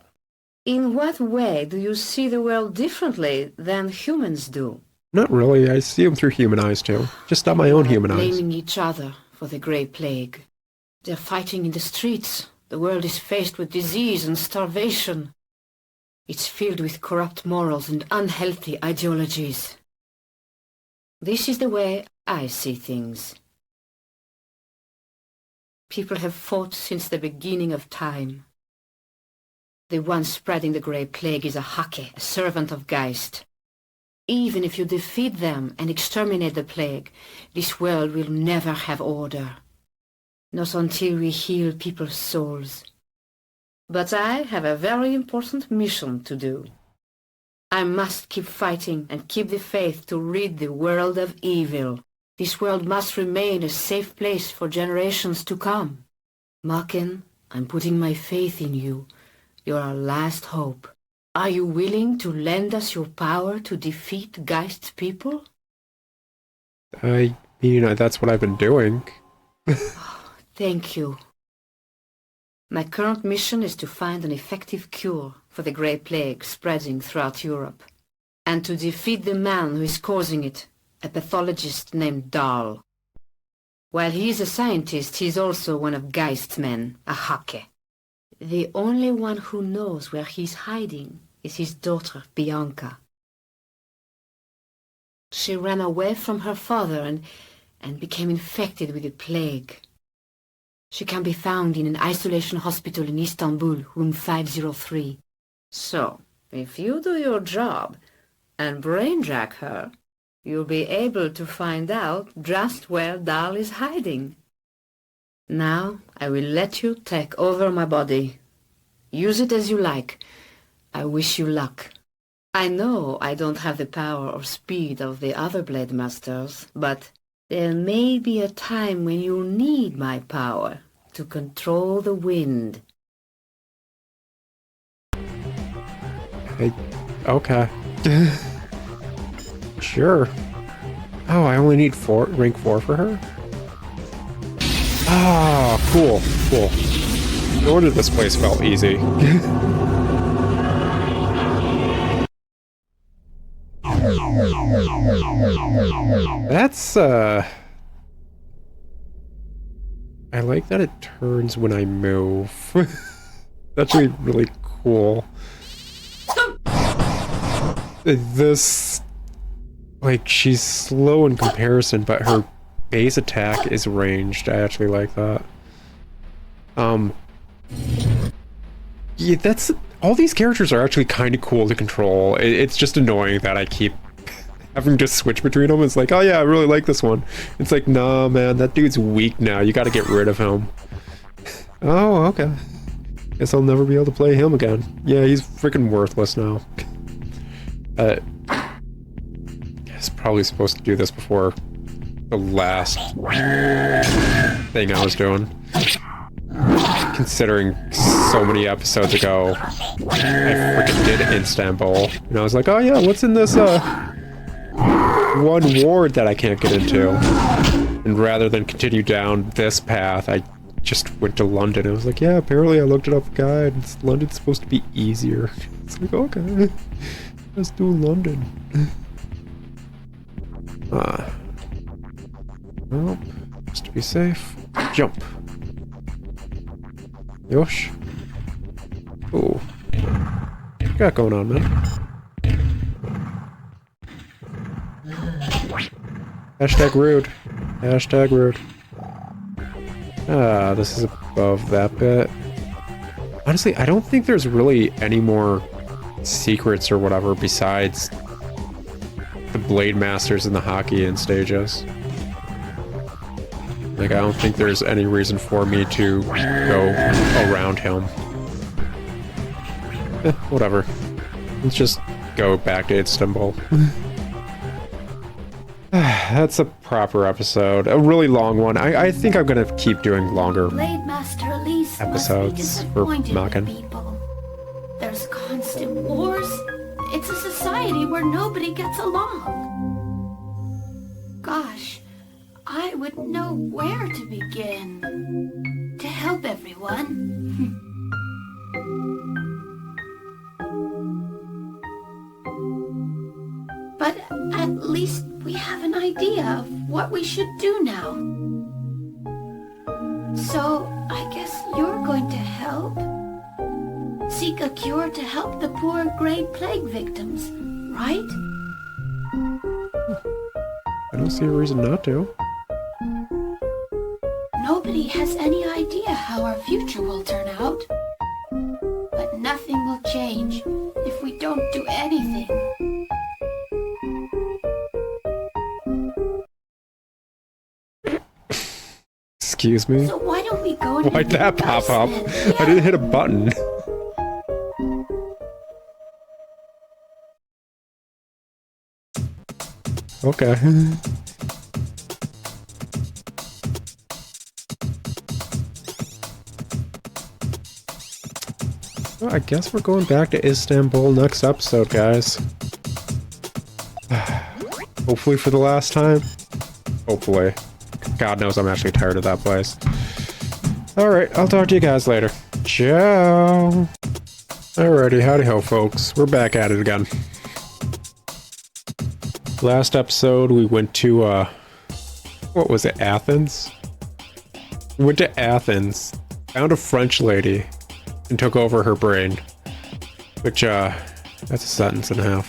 Speaker 12: in what way do you see the world differently than humans do?
Speaker 2: Not really. I see them through human eyes, too. Just not my own human eyes.
Speaker 12: Blaming each other for the Grey Plague. They're fighting in the streets. The world is faced with disease and starvation. It's filled with corrupt morals and unhealthy ideologies. This is the way I see things. People have fought since the beginning of time. The one spreading the Grey Plague is a Hake, a servant of Geist. Even if you defeat them and exterminate the plague, this world will never have order. Not until we heal people's souls. But I have a very important mission to do. I must keep fighting and keep the faith to rid the world of evil. This world must remain a safe place for generations to come. Maken, I'm putting my faith in you. You're our last hope. Are you willing to lend us your power to defeat Geist's people?
Speaker 2: I mean, that's what I've been doing.
Speaker 12: Thank you. My current mission is to find an effective cure for the Grey Plague spreading throughout Europe, and to defeat the man who is causing it, a pathologist named Dahl. While he is a scientist, he is also one of Geist's men, a Hake. The only one who knows where he's hiding is his daughter, Bianca. She ran away from her father and became infected with the plague. She can be found in an isolation hospital in Istanbul, room 503. So, if you do your job and brainjack her, you'll be able to find out just where Dahl is hiding. Now, I will let you take over my body. Use it as you like. I wish you luck. I know I don't have the power or speed of the other Blade Masters, but there may be a time when you'll need my power to control the wind.
Speaker 2: Okay. Sure. Oh, I only need rank 4 for her? Ah, cool, cool. No wonder this place felt easy. That's, I like that it turns when I move. That's really cool. This... Like, she's slow in comparison, but her base attack is ranged. I actually like that. Yeah, that's... All these characters are actually kind of cool to control. It's just annoying that I keep having to switch between them. It's like, oh yeah, I really like this one. It's like, nah, man, that dude's weak now. You gotta get rid of him. Oh, okay. Guess I'll never be able to play him again. Yeah, he's freaking worthless now. I was probably supposed to do this before the last thing I was doing. Considering so many episodes ago, I freaking did Istanbul. And I was like, oh yeah, what's in this, one ward that I can't get into? And rather than continue down this path, I just went to London. I was like, yeah, apparently I looked it up a guide. London's supposed to be easier. It's like, okay, let's do London. Well, just to be safe, jump. Yosh. Ooh. What you got going on, man? Hashtag rude. Hashtag rude. Ah, this is above that bit. Honestly, I don't think there's really any more secrets or whatever besides the Blade Masters and the Hockey in stages. Like, I don't think there's any reason for me to go around him. Whatever. Let's just go back to Istanbul. That's a proper episode. A really long one. I think I'm gonna keep doing longer
Speaker 1: Blade Master Elise
Speaker 2: episodes for Maken.
Speaker 1: People. There's constant wars. It's a society where nobody gets along. Gosh, I wouldn't know where to begin to help everyone. But at least we have an idea of what we should do now. So, I guess you're going to help? Seek a cure to help the poor Great Plague victims, right?
Speaker 2: I don't see a reason not to.
Speaker 1: Nobody has any idea how our future will turn out. But nothing will change if we don't do anything.
Speaker 2: Excuse me?
Speaker 1: So why don't we go to
Speaker 2: Why'd that pop up?
Speaker 1: then?
Speaker 2: I didn't hit a button. Okay. Well, I guess we're going back to Istanbul next episode, guys. Hopefully for the last time. Hopefully. God knows I'm actually tired of that place. Alright, I'll talk to you guys later. Ciao! Alrighty, howdy ho, folks. We're back at it again. Last episode, we went to, what was it, Athens? We went to Athens, found a French lady, and took over her brain. Which, that's a sentence and a half.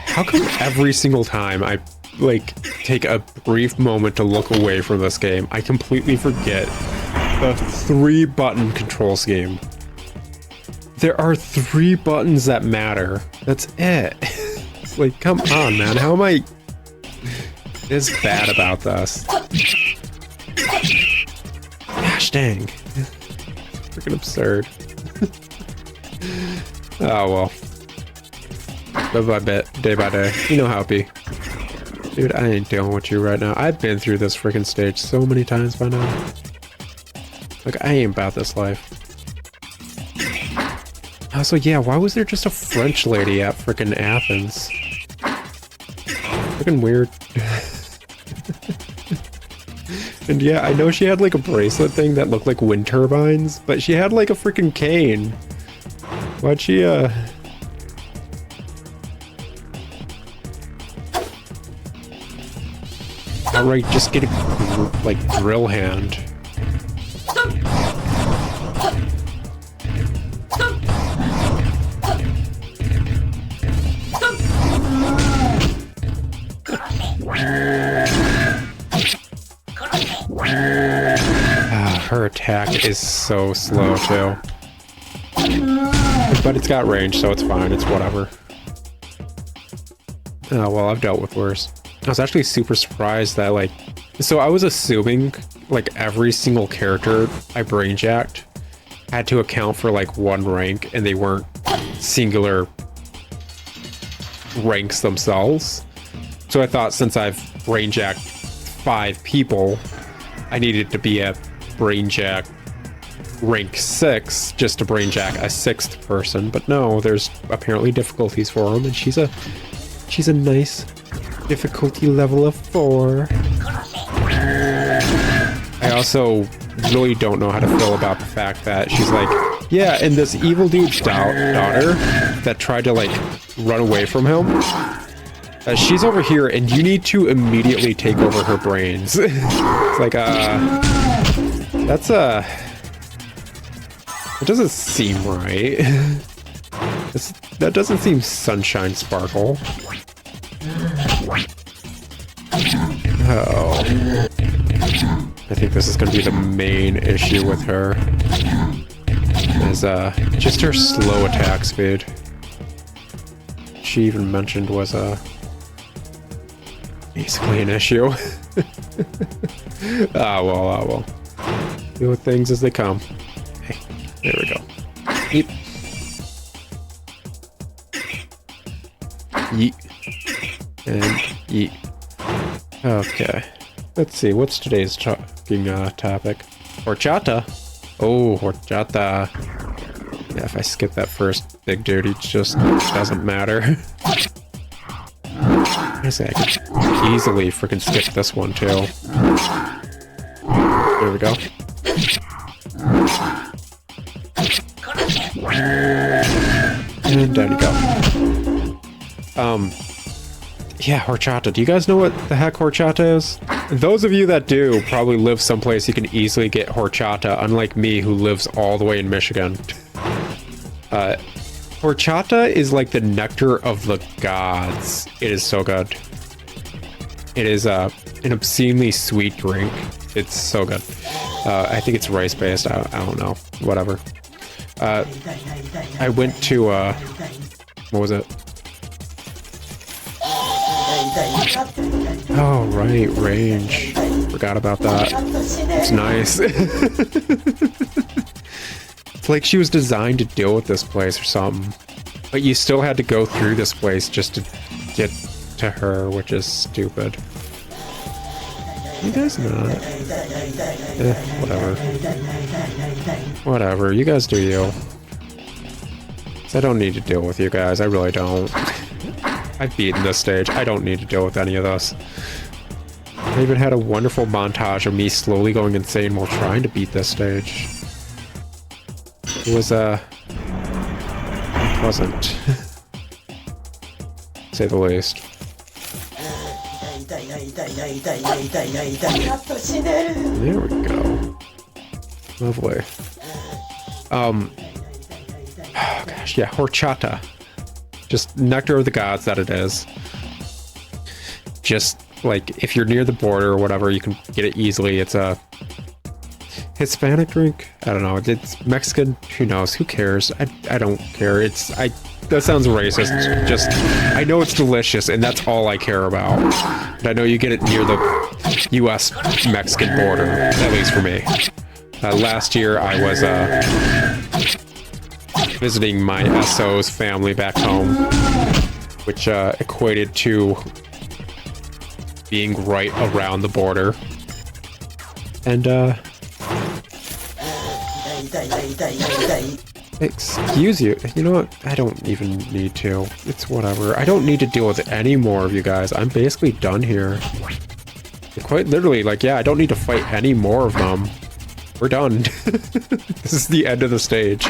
Speaker 2: How come every single time I, like, take a brief moment to look away from this game, I completely forget the 3-button control scheme? There are 3 buttons that matter. That's it. It's like, come on, man. How am I this bad about this? Gosh dang. Freaking absurd. Oh well. Bit by bit, day by day. You know how it be. Dude, I ain't dealing with you right now. I've been through this freaking stage so many times by now. Like, I ain't about this life. Also, yeah, why was there just a French lady at frickin' Athens? Freaking weird. And yeah, I know she had like a bracelet thing that looked like wind turbines, but she had like a freaking cane. Why'd she, outright just get a, like, drill hand? Her attack is so slow too. But it's got range, so it's fine. It's whatever. Oh, well, I've dealt with worse. I was actually super surprised that, like... So I was assuming, like, every single character I brainjacked had to account for, like, 1 rank, and they weren't singular ranks themselves. So I thought since I've brainjacked 5 people, I needed to be at brainjack rank 6 just to brainjack a 6th person. But no, there's apparently difficulties for him, and she's a nice difficulty level of 4. I also really don't know how to feel about the fact that she's like, yeah, and this evil dude's daughter that tried to, like, run away from him, she's over here and you need to immediately take over her brains. It's like, that's it doesn't seem right. That doesn't seem sunshine sparkle. Oh. I think this is going to be the main issue with her. Is, just her slow attack speed. She even mentioned was, basically an issue. Ah, well. Deal with things as they come. Hey, there we go. Yeet. Yeet. And yeet. Okay. Let's see, what's today's topic? Horchata. Oh, horchata. Yeah, if I skip that first big dude, it just doesn't matter. I say I could easily freaking skip this one too. There we go. And down you go. Yeah, horchata. Do you guys know what the heck horchata is? Those of you that do probably live someplace you can easily get horchata, unlike me who lives all the way in Michigan. Horchata is like the nectar of the gods. It is so good. It is an obscenely sweet drink. It's so good. I think it's rice based. I don't know. Whatever. I went to what was it? Oh, right, range. Forgot about that. It's nice. It's like she was designed to deal with this place or something. But you still had to go through this place just to get to her, which is stupid. You guys not. Whatever. Whatever, you guys do you. I don't need to deal with you guys, I really don't. I've beaten this stage, I don't need to deal with any of this. I even had a wonderful montage of me slowly going insane while trying to beat this stage. It was, unpleasant. To say the least. There we go. Lovely. Oh gosh, yeah, horchata. Just nectar of the gods that it is. Just like if you're near the border or whatever, you can get it easily. It's a Hispanic drink. I don't know. It's Mexican. Who knows? Who cares? I don't care. That sounds racist. Just I know it's delicious, and that's all I care about. And I know you get it near the U.S. Mexican border, at least for me. Last year I was visiting my SO's family back home, which equated to being right around the border. And excuse you. You know what? I don't even need to. It's whatever. I don't need to deal with any more of you guys. I'm basically done here. Quite literally, like, yeah, I don't need to fight any more of them. We're done. This is the end of the stage.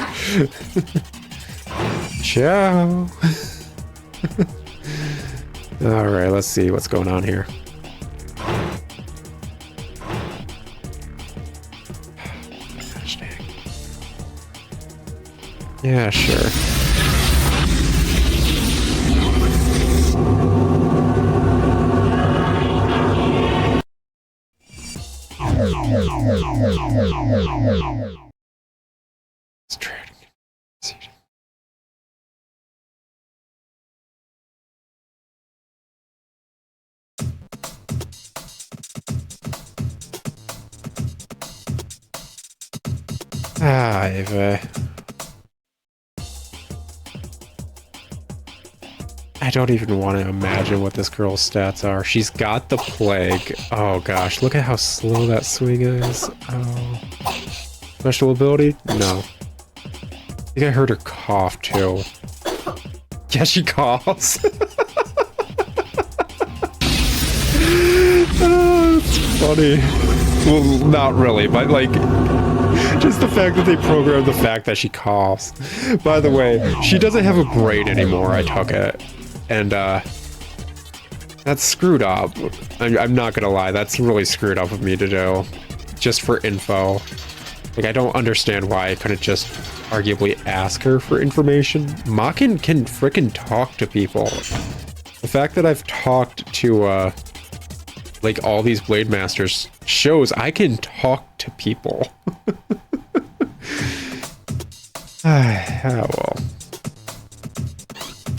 Speaker 2: Ciao. Alright, let's see what's going on here. Gosh dang. Yeah, sure. Let's try it again. See. I don't even want to imagine what this girl's stats are. She's got the plague. Oh gosh, look at how slow that swing is. Oh. Special ability? No. I think I heard her cough too. Yeah, she coughs. Oh, it's funny. Well, not really, but like, just the fact that they programmed the fact that she coughs. By the way, she doesn't have a brain anymore, I took it. And, that's screwed up. I'm not gonna lie, that's really screwed up of me to do. Just for info. Like, I don't understand why I couldn't just arguably ask her for information. Maken can frickin' talk to people. The fact that I've talked to, like, all these Blade Masters shows I can talk to people. Ah, well.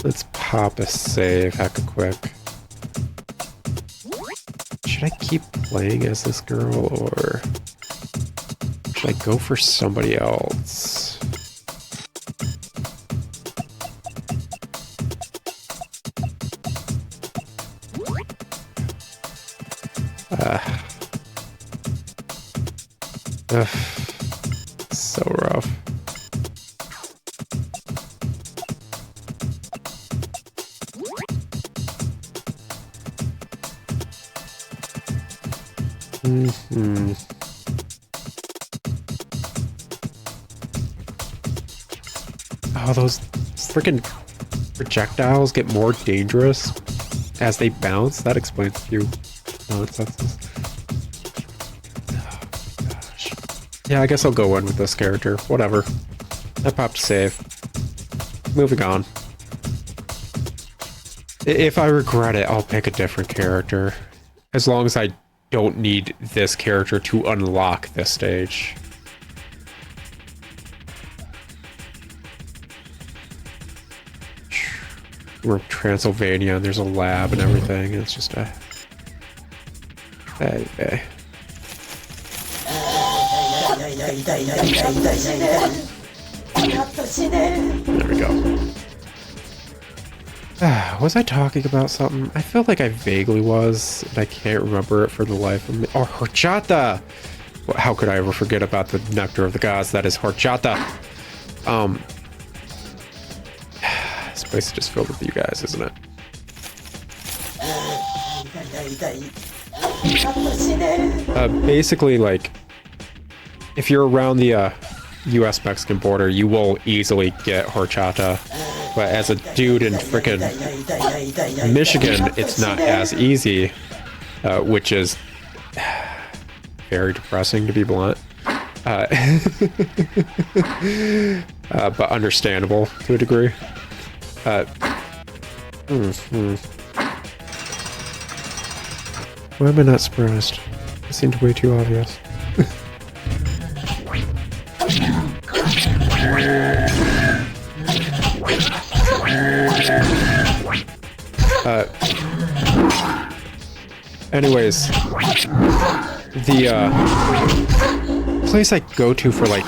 Speaker 2: Let's pop a save hecka quick. Should I keep playing as this girl, or should I go for somebody else? So rough. Oh, those freaking projectiles get more dangerous as they bounce. That explains a few nonsenses. Oh, gosh. Yeah, I guess I'll go in with this character. Whatever. I popped save. Moving on. If I regret it, I'll pick a different character. As long as I don't need this character to unlock this stage. we're in Transylvania and there's a lab and everything. And it's just a... Hey. There we go. Was I talking about something? I feel like I vaguely was, and I can't remember it for the life of me. Oh, horchata! Well, how could I ever forget about the nectar of the gods? That is horchata. This place is just filled with you guys, isn't it? Basically, like, if you're around the U.S.-Mexican border, you will easily get horchata. But as a dude in frickin' Michigan, it's not as easy, which is very depressing, to be blunt. But understandable to a degree. Why am I not surprised? It seemed way too obvious. Anyways, the place I go to for like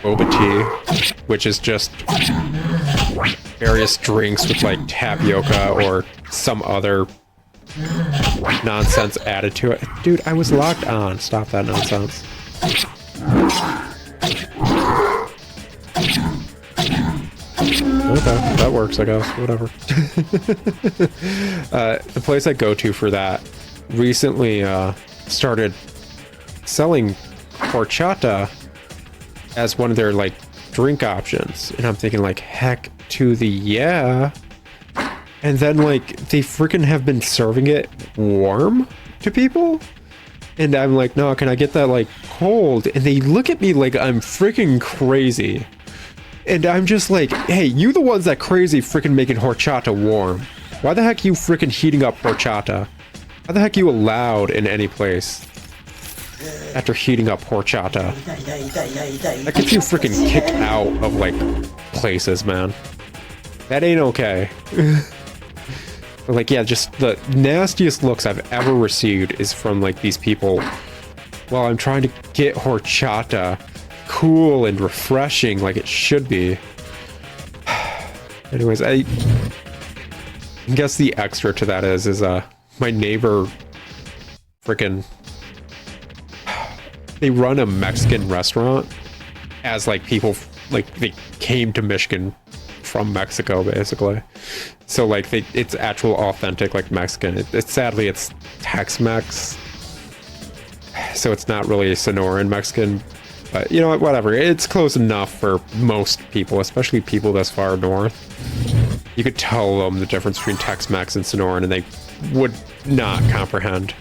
Speaker 2: boba tea, which is just various drinks with like tapioca or some other nonsense added to it. Dude, I was locked on. Stop that nonsense. Okay, that works, I guess. Whatever. The place I go to for that recently started selling horchata as one of their like drink options, and I'm thinking like, heck to the yeah. And then like they freaking have been serving it warm to people, and I'm like, no, can I get that like cold? And they look at me like I'm freaking crazy. And I'm just like, hey, you the ones that crazy freaking making horchata warm. Why the heck you freaking heating up horchata? How the heck you allowed in any place after heating up horchata? That gets you freaking kicked out of like places, man. That ain't okay. Like, yeah, just the nastiest looks I've ever received is from like these people. Well, I'm trying to get horchata cool and refreshing like it should be. Anyways, I guess the extra to that is my neighbor freaking, they run a Mexican restaurant as like people like they came to Michigan from Mexico basically. So like it's actual authentic like Mexican. Sadly it's Tex-Mex, so it's not really Sonoran Mexican. But you know what, whatever. It's close enough for most people, especially people this far north. You could tell them the difference between Tex-Mex and Sonoran, and they would not comprehend.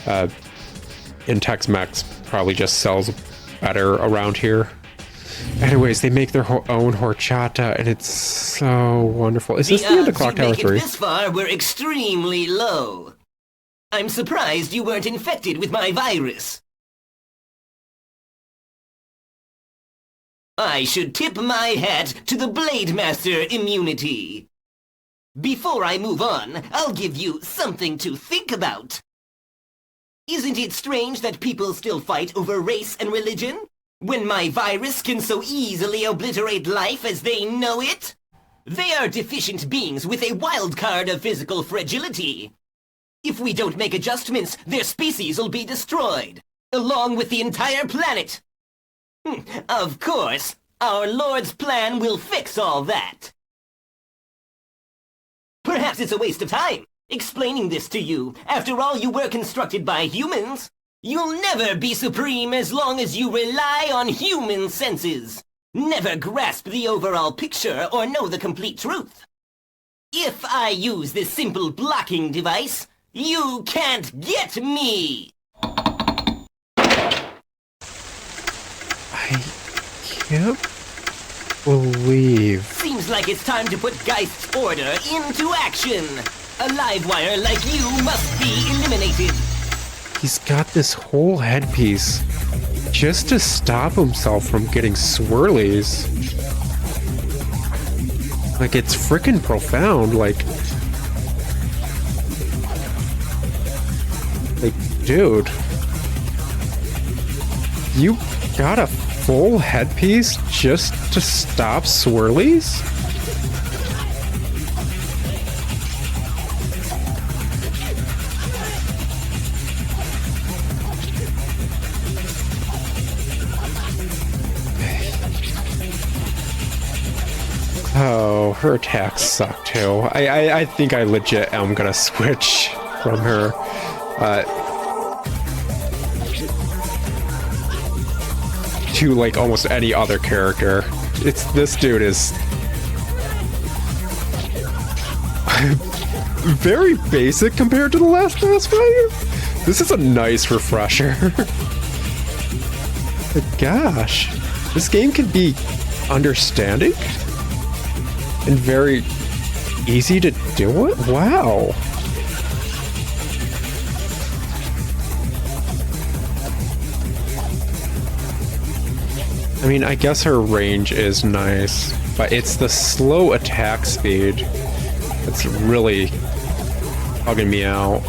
Speaker 2: And Tex-Mex probably just sells better around here. Anyways, they make their own horchata, and it's so wonderful. Is this the end of Clock Tower 3?
Speaker 13: This far were extremely low. I'm surprised you weren't infected with my virus. I should tip my hat to the Blade Master immunity. Before I move on, I'll give you something to think about. Isn't it strange that people still fight over race and religion, when my virus can so easily obliterate life as they know it? They are deficient beings with a wild card of physical fragility. If we don't make adjustments, their species will be destroyed, along with the entire planet. Of course, our Lord's plan will fix all that. Perhaps it's a waste of time explaining this to you. After all, you were constructed by humans. You'll never be supreme as long as you rely on human senses. Never grasp the overall picture or know the complete truth. If I use this simple blocking device, you can't get me!
Speaker 2: I can't believe...
Speaker 13: Seems like it's time to put Geist's order into action. A live wire like you must be eliminated.
Speaker 2: He's got this whole headpiece just to stop himself from getting swirlies. Like, it's freaking profound, like, dude, you got a full headpiece just to stop swirlies? Oh, her attacks suck too. I think I legit am gonna switch from her. To like almost any other character. This dude is very basic compared to the last boss fight. This is a nice refresher. But gosh, this game can be understanding and very easy to deal with. Wow. I mean, I guess her range is nice, but it's the slow attack speed that's really bugging me out.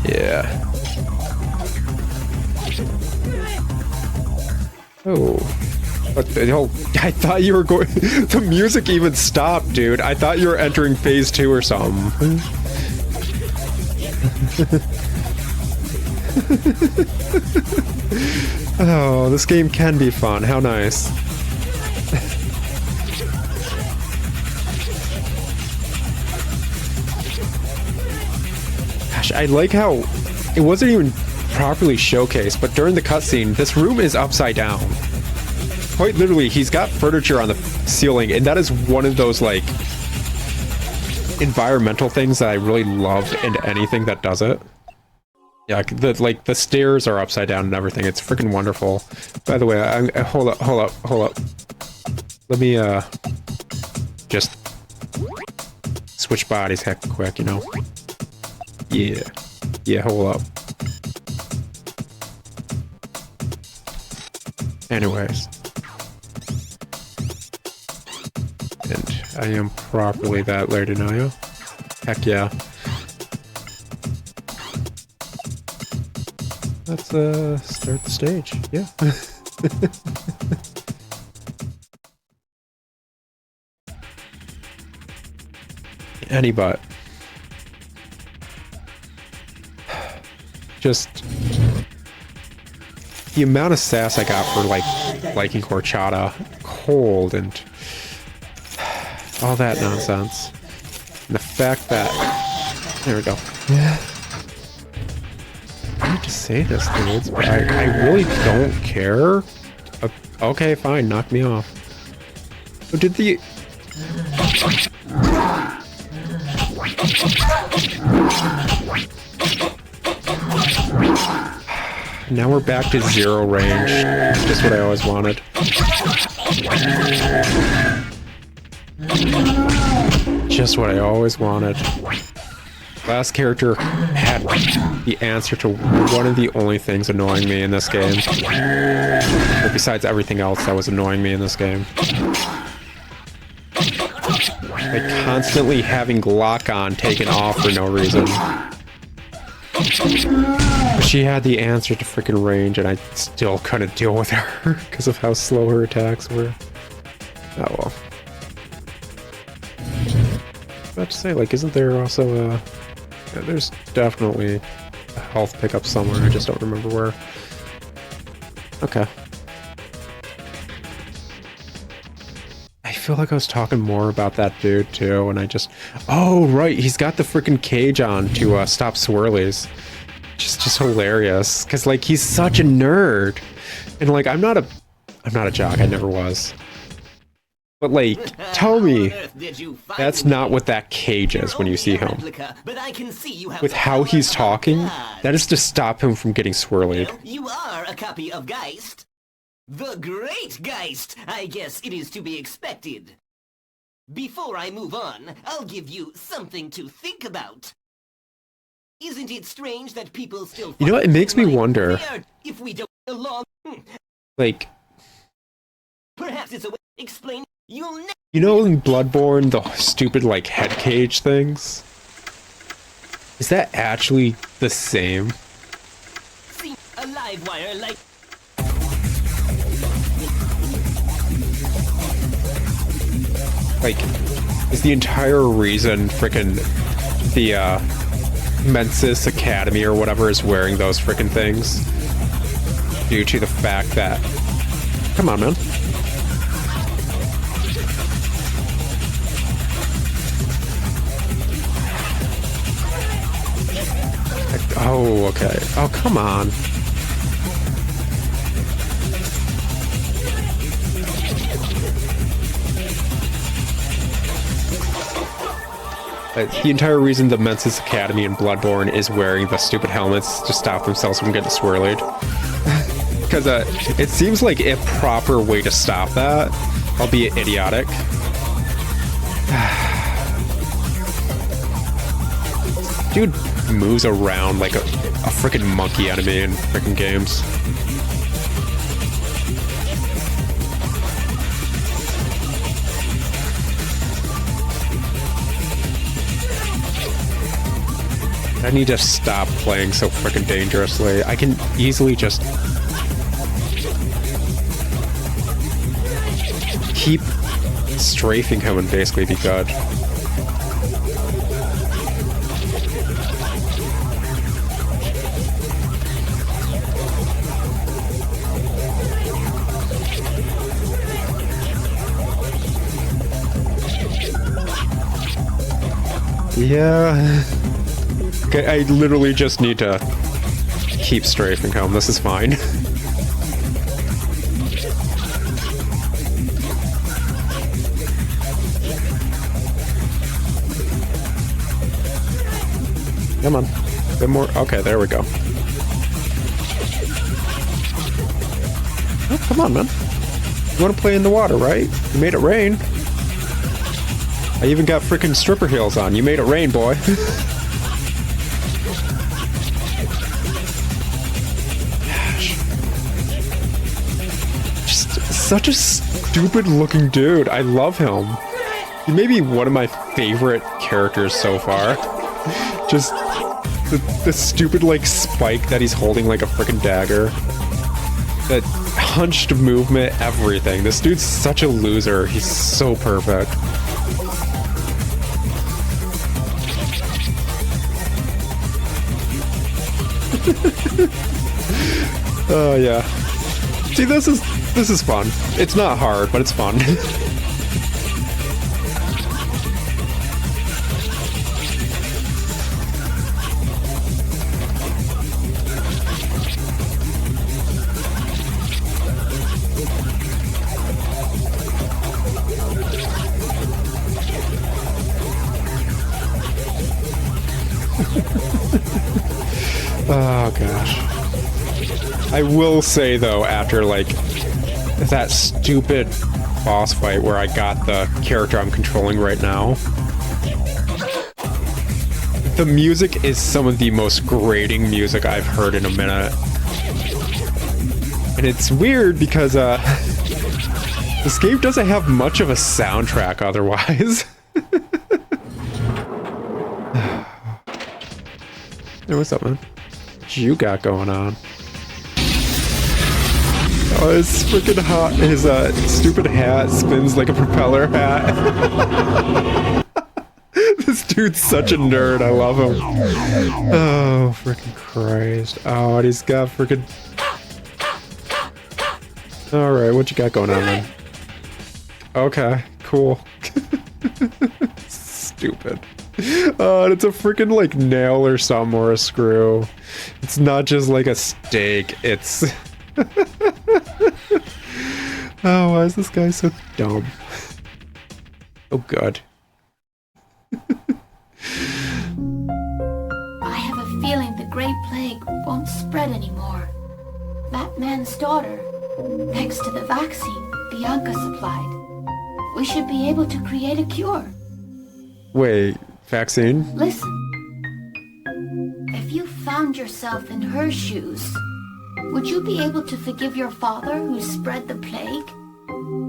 Speaker 2: Yeah. Oh. But I thought you were going... The music even stopped, dude. I thought you were entering phase 2 or something. Oh, this game can be fun. How nice. Gosh, I like how it wasn't even properly showcased, but during the cutscene, this room is upside down. Quite literally, he's got furniture on the ceiling, and that is one of those, like, environmental things that I really love in anything that does it. Yeah, the stairs are upside down and everything. It's freaking wonderful. By the way, hold up. Let me, just switch bodies heck quick, you know? Yeah, hold up. Anyways. And I am properly that Lady Naya. Heck yeah. Let's start the stage. Yeah. Any butt. Just the amount of sass I got for like liking horchata cold and all that nonsense. And the fact that... There we go. I need to say this, dudes, but I really don't care. Okay, fine, knock me off. Oh, did the... Now we're back to 0 range. Just what I always wanted. Just what I always wanted. Last character had the answer to one of the only things annoying me in this game. Well, besides everything else that was annoying me in this game. Like constantly having lock-on taken off for no reason. But she had the answer to freaking range, and I still couldn't deal with her because of how slow her attacks were. Oh well. About to say, like, isn't there also a... Yeah, there's definitely a health pickup somewhere, I just don't remember where. Okay. I feel like I was talking more about that dude, too, and I just... Oh, right, he's got the freaking cage on to stop swirlies. Just hilarious, because, like, he's such a nerd. And, like, I'm not a jock, I never was. But, like, tell me, that's not what that cage is when you see him. With how he's talking, that is to stop him from getting swirlied.
Speaker 13: Well, you are a copy of Geist. The Great Geist, I guess it is to be expected. Before I move on, I'll give you something to think about. Isn't it strange that people still...
Speaker 2: You know what? It makes me wonder.
Speaker 13: If we don't get along...
Speaker 2: Like...
Speaker 13: Perhaps it's a way to explain... You'll never...
Speaker 2: You know in Bloodborne, the stupid, like, head cage things? Is that actually the same?
Speaker 13: See a live wire like...
Speaker 2: Like, is the entire reason frickin' the, Mensis Academy or whatever is wearing those frickin' things due to the fact that... Come on, man. Oh, okay. Oh, come on. The entire reason the Mensis Academy in Bloodborne is wearing the stupid helmets to stop themselves from getting swirled. Because it seems like a proper way to stop that, albeit idiotic. Dude moves around like a freaking monkey enemy in freaking games. I need to stop playing so freaking dangerously. I can easily just keep strafing him and basically be good. Yeah. Okay, I literally just need to keep strafing home. This is fine. Come on. A bit more. Okay, there we go. Oh, come on, man. You want to play in the water, right? You made it rain. I even got freaking stripper heels on. You made it rain, boy. Such a stupid looking dude. I love him. He may be one of my favorite characters so far. Just the stupid like spike that he's holding like a freaking dagger. That hunched movement, everything. This dude's such a loser. He's so perfect. Oh yeah. See, this is fun. It's not hard, but it's fun. Oh gosh. I will say though, after like that stupid boss fight where I got the character I'm controlling right now, the music is some of the most grating music I've heard in a minute. And it's weird because this game doesn't have much of a soundtrack otherwise. Hey, what's up, man? What you got going on? Oh, it's freaking hot. His stupid hat spins like a propeller hat. This dude's such a nerd. I love him. Oh, freaking Christ. Oh, and he's got freaking... Alright, what you got going on, man? Okay, cool. Stupid. And it's a freaking like nail or something, or a screw. It's not just like a stake, it's... Oh, why is this guy so dumb? Oh god.
Speaker 1: I have a feeling the Great Plague won't spread anymore. That man's daughter, next to the vaccine Bianca supplied. We should be able to create a cure.
Speaker 2: Wait, vaccine?
Speaker 1: Listen. found yourself in her shoes, would you be able to forgive your father who spread the plague,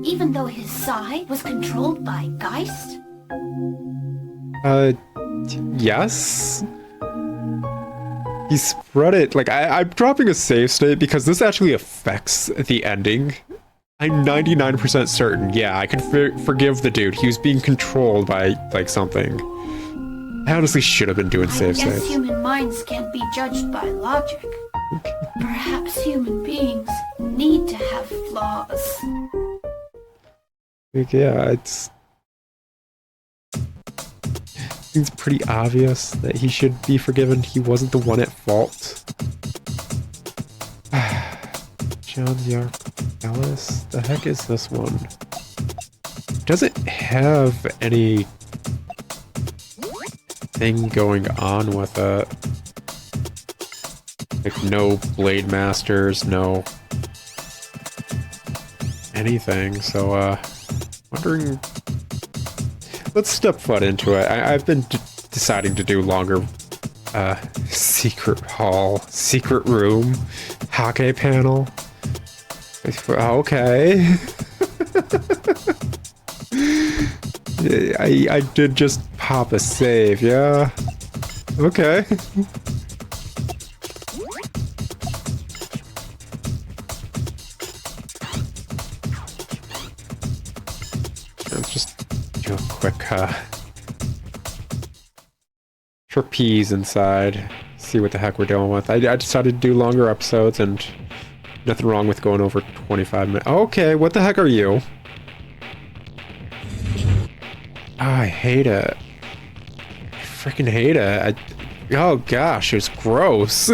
Speaker 1: even though his Sai was controlled by Geist?
Speaker 2: Yes? He spread it. Like, I'm dropping a save state because this actually affects the ending. I'm 99% certain. Yeah, I can forgive the dude. He was being controlled by, like, something. I honestly should have been doing save
Speaker 1: I guess
Speaker 2: states.
Speaker 1: human minds can't be judged by logic. Perhaps human beings need to have flaws.
Speaker 2: Like, yeah, it's pretty obvious that he should be forgiven. He wasn't the one at fault. John Yark Ellis? The heck is this one? Doesn't have any thing going on with it. Like, no Blade Masters, no anything, so, wondering... Let's step foot into it. I've been deciding to do longer, secret hall, secret room, Hake panel. Okay. I did just pop a save, yeah? Okay. Let's just do a quick, trapeze inside. See what the heck we're dealing with. I decided to do longer episodes, and nothing wrong with going over 25 minutes. Okay, what the heck are you? Oh, I hate it. I freaking hate it. Oh gosh, it's gross.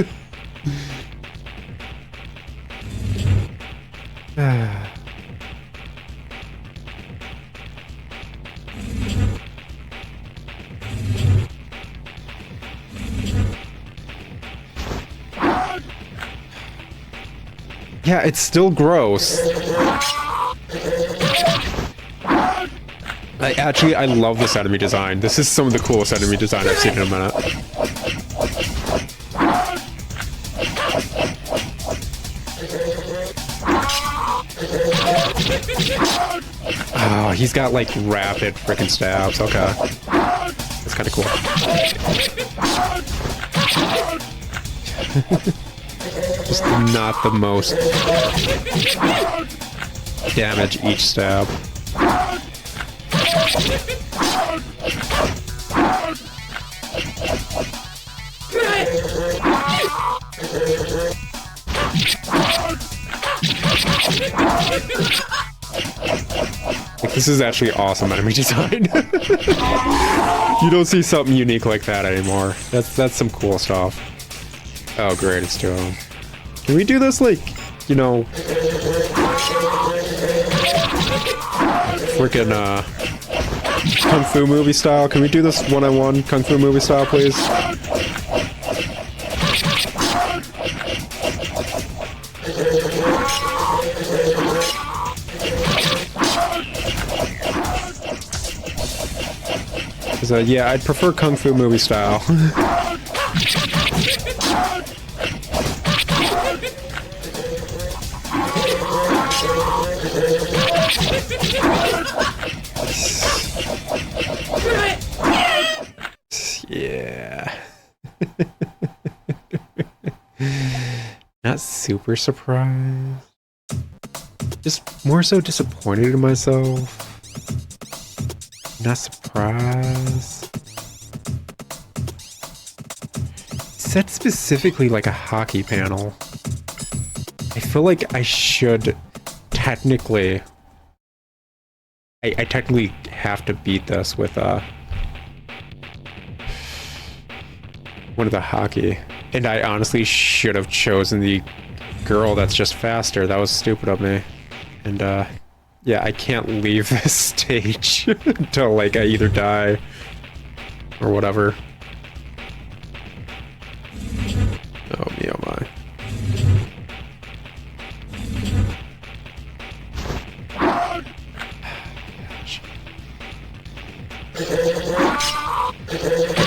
Speaker 2: Yeah, it's still gross. I love this enemy design. This is some of the coolest enemy design I've seen in a minute. Oh, he's got like rapid freaking stabs. Okay. That's kind of cool. Just not the most damage each stab. Like, this is actually awesome enemy design. You don't see something unique like that anymore. That's some cool stuff. Oh great, it's 2 of them. Can we do this, like, you know, freaking Kung Fu movie style? Can we do this one-on-one Kung Fu movie style, please? Because, yeah, I'd prefer Kung Fu movie style. Yeah. Not super surprised. Just more so disappointed in myself. Not surprised. Set specifically like a hockey panel. I feel like I should technically... I technically have to beat this with one of the hockey. And I honestly should have chosen the girl that's just faster. That was stupid of me. And yeah, I can't leave this stage until like I either die or whatever. Oh me, oh my.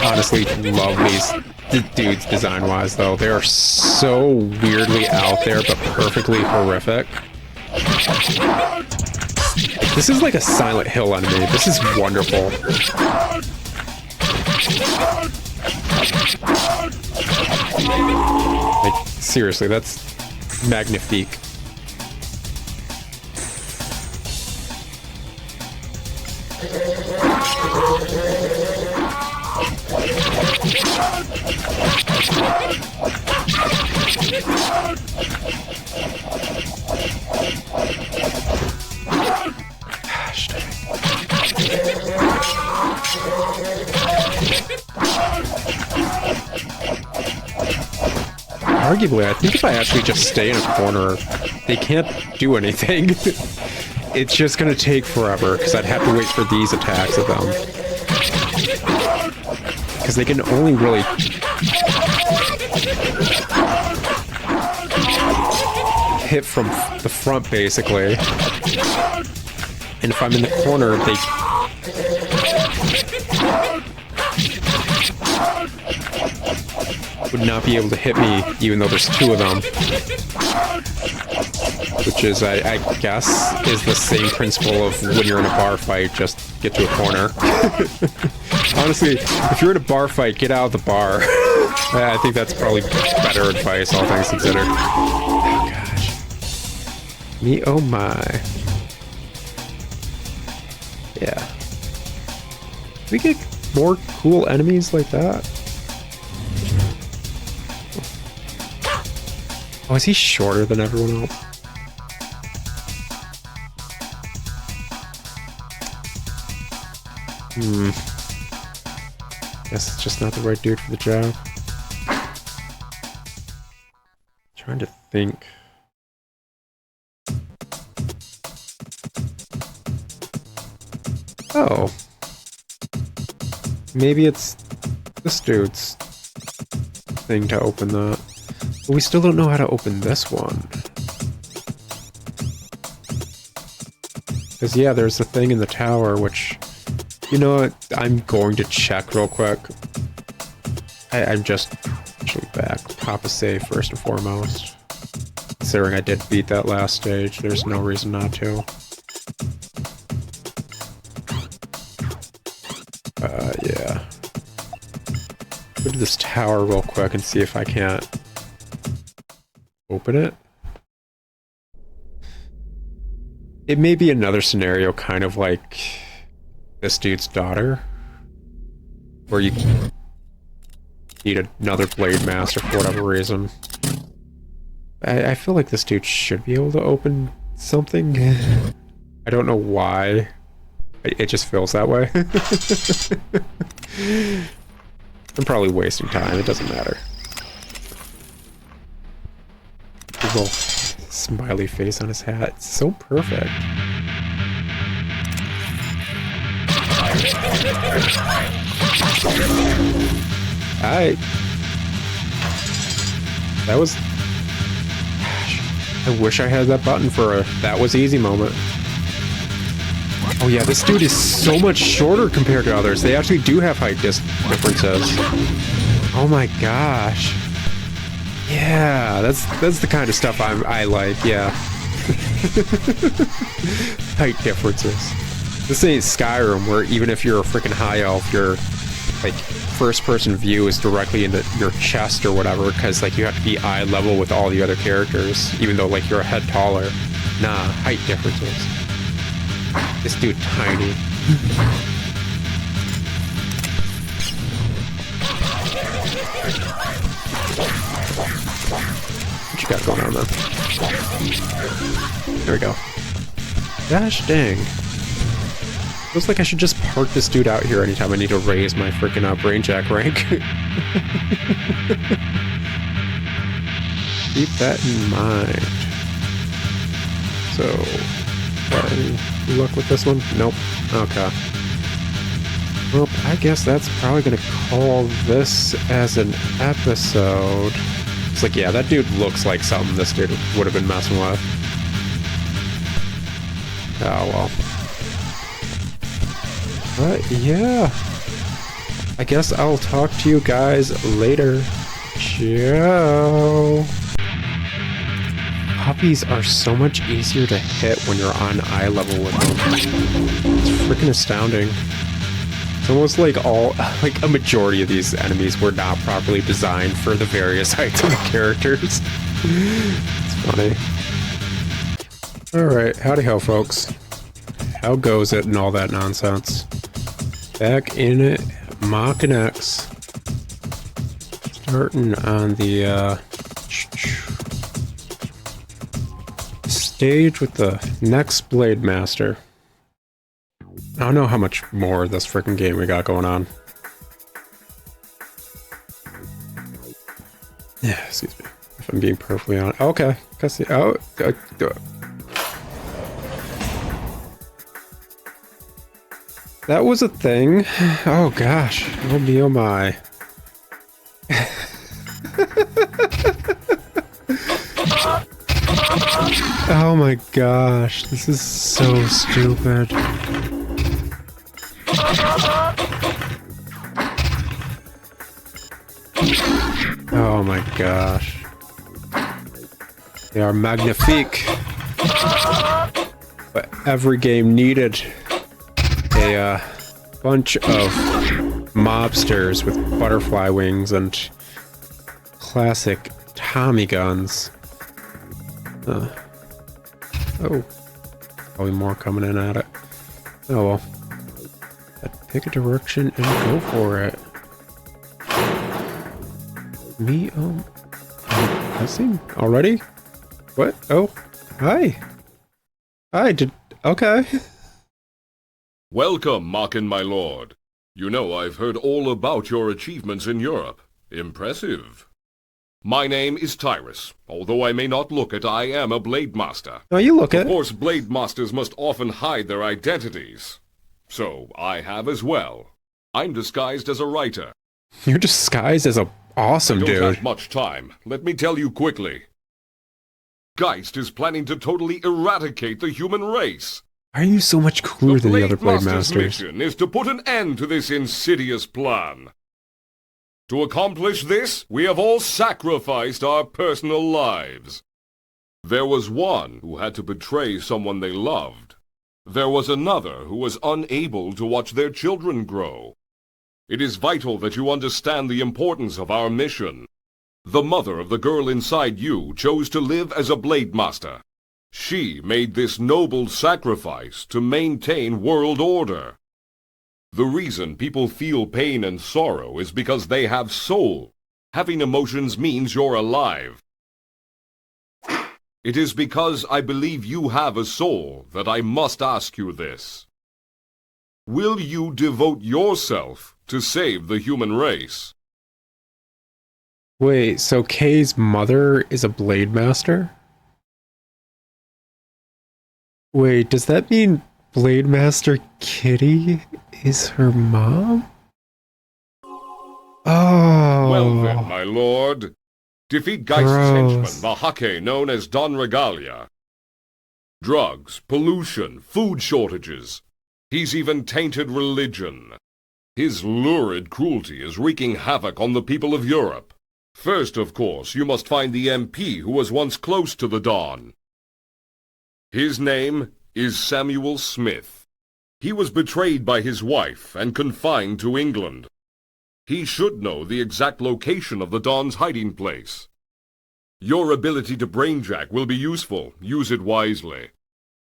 Speaker 2: Honestly, love these dudes design-wise, though. They are so weirdly out there, but perfectly horrific. This is like a Silent Hill enemy. This is wonderful. Like, seriously, that's magnifique. Arguably, I think if I actually just stay in a corner, they can't do anything. It's just gonna take forever, because I'd have to wait for these attacks of them. Because they can only really... hit from the front, basically. And if I'm in the corner, they... would not be able to hit me, even though there's two of them. Which is, I guess, is the same principle of when you're in a bar fight, just get to a corner. Honestly, if you're in a bar fight, get out of the bar. I think that's probably better advice, all things considered. Oh gosh. Me oh my. Yeah. We get more cool enemies like that? Oh, is he shorter than everyone else? Guess it's just not the right dude for the job. Trying to think. Oh. Maybe it's this dude's thing to open that. But we still don't know how to open this one. Because, yeah, there's the thing in the tower, which... You know what? I'm going to check real quick. I'm just actually back. Pop a save first and foremost. Considering I did beat that last stage, there's no reason not to. Yeah. Go to this tower real quick and see if I can't open it. It may be another scenario kind of like this dude's daughter, where you need another blade master for whatever reason. I feel like this dude should be able to open something. I don't know why. It just feels that way. I'm probably wasting time. It doesn't matter. His little smiley face on his hat. It's so perfect. Alright. That was... Gosh, I wish I had that button for a that was easy moment. Oh yeah, this dude is so much shorter compared to others. They actually do have height differences. Oh my gosh. Yeah, that's the kind of stuff I like, yeah. Height differences. This ain't Skyrim, where even if you're a freaking high elf, your like first-person view is directly into your chest or whatever, because like you have to be eye level with all the other characters, even though like you're a head taller. Nah, height differences. This dude tiny. What you got going on, man? There we go. Gosh dang. Looks like I should just park this dude out here anytime I need to raise my freaking brain jack rank. Keep that in mind. So, any luck with this one? Nope. Okay. Well, I guess that's probably gonna call this as an episode. It's like, yeah, that dude looks like something this dude would have been messing with. Oh well. But yeah, I guess I'll talk to you guys later. Ciao. Puppies are so much easier to hit when you're on eye level with them. It's freaking astounding. It's almost like a majority of these enemies were not properly designed for the various heights of the characters. It's funny. Alright, howdy ho folks. How goes it and all that nonsense? Back in it, Maken X. Starting on the stage with the next Blade Master. I don't know how much more of this freaking game we got going on. Yeah, excuse me. If I'm being perfectly honest. Okay. That was a thing. Oh gosh. Oh me, oh my. Oh my gosh. This is so stupid. Oh my gosh. They are magnifique. But every game needed a bunch of mobsters with butterfly wings and classic Tommy guns. Oh. Probably more coming in at it. Oh well. Pick a direction and go for it. Me, pressing already? What? Oh, hi. Okay.
Speaker 14: Welcome, Maken, my lord. You know, I've heard all about your achievements in Europe. Impressive. My name is Tyrus. Although I may not look it, I am a Blade Master.
Speaker 2: Oh, you look it.
Speaker 14: Of course, Blade Masters must often hide their identities. So, I have as well. I'm disguised as a writer.
Speaker 2: You're disguised as a awesome dude.
Speaker 14: I don't have much time. Let me tell you quickly. Geist is planning to totally eradicate the human race.
Speaker 2: Why are you so much cooler than the other Blade Masters?
Speaker 14: Mission is to put an end to this insidious plan. To accomplish this, we have all sacrificed our personal lives. There was one who had to betray someone they loved. There was another who was unable to watch their children grow. It is vital that you understand the importance of our mission. The mother of the girl inside you chose to live as a Blade Master. She made this noble sacrifice to maintain world order. The reason people feel pain and sorrow is because they have soul. Having emotions means you're alive. It is because I believe you have a soul that I must ask you this. Will you devote yourself to save the human race?
Speaker 2: Wait, so Kay's mother is a Blade Master? Wait, does that mean Blade Master Kitty is her mom? Oh.
Speaker 14: Well then, my lord. Defeat Geist's henchman, the Hake known as Don Regalia. Drugs, pollution, food shortages. He's even tainted religion. His lurid cruelty is wreaking havoc on the people of Europe. First, of course, you must find the MP who was once close to the Don. His name is Samuel Smith. He was betrayed by his wife and confined to England. He should know the exact location of the Don's hiding place. Your ability to brainjack will be useful. Use it wisely.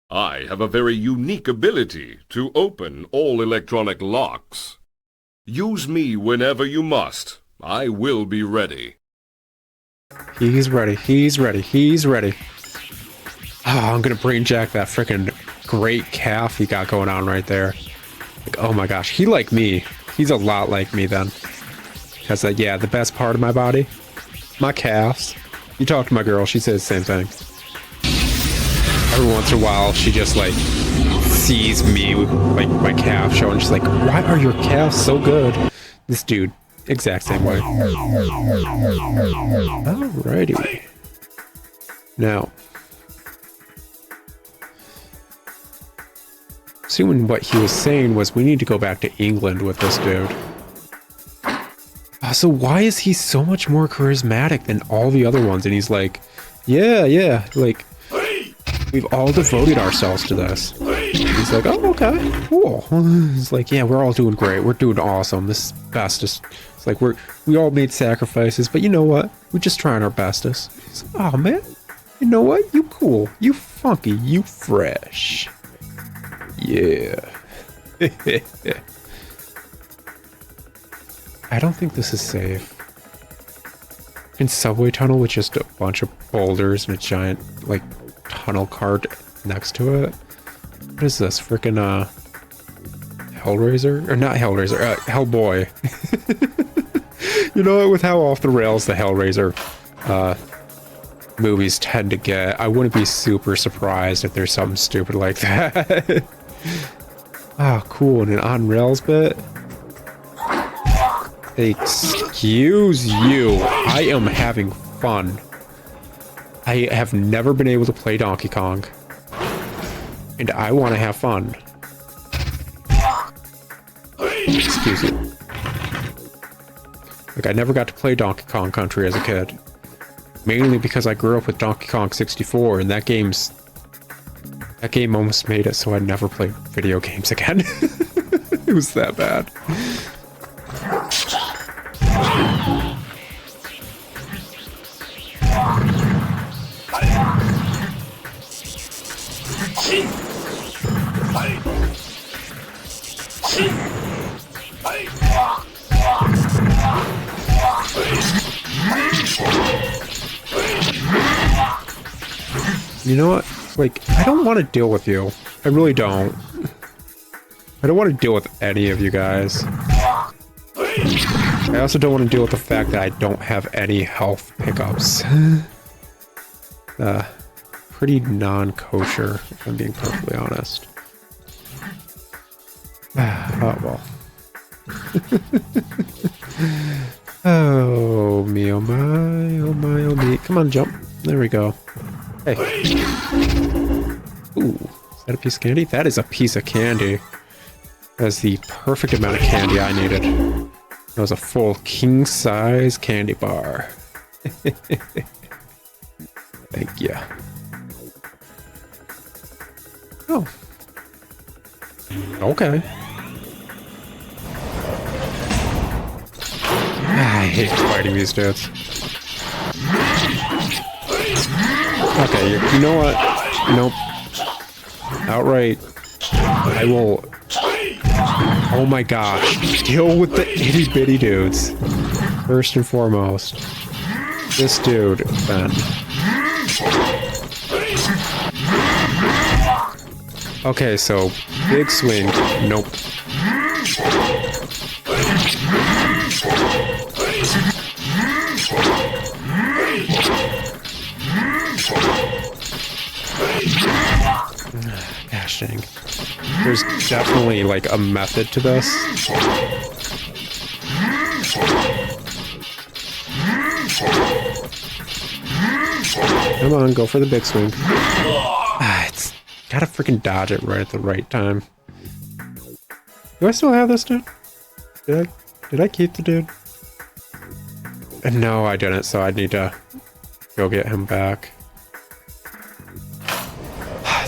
Speaker 14: I have a very unique ability to open all electronic locks. Use me whenever you must. I will be ready.
Speaker 2: He's ready. He's ready. He's ready. Oh, I'm gonna brainjack that frickin' great calf he got going on right there. Like, oh my gosh, he like me. He's a lot like me then. Because, yeah, the best part of my body, my calves. You talk to my girl, she says the same thing. Every once in a while, she just, like, sees me with, like, my calf showing. She's like, why are your calves so good? This dude, exact same way. Alrighty. Now, assuming what he was saying was we need to go back to England with this dude. So why is he so much more charismatic than all the other ones? And he's like, yeah, like, we've all devoted ourselves to this. He's like, oh, okay, cool. He's like, yeah, we're all doing great. We're doing awesome. This is bestest. It's like, we all made sacrifices, but you know what? We're just trying our bestest. He's like, oh, man, you know what? You cool. You funky. You fresh. Yeah. I don't think this is safe. In subway tunnel with just a bunch of boulders and a giant, like, tunnel cart next to it. What is this? Frickin' Hellraiser? Or not Hellraiser, Hellboy. You know, with how off the rails the Hellraiser movies tend to get, I wouldn't be super surprised if there's something stupid like that. Ah, cool, and an on rails bit. Excuse you, I am having fun. I have never been able to play Donkey Kong. And I want to have fun. Excuse you. Like, I never got to play Donkey Kong Country as a kid. Mainly because I grew up with Donkey Kong 64, and that game almost made it so I never played video games again. It was that bad. You know what? Like, I don't want to deal with you. I really don't. I don't want to deal with any of you guys. I also don't want to deal with the fact that I don't have any health pickups. Pretty non-kosher, if I'm being perfectly honest. Oh, well. Oh, me, oh my, oh my, oh me. Come on, jump. There we go. Hey. Ooh, is that a piece of candy? That is a piece of candy. That's the perfect amount of candy I needed. That was a full king-size candy bar. Thank you. Oh. Okay. I hate fighting these dudes. Okay, you know what? Nope. Outright. I will... Oh my gosh. Deal with the itty-bitty dudes. First and foremost. This dude, Ben. Okay, so big swing. Nope. Gosh dang. There's definitely like a method to this. Come on, go for the big swing. It's gotta freaking dodge it right at the right time. Do I still have this dude? Did I keep the dude? No, I didn't, so I need to go get him back.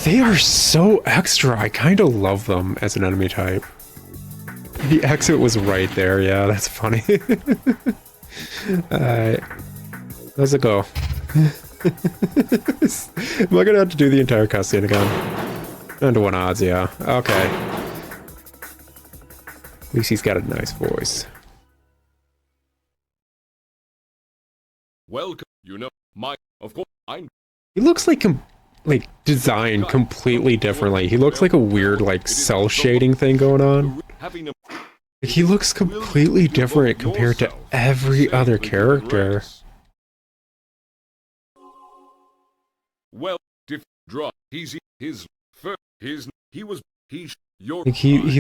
Speaker 2: They are so extra. I kind of love them as an enemy type. The exit was right there. Yeah, that's funny. Alright. How's it go? Am I gonna have to do the entire cutscene again? 9 to 1 odds, yeah. Okay. At least he's got a nice voice.
Speaker 14: Welcome, you know, of course,
Speaker 2: He looks like designed completely differently. He looks like a weird, like, cell shading thing going on. He looks completely different compared to every other character.
Speaker 14: Well,
Speaker 2: he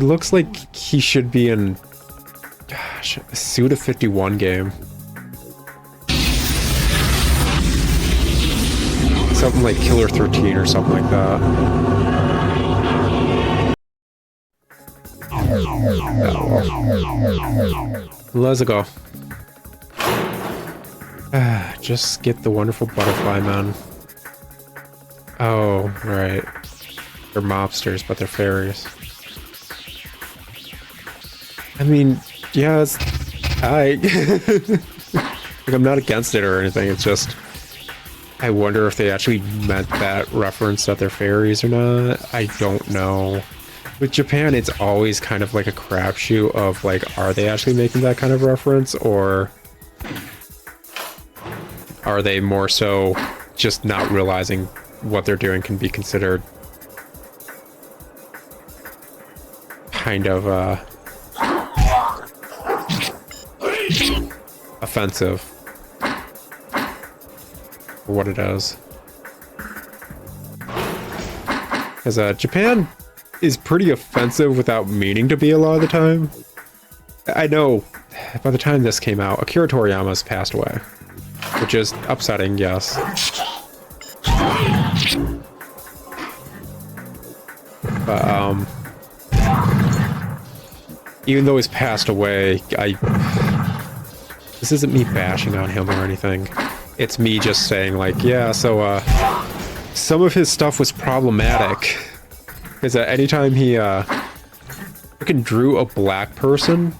Speaker 2: looks like he should be in, gosh, a Suda 51 game. Something like Killer 13 or something like that. Let's go. Just get the wonderful butterfly men. Oh, right. They're mobsters, but they're fairies. I mean, yeah, it's... like, I'm not against it or anything, it's just... I wonder if they actually meant that reference that they're fairies or not. I don't know. With Japan, it's always kind of like a crapshoot of, like, are they actually making that kind of reference, or... are they more so just not realizing what they're doing can be considered kind of offensive for what it is. Because Japan is pretty offensive without meaning to be a lot of the time. I know by the time this came out, Akira Toriyama's passed away, which is upsetting, yes. But, even though he's passed away, this isn't me bashing on him or anything. It's me just saying, like, yeah, so, some of his stuff was problematic. Because anytime he, freaking drew a black person,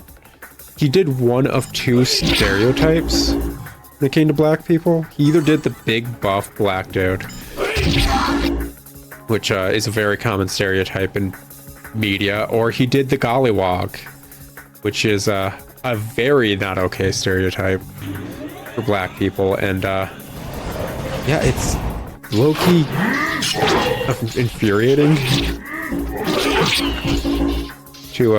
Speaker 2: he did one of two stereotypes when it came to black people. He either did the big buff black dude, which is a very common stereotype in media, or he did the gollywog, which is a very not okay stereotype for black people. And yeah, it's low-key infuriating to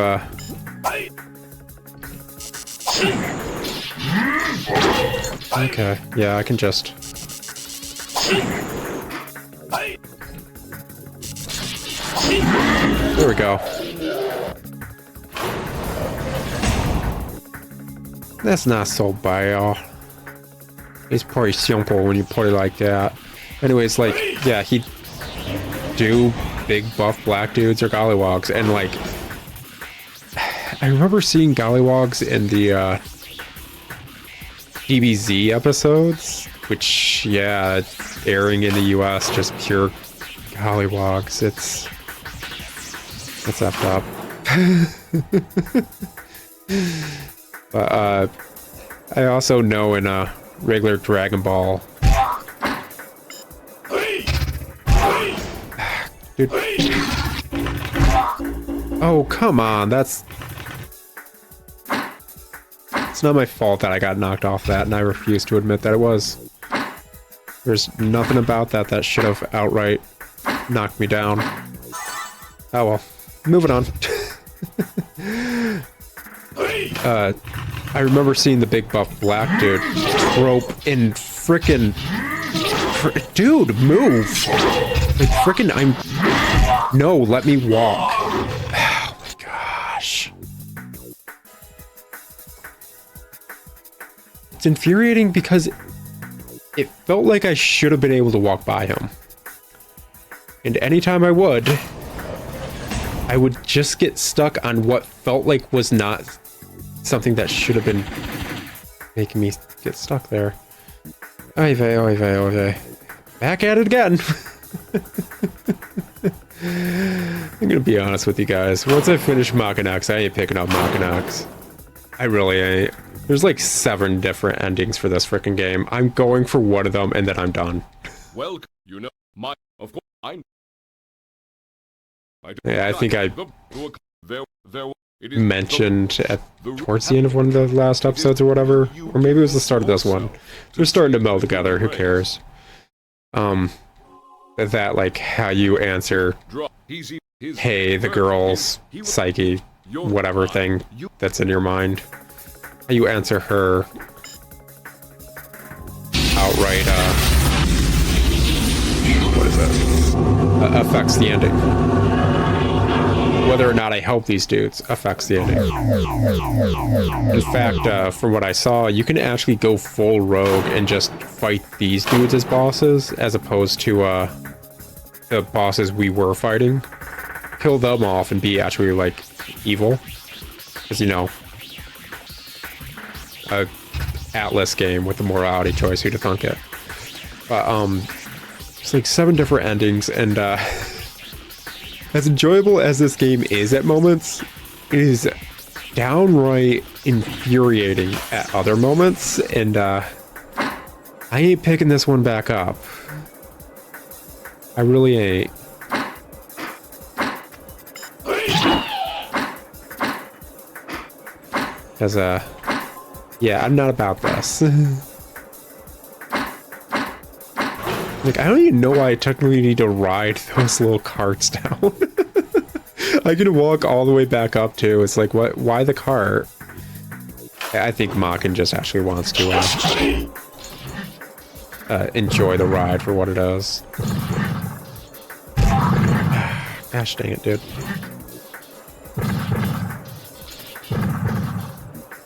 Speaker 2: okay, yeah, I can just... There we go. That's not so bad. It's pretty simple when you put it like that. Anyways, like, yeah, he'd do big buff black dudes or gollywogs, and like, I remember seeing gollywogs in the DBZ episodes, which, yeah, it's airing in the US, just pure gollywogs. It's effed up. But I also know in regular Dragon Ball, dude. Oh, come on, it's not my fault that I got knocked off that, and I refuse to admit that it was. There's nothing about that that should have outright knocked me down. Oh well, moving on. I remember seeing the big buff black dude trope in frickin'... Dude, move! Like, frickin' No, let me walk. Oh my gosh. It's infuriating because it felt like I should have been able to walk by him. And anytime I would just get stuck on what felt like was not something that should have been making me get stuck there. Oy vey, oy vey, oy vey. Back at it again. I'm gonna be honest with you guys. Once I finish Maken X, I ain't picking up Maken X. I really ain't. There's like 7 different endings for this freaking game. I'm going for one of them and then I'm done.
Speaker 14: Well, you know, of course,
Speaker 2: yeah, I think I mentioned towards the end of one of the last episodes or whatever, or maybe it was the start of this one. They're starting to meld together. Who cares? That like how you answer, hey, the girl's psyche, whatever thing that's in your mind. How you answer her outright. What is that? Affects the ending. Whether or not I help these dudes affects the ending. In fact, from what I saw, you can actually go full rogue and just fight these dudes as bosses, as opposed to the bosses we were fighting. Kill them off and be actually, like, evil. Because, you know, Atlas game with the morality choice, who'd have thunk it. But, it's like 7 different endings, and, as enjoyable as this game is at moments, it is downright infuriating at other moments, and, I ain't picking this one back up. I really ain't. Because, yeah, I'm not about this. Like, I don't even know why I technically need to ride those little carts down. I can walk all the way back up, too. It's like, what? Why the cart? I think Maken just actually wants to, enjoy the ride for what it is. Gosh dang it, dude.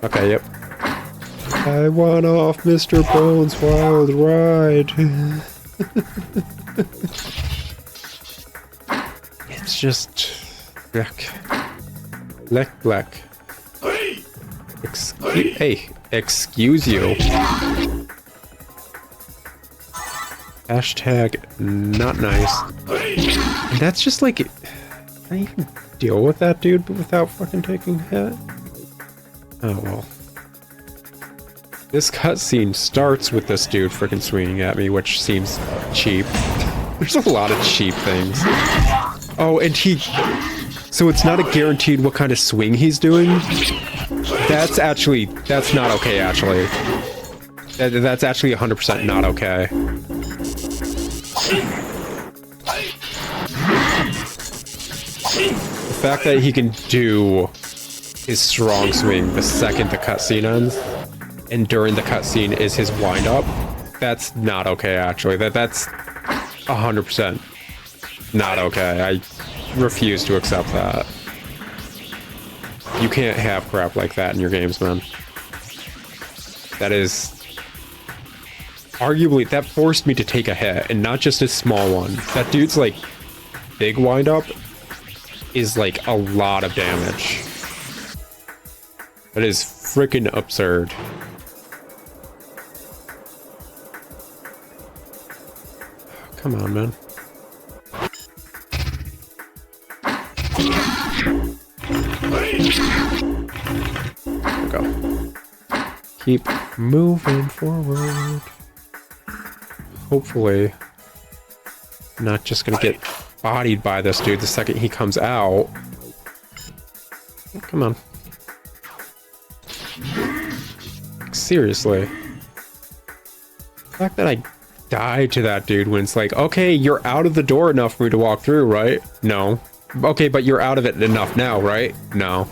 Speaker 2: Okay, yep. I want off Mr. Bones' wild ride. It's just... Black. Excuse you. Hashtag not nice. And that's just like... Can I even deal with that dude without fucking taking a hit? Oh well. This cutscene starts with this dude freaking swinging at me, which seems cheap. There's a lot of cheap things. Oh, and so it's not a guaranteed what kind of swing he's doing? That's not okay, actually. That's actually 100% not okay. The fact that he can do his strong swing the second the cutscene ends, and during the cutscene is his wind-up, that's not okay, actually. That's 100% not okay. I refuse to accept that. You can't have crap like that in your games, man. That is... Arguably, that forced me to take a hit, and not just a small one. That dude's, like, big wind-up is, like, a lot of damage. That is freaking absurd. Come on, man. There we go. Keep moving forward. Hopefully, I'm not just gonna get bodied by this dude the second he comes out. Come on. Seriously. The fact that I died to that dude when it's like, okay, you're out of the door enough for me to walk through, right? No. Okay, but you're out of it enough now, right? No.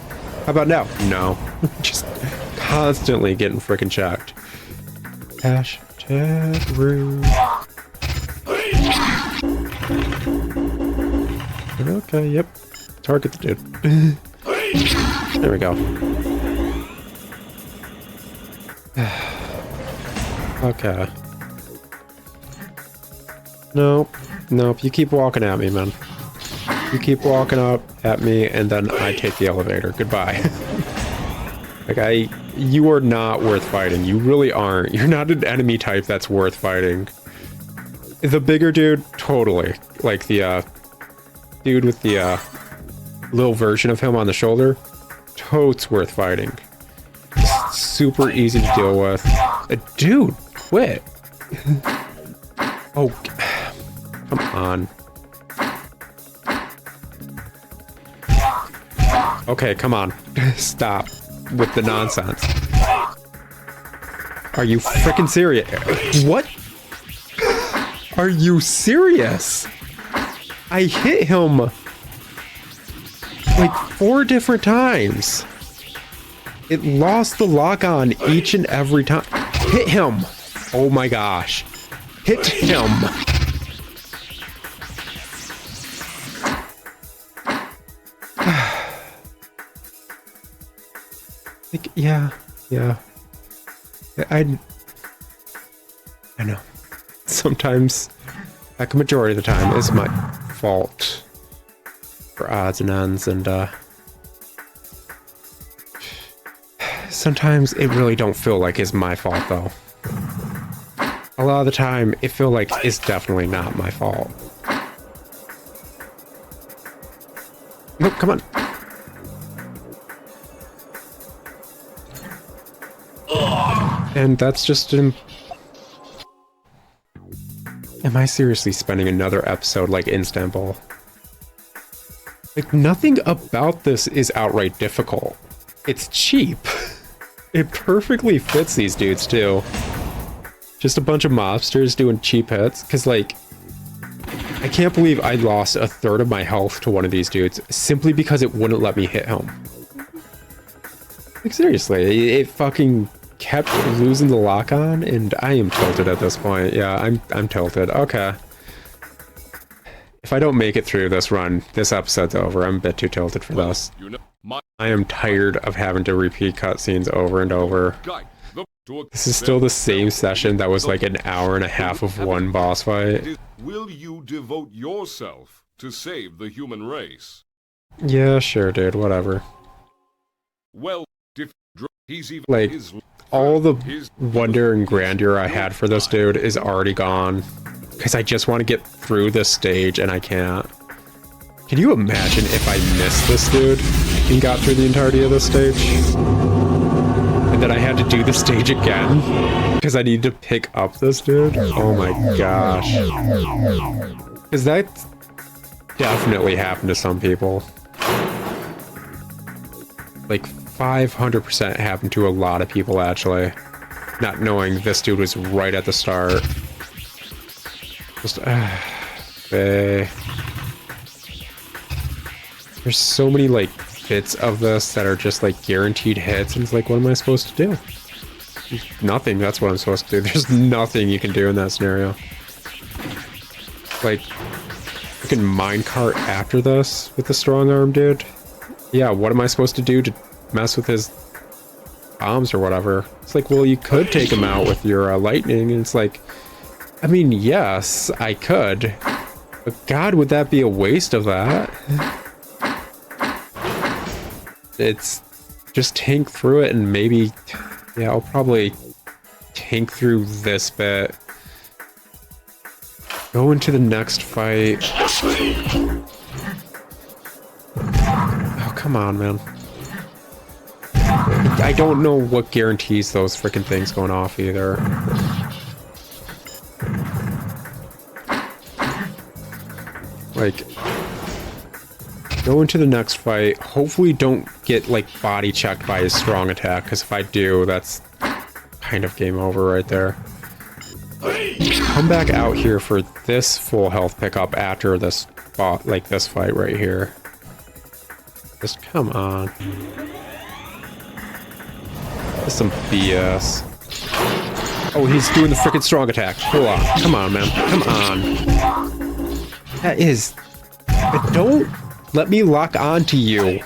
Speaker 2: How about now? No. Just constantly getting freaking checked. Hashtag rude. Okay, yep. Target the dude. There we go. Okay. Nope, you keep walking at me, man. You keep walking up at me, and then I take the elevator. Goodbye. Like, you are not worth fighting. You really aren't. You're not an enemy type that's worth fighting. The bigger dude, totally. Like the, dude with the, little version of him on the shoulder, totes worth fighting. Super easy to deal with. Dude, quit. Oh, come on. Okay, come on. Stop with the nonsense. Are you freaking serious? What? Are you serious? I hit him like 4 different times. It lost the lock on each and every time. Hit him. Oh my gosh. Hit him. Like, yeah. I know. Sometimes, like a majority of the time, it's my fault for odds and ends, and Sometimes it really don't feel like it's my fault, though. A lot of the time, it feel like it's definitely not my fault. Nope, come on. And that's just an... Am I seriously spending another episode like Istanbul? Like, nothing about this is outright difficult. It's cheap. It perfectly fits these dudes, too. Just a bunch of mobsters doing cheap hits. Because, like, I can't believe I lost a third of my health to one of these dudes simply because it wouldn't let me hit him. Like, seriously, it fucking kept losing the lock-on, and I am tilted at this point. Yeah, I'm tilted. Okay. If I don't make it through this run, this episode's over. I'm a bit too tilted for this. I am tired of having to repeat cutscenes over and over. This is still the same session that was like an hour and a half of one boss fight.
Speaker 14: Will you devote yourself to save the human race?
Speaker 2: Yeah, sure, dude. Whatever.
Speaker 14: Well, he's even
Speaker 2: like, all the wonder and grandeur I had for this dude is already gone. Because I just want to get through this stage, and I can't. Can you imagine if I missed this dude and got through the entirety of this stage? And then I had to do the stage again? Because I need to pick up this dude? Oh my gosh. Because that definitely happened to some people. Like, 500% happened to a lot of people, actually. Not knowing this dude was right at the start. Just, there's so many, like, bits of this that are just, like, guaranteed hits, and it's like, what am I supposed to do? Nothing, that's what I'm supposed to do. There's nothing you can do in that scenario. Like, freaking minecart after this with the strong arm dude? Yeah, what am I supposed to do to mess with his bombs or whatever? It's like, well, you could take him out with your lightning, and it's like, I mean, yes, I could, but God, would that be a waste of that? It's just tank through it, and maybe, yeah, I'll probably tank through this bit. Go into the next fight. Oh, come on, man. I don't know what guarantees those freaking things going off either. Like, go into the next fight. Hopefully don't get, like, body checked by his strong attack, because if I do, that's kind of game over right there. Come back out here for this full health pickup after this, like, this fight right here. Just come on. That's some BS. Oh, he's doing the frickin' strong attack. Hold on. Come on, man. Come on. That is... Don't let me lock on to you.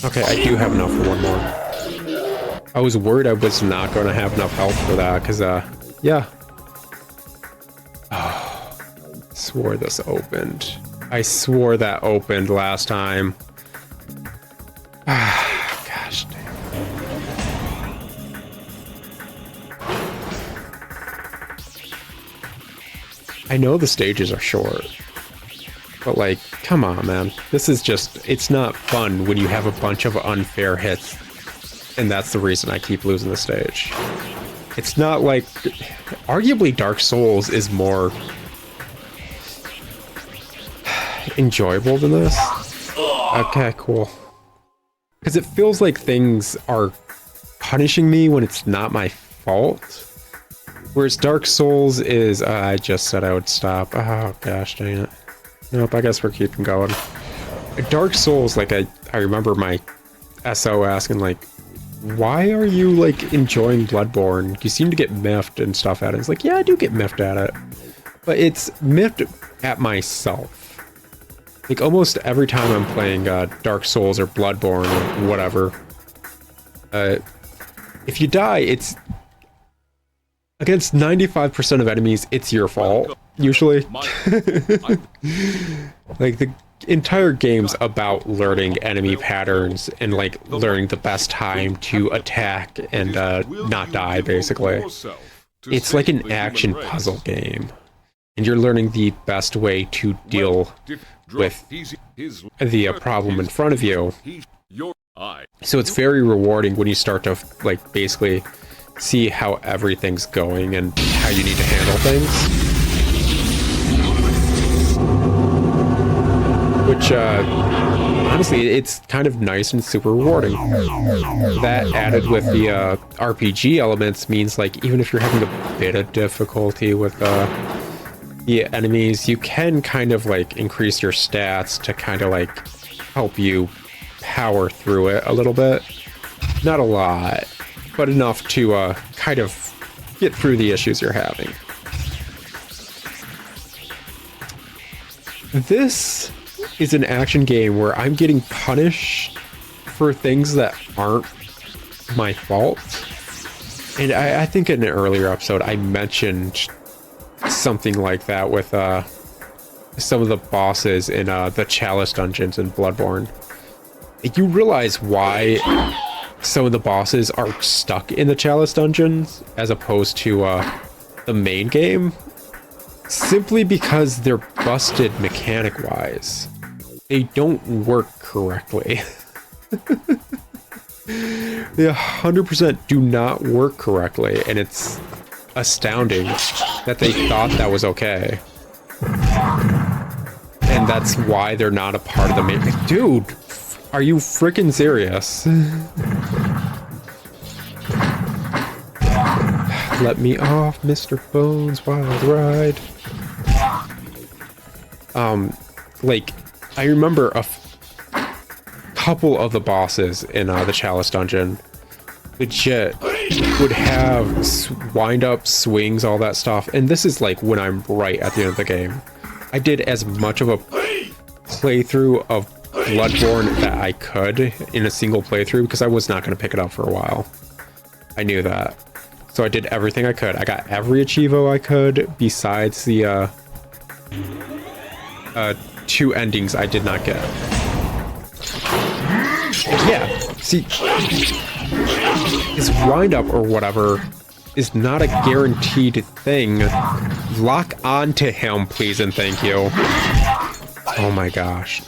Speaker 2: Okay, I do have enough for one more. I was worried I was not going to have enough health for that, because, yeah. Oh, I swore this opened. I swore that opened last time. Gosh damn. I know the stages are short, but like, come on, man. This is just, it's not fun when you have a bunch of unfair hits, and that's the reason I keep losing the stage. It's not like, arguably Dark Souls is more enjoyable than this. Okay, cool. Because it feels like things are punishing me when it's not my fault. Whereas Dark Souls is, I just said I would stop. Oh gosh, dang it. Nope, I guess we're keeping going. Dark Souls, like, I remember my SO asking, like, why are you, like, enjoying Bloodborne? You seem to get miffed and stuff at it. It's like, yeah, I do get miffed at it. But it's miffed at myself. Like, almost every time I'm playing Dark Souls or Bloodborne or whatever, if you die, it's against 95% of enemies, it's your fault, usually. Like, the entire game's about learning enemy patterns and, like, learning the best time to attack and not die, basically. It's like an action puzzle game. And you're learning the best way to deal with the problem in front of you. So it's very rewarding when you start to, like, basically see how everything's going and how you need to handle things. Which, honestly, it's kind of nice and super rewarding. That added with the RPG elements means, like, even if you're having a bit of difficulty with the enemies, you can kind of, like, increase your stats to kind of, like, help you power through it a little bit. Not a lot, but enough to kind of get through the issues you're having. This is an action game where I'm getting punished for things that aren't my fault. And I think in an earlier episode I mentioned something like that with some of the bosses in the Chalice dungeons in Bloodborne. You realize why some of the bosses are stuck in the Chalice dungeons as opposed to the main game, simply because they're busted mechanic-wise. They don't work correctly. They 100% do not work correctly, and it's astounding that they thought that was okay. And that's why they're not a part of the main... Dude, are you freaking serious? Let me off, Mr. Bones Wild Ride. Like, I remember a couple of the bosses in the Chalice dungeon legit would have wind-up swings, all that stuff, and this is like when I'm right at the end of the game. I did as much of a playthrough of Bloodborne that I could in a single playthrough because I was not going to pick it up for a while. I knew that. So I did everything I could. I got every achievo I could besides the 2 endings I did not get. Yeah, see, his wind-up or whatever is not a guaranteed thing. Lock on to him, please and thank you. Oh my gosh.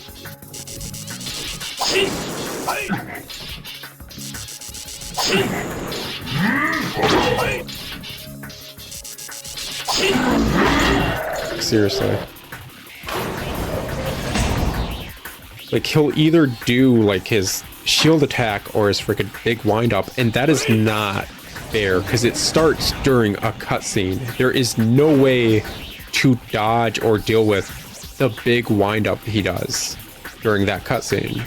Speaker 2: Seriously. Like, he'll either do, like, his shield attack or his freaking big wind-up, and that is not fair, because it starts during a cutscene. There is no way to dodge or deal with the big wind-up he does during that cutscene.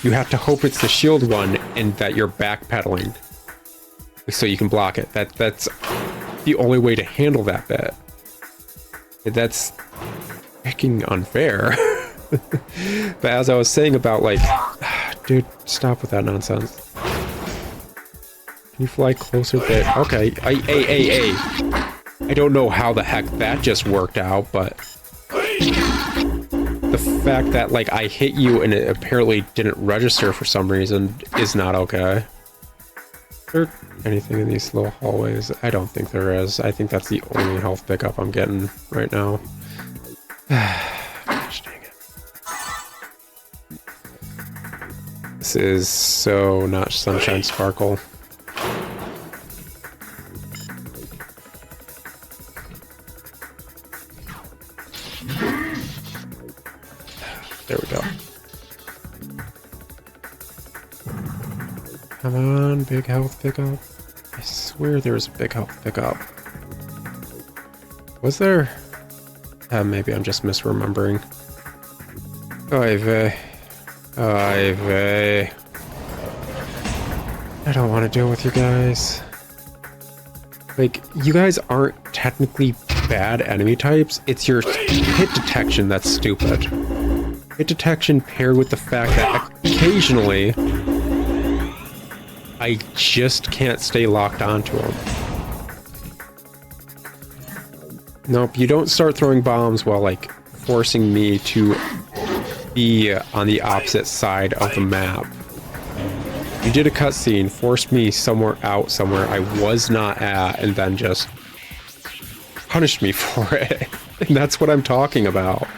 Speaker 2: You have to hope it's the shield one and that you're backpedaling so you can block it. That's the only way to handle that bit. That's freaking unfair. But as I was saying about, like, dude, stop with that nonsense. Can you fly closer bit? Okay, hey. I don't know how the heck that just worked out, but the fact that, like, I hit you and it apparently didn't register for some reason is not okay. Is there anything in these little hallways? I don't think there is. I think that's the only health pickup I'm getting right now. Gosh dang it. This is so not Sunshine Sparkle. There we go. Come on, big health pickup. I swear there was a big health pickup. Was there? Maybe I'm just misremembering. Oy vey. Oy vey. I don't want to deal with you guys. Like, you guys aren't technically bad enemy types. It's your hit detection that's stupid. Hit detection paired with the fact that occasionally I just can't stay locked onto them. Nope, you don't start throwing bombs while, like, forcing me to be on the opposite side of the map. You did a cutscene, forced me somewhere I was not at, and then just punished me for it. And that's what I'm talking about.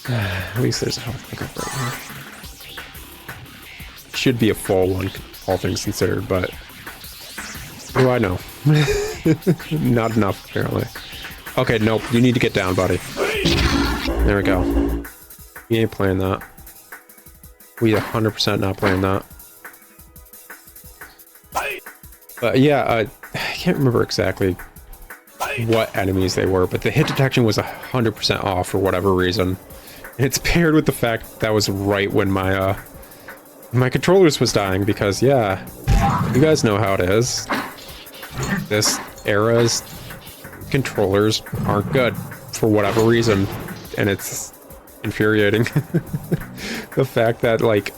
Speaker 2: At least there's a health pickup right here. Should be a full one, all things considered, but what do I know? Not enough, apparently. Okay, nope, you need to get down, buddy. There we go. We ain't playing that. We 100% not playing that. But yeah, I can't remember exactly what enemies they were, but the hit detection was 100% off for whatever reason. And it's paired with the fact that was right when my my controllers was dying, because yeah, you guys know how it is. This era's controllers aren't good for whatever reason, and it's infuriating. The fact that, like,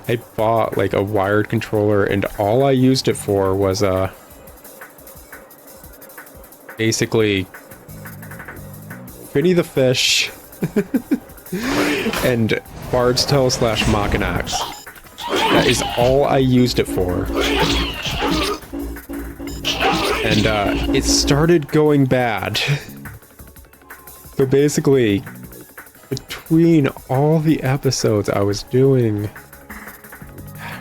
Speaker 2: I bought, like, a wired controller and all I used it for was, basically Finny the Fish and Bard's Tale / Maken X. That is all I used it for. And, it started going bad. So basically, between all the episodes I was doing...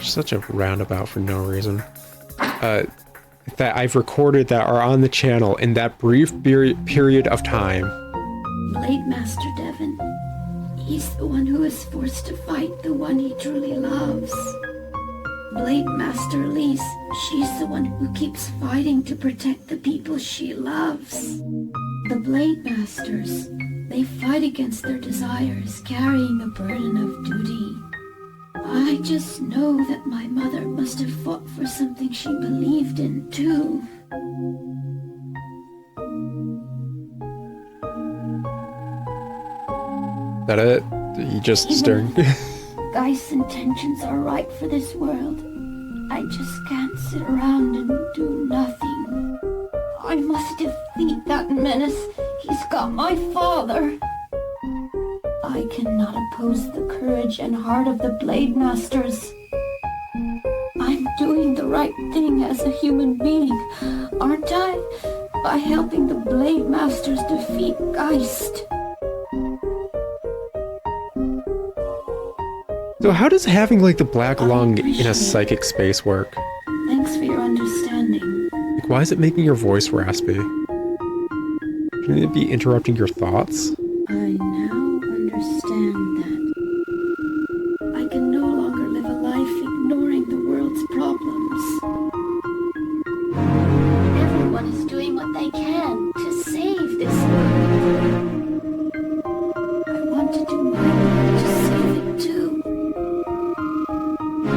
Speaker 2: Such a roundabout for no reason. That I've recorded that are on the channel in that brief period of time.
Speaker 1: Blade Master Devon. He's the one who is forced to fight the one he truly loves. Blade Master Elise, she's the one who keeps fighting to protect the people she loves. The Blade Masters, they fight against their desires, carrying the burden of duty. I just know that my mother must have fought for something she believed in, too.
Speaker 2: That it? You just staring?
Speaker 1: Geist's intentions are right for this world. I just can't sit around and do nothing. I must defeat that menace. He's got my father. I cannot oppose the courage and heart of the Blade Masters. I'm doing the right thing as a human being, aren't I? By helping the Blade Masters defeat Geist.
Speaker 2: So how does having, like, the black lung in a psychic space work?
Speaker 1: Thanks for your understanding.
Speaker 2: Like, why is it making your voice raspy? Shouldn't it be interrupting your thoughts?
Speaker 1: I now understand that. I can no longer live a life ignoring the world's problems. Everyone is doing what they can to save this world. I want to do my part to save it too. I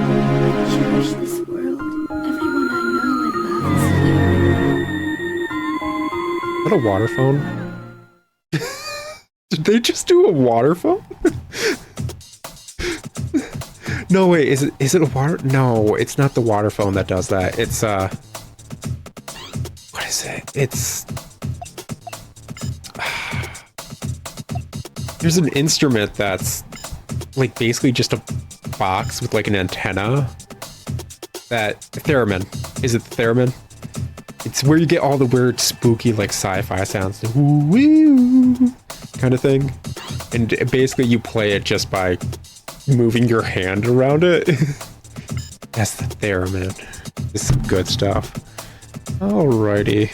Speaker 1: cherish this world. Everyone I know and love is here.
Speaker 2: Is that a water phone? Did they just do a water phone? No, wait, is it a water? No, it's not the water phone that does that. It's, what is it? It's... There's an instrument that's, like, basically just a box with, like, an antenna. That... Theremin. Is it the theremin? It's where you get all the weird, spooky, like, sci-fi sounds. Woo-woo kind of thing. And basically you play it just by moving your hand around it. That's the theremin. This is good stuff. Alrighty.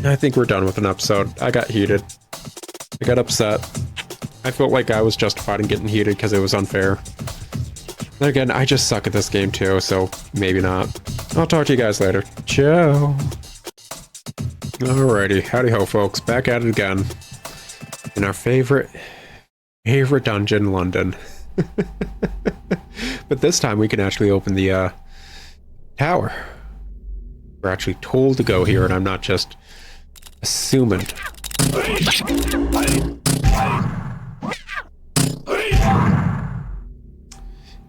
Speaker 2: I think we're done with an episode. I got heated. I got upset. I felt like I was justified in getting heated because it was unfair. Then again, I just suck at this game too, so maybe not. I'll talk to you guys later. Ciao. Alrighty, howdy ho folks, back at it again. In our favorite dungeon, London. But this time we can actually open the tower. We're actually told to go here, and I'm not just assuming.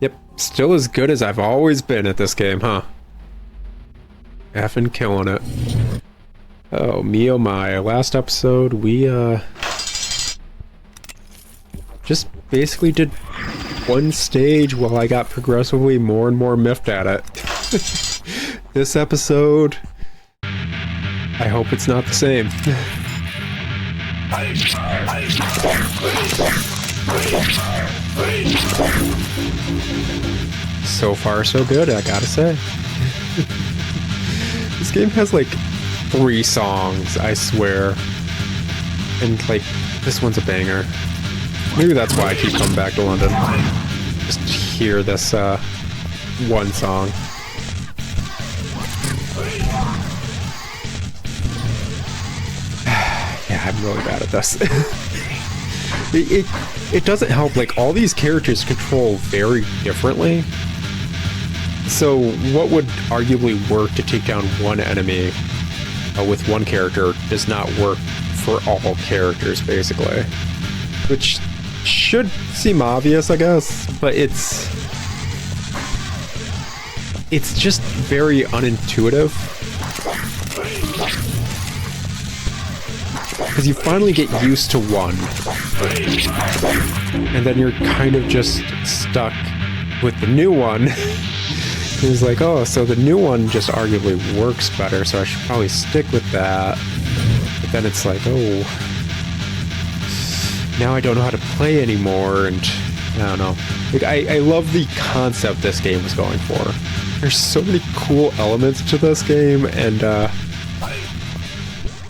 Speaker 2: Yep, still as good as I've always been at this game, huh? Effing killing it. Oh, me oh my. Last episode, we, just basically did one stage while I got progressively more and more miffed at it. This episode, I hope it's not the same. So far, so good, I gotta say. This game has like 3 songs, I swear. And like, this one's a banger. Maybe that's why I keep coming back to London. Just hear this one song. Yeah, I'm really bad at this. It doesn't help, like, all these characters control very differently. So what would arguably work to take down one enemy with one character does not work for all characters, basically. Which should seem obvious, I guess, but it's just very unintuitive. Because you finally get used to one, and then you're kind of just stuck with the new one. It's like, oh, so the new one just arguably works better, so I should probably stick with that. But then it's like, oh, now I don't know how to play anymore, and I don't know. Like, I love the concept this game was going for. There's so many cool elements to this game, and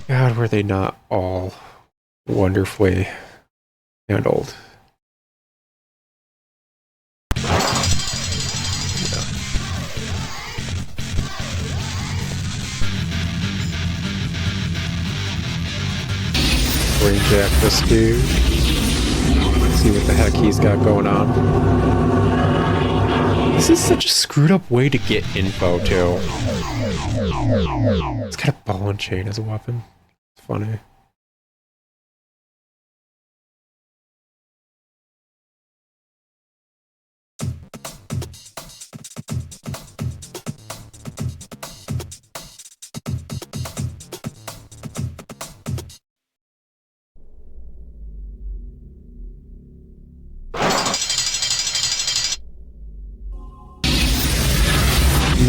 Speaker 2: God, were they not all wonderfully handled. Jack this dude. See what the heck he's got going on. This is such a screwed up way to get info too. It's got a ball and chain as a weapon. It's funny.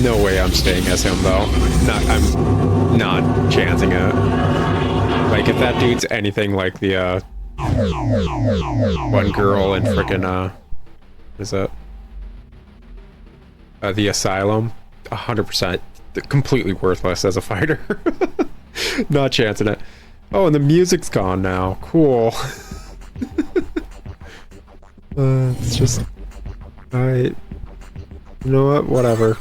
Speaker 2: No way I'm staying as him, though. I'm not chancing it. Like, if that dude's anything like the, one girl in frickin', what is it? The Asylum, 100% completely worthless as a fighter. Not chancing it. Oh, and the music's gone now. Cool. It's just... You know what? Whatever.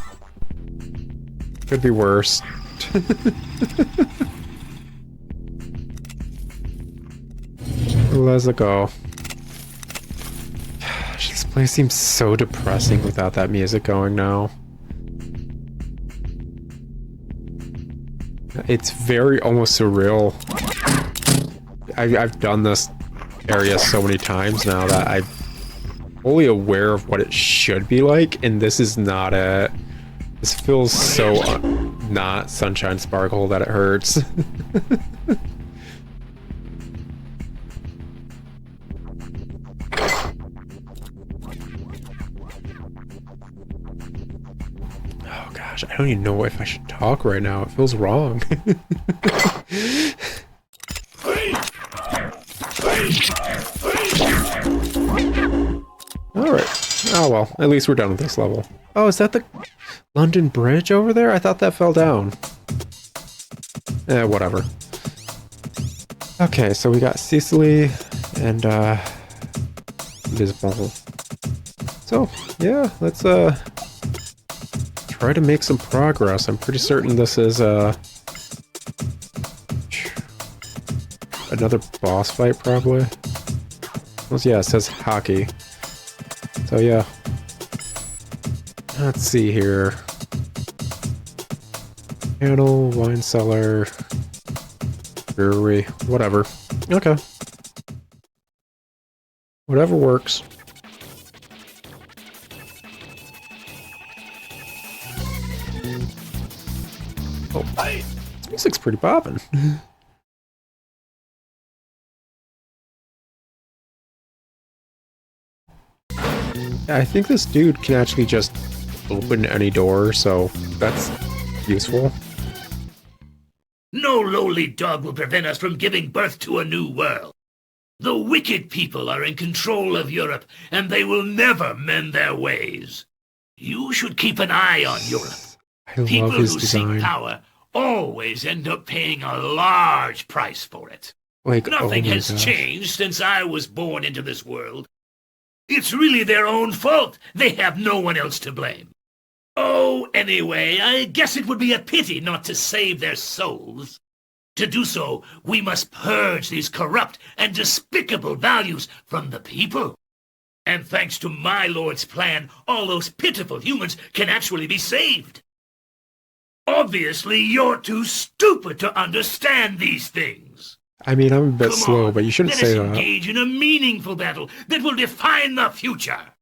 Speaker 2: Could be worse. Let's go. Gosh, this place seems so depressing without that music going now. It's very almost surreal. I've done this area so many times now that I'm fully aware of what it should be like, and this is not it. This feels so not Sunshine Sparkle that it hurts. Oh gosh, I don't even know if I should talk right now. It feels wrong. Alright. Oh well, at least we're done with this level. Oh, is that the London Bridge over there? I thought that fell down. Whatever. Okay, so we got Cecily and Visible. So, yeah, let's try to make some progress. I'm pretty certain this is another boss fight, probably. Well, yeah, it says hockey. So yeah. Let's see here. Panel, wine cellar, brewery, whatever. Okay. Whatever works. Oh, Music's pretty poppin'. Yeah, I think this dude can actually just open any door, so that's useful.
Speaker 15: No lowly dog will prevent us from giving birth to a new world. The wicked people are in control of Europe, and they will never mend their ways. You should keep an eye on Europe. People who seek power always end up paying a large price for it.
Speaker 2: Like,
Speaker 15: Nothing has changed since I was born into this world. It's really their own fault. They have no one else to blame. Oh, anyway, I guess it would be a pity not to save their souls. To do so, we must purge these corrupt and despicable values from the people. And thanks to my lord's plan, all those pitiful humans can actually be saved. Obviously, you're too stupid to understand these things.
Speaker 2: I mean, I'm a bit slow, but you shouldn't say that.
Speaker 15: Let us engage in a meaningful battle that will define the future.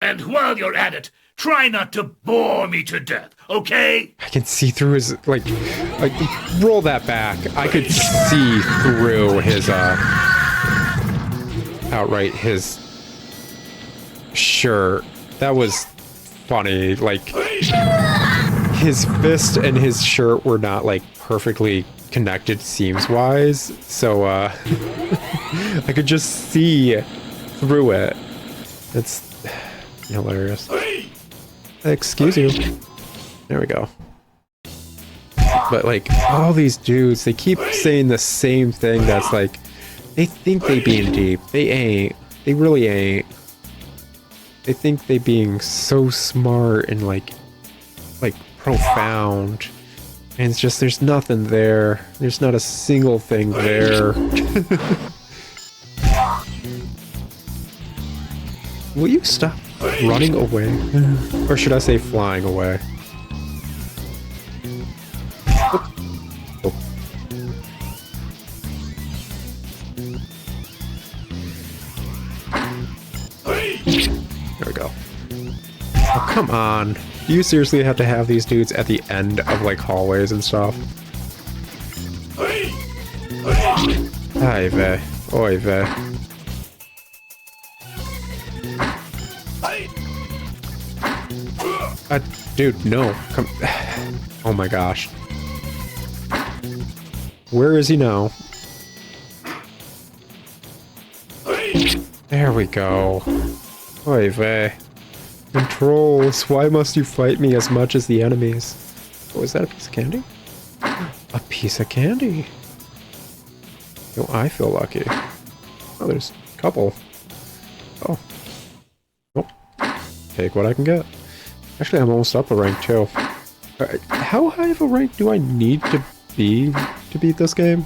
Speaker 15: And while you're at it, try not to bore me to death, okay?
Speaker 2: I can see through his, like, roll that back. I could see through his, outright his shirt. That was funny. Like, his fist and his shirt were not, like, perfectly connected seams-wise, so, I could just see through it. It's hilarious. Excuse you. There we go. But, like, all these dudes, they keep saying the same thing that's, like, they think they being deep. They ain't. They really ain't. They think they being so smart and, like, profound. And it's just, there's nothing there. There's not a single thing there. Will you stop running away? Or should I say flying away? Oh. Oh. There we go. Oh, come on. Do you seriously have to have these dudes at the end of, like, hallways and stuff? Ay vey. Oy vey. Dude, no. Come. Oh my gosh. Where is he now? There we go. Oy vey. Controls. Why must you fight me as much as the enemies? Oh, is that a piece of candy? A piece of candy. Oh, I feel lucky. Oh, there's a couple. Oh. Oh. Take what I can get. Actually, I'm almost up a rank, too. How high of a rank do I need to be to beat this game?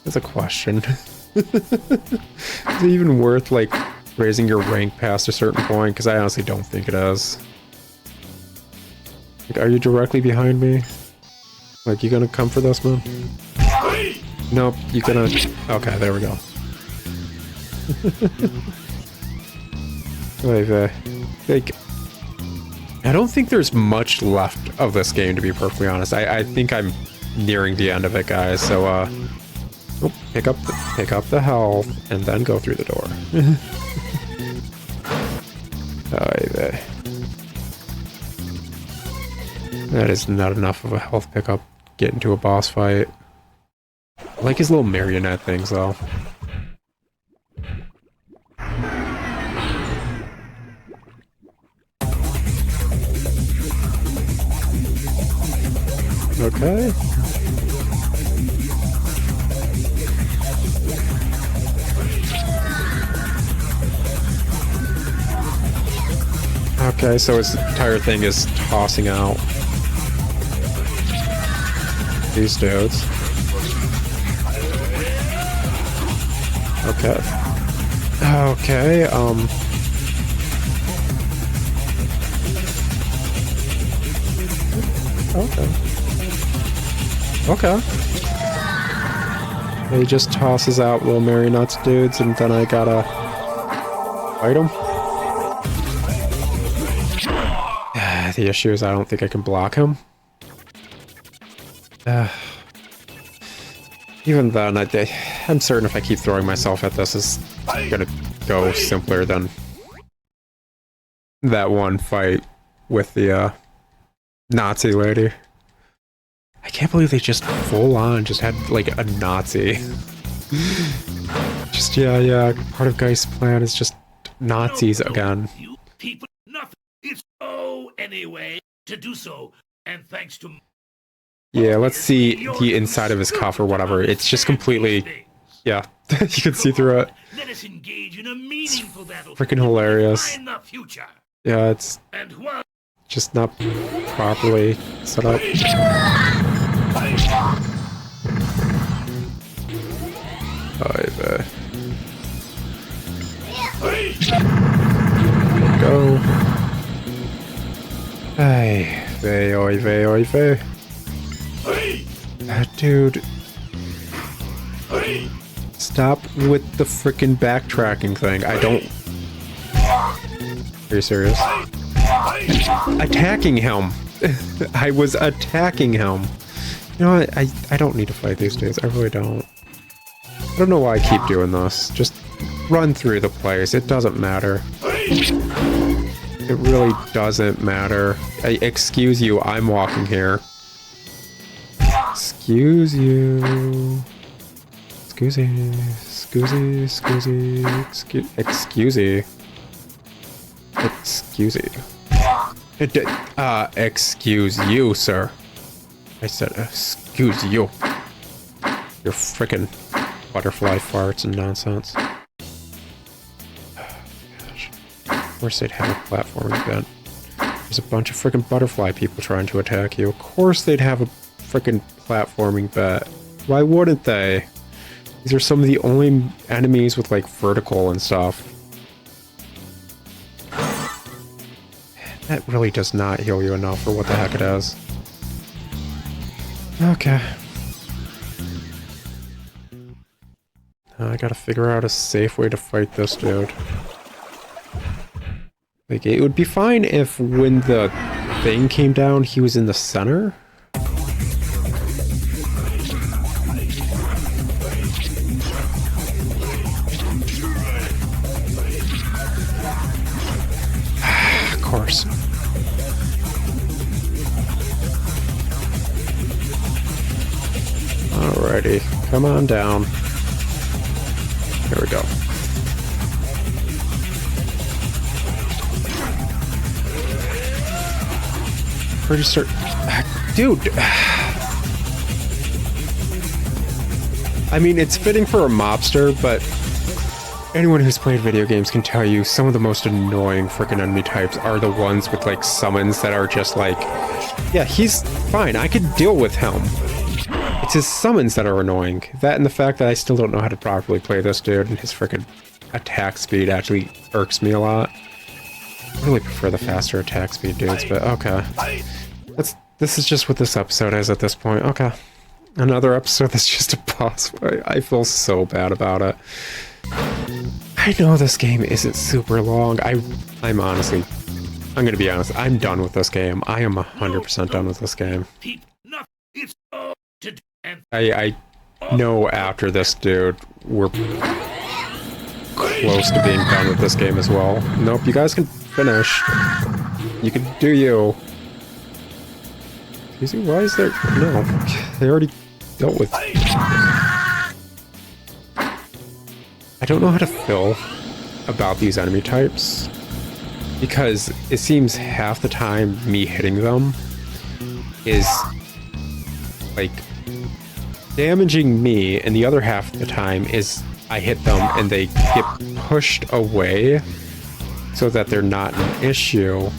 Speaker 2: That's a question. Is it even worth, like, raising your rank past a certain point? Because I honestly don't think it is. Like, are you directly behind me? Like, you gonna come for this, man? Nope, you gonna... Okay, there we go. Like, I don't think there's much left of this game, to be perfectly honest. I think I'm nearing the end of it, guys, so, oh, pick up the health, and then go through the door. That is not enough of a health pickup. Get into a boss fight. I like his little marionette things, though. Okay. Okay, so his entire thing is tossing out these dudes. Okay. Okay, Okay. Okay. He just tosses out little marionettes dudes, and then I gotta fight him. The issue is I don't think I can block him. Even then, I'm certain if I keep throwing myself at this, it's gonna go simpler than that one fight with the Nazi lady. I can't believe they just full on just had like a Nazi. Just yeah, part of Geist's plan is just Nazis again.
Speaker 15: You people, nothing. It's anyway to do so, and thanks to.
Speaker 2: Yeah, let's see the inside of his cuff or whatever. It's just completely, yeah, you can see through it.
Speaker 15: Let us engage in a meaningful battle.
Speaker 2: Freaking hilarious.
Speaker 15: Find the future.
Speaker 2: Yeah, it's just not properly set up. Go. Ay, vey, oy vey, oy vey. Dude. Stop with the frickin' backtracking thing. I don't... Are you serious? Attacking him! I was attacking him! You know what? I don't need to fight these days. I really don't. I don't know why I keep doing this. Just run through the place. It doesn't matter. It really doesn't matter. Excuse you, I'm walking here. Excuse you. Excuse you. Excuse you. Excuse you. Excuse you. Excuse you. Excuse you, sir. I said excuse you. Your frickin' butterfly farts and nonsense. Gosh. Of course they'd have a platforming event. There's a bunch of frickin' butterfly people trying to attack you. Of course they'd have a frickin' platforming bet. Why wouldn't they? These are some of the only enemies with like vertical and stuff. That really does not heal you enough for what the heck it is. Okay. I gotta figure out a safe way to fight this dude. Like, it would be fine if when the thing came down, he was in the center. Of course. Alrighty, come on down. There we go. Pretty certain. Dude! I mean, it's fitting for a mobster, but anyone who's played video games can tell you some of the most annoying freaking enemy types are the ones with, like, summons that are just like, yeah, he's fine, I could deal with him. It's his summons that are annoying. That and the fact that I still don't know how to properly play this dude, and his freaking attack speed actually irks me a lot. I really prefer the faster attack speed dudes, but okay. This is just what this episode is at this point. Okay. Another episode that's just a boss fight. I feel so bad about it. I know this game isn't super long. I'm honestly... I'm gonna be honest. I'm done with this game. I am 100% done with this game. I know after this, dude, we're close to being done with this game as well. Nope, you guys can finish. You can do you. Excuse me, why is there... No, they already dealt with... I don't know how to feel about these enemy types, because it seems half the time me hitting them is, like, damaging me, and the other half of the time is I hit them and they get pushed away so that they're not an issue.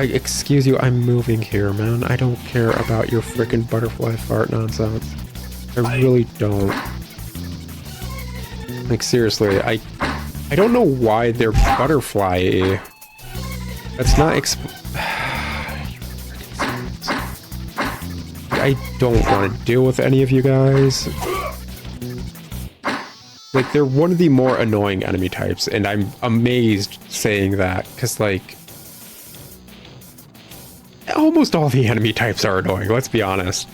Speaker 2: Excuse you, I'm moving here, man. I don't care about your frickin' butterfly fart nonsense. I really don't. Like, seriously, I don't know why they're butterfly-y. That's not I don't want to deal with any of you guys. Like, they're one of the more annoying enemy types, and I'm amazed saying that, because, like, almost all the enemy types are annoying, let's be honest.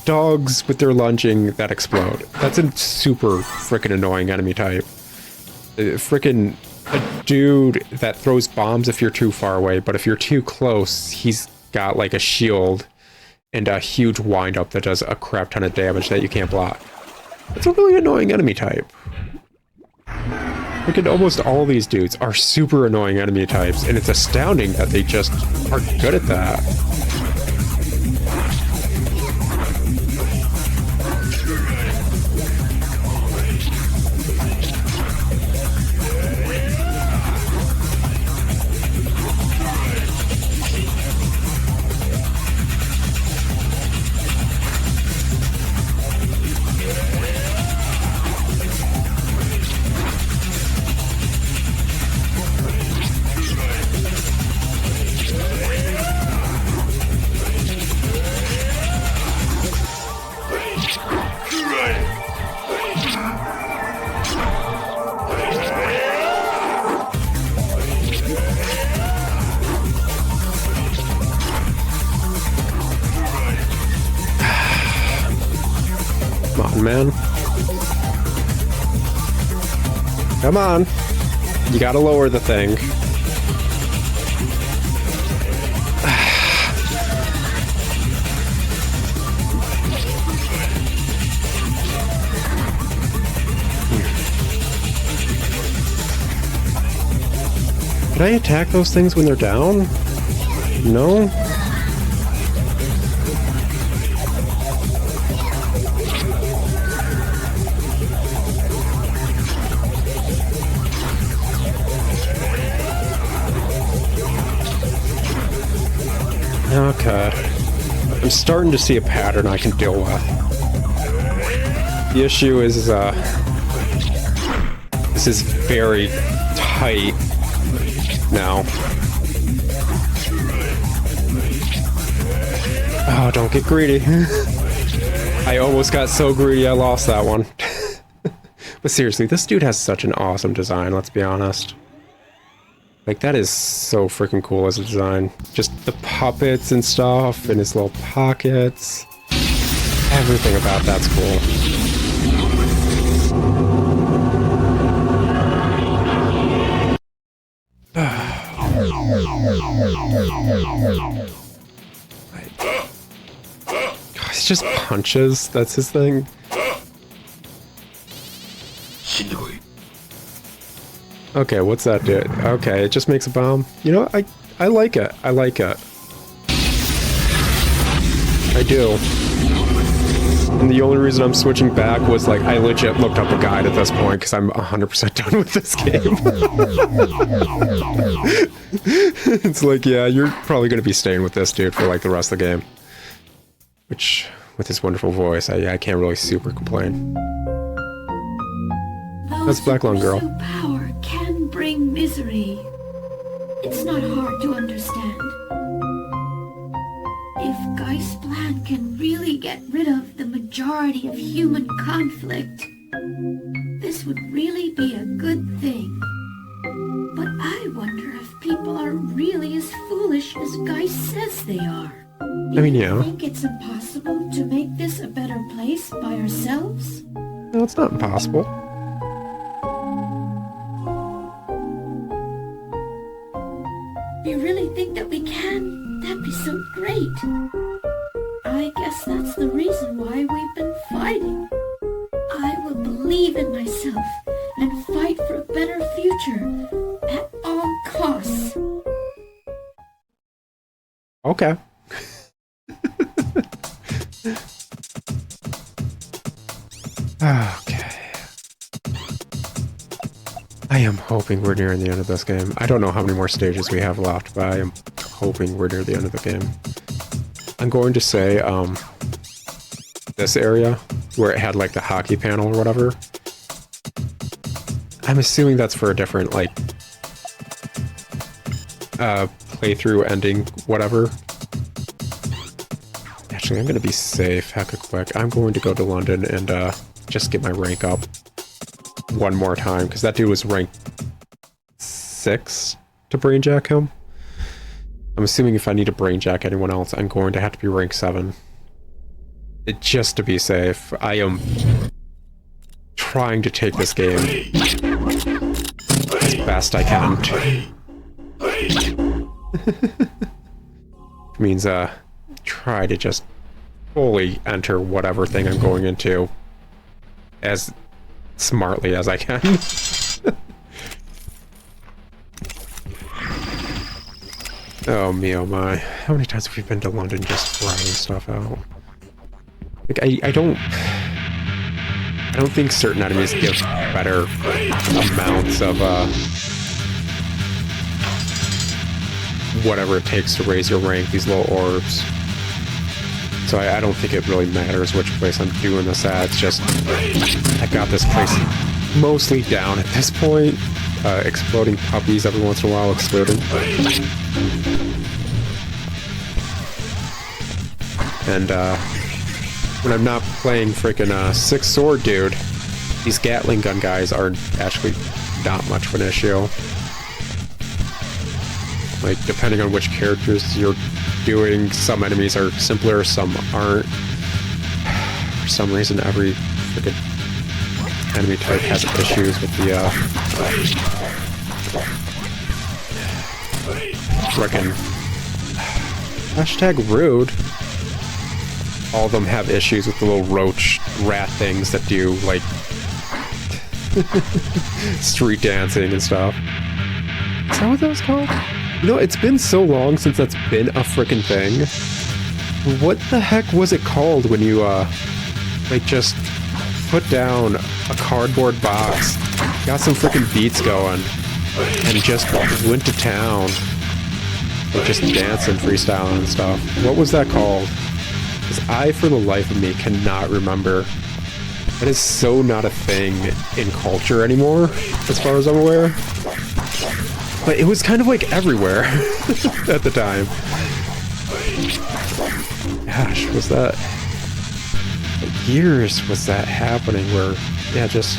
Speaker 2: Dogs with their lunging that explode. That's a super freaking annoying enemy type. Freaking a dude that throws bombs if you're too far away, but if you're too close, he's got like a shield and a huge wind-up that does a crap ton of damage that you can't block. It's a really annoying enemy type. Freaking almost all these dudes are super annoying enemy types, and it's astounding that they just are good at that. Man. Come on. You gotta lower the thing. Can I attack those things when they're down? No? Okay. I'm starting to see a pattern I can deal with. The issue is, this is very tight now. Oh, don't get greedy. I almost got so greedy I lost that one. But seriously, this dude has such an awesome design, let's be honest. Like, that is so freaking cool as a design. Just the puppets and stuff, and his little pockets. Everything about that's cool. He just punches, that's his thing. Okay, what's that do? Okay, it just makes a bomb. You know, I like it. I like it. I do. And the only reason I'm switching back was, like, I legit looked up a guide at this point because I'm 100% done with this game. It's like, yeah, you're probably going to be staying with this dude for, like, the rest of the game. Which, with his wonderful voice, I can't really super complain. That's Black Lung Girl.
Speaker 1: Power can bring misery. It's not hard to understand. If Geist's plan can really get rid of the majority of human conflict, this would really be a good thing. But I wonder if people are really as foolish as Geist says they are.
Speaker 2: I mean, yeah.
Speaker 1: Do you think it's impossible to make this a better place by ourselves?
Speaker 2: No, it's not impossible.
Speaker 1: You really think that we can? That'd be so great. I guess that's the reason why we've been fighting. I will believe in myself and fight for a better future at all costs.
Speaker 2: Okay. Okay. I am hoping we're nearing the end of this game. I don't know how many more stages we have left, but I am hoping we're near the end of the game. I'm going to say, this area, where it had, like, the hockey panel or whatever, I'm assuming that's for a different, like, playthrough ending, whatever. Actually, I'm going to be safe, heck of quick. I'm going to go to London and, just get my rank up one more time, because that dude was ranked 6 to brainjack him. I'm assuming if I need to brainjack anyone else, I'm going to have to be rank 7. just to be safe, I am trying to take this game as best I can. Means, try to just fully enter whatever thing I'm going into as smartly as I can. Oh me, oh my. How many times have we been to London just trying stuff out? Like, I don't think certain enemies give better amounts of, whatever it takes to raise your rank, these little orbs. So I don't think it really matters which place I'm doing this at. It's just, I got this place mostly down at this point. Exploding puppies every once in a while exploding. And, when I'm not playing freaking, Six Sword Dude, these Gatling gun guys are actually not much of an issue. Like, depending on which characters you're doing, some enemies are simpler, some aren't. For some reason, every freaking enemy type has issues with the, frickin' hashtag rude. All of them have issues with the little roach rat things that do, like, street dancing and stuff. Is that what that was called? You know, it's been so long since that's been a frickin' thing. What the heck was it called when you, like, just put down a cardboard box, got some frickin' beats going, and just went to town? Like, just dancing, freestyling and stuff. What was that called? Because I, for the life of me, cannot remember. That is so not a thing in culture anymore, as far as I'm aware. But it was kind of like everywhere at the time. Gosh, was that... What years was that happening where, yeah, just...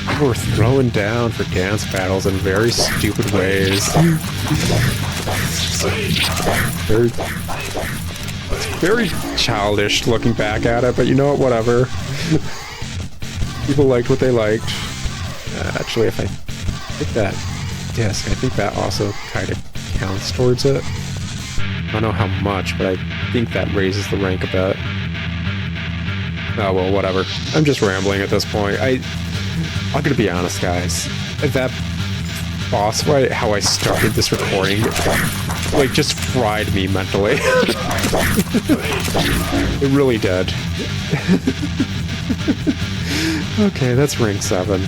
Speaker 2: people were throwing down for dance battles in very stupid ways. It's very childish looking back at it, but you know what, whatever. People liked what they liked. Actually, if I hit that disc, I think that also kind of counts towards it. I don't know how much, but I think that raises the rank a bit. Oh, well, whatever. I'm just rambling at this point. I'm gonna be honest, guys. That boss fight, how I started this recording, like, just fried me mentally. It really did. Okay, that's rank 7.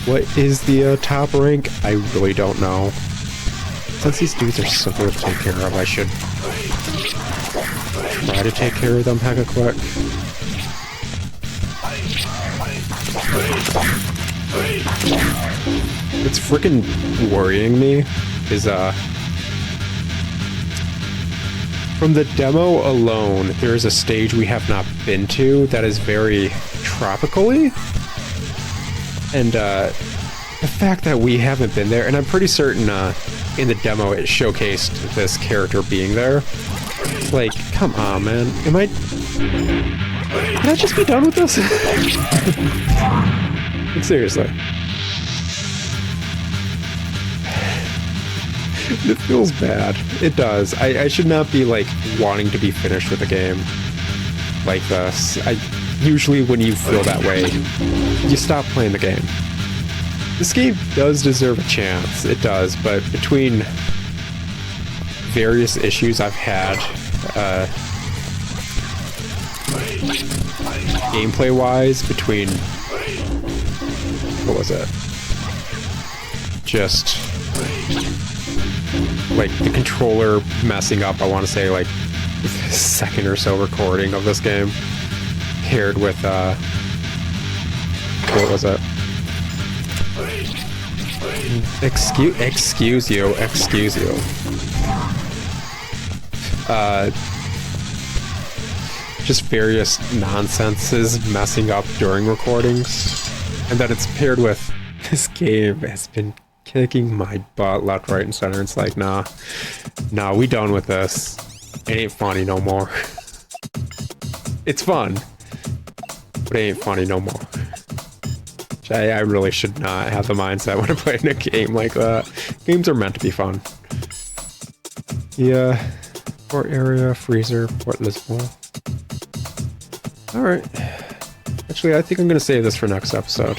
Speaker 2: What is the top rank? I really don't know. Since these dudes are simpler to take care of, I should try to take care of them hecka quick. What's freaking worrying me is, from the demo alone, there is a stage we have not been to that is very tropical-y. And, the fact that we haven't been there, and I'm pretty certain, in the demo it showcased this character being there. It's like, come on, man. Can I just be done with this? Seriously. It feels bad. It does. I should not be, like, wanting to be finished with a game like this. Usually when you feel that way, you stop playing the game. This game does deserve a chance. It does, but between various issues I've had, gameplay-wise, between... what was it? Just... like, the controller messing up, I want to say, like, the second or so recording of this game, paired with, what was it? Excuse you. Just various nonsenses messing up during recordings, and that it's paired with this game has been kicking my butt left, right, and center. It's like, nah, we done with this. It ain't funny no more. It's fun, but it ain't funny no more. I really should not have the mindset when I'm playing a game like that. Games are meant to be fun. Yeah. Port area, freezer, Port Lisboa. Alright. Actually, I think I'm gonna save this for next episode.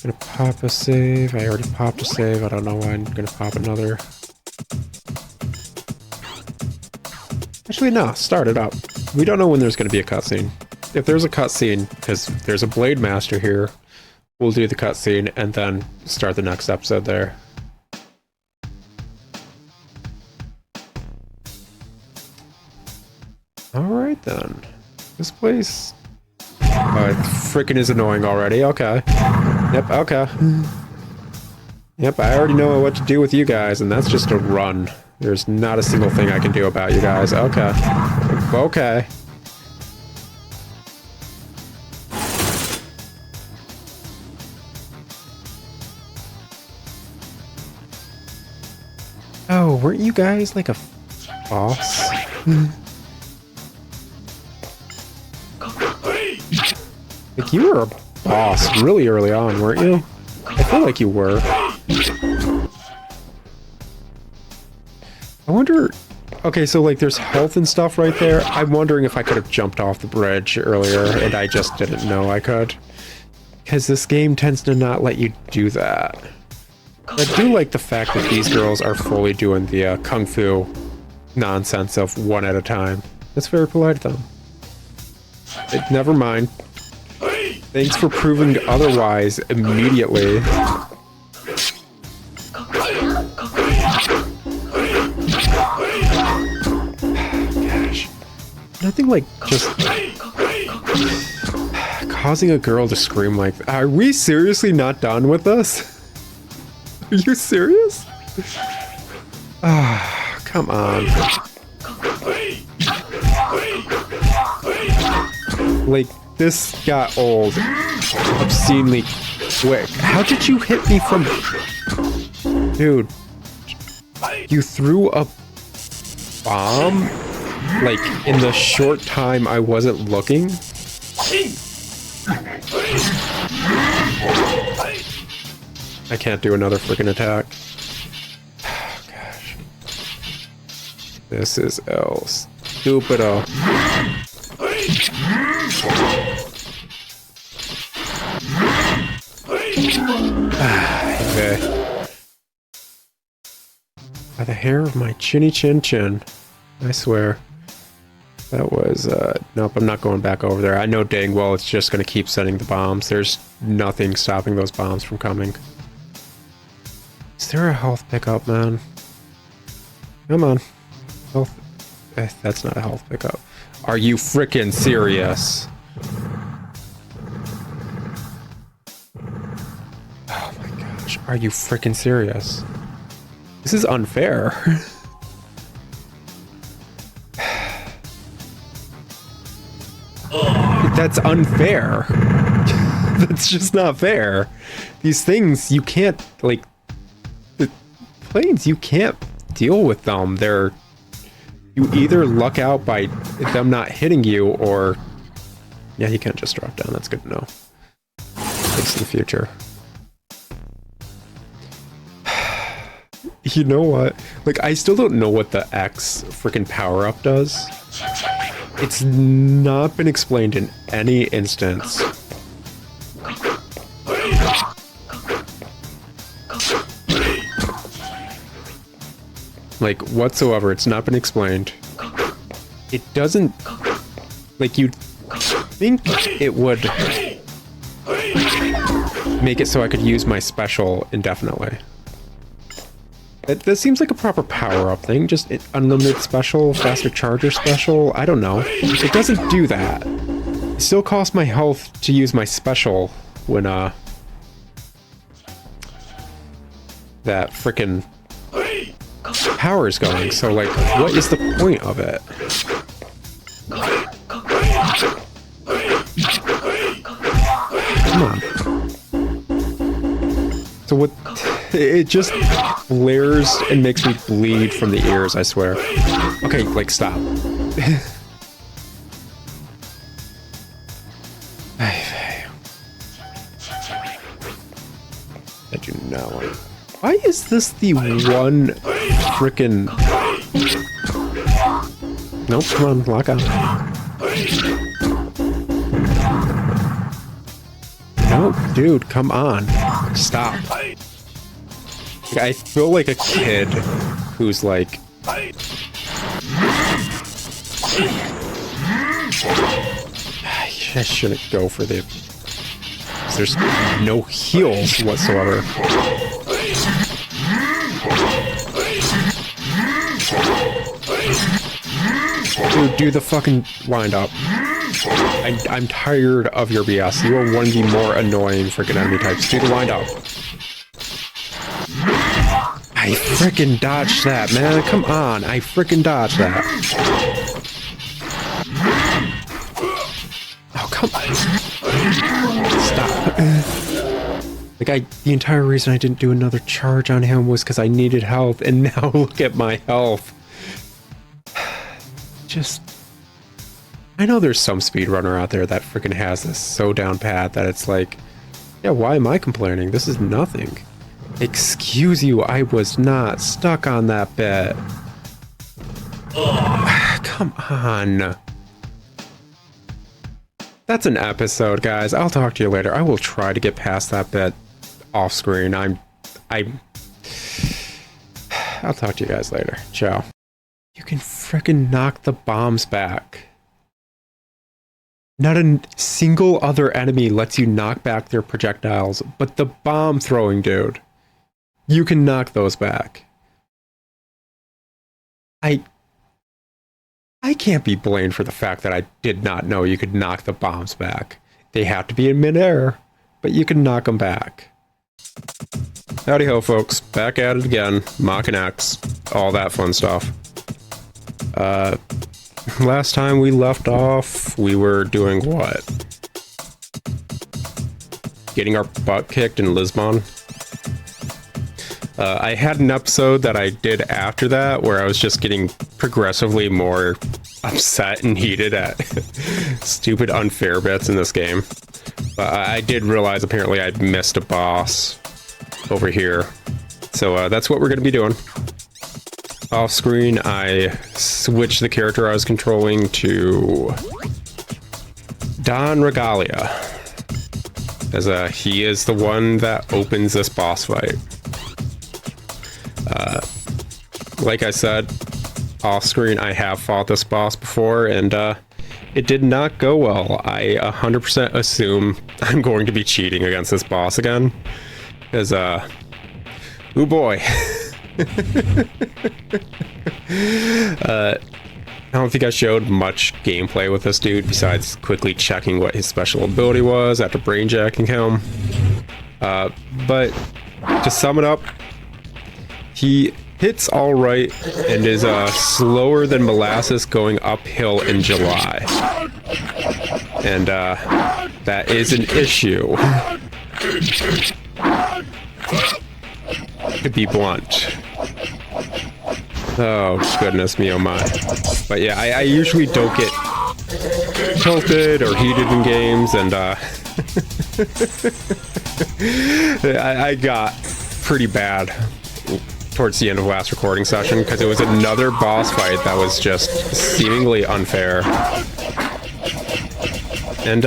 Speaker 2: Gonna pop a save. I already popped a save. I don't know why I'm gonna pop another. Actually, no. Start it up. We don't know when there's gonna be a cutscene. If there's a cutscene, because there's a Blade Master here, we'll do the cutscene and then start the next episode there. Alright then. This place... it freaking is annoying already. Okay. Yep, okay. Yep, I already know what to do with you guys, and that's just a run. There's not a single thing I can do about you guys. Okay. Okay. Oh, weren't you guys like a boss? Like, you were a boss really early on, weren't you? I feel like you were. I wonder... Okay, so, like, there's health and stuff right there. I'm wondering if I could have jumped off the bridge earlier, and I just didn't know I could. Because this game tends to not let you do that. I do like the fact that these girls are fully doing the kung fu nonsense of one at a time. That's very polite of them. Never mind. Thanks for proving otherwise immediately. Gosh. Nothing like just causing a girl to scream like that. Are we seriously not done with this? Are you serious? Ah, come on. Like, this got old obscenely quick. How did you hit me from... Dude. You threw a bomb? Like, in the short time I wasn't looking? I can't do another freaking attack. Oh, gosh. This is El Stupido. Okay. By the hair of my chinny chin chin. I swear. That was, nope, I'm not going back over there. I know dang well it's just gonna keep sending the bombs. There's nothing stopping those bombs from coming. Is there a health pickup, man? Come on. Health. That's not a health pickup. Are you frickin' serious? Oh my gosh. Are you frickin' serious? This is unfair. That's unfair. That's just not fair. These things, you can't, like... The planes, you can't deal with them. They're... You either luck out by them not hitting you, or... Yeah, you can't just drop down. That's good to know. Thanks in the future. You know what? Like, I still don't know what the X freaking power-up does. It's not been explained in any instance. Like, whatsoever. It's not been explained. It doesn't... Like, you'd think it would make it so I could use my special indefinitely. That seems like a proper power-up thing. Just unlimited special, faster charger special. I don't know. It doesn't do that. It still costs my health to use my special when, that frickin' power is going. So, like, what is the point of it? Come on. So what... It just flares and makes me bleed from the ears, I swear. Okay, like, stop. I do not want to... Why is this the one frickin'... Nope, come on, lock on. No, dude, come on. Stop. I feel like a kid who's like... I shouldn't go for the... There's no heals whatsoever. Dude, do the fucking wind up. I'm tired of your BS. You are one of the more annoying freaking enemy types. Do the wind up. I freaking dodged that, man. Come on. I freaking dodged that. Oh, come on. Stop. Like, the entire reason I didn't do another charge on him was because I needed health, and now look at my health. Just... I know there's some speedrunner out there that freaking has this so down pat that it's like, yeah, why am I complaining? This is nothing. Excuse you, I was not stuck on that bit. Come on. That's an episode, guys. I'll talk to you later. I will try to get past that bit off screen. I'll talk to you guys later. Ciao. You can frickin' knock the bombs back. Not a single other enemy lets you knock back their projectiles, but the bomb throwing dude, you can knock those back. I can't be blamed for the fact that I did not know you could knock the bombs back. They have to be in midair, but you can knock them back. Howdy ho, folks. Back at it again. Maken X. All that fun stuff. Last time we left off, we were doing what? Getting our butt kicked in Lisbon. I had an episode that I did after that where I was just getting progressively more upset and heated at stupid unfair bits in this game. But I did realize apparently I'd missed a boss over here. So that's what we're going to be doing. Off screen, I switched the character I was controlling to Don Regalia, as he is the one that opens this boss fight. Like I said, off screen, I have fought this boss before, and it did not go well. I 100% assume I'm going to be cheating against this boss again, because, oh boy. I don't think I showed much gameplay with this dude besides quickly checking what his special ability was after brainjacking him. But to sum it up, he hits all right and is slower than molasses going uphill in July. And that is an issue. To be blunt. Oh, goodness me, oh my. But yeah, I usually don't get tilted or heated in games, and I got pretty bad towards the end of the last recording session, because it was another boss fight that was just seemingly unfair. And,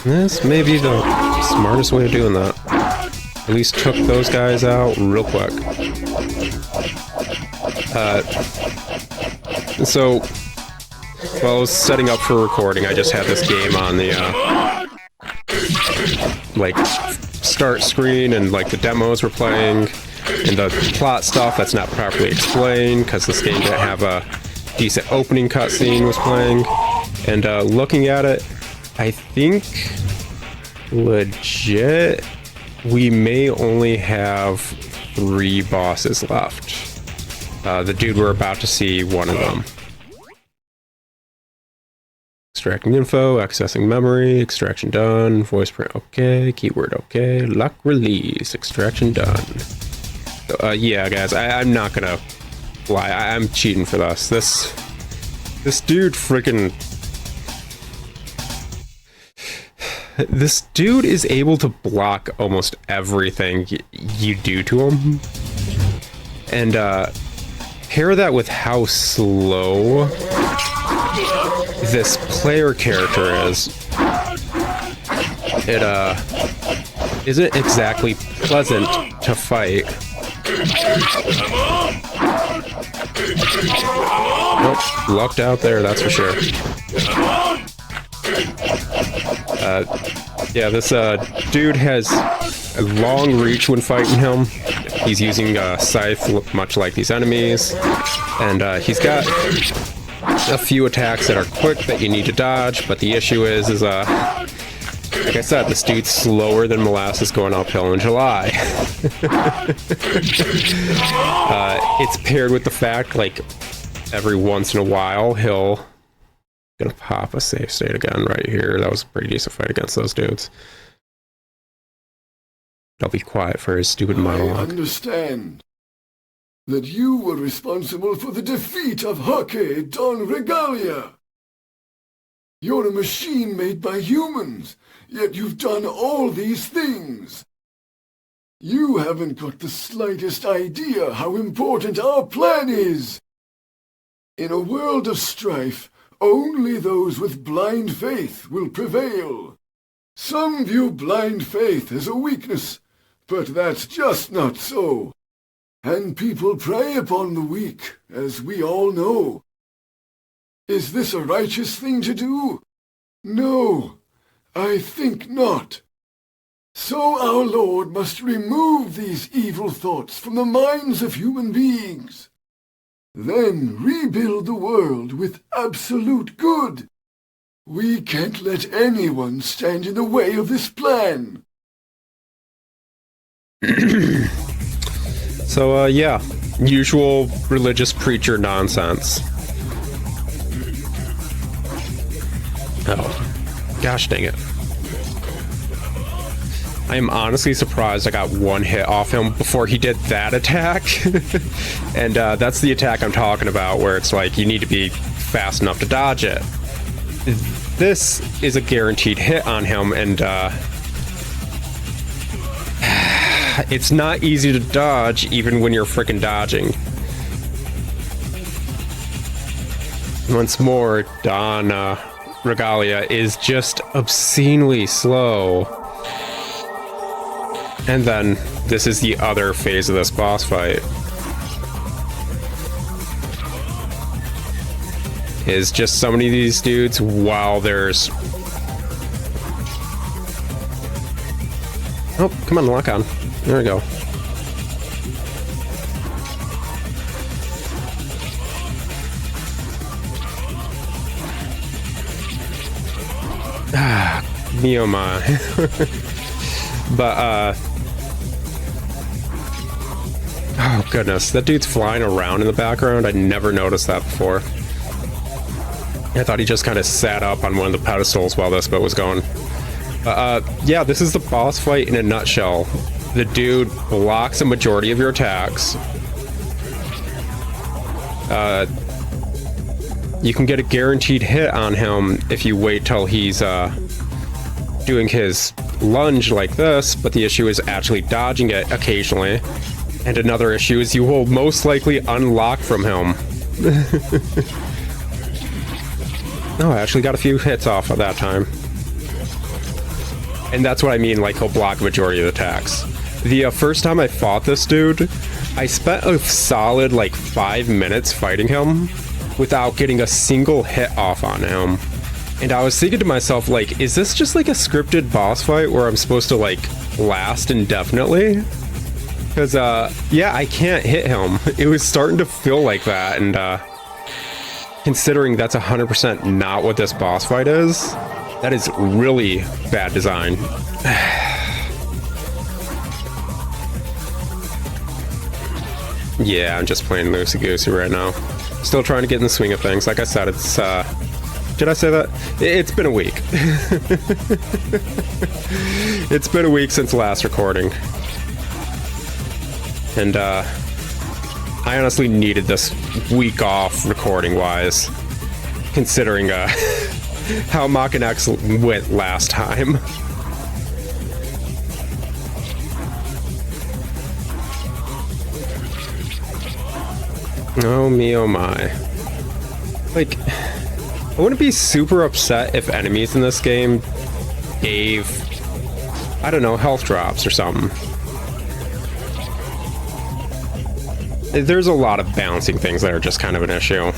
Speaker 2: this may be the smartest way of doing that. At least took those guys out real quick. So, while I was setting up for recording, I just had this game on the, like, start screen, and, like, the demos were playing, and the plot stuff that's not properly explained, because this game didn't have a decent opening cutscene was playing, and, looking at it, I think, legit, we may only have 3 bosses left. The dude we're about to see, one of them. Extracting info, accessing memory, extraction done, voice print okay, keyword okay, lock release, extraction done. So, yeah, guys, I'm not gonna lie, I'm cheating for this. This dude freaking... This dude is able to block almost everything you do to him. And, pair that with how slow this player character is. It, isn't exactly pleasant to fight. Nope, lucked out there, that's for sure. Yeah, this dude has a long reach when fighting him. He's using a scythe, much like these enemies, and he's got a few attacks that are quick that you need to dodge. But the issue is like I said, this dude's slower than molasses going uphill in July. It's paired with the fact, like, every once in a while he'll gonna pop a save state again right here. That was a pretty decent fight against those dudes. I'll be quiet for his stupid monologue.
Speaker 10: I understand that you were responsible for the defeat of Hake Don Regalia. You're a machine made by humans, yet you've done all these things. You haven't got the slightest idea how important our plan is. In a world of strife, only those with blind faith will prevail. Some view blind faith as a weakness, but that's just not so. And people prey upon the weak, as we all know. Is this a righteous thing to do? No, I think not. So our Lord must remove these evil thoughts from the minds of human beings. Then rebuild the world with absolute good. We can't let anyone stand in the way of this plan.
Speaker 2: So, yeah, usual religious preacher nonsense. Oh, gosh dang it. I am honestly surprised I got one hit off him before he did that attack. And that's the attack I'm talking about, where it's like you need to be fast enough to dodge it. This is a guaranteed hit on him, and it's not easy to dodge even when you're freaking dodging. Once more, Don Regalia is just obscenely slow. And then this is the other phase of this boss fight. Is just so many of these dudes while there's... Oh, come on, lock on. There we go. Ah, Mioma. But, oh goodness, that dude's flying around in the background. I never noticed that before. I thought he just kind of sat up on one of the pedestals while this boat was going. Yeah, this is the boss fight in a nutshell. The dude blocks a majority of your attacks. You can get a guaranteed hit on him if you wait till he's doing his lunge like this, but the issue is actually dodging it occasionally. And another issue is you will most likely unlock from him. Oh, I actually got a few hits off at that time. And that's what I mean, like, he'll block a majority of the attacks. The first time I fought this dude, I spent a solid, like, 5 minutes fighting him without getting a single hit off on him. And I was thinking to myself, like, is this just like a scripted boss fight where I'm supposed to, like, last indefinitely? Because, yeah, I can't hit him. It was starting to feel like that, and, considering that's 100% not what this boss fight is, that is really bad design. Yeah, I'm just playing loosey-goosey right now. Still trying to get in the swing of things. Like I said, it's, Did I say that? It's been a week. It's been a week since last recording. And, I honestly needed this week off recording-wise, considering, how Maken X went last time. Oh me, oh my. Like, I wouldn't be super upset if enemies in this game gave, I don't know, health drops or something. There's a lot of balancing things that are just kind of an issue.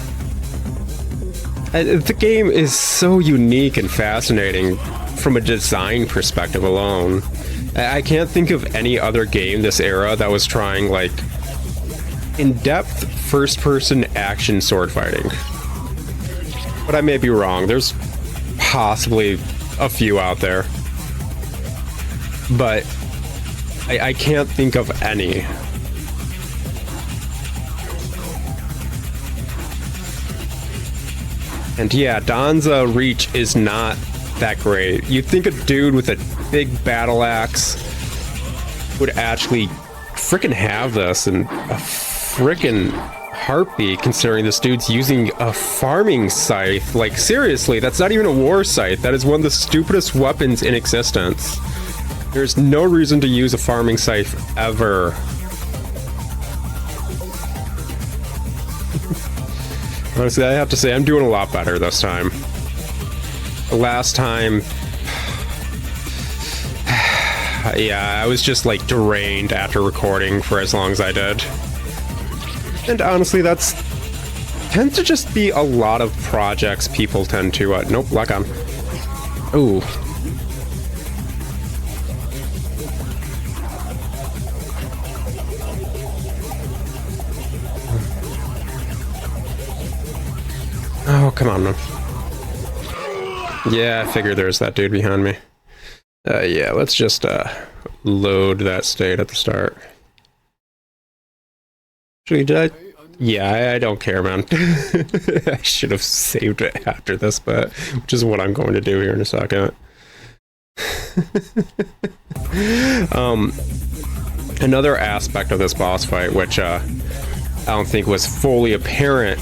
Speaker 2: The game is so unique and fascinating from a design perspective alone. I can't think of any other game this era that was trying, like, in-depth first-person action sword fighting. But I may be wrong. There's possibly a few out there. But I can't think of any. And yeah, Don's reach is not that great. You'd think a dude with a big battle axe would actually frickin' have this in a frickin' heartbeat, considering this dude's using a farming scythe. Like, seriously, that's not even a war scythe. That is one of the stupidest weapons in existence. There's no reason to use a farming scythe ever. Honestly, I have to say, I'm doing a lot better this time. The last time... yeah, I was just, like, drained after recording for as long as I did. And honestly, that's... tends to just be a lot of projects people tend to... nope, lock on. Ooh. Oh, come on, man. Yeah, I figured there's that dude behind me. Yeah, let's just, load that state at the start. Actually, did I? Yeah, I don't care, man. I should have saved it after this, but which is what I'm going to do here in a second. Another aspect of this boss fight, which I don't think was fully apparent,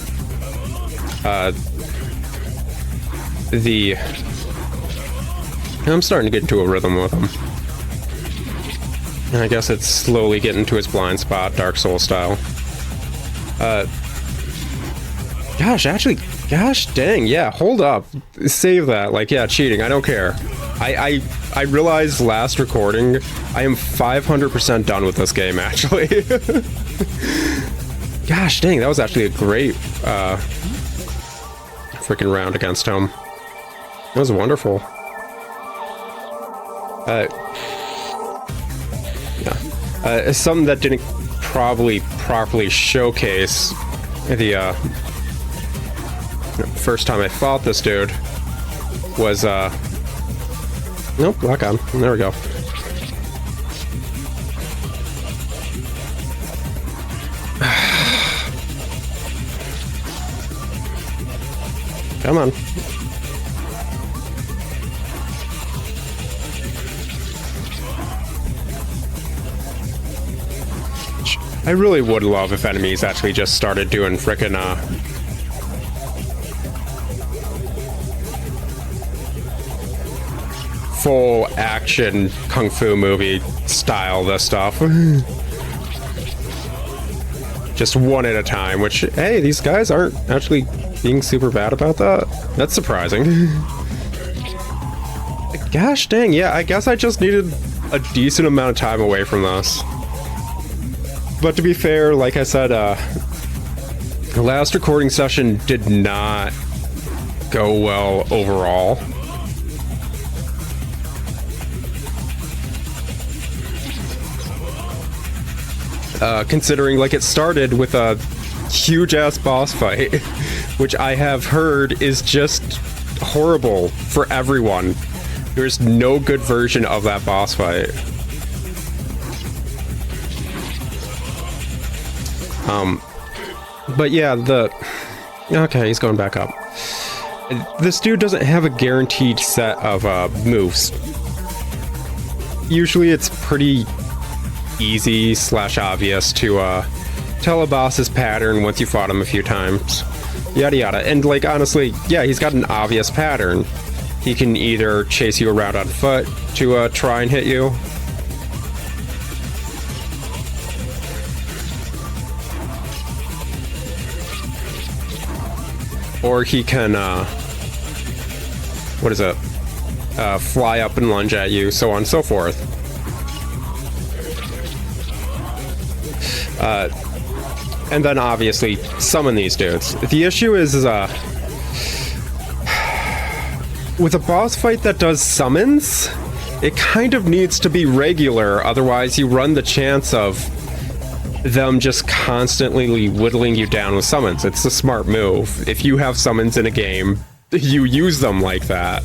Speaker 2: I'm starting to get into a rhythm with him. I guess it's slowly getting to his blind spot, Dark Souls style. Gosh dang, yeah, hold up. Save that. Like, yeah, cheating, I don't care. I realized last recording, I am 500% done with this game, actually. Gosh dang, that was actually a great, freaking round against him. It was wonderful. Yeah. Something that didn't probably properly showcase the first time I fought this dude was nope, lock on. There we go. Come on. I really would love if enemies actually just started doing frickin' full action kung fu movie style this stuff. Just one at a time, which, hey, these guys aren't actually being super bad about that. That's surprising. Gosh dang, yeah, I guess I just needed a decent amount of time away from this. But to be fair, like I said, the last recording session did not go well overall. Considering, like, it started with a huge-ass boss fight, which I have heard is just horrible for everyone. There's no good version of that boss fight. But yeah, okay, he's going back up. this dude doesn't have a guaranteed set of moves. Usually it's pretty easy / obvious to tell a boss's pattern once you fought him a few times. Yada yada. And like honestly, yeah, he's got an obvious pattern. He can either chase you around on foot to try and hit you. Or he can, what is it? Fly up and lunge at you, so on and so forth. And then obviously summon these dudes. The issue is with a boss fight that does summons, it kind of needs to be regular, otherwise you run the chance of them just constantly whittling you down with summons. It's a smart move. If you have summons in a game, you use them like that.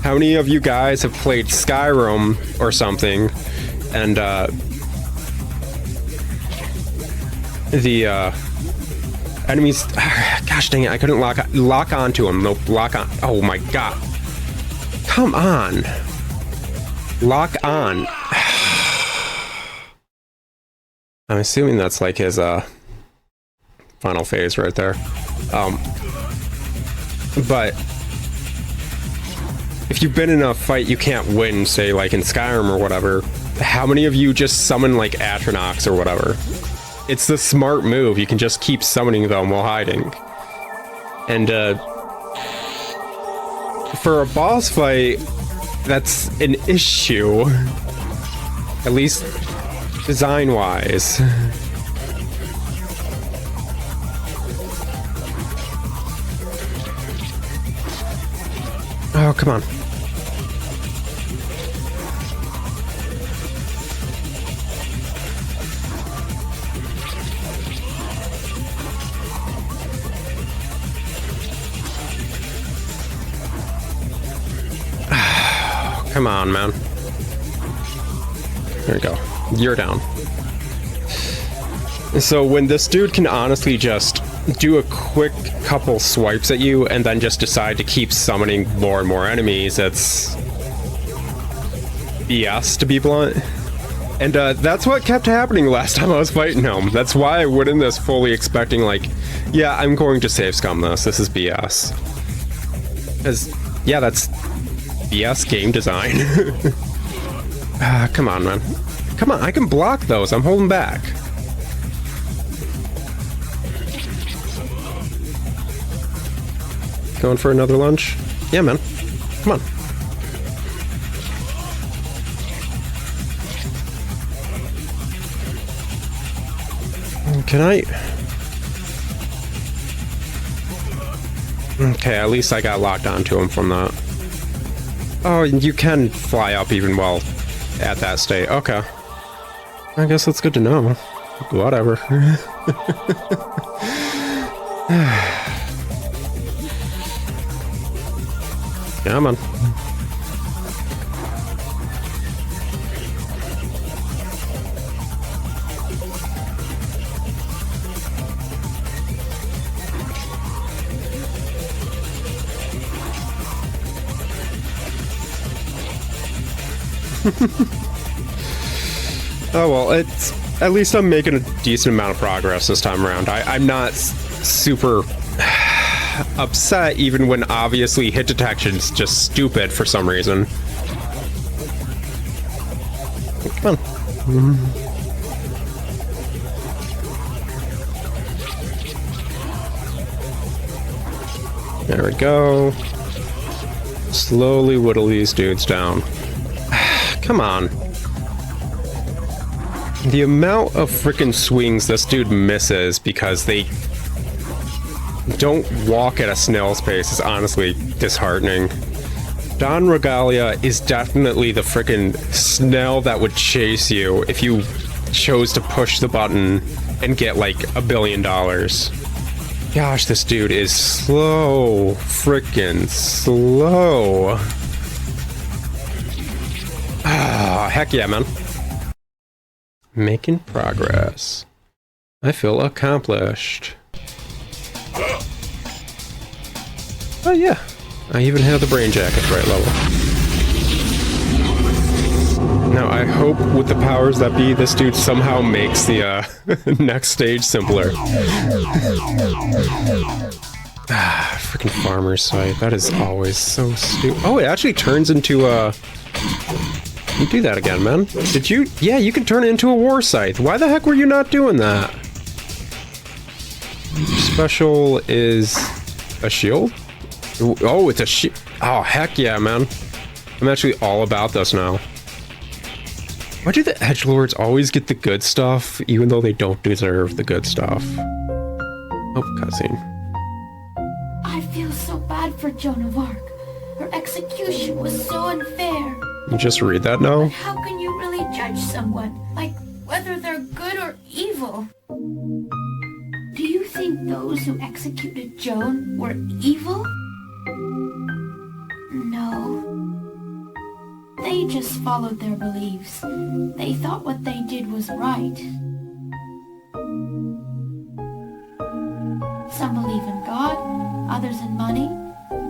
Speaker 2: How many of you guys have played Skyrim or something, and the enemies, gosh dang it, I couldn't lock onto them. Nope, lock on. Oh my god. Come on. Lock on. I'm assuming that's like his final phase right there. But if you've been in a fight you can't win, say like in Skyrim or whatever, how many of you just summon like Atronox or whatever? It's the smart move. You can just keep summoning them while hiding. And for a boss fight, that's an issue. At least design-wise. Oh, come on. Come on, man. There we go. You're down. So when this dude can honestly just do a quick couple swipes at you and then just decide to keep summoning more and more enemies, it's BS, to be blunt. And that's what kept happening last time I was fighting him. That's why I went in this fully expecting like, yeah, I'm going to save scum this. This is BS. Because, yeah, that's BS game design. Come on, man. Come on, I can block those. I'm holding back. Going for another lunge? Yeah, man. Come on. Can I? Okay, at least I got locked onto him from that. Oh, you can fly up even while at that state. Okay. I guess that's good to know. Whatever. Come on. Oh well, it's at least I'm making a decent amount of progress this time around. I'm not super upset even when obviously hit detection's just stupid for some reason. Come on. There we go. Slowly whittle these dudes down. Come on. The amount of frickin' swings this dude misses because they don't walk at a snail's pace is honestly disheartening. Don Regalia is definitely the frickin' snail that would chase you if you chose to push the button and get like $1 billion. Gosh, this dude is slow. Frickin' slow. Ah, heck yeah, man. Making progress. I feel accomplished. Oh yeah, I even have the brain jacket right level. Now, I hope with the powers that be, this dude somehow makes the next stage simpler. Freaking farmer's site. That is always so stupid. Oh, it actually turns into You do that again, man. Did you? Yeah, you can turn it into a war scythe. Why the heck were you not doing that? Special is a shield? Oh, it's a shield. Oh, heck yeah, man. I'm actually all about this now. Why do the edgelords always get the good stuff, even though they don't deserve the good stuff? Oh, cutscene.
Speaker 1: I feel so bad for Joan of Arc. Her execution was so unfair.
Speaker 2: You just read that now?
Speaker 1: How can you really judge someone? Like, whether they're good or evil? Do you think those who executed Joan were evil? No. They just followed their beliefs. They thought what they did was right. Some believe in God, others in money,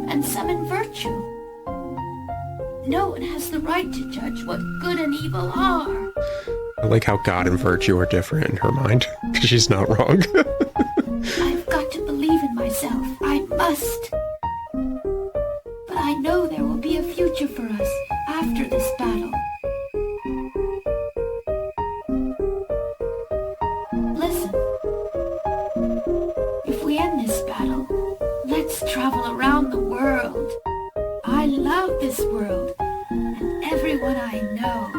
Speaker 1: and some in virtue. No one has the right to judge what good and evil are.
Speaker 2: I like how God and virtue are different in her mind. She's not wrong.
Speaker 1: I've got to believe in myself. I must. But I know there will be a future for us after this battle. Listen. If we end this battle, let's travel around the world. I love this world and everyone I know.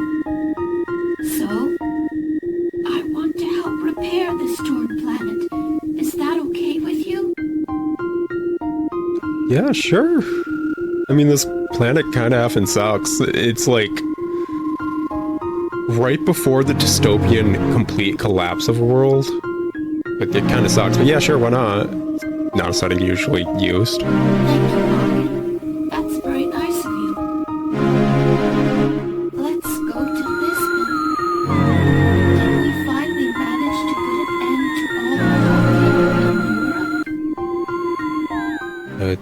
Speaker 1: So, I want to help repair this torn planet. Is that okay with you?
Speaker 2: Yeah, sure. I mean, this planet kind of effing sucks. It's like right before the dystopian complete collapse of a world. But it kind of sucks. But yeah, sure, why not? Not a setting usually used.
Speaker 1: Thank you, Margaret. That's very nice of you. Let's go to Lisbon. Can we finally manage to put an end to all the war in Europe?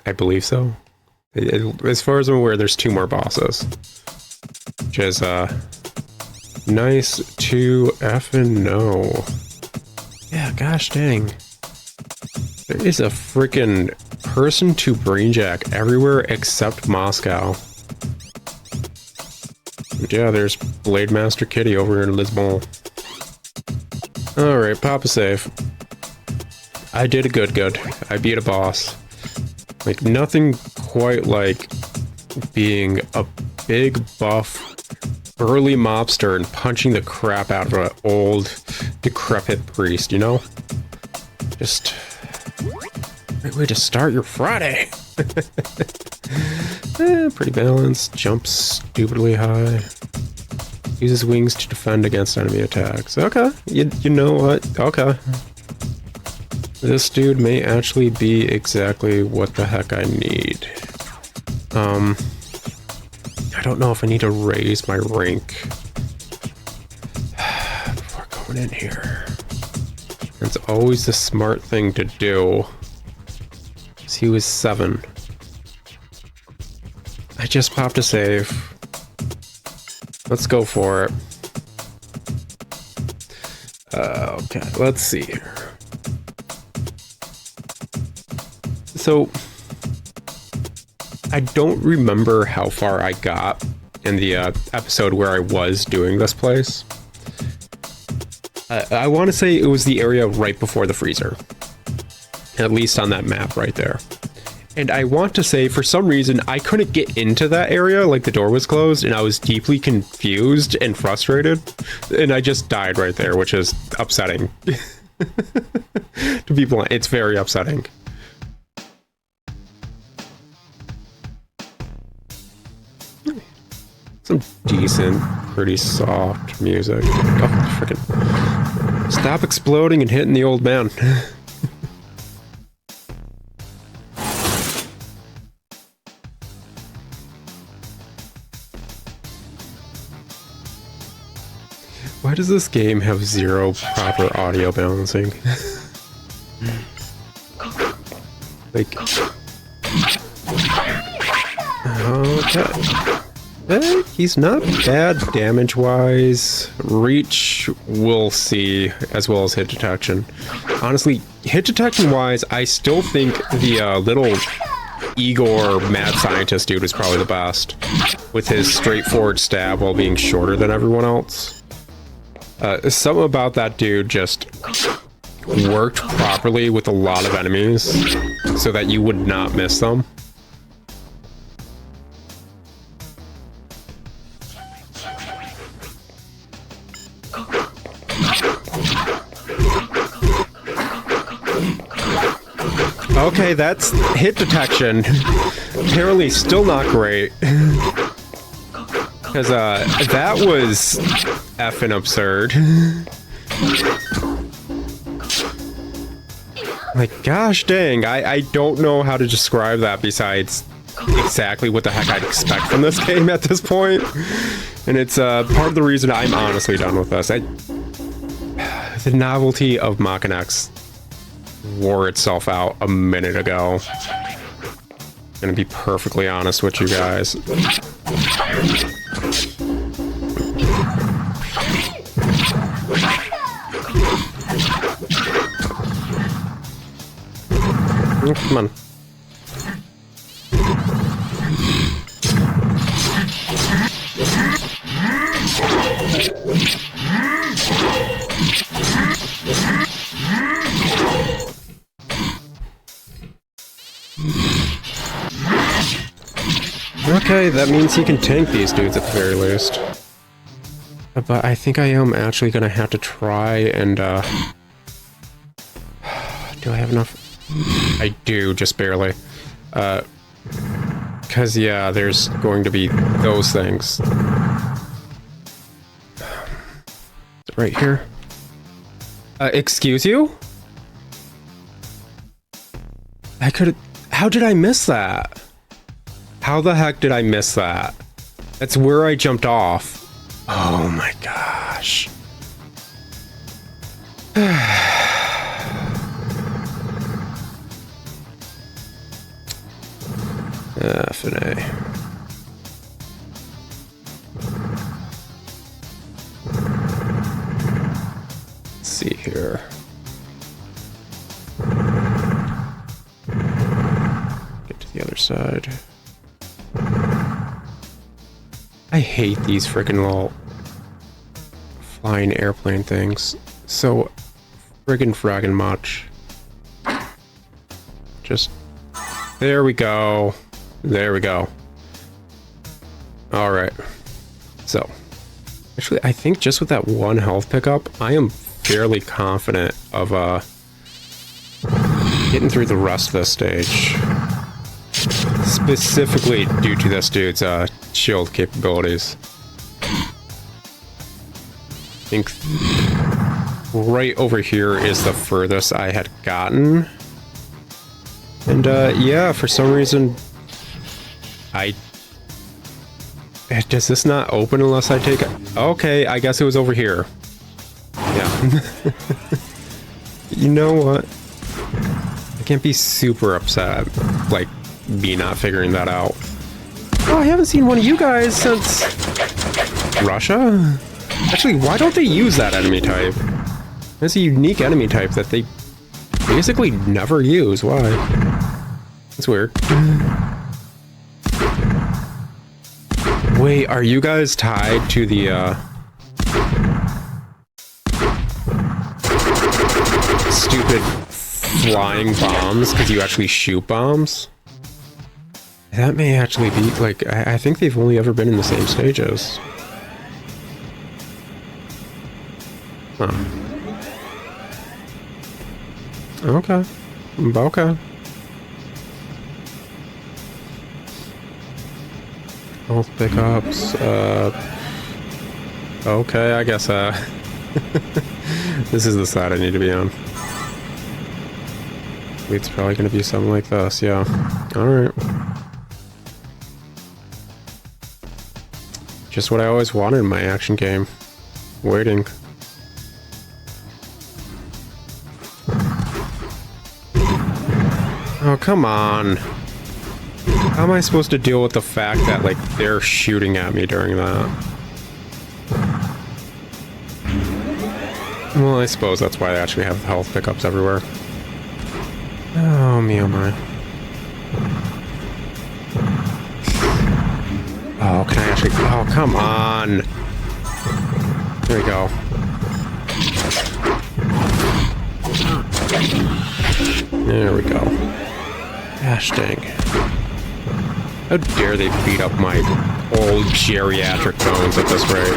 Speaker 2: I believe so. As far as I'm aware, there's 2 more bosses. Which is, nice to effing know. Yeah, gosh dang. There is a freaking person to brainjack everywhere except Moscow. But yeah, there's Blade Master Kitty over in Lisbon. Alright, Papa save. I did a good. I beat a boss. Like, nothing quite like being a big, buff, burly mobster and punching the crap out of an old, decrepit priest, you know? Just... great way to start your Friday! Pretty balanced. Jumps stupidly high. Uses wings to defend against enemy attacks. Okay, you know what? Okay. This dude may actually be exactly what the heck I need. I don't know if I need to raise my rank before going in here. That's always the smart thing to do. He was 7. I just popped a save. Let's go for it. Okay, let's see here. So, I don't remember how far I got in the episode where I was doing this place. I want to say it was the area right before the freezer. At least on that map right there. And I want to say, for some reason, I couldn't get into that area, like the door was closed, and I was deeply confused and frustrated. And I just died right there, which is upsetting. To be blunt, it's very upsetting. Some decent, pretty soft music. Oh, frickin'. Stop exploding and hitting the old man. Why does this game have 0 proper audio balancing? Like... Okay. He's not bad damage-wise. Reach, we'll see, as well as hit detection. Honestly, hit detection-wise, I still think the little Igor mad scientist dude was probably the best, with his straightforward stab while being shorter than everyone else. Something about that dude just worked properly with a lot of enemies so that you would not miss them. Okay, that's hit detection. Apparently still not great. Because that was effing absurd. Like, gosh dang, I don't know how to describe that besides exactly what the heck I'd expect from this game at this point. And it's part of the reason I'm honestly done with this. The novelty of Maken X wore itself out a minute ago. I'm gonna be perfectly honest with you guys. Come on. Okay, that means he can tank these dudes at the very least. But I think I am actually gonna have to try and, do I have enough? I do, just barely. Cause yeah, there's going to be those things. Right here. Excuse you? How did I miss that? How the heck did I miss that? That's where I jumped off. Oh my gosh. F and A. Let's see here. Get to the other side. I hate these freaking little flying airplane things so friggin' fraggin' much. Just there we go. There we go. Alright. So actually I think just with that one health pickup, I am fairly confident of getting through the rest of this stage. Specifically due to this dude's shield capabilities. I think right over here is the furthest I had gotten. And yeah, for some reason does this not open unless I take it? Okay, I guess it was over here. Yeah. You know what? I can't be super upset, like, me not figuring that out. Oh, I haven't seen one of you guys since Russia? Actually, why don't they use that enemy type? It's a unique enemy type that they basically never use. Why? That's weird. Wait, are you guys tied to the stupid flying bombs because you actually shoot bombs? That may actually be, like, I think they've only ever been in the same stages. Huh. Okay. Okay. Health pickups, okay, I guess, this is the side I need to be on. It's probably gonna be something like this, yeah. Alright. Just what I always wanted in my action game. Waiting. Oh, come on. How am I supposed to deal with the fact that, like, they're shooting at me during that? Well, I suppose that's why they actually have health pickups everywhere. Oh, me oh my. Oh, can I actually... Oh, come on! There we go. There we go. Gosh dang. How dare they beat up my old geriatric bones at this rate.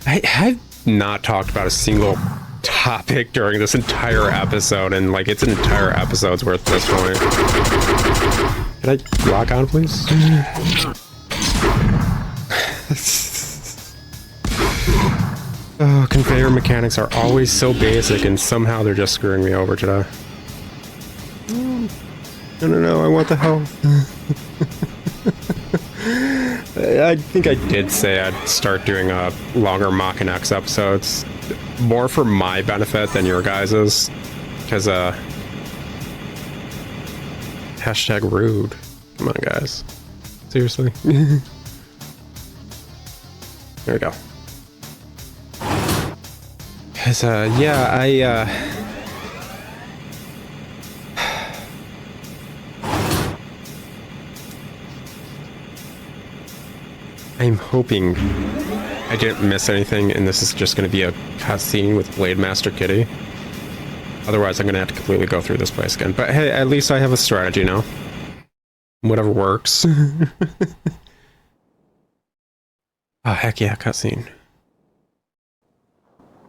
Speaker 2: I've not talked about a single topic during this entire episode, and like it's an entire episode's worth at this point. Can I lock on, please? Oh, conveyor mechanics are always so basic, and somehow they're just screwing me over today. No, I want the health. I think I did say I'd start doing longer Maken X episodes, more for my benefit than your guys's, because hashtag rude. Come on, guys. Seriously. There we go. Because, yeah, I'm hoping I didn't miss anything, and this is just going to be a cutscene with Blade Master Kitty. Otherwise, I'm going to have to completely go through this place again. But hey, at least I have a strategy now. Whatever works. Oh, heck yeah, cutscene.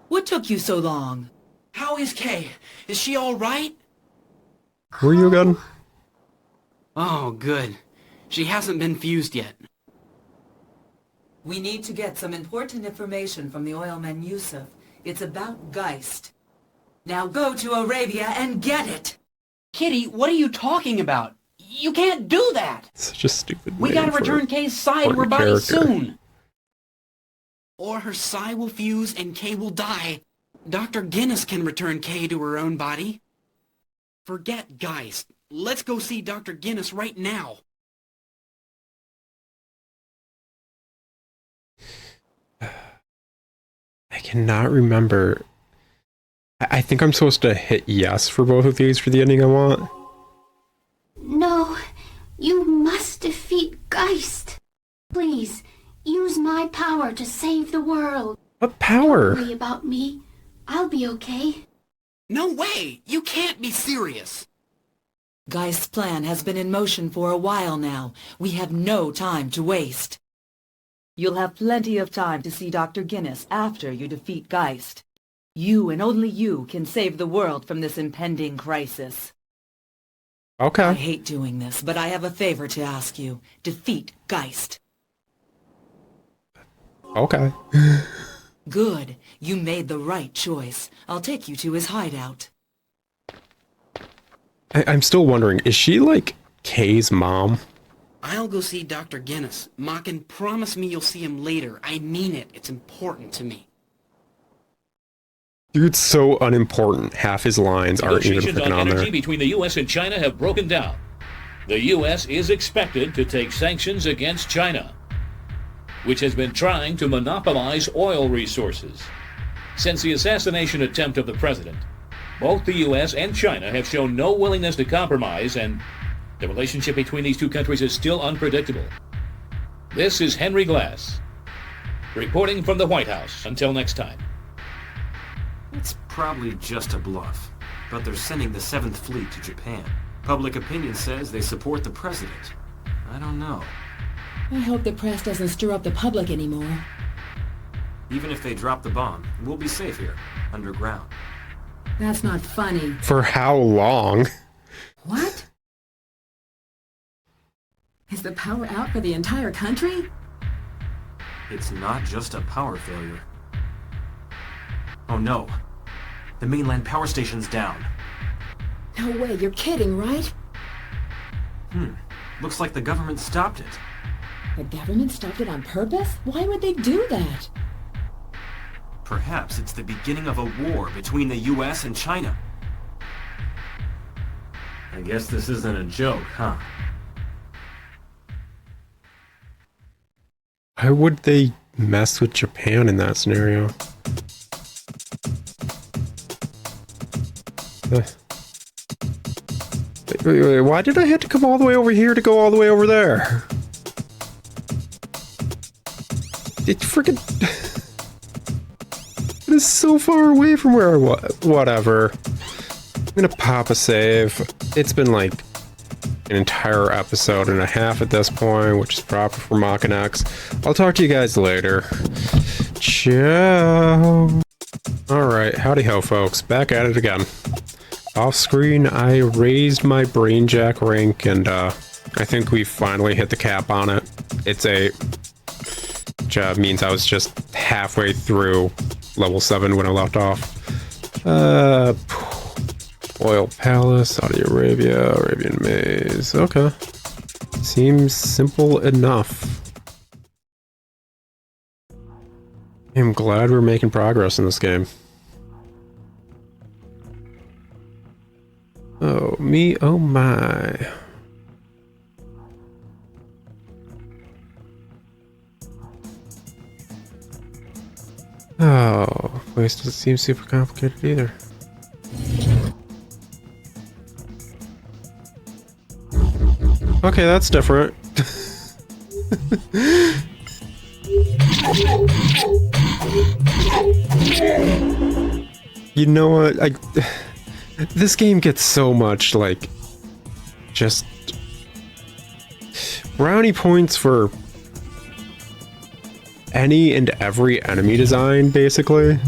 Speaker 9: What took you so long?
Speaker 7: How is Kay? Is she all right?
Speaker 2: Who are you again?
Speaker 7: Oh, good. She hasn't been fused yet.
Speaker 9: We need to get some important information from the oilman Yusuf. It's about Geist. Now go to Arabia and get it!
Speaker 7: Kitty, what are you talking about? You can't do that!
Speaker 2: Such a stupid
Speaker 7: We gotta return Kay's psi to her body soon! Or her psi will fuse and Kay will die. Dr. Guinness can return Kay to her own body. Forget Geist. Let's go see Dr. Guinness right now.
Speaker 2: I cannot remember. I think I'm supposed to hit yes for both of these for the ending I want.
Speaker 1: No, you must defeat Geist. Please, use my power to save the world.
Speaker 2: What power?
Speaker 1: Don't worry about me. I'll be okay.
Speaker 7: No way! You can't be serious!
Speaker 9: Geist's plan has been in motion for a while now. We have no time to waste. You'll have plenty of time to see Dr. Guinness after you defeat Geist. You and only you can save the world from this impending crisis.
Speaker 2: Okay.
Speaker 9: I hate doing this, but I have a favor to ask you. Defeat Geist.
Speaker 2: Okay.
Speaker 9: Good. You made the right choice. I'll take you to his hideout.
Speaker 2: I'm still wondering, is she like Kay's mom?
Speaker 7: I'll go see Dr. Guinness. Maken, promise me you'll see him later. I mean it. It's important to me.
Speaker 2: Dude's so unimportant. Half his lines aren't even freaking on there.
Speaker 16: Energy between the U.S. and China have broken down. The U.S. is expected to take sanctions against China, which has been trying to monopolize oil resources. Since the assassination attempt of the president, both the U.S. and China have shown no willingness to compromise, and the relationship between these two countries is still unpredictable. This is Henry Glass, reporting from the White House. Until next time.
Speaker 3: It's probably just a bluff, but they're sending the 7th Fleet to Japan. Public opinion says they support the president. I don't know.
Speaker 4: I hope the press doesn't stir up the public anymore.
Speaker 3: Even if they drop the bomb, we'll be safe here, underground.
Speaker 4: That's not funny.
Speaker 2: For how long?
Speaker 4: What? Is the power out for the entire country?
Speaker 3: It's not just a power failure. Oh no. The mainland power station's down.
Speaker 4: No way, you're kidding, right?
Speaker 3: Looks like the government stopped it.
Speaker 4: The government stopped it on purpose? Why would they do that?
Speaker 3: Perhaps it's the beginning of a war between the US and China. I guess this isn't a joke, huh?
Speaker 2: Why would they mess with Japan in that scenario? Wait, why did I have to come all the way over here to go all the way over there? It freaking... It is so far away from where I was. Whatever. I'm gonna pop a save. It's been like an entire episode and a half at this point, which is proper for Maken X. I'll talk to you guys later. Ciao. Alright, howdy ho folks, back at it again. Off screen, I raised my brain jack rank and I think we finally hit the cap on it. It's 8, which means I was just halfway through level 7 when I left off. Oil Palace, Saudi Arabia, Arabian Maze. Okay. Seems simple enough. I'm glad we're making progress in this game. Oh, me, oh my. Oh, place doesn't seem super complicated either. Okay, that's different. You know what? This game gets so much, like, just brownie points for any and every enemy design, basically.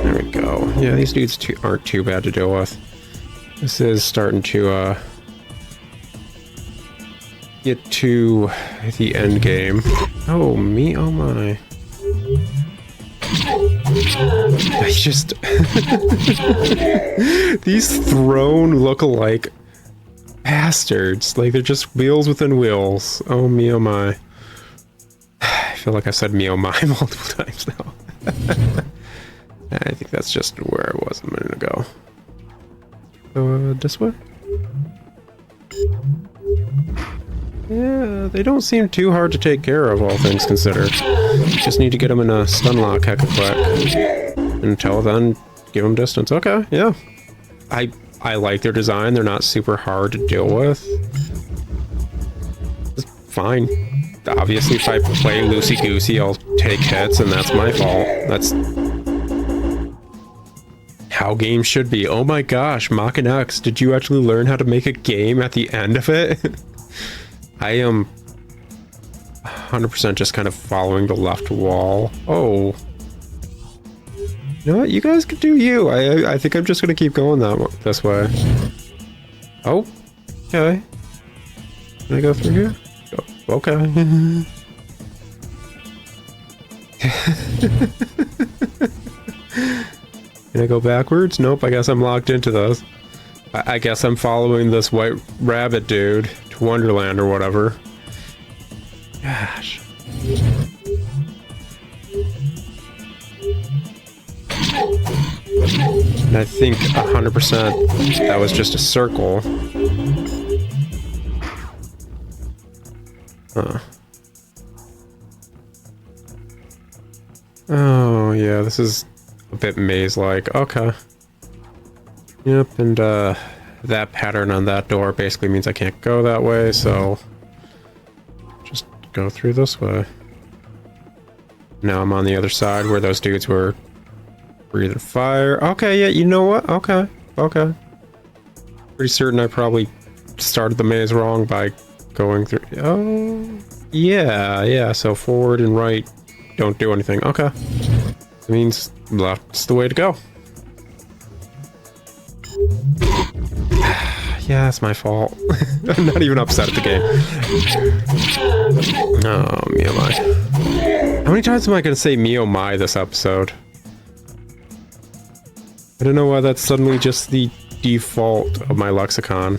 Speaker 2: There we go. Yeah, these dudes aren't too bad to deal with. This is starting to, get to the end game. Oh, me, oh my. I just... These throne look-alike bastards. Like, they're just wheels within wheels. Oh, me, oh my. I feel like I've said me, oh my multiple times now. I think that's just where I was a minute ago. So, this way? Yeah, they don't seem too hard to take care of, all things considered. Just need to get them in a stun lock hecka quick. Until then, give them distance. Okay, yeah. I like their design. They're not super hard to deal with. It's fine. Obviously, if I play loosey-goosey, I'll take hits, and that's my fault. That's how games should be. Oh my gosh, Maken X, did you actually learn how to make a game at the end of it? I am 100% just kind of following the left wall. Oh. You know what? You guys can do you. I think I'm just going to keep going this way. Oh. Okay. Can I go through here? Oh, okay. Can I go backwards? Nope, I guess I'm locked into this. I guess I'm following this white rabbit dude to Wonderland or whatever. Gosh. And I think 100% that was just a circle. Huh. Oh, yeah, this is a bit maze-like. Okay. Yep, and that pattern on that door basically means I can't go that way, so just go through this way. Now I'm on the other side where those dudes were breathing fire. Okay, yeah, you know what? Okay, okay. Pretty certain I probably started the maze wrong by going through. Oh, yeah, so forward and right don't do anything. Okay. It means left's the way to go. Yeah, it's my fault. I'm not even upset at the game. Oh, me oh my. How many times am I going to say me oh my this episode? I don't know why that's suddenly just the default of my lexicon.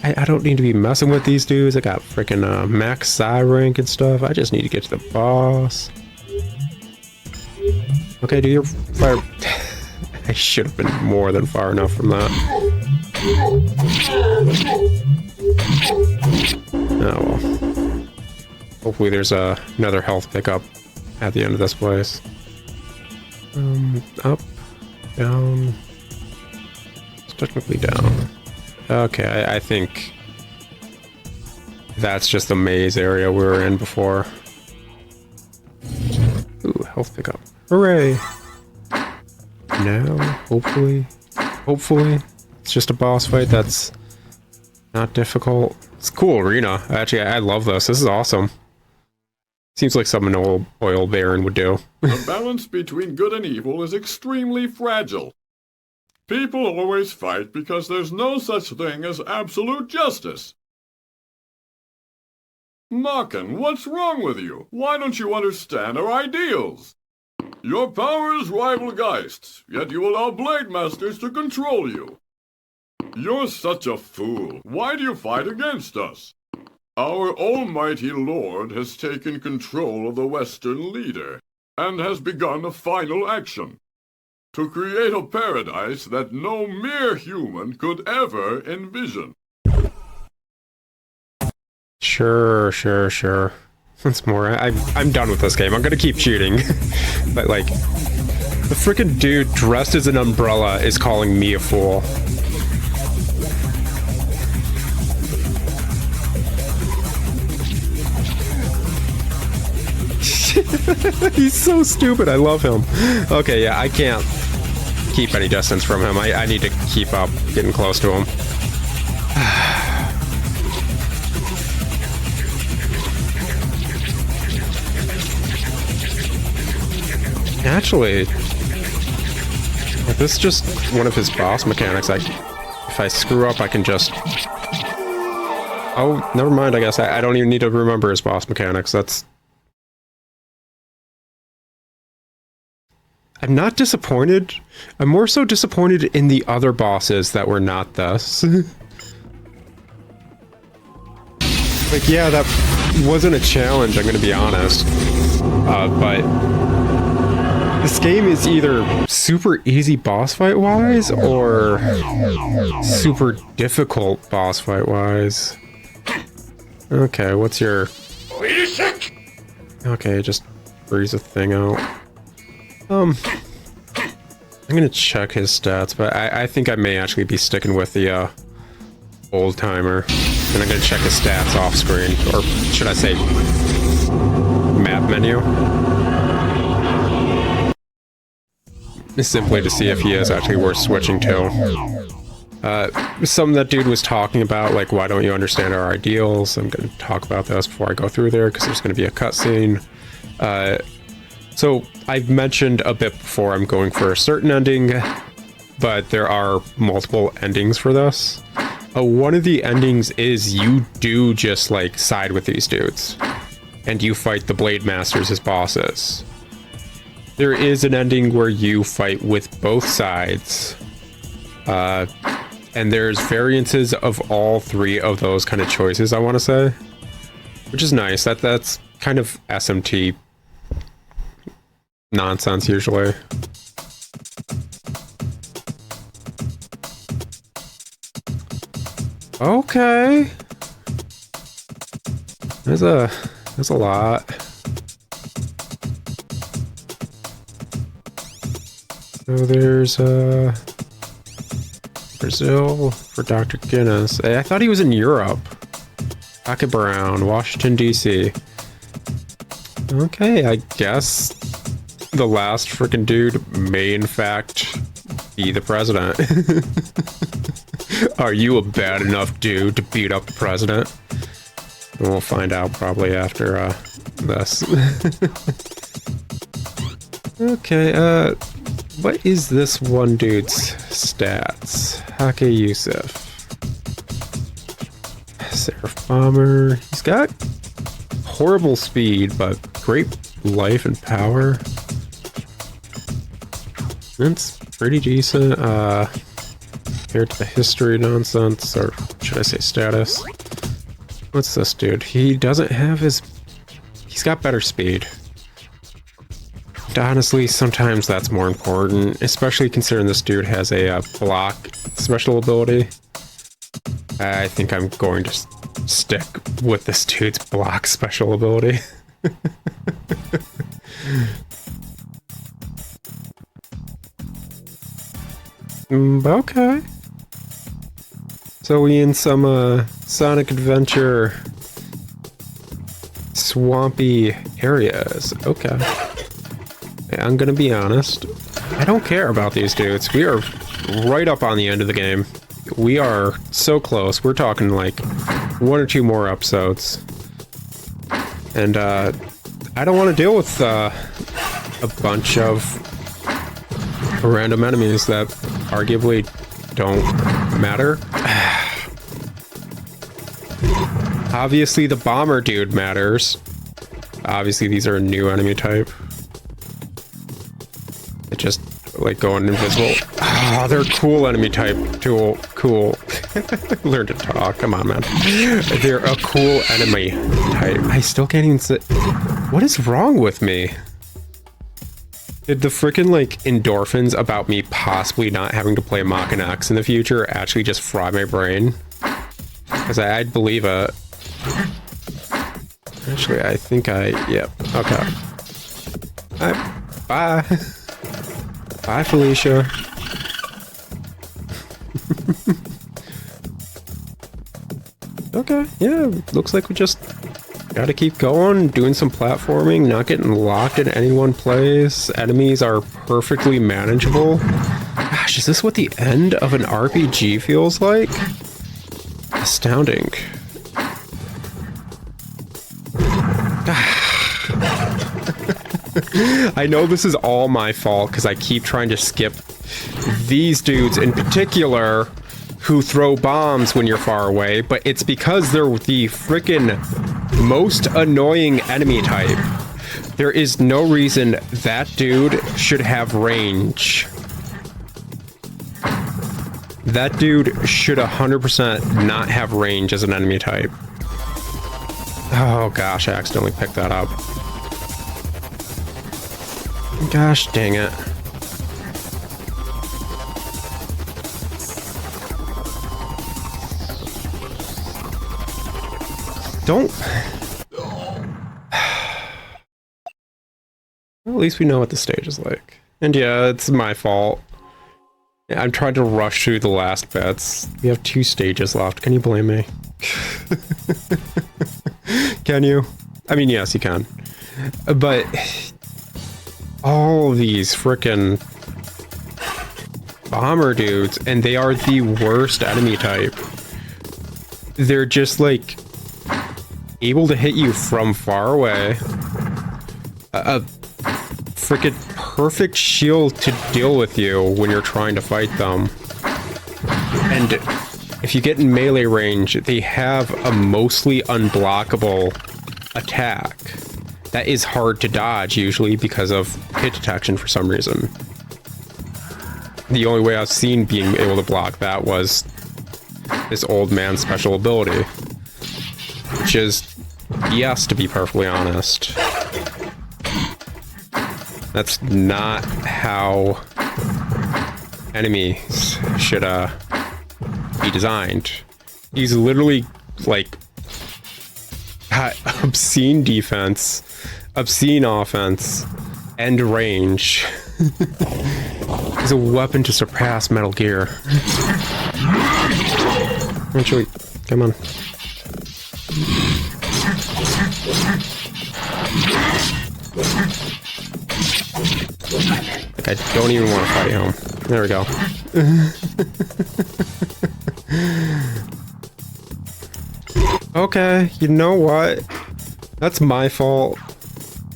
Speaker 2: I don't need to be messing with these dudes. I got freaking max psi rank and stuff. I just need to get to the boss. Okay, do your fire... I should have been more than far enough from that. Oh well. Hopefully there's another health pickup at the end of this place. Up, down. It's technically down. Okay, I think that's just the maze area we were in before. Ooh, health pickup. Hooray! Now, hopefully, it's just a boss fight that's not difficult. It's a cool arena. Actually, I love this. This is awesome. Seems like something an old oil baron would do.
Speaker 17: The balance between good and evil is extremely fragile. People always fight because there's no such thing as absolute justice. Maken, what's wrong with you? Why don't you understand our ideals? Your powers rival Geists, yet you allow Blade Masters to control you. You're such a fool. Why do you fight against us? Our almighty Lord has taken control of the Western leader, and has begun a final action. To create a paradise that no mere human could ever envision.
Speaker 2: Sure. Once more, I'm done with this game. I'm gonna keep shooting. But like, the frickin' dude dressed as an umbrella is calling me a fool. He's so stupid. I love him. Okay, yeah, I can't keep any distance from him. I need to keep up, getting close to him. Actually, this is just one of his boss mechanics. If I screw up, I can just... Oh, never mind, I guess. I don't even need to remember his boss mechanics. That's... I'm not disappointed. I'm more so disappointed in the other bosses that were not this. Like, yeah, that wasn't a challenge, I'm gonna be honest. But... this game is either super easy boss fight wise or super difficult boss fight wise. Okay, what's your... Okay, just breeze a thing out. I'm gonna check his stats, but I think I may actually be sticking with the old timer. And I'm gonna check his stats off screen, or should I say map menu. Simply to see if he is actually worth switching to. Something that dude was talking about, like, why don't you understand our ideals? I'm going to talk about this before I go through there, because there's going to be a cutscene. So, I've mentioned a bit before I'm going for a certain ending, but there are multiple endings for this. One of the endings is you do just, like, side with these dudes, and you fight the Blade Masters as bosses. There is an ending where you fight with both sides, and there's variances of all three of those kind of choices, I want to say, which is nice. That's kind of SMT nonsense usually. Okay, there's a lot. So there's, Brazil for Dr. Guinness. Hey, I thought he was in Europe. Pocket Brown, Washington, D.C. Okay, I guess the last freaking dude may in fact be the president. Are you a bad enough dude to beat up the president? And we'll find out probably after, this. Okay, what is this one dude's stats? Hake Yusuf. Seraph Bomber. He's got horrible speed, but great life and power. That's pretty decent, compared to the history nonsense, or should I say status. What's this dude? He doesn't have his... He's got better speed. And honestly, sometimes that's more important, especially considering this dude has a block special ability. I think I'm going to stick with this dude's block special ability. Okay. So we in some Sonic Adventure swampy areas. Okay. I'm gonna be honest. I don't care about these dudes. We are right up on the end of the game. We are so close. We're talking like 1 or 2 more episodes. And I don't want to deal with a bunch of random enemies that arguably don't matter. Obviously the bomber dude matters. Obviously these are a new enemy type. It just like going invisible. Ah, they're cool enemy type. Cool. Learn to talk. Come on, man. They're a cool enemy type. I still can't even say. What is wrong with me? Did the freaking like endorphins about me possibly not having to play Maken X in the future actually just fry my brain? Because I'd believe it. Actually, I think yep. Okay. Bye. Bye, Felicia. Okay, yeah, looks like we just gotta keep going, doing some platforming, not getting locked in any one place. Enemies are perfectly manageable. Gosh, is this what the end of an RPG feels like? Astounding. I know this is all my fault because I keep trying to skip these dudes in particular who throw bombs when you're far away, but it's because they're the frickin' most annoying enemy type. There is no reason that dude should have range. That dude should 100% not have range as an enemy type. Oh gosh, I accidentally picked that up. Gosh dang it. Don't. Well, at least we know what the stage is like. And yeah, it's my fault. I'm trying to rush through the last bits. We have 2 stages left. Can you blame me? Can you? I mean, yes, you can. But all these frickin' bomber dudes, and they are the worst enemy type. They're just like able to hit you from far away. A frickin' perfect shield to deal with you when you're trying to fight them. And if you get in melee range, they have a mostly unblockable attack that is hard to dodge usually because of hit detection for some reason. The only way I've seen being able to block that was this old man's special ability, which is BS, to be perfectly honest. That's not how enemies should be designed. He's literally like got obscene defense, obscene offense, and range. He's a weapon to surpass Metal Gear. Actually, come on. Like, I don't even want to fight him. There we go. Okay, you know what? That's my fault.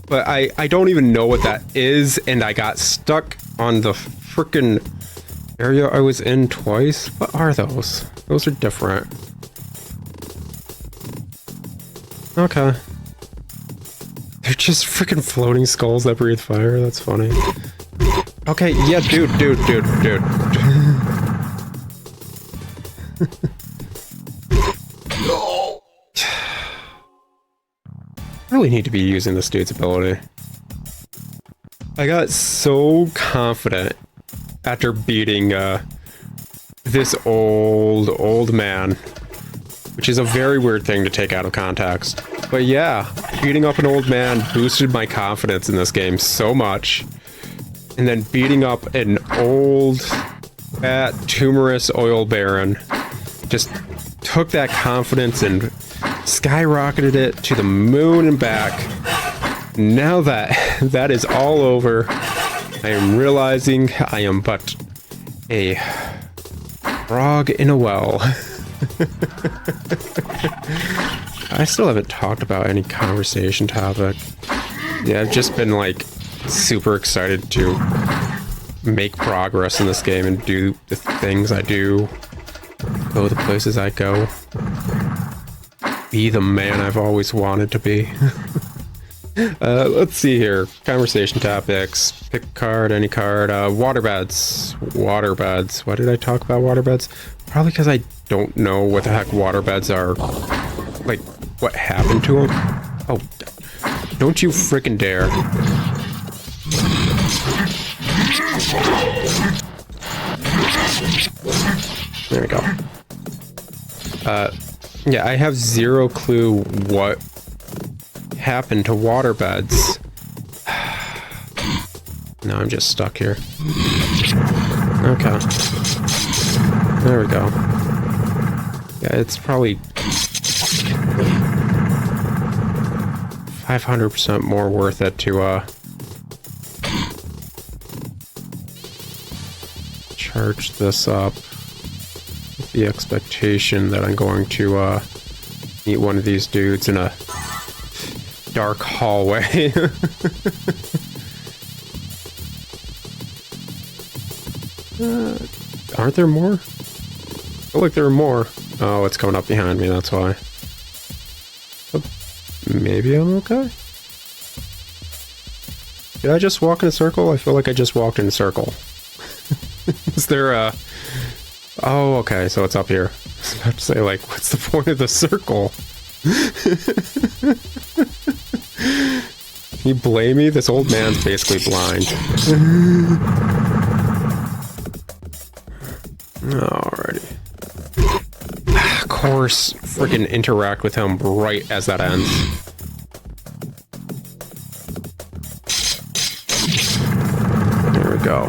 Speaker 2: But I don't even know what that is, and I got stuck on the frickin' area I was in twice. What are those? Those are different. Okay. They're just frickin' floating skulls that breathe fire. That's funny. Okay, yeah, dude. Really need to be using this dude's ability. I got so confident after beating this old man, which is a very weird thing to take out of context. But yeah, beating up an old man boosted my confidence in this game so much. And then beating up an old, fat, tumorous oil baron just took that confidence and skyrocketed it to the moon and back. Now that that is all over, I am realizing I am but a frog in a well. I still haven't talked about any conversation topic. Yeah, I've just been like super excited to make progress in this game and do the things I do, go the places I go, be the man I've always wanted to be. Let's see here. Conversation topics. Pick a card, any card. Waterbeds. Waterbeds. Why did I talk about waterbeds? Probably because I don't know what the heck waterbeds are. Like, what happened to them? Oh, don't you frickin' dare. There we go. Yeah, I have zero clue what happened to waterbeds. Now I'm just stuck here. Okay. There we go. Yeah, it's probably 500% more worth it to charge this up with the expectation that I'm going to meet one of these dudes in a dark hallway. Aren't there more? I feel like there are more. Oh, it's coming up behind me, that's why. But maybe I'm okay? Did I just walk in a circle? I feel like I just walked in a circle. Is there a... Oh, okay, so it's up here. I was about to say, like, what's the point of the circle? Can you blame me? This old man's basically blind. Alrighty. Of course, freaking interact with him right as that ends. There we go.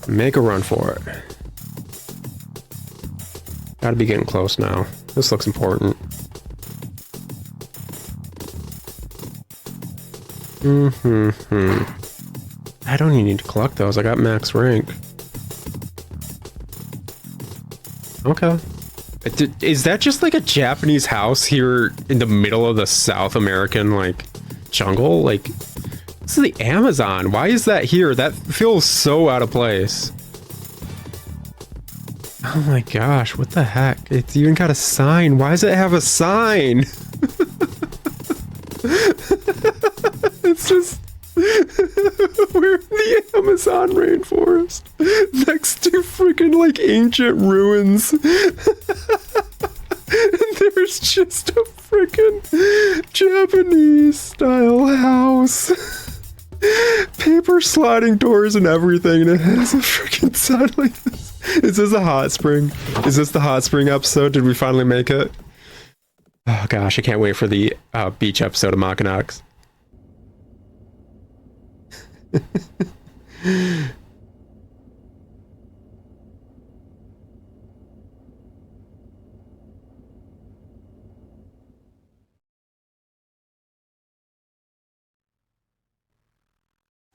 Speaker 2: Make a run for it. Gotta be getting close now. This looks important. I don't even need to collect those. I got max rank. Okay. Is that just like a Japanese house here in the middle of the South American, like, jungle? Like, this is the Amazon. Why is that here? That feels so out of place. Oh my gosh, what the heck? It's even got a sign. Why does it have a sign? It's just... We're in the Amazon rainforest. Next to freaking, like, ancient ruins. And there's just a freaking Japanese-style house. Paper sliding doors and everything, and it has a freaking sign like this. Is this a hot spring? Is this the hot spring episode? Did we finally make it? Oh gosh, I can't wait for the beach episode of Maken X.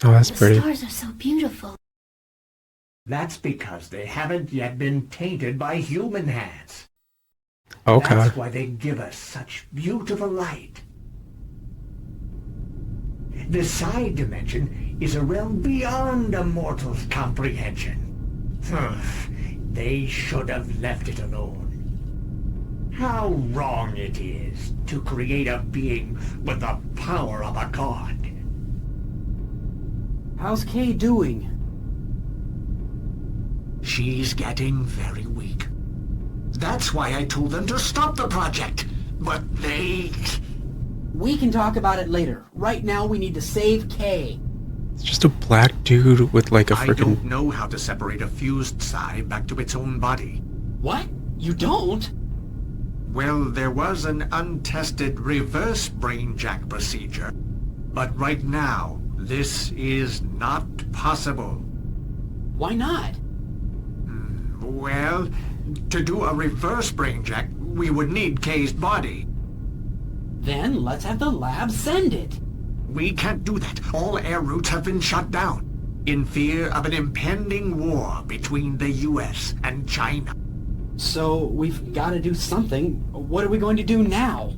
Speaker 2: Oh, that's pretty.
Speaker 1: The stars are so beautiful.
Speaker 18: That's because they haven't yet been tainted by human hands.
Speaker 2: Okay.
Speaker 18: That's why they give us such beautiful light. The side dimension is a realm beyond a mortal's comprehension. They should have left it alone. How wrong it is to create a being with the power of a god.
Speaker 7: How's Kay doing?
Speaker 18: She's getting very weak. That's why I told them to stop the project. But they...
Speaker 7: We can talk about it later. Right now we need to save Kay.
Speaker 2: It's just a black dude with like a
Speaker 18: I
Speaker 2: freaking...
Speaker 18: don't know how to separate a fused psi back to its own body.
Speaker 7: What? You don't?
Speaker 18: Well, there was an untested reverse brain jack procedure. But right now, this is not possible.
Speaker 7: Why not?
Speaker 18: Well, to do a reverse brain jack, we would need Kay's body.
Speaker 7: Then let's have the lab send it.
Speaker 18: We can't do that. All air routes have been shut down, in fear of an impending war between the US and China.
Speaker 7: So we've got to do something. What are we going to do now?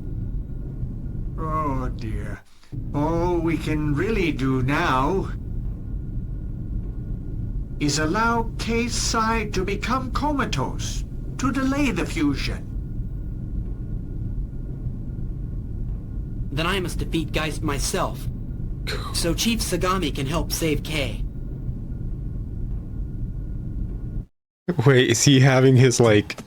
Speaker 18: Oh dear. All we can really do now is allow Kay's psi to become comatose, to delay the fusion.
Speaker 7: Then I must defeat Geist myself, so Chief Sagami can help save Kay.
Speaker 2: Wait, is he having his, like,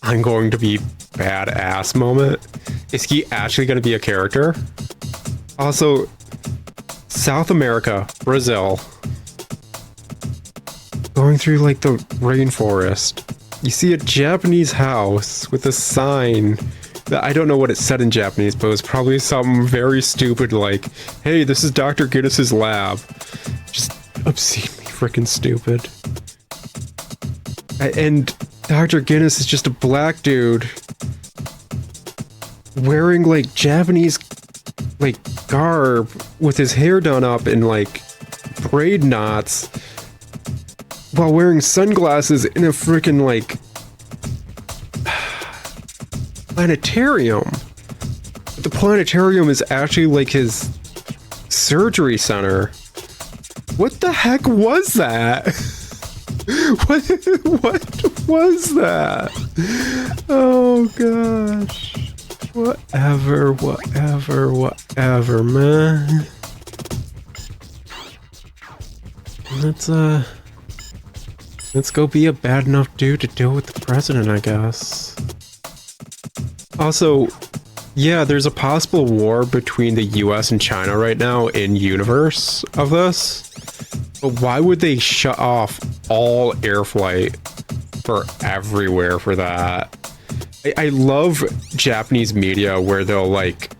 Speaker 2: I'm going to be badass moment? Is he actually going to be a character? Also, South America, Brazil. Going through, like, the rainforest. You see a Japanese house with a sign that I don't know what it said in Japanese, but it was probably something very stupid like, hey, this is Dr. Guinness's lab. Just obscenely freaking stupid. And Dr. Guinness is just a black dude wearing like Japanese like garb with his hair done up in like braid knots while wearing sunglasses in a freaking like planetarium. The planetarium is actually like his surgery center. What the heck was that? What was that? Oh gosh. Whatever, man. Let's go be a bad enough dude to deal with the president, I guess. Also, yeah, there's a possible war between the US and China right now in universe of this. But why would they shut off all air flight for everywhere for that? I love Japanese media where they'll like,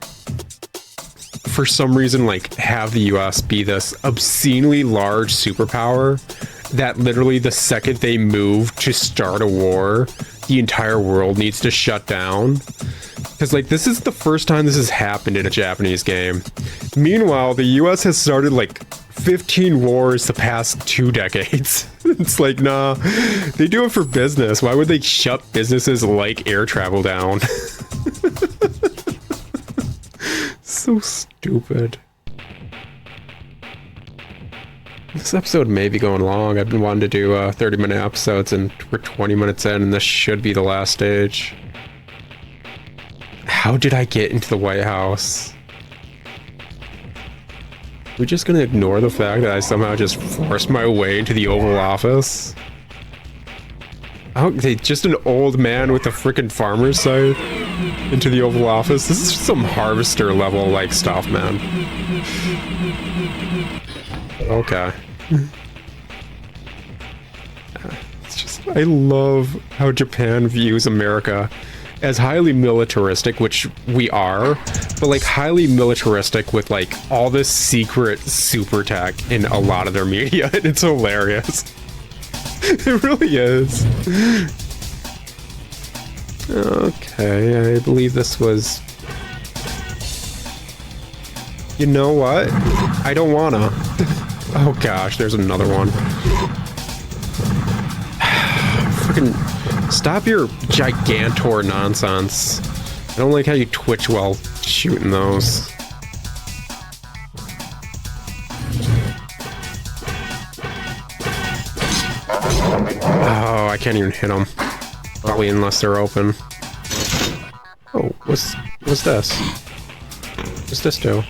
Speaker 2: for some reason, like have the US be this obscenely large superpower that literally the second they move to start a war, the entire world needs to shut down. Because, like, this is the first time this has happened in a Japanese game. Meanwhile, the US has started, like, 15 wars the past 2 decades. It's like, nah, they do it for business. Why would they shut businesses like air travel down? So stupid. This episode may be going long. I've been wanting to do 30-minute episodes, and we're 20 minutes in, and this should be the last stage. How did I get into the White House? We're just gonna ignore the fact that I somehow just forced my way into the Oval Office? Oh, just an old man with a freaking farmer's scythe into the Oval Office? This is some Harvester level like stuff, man. Okay. It's just, I love how Japan views America as highly militaristic, which we are, but like highly militaristic with like all this secret super tech in a lot of their media, and it's hilarious. It really is. Okay, I believe this was... You know what? I don't wanna. Oh gosh, there's another one. Freaking stop your Gigantor nonsense. I don't like how you twitch while shooting those. Oh, I can't even hit them. Probably unless they're open. Oh, what's this? What's this do?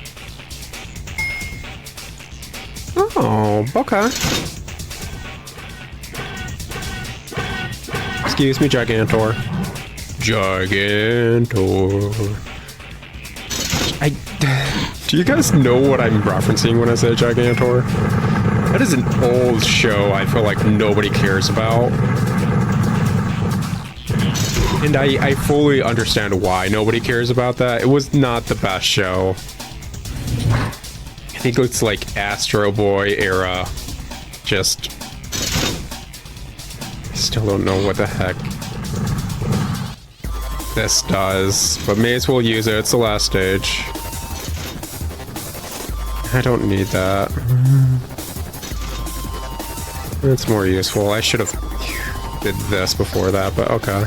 Speaker 2: Oh, okay. Excuse me, Gigantor. Gigantor. Do you guys know what I'm referencing when I say Gigantor? That is an old show I feel like nobody cares about. And I fully understand why nobody cares about that. It was not the best show. I think it's like Astro Boy era. Just... still don't know what the heck this does. But may as well use it. It's the last stage. I don't need that. It's more useful. I should have did this before that, but okay.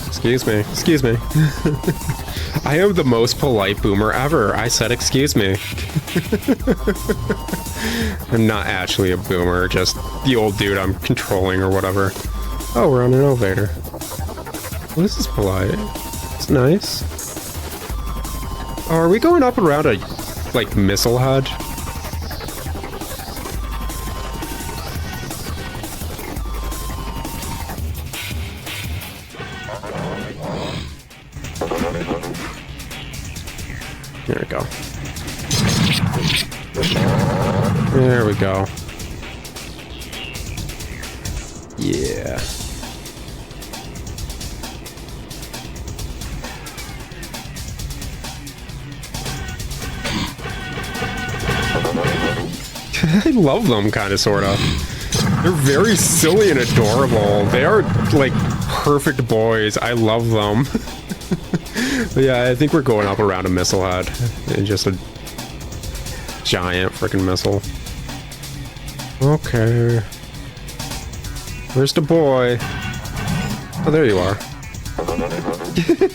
Speaker 2: Excuse me. Excuse me. I am the most polite boomer ever. I said excuse me. I'm not actually a boomer, just the old dude I'm controlling or whatever. Oh, we're on an elevator. Well, this is polite. It's nice. Oh, are we going up around a, like, missile head? There we go. There we go. Yeah. I love them, kind of, sort of. They're very silly and adorable. They are, like, perfect boys. I love them. But yeah, I think we're going up around a missile head. And just a giant freaking missile. Okay. Where's the boy? Oh, there you are.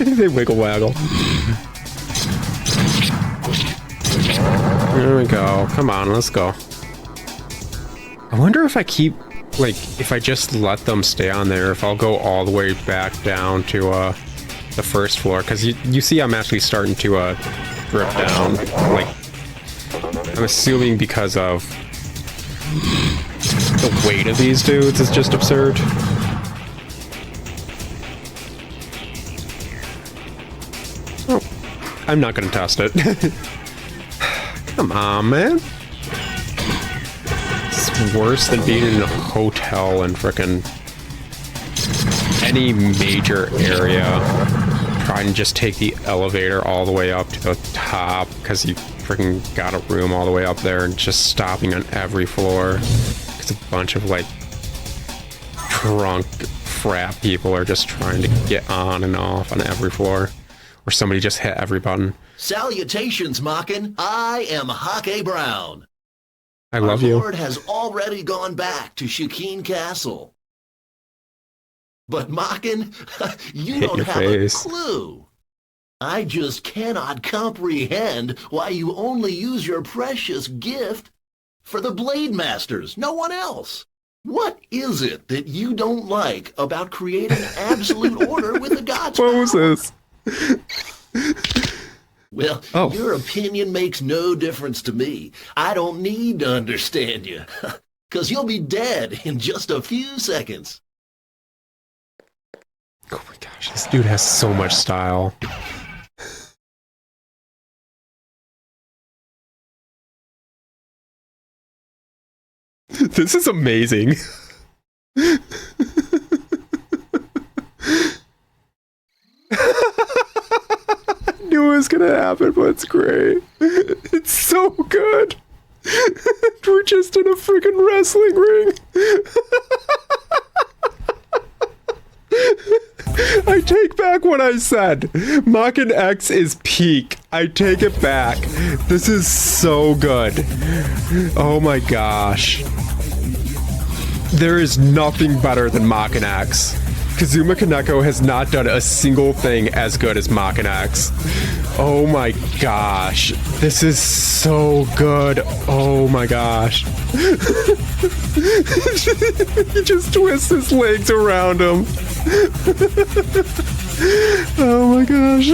Speaker 2: They wiggle waggle. There we go. Come on, let's go. I wonder if I keep, like, if I just let them stay on there, if I'll go all the way back down to the first floor, because you see I'm actually starting to drip down. Like, I'm assuming because of the weight of these dudes is just absurd. Oh, I'm not gonna test it. Come on, man. It's worse than being in a hotel in frickin' any major area. Try and just take the elevator all the way up to the top because you frickin' got a room all the way up there and just stopping on every floor. Because a bunch of, like, drunk frat people are just trying to get on and off on every floor. Or somebody just hit every button.
Speaker 19: Salutations, Maken. I am Hake Brown.
Speaker 2: I love you.
Speaker 19: Our Lord has already gone back to Shikeen Castle. But Maken, you don't have a clue. I just cannot comprehend why you only use your precious gift for the Blade Masters, no one else. What is it that you don't like about creating absolute order with the gods' power?
Speaker 2: What was this?
Speaker 19: Well, your opinion makes no difference to me. I don't need to understand you, because you'll be dead in just a few seconds.
Speaker 2: Oh my gosh, this dude has so much style. This is amazing. I knew it was gonna happen, but it's great. It's so good. We're just in a freaking wrestling ring. I take back what I said. Maken X is peak. I take it back. This is so good. Oh my gosh. There is nothing better than Maken X. Kazuma Kaneko has not done a single thing as good as Maken X. Oh my gosh. This is so good. Oh my gosh. He just twists his legs around him. Oh my gosh.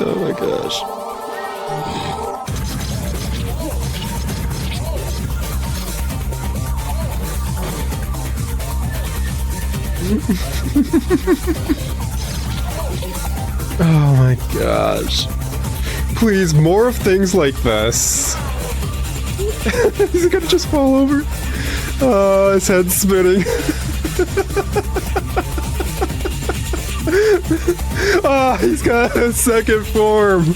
Speaker 2: Oh my gosh. Oh my gosh. Please, more of things like this. He's gonna just fall over. Oh, his head's spinning. Oh, he's got a second form.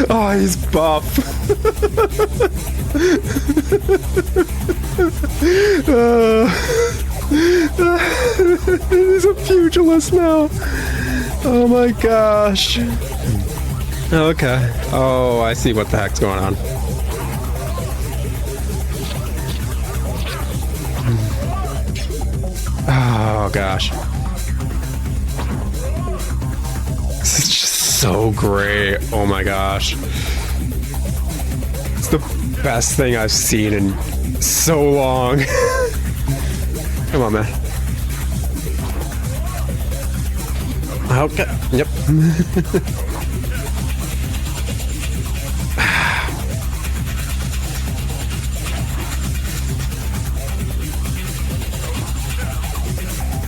Speaker 2: Oh, he's buff. He's a pugilist now. Oh my gosh. Okay. Oh, I see what the heck's going on. Oh gosh. This is just so great. Oh my gosh. It's the best thing I've seen in so long. Come on, man. Okay. Yep.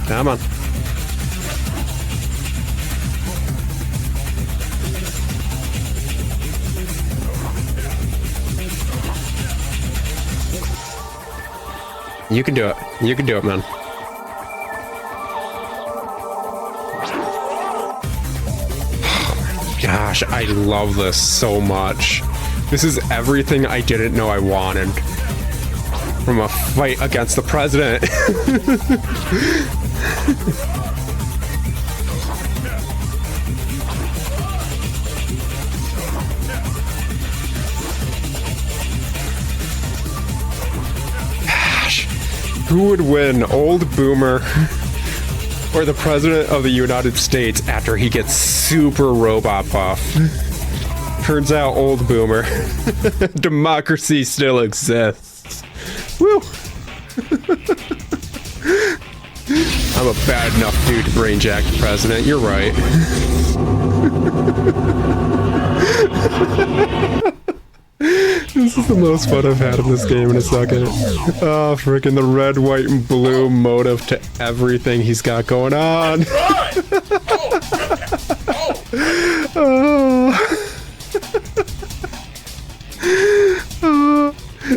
Speaker 2: Come on. You can do it. You can do it, man. Gosh, I love this so much. This is everything I didn't know I wanted from a fight against the president. Gosh, who would win, Old Boomer or the President of the United States after he gets super robot buff? Turns out Old Boomer. Democracy still exists. Woo! I'm a bad enough dude to brainjack the president. You're right. This is the most fun I've had in this game in a second. Oh, freaking the red, white, and blue motive to everything he's got going on.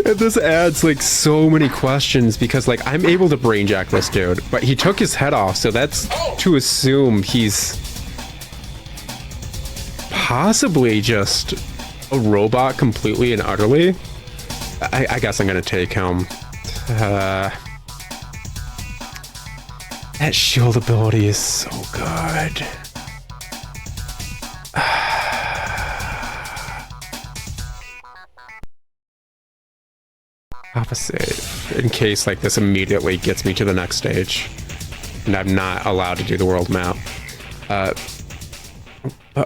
Speaker 2: And this adds like so many questions because like I'm able to brainjack this dude, but he took his head off, so that's to assume he's possibly just a robot completely and utterly. I guess I'm gonna take him. That shield ability is so good. Opposite, in case like this immediately gets me to the next stage and I'm not allowed to do the world map. But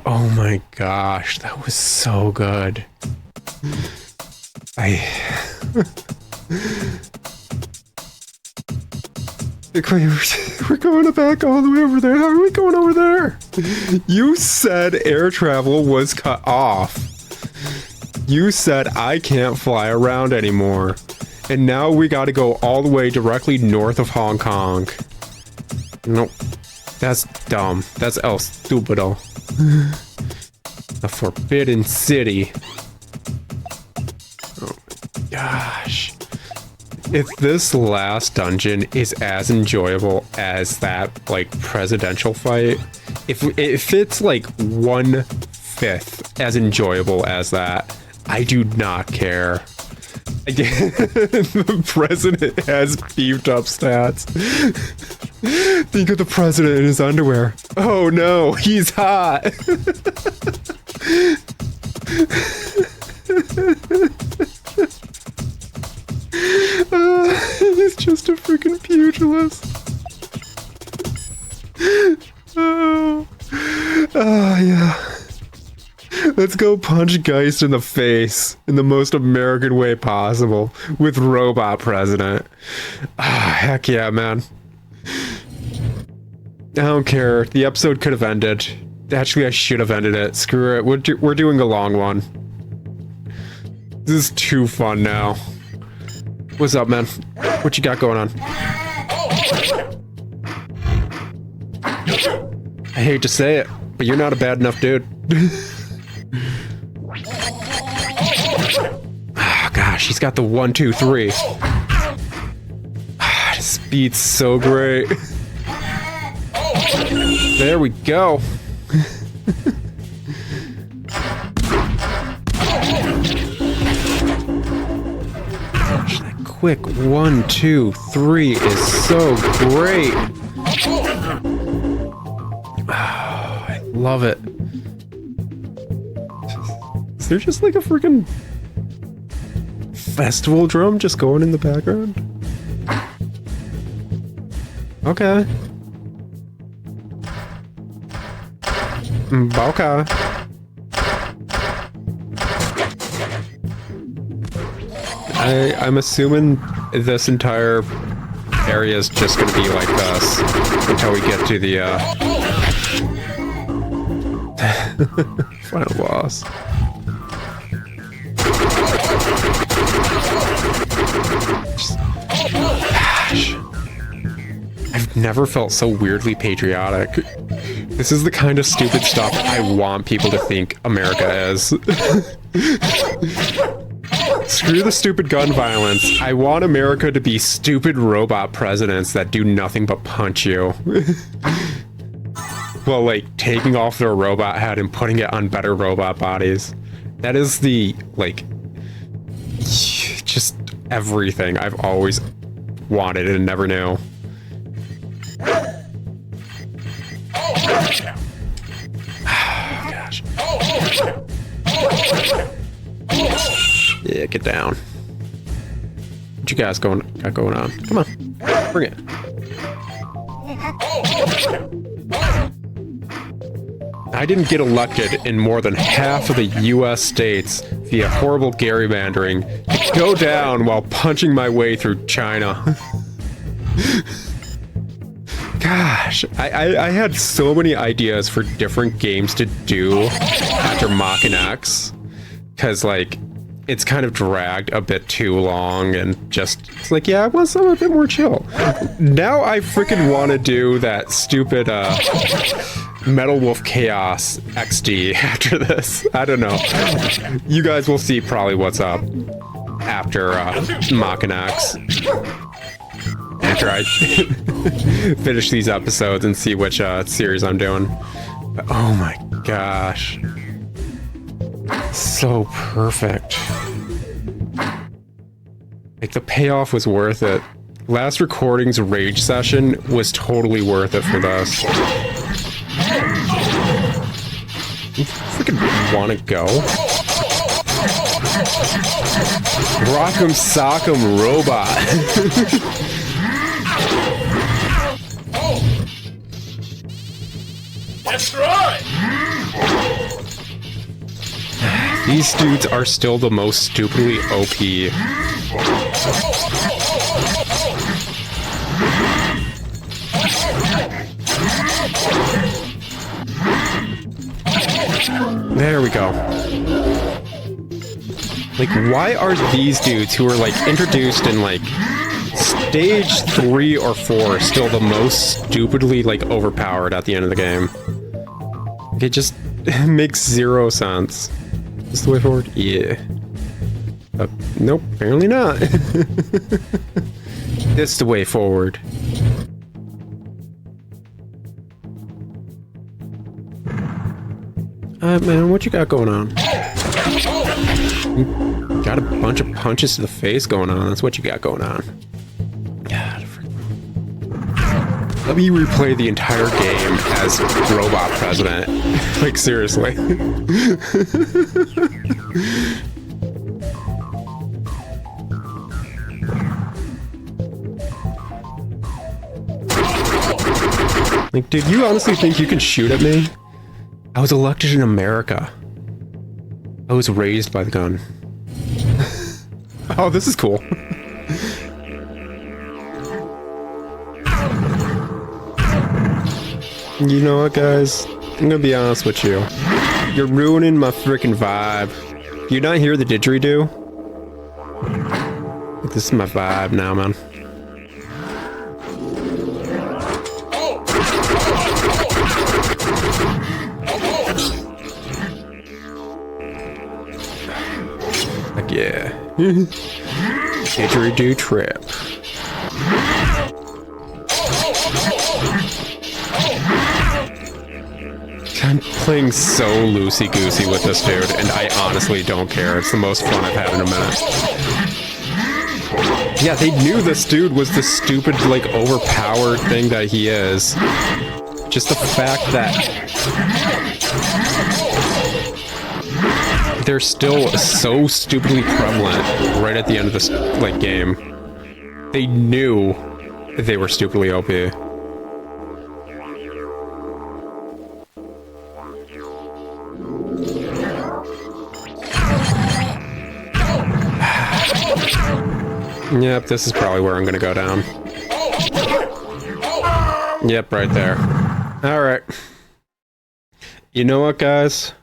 Speaker 2: oh my gosh, that was so good. We're going back all the way over there. How are we going over there? You said air travel was cut off. You said I can't fly around anymore. And now we gotta go all the way directly north of Hong Kong. Nope. That's dumb. That's el stupido. The Forbidden City. Oh my gosh. If this last dungeon is as enjoyable as that, like, presidential fight, if it's like 1/5 as enjoyable as that, I do not care. Again, the president has beefed up stats. Think of the president in his underwear. Oh no, he's hot. He's just a freaking pugilist. Oh yeah. Let's go punch Geist in the face in the most American way possible with Robot President. Heck yeah, man. I don't care. The episode could have ended. Actually, I should have ended it. Screw it. We're doing a long one. This is too fun now. What's up, man? What you got going on? I hate to say it, but you're not a bad enough dude. Oh, gosh, he's got the 1, 2, 3. His speed's so great. There we go. Gosh, that quick 1, 2, 3 is so great. Oh, I love it. Is there just like a freaking festival drum just going in the background? Okay. Okay. I'm assuming this entire area is just gonna be like this until we get to the final boss. Gosh. I've never felt so weirdly patriotic. This is the kind of stupid stuff I want people to think America is. Screw the stupid gun violence. I want America to be stupid robot presidents that do nothing but punch you. Well, like, taking off their robot head and putting it on better robot bodies. That is the, like, just everything I've always wanted and never knew. Gosh. Yeah, get down. What you guys got going on? Come on, bring it. I didn't get elected in more than half of the U.S. states via horrible gerrymandering to go down while punching my way through China. Gosh, I had so many ideas for different games to do after Maken X, because, like, it's kind of dragged a bit too long, and just, it's like, yeah, I want something a bit more chill. Now I freaking want to do that stupid, Metal Wolf Chaos XD after this. I don't know. You guys will see probably what's up after, Maken X. After I finish these episodes and see which series I'm doing. But, oh my gosh. So perfect. Like, the payoff was worth it. Last recording's rage session was totally worth it for this. You freaking wanna go? Rock'em sock'em robot.
Speaker 15: Destroy!
Speaker 2: These dudes are still the most stupidly OP. There we go. Like, why are these dudes who are, like, introduced in, like, stage 3 or 4 still the most stupidly, like, overpowered at the end of the game? It just makes zero sense. Is this the way forward? Yeah. Nope, apparently not. This is the way forward. Man, what you got going on? You got a bunch of punches to the face going on. That's what you got going on. God, let me replay the entire game as Robot President. Like, seriously. Like, dude, you honestly think you can shoot at me? I was elected in America. I was raised by the gun. Oh, this is cool. You know what, guys? I'm gonna be honest with you. You're ruining my freaking vibe. Do you not hear the didgeridoo? This is my vibe now, man. Heck yeah. Didgeridoo trip. I'm playing so loosey-goosey with this dude, and I honestly don't care. It's the most fun I've had in a minute. Yeah, they knew this dude was the stupid, like, overpowered thing that he is. Just the fact that they're still so stupidly prevalent right at the end of this, like, game. They knew they were stupidly OP. Yep, this is probably where I'm gonna go down. Yep, right there. Alright. You know what, guys?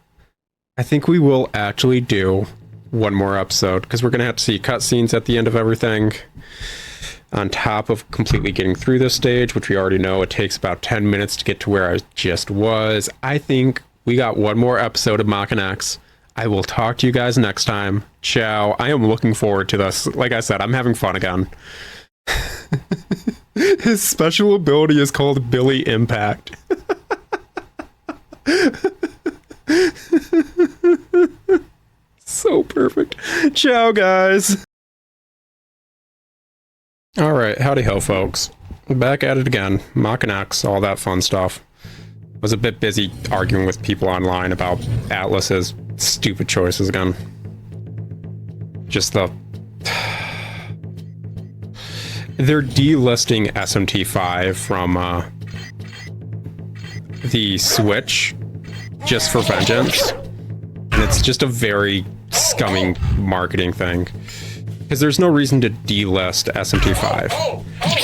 Speaker 2: I think we will actually do one more episode, because we're gonna have to see cutscenes at the end of everything. On top of completely getting through this stage, which we already know it takes about 10 minutes to get to where I just was. I think we got one more episode of Maken X. I will talk to you guys next time. Ciao. I am looking forward to this. Like I said, I'm having fun again. His special ability is called Billy Impact. So perfect. Ciao, guys. Alright, howdy ho, folks. Back at it again. Maken X, all that fun stuff. Was a bit busy arguing with people online about Atlas's stupid choices again. Just the... They're delisting SMT5 from the Switch just for vengeance. And it's just a very scummy marketing thing. Because there's no reason to delist SMT5.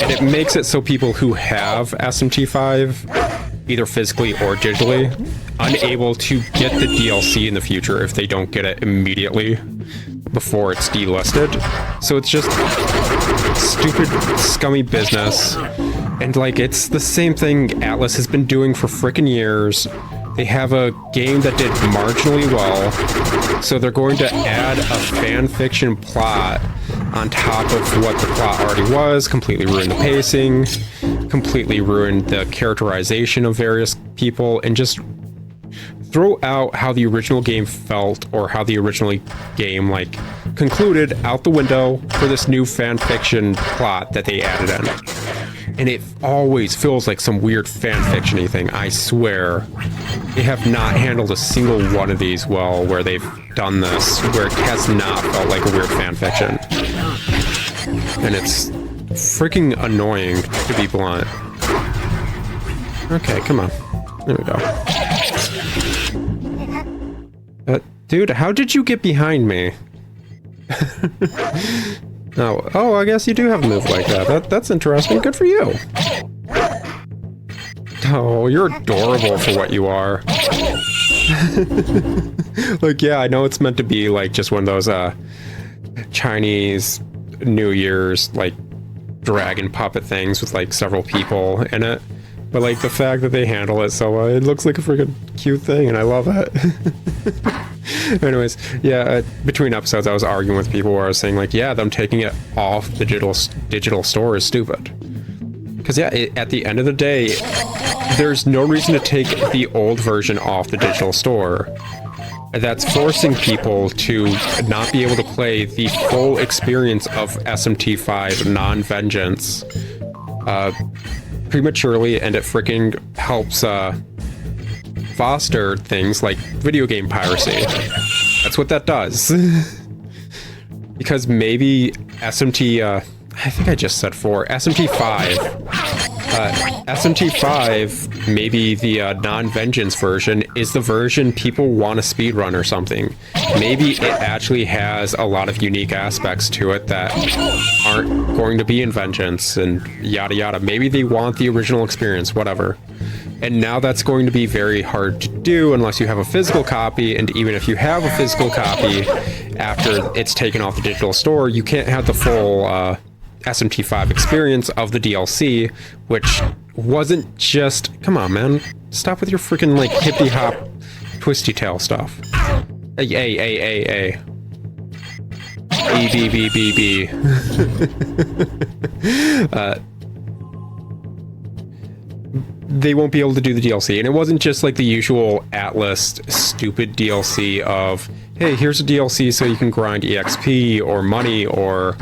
Speaker 2: And it makes it so people who have SMT5, either physically or digitally, unable to get the DLC in the future if they don't get it immediately before it's delisted. So it's just stupid, scummy business. And like, it's the same thing Atlas has been doing for frickin' years. They have a game that did marginally well, so they're going to add a fan fiction plot on top of what the plot already was, completely ruin the pacing, completely ruin the characterization of various people, and just throw out how the original game felt or how the original game, like, concluded out the window for this new fan fiction plot that they added in. And it always feels like some weird fan-fiction-y thing, I swear. They have not handled a single one of these well where they've done this, where it has not felt like a weird fan-fiction. And it's freaking annoying, to be blunt. Okay, come on. There we go. Dude, how did you get behind me? Oh, I guess you do have a move like that. That's interesting. Good for you. Oh, you're adorable for what you are. Like, yeah, I know it's meant to be like just one of those Chinese New Year's like dragon puppet things with like several people in it. But like the fact that they handle it so well, it looks like a freaking cute thing, and I love it. Anyways, yeah, between episodes I was arguing with people where I was saying like, yeah, them taking it off the digital store is stupid. Because yeah, at the end of the day, there's no reason to take the old version off the digital store. That's forcing people to not be able to play the full experience of SMT5 non-vengeance prematurely, and it freaking helps foster things like video game piracy. That's what that does. Because maybe SMT, I think I just said 4, SMT5. SMT5, maybe the non-vengeance version, is the version people want to speedrun or something. Maybe it actually has a lot of unique aspects to it that aren't going to be in vengeance and yada yada. Maybe they want the original experience, whatever. And now that's going to be very hard to do unless you have a physical copy, and even if you have a physical copy, after it's taken off the digital store, you can't have the full SMT5 experience of the DLC, which wasn't just... Come on, man. Stop with your freaking, like, hippie-hop, twisty-tail stuff. Hey. B. They won't be able to do the DLC. And it wasn't just like the usual Atlas stupid DLC of, hey, here's a DLC so you can grind EXP or money or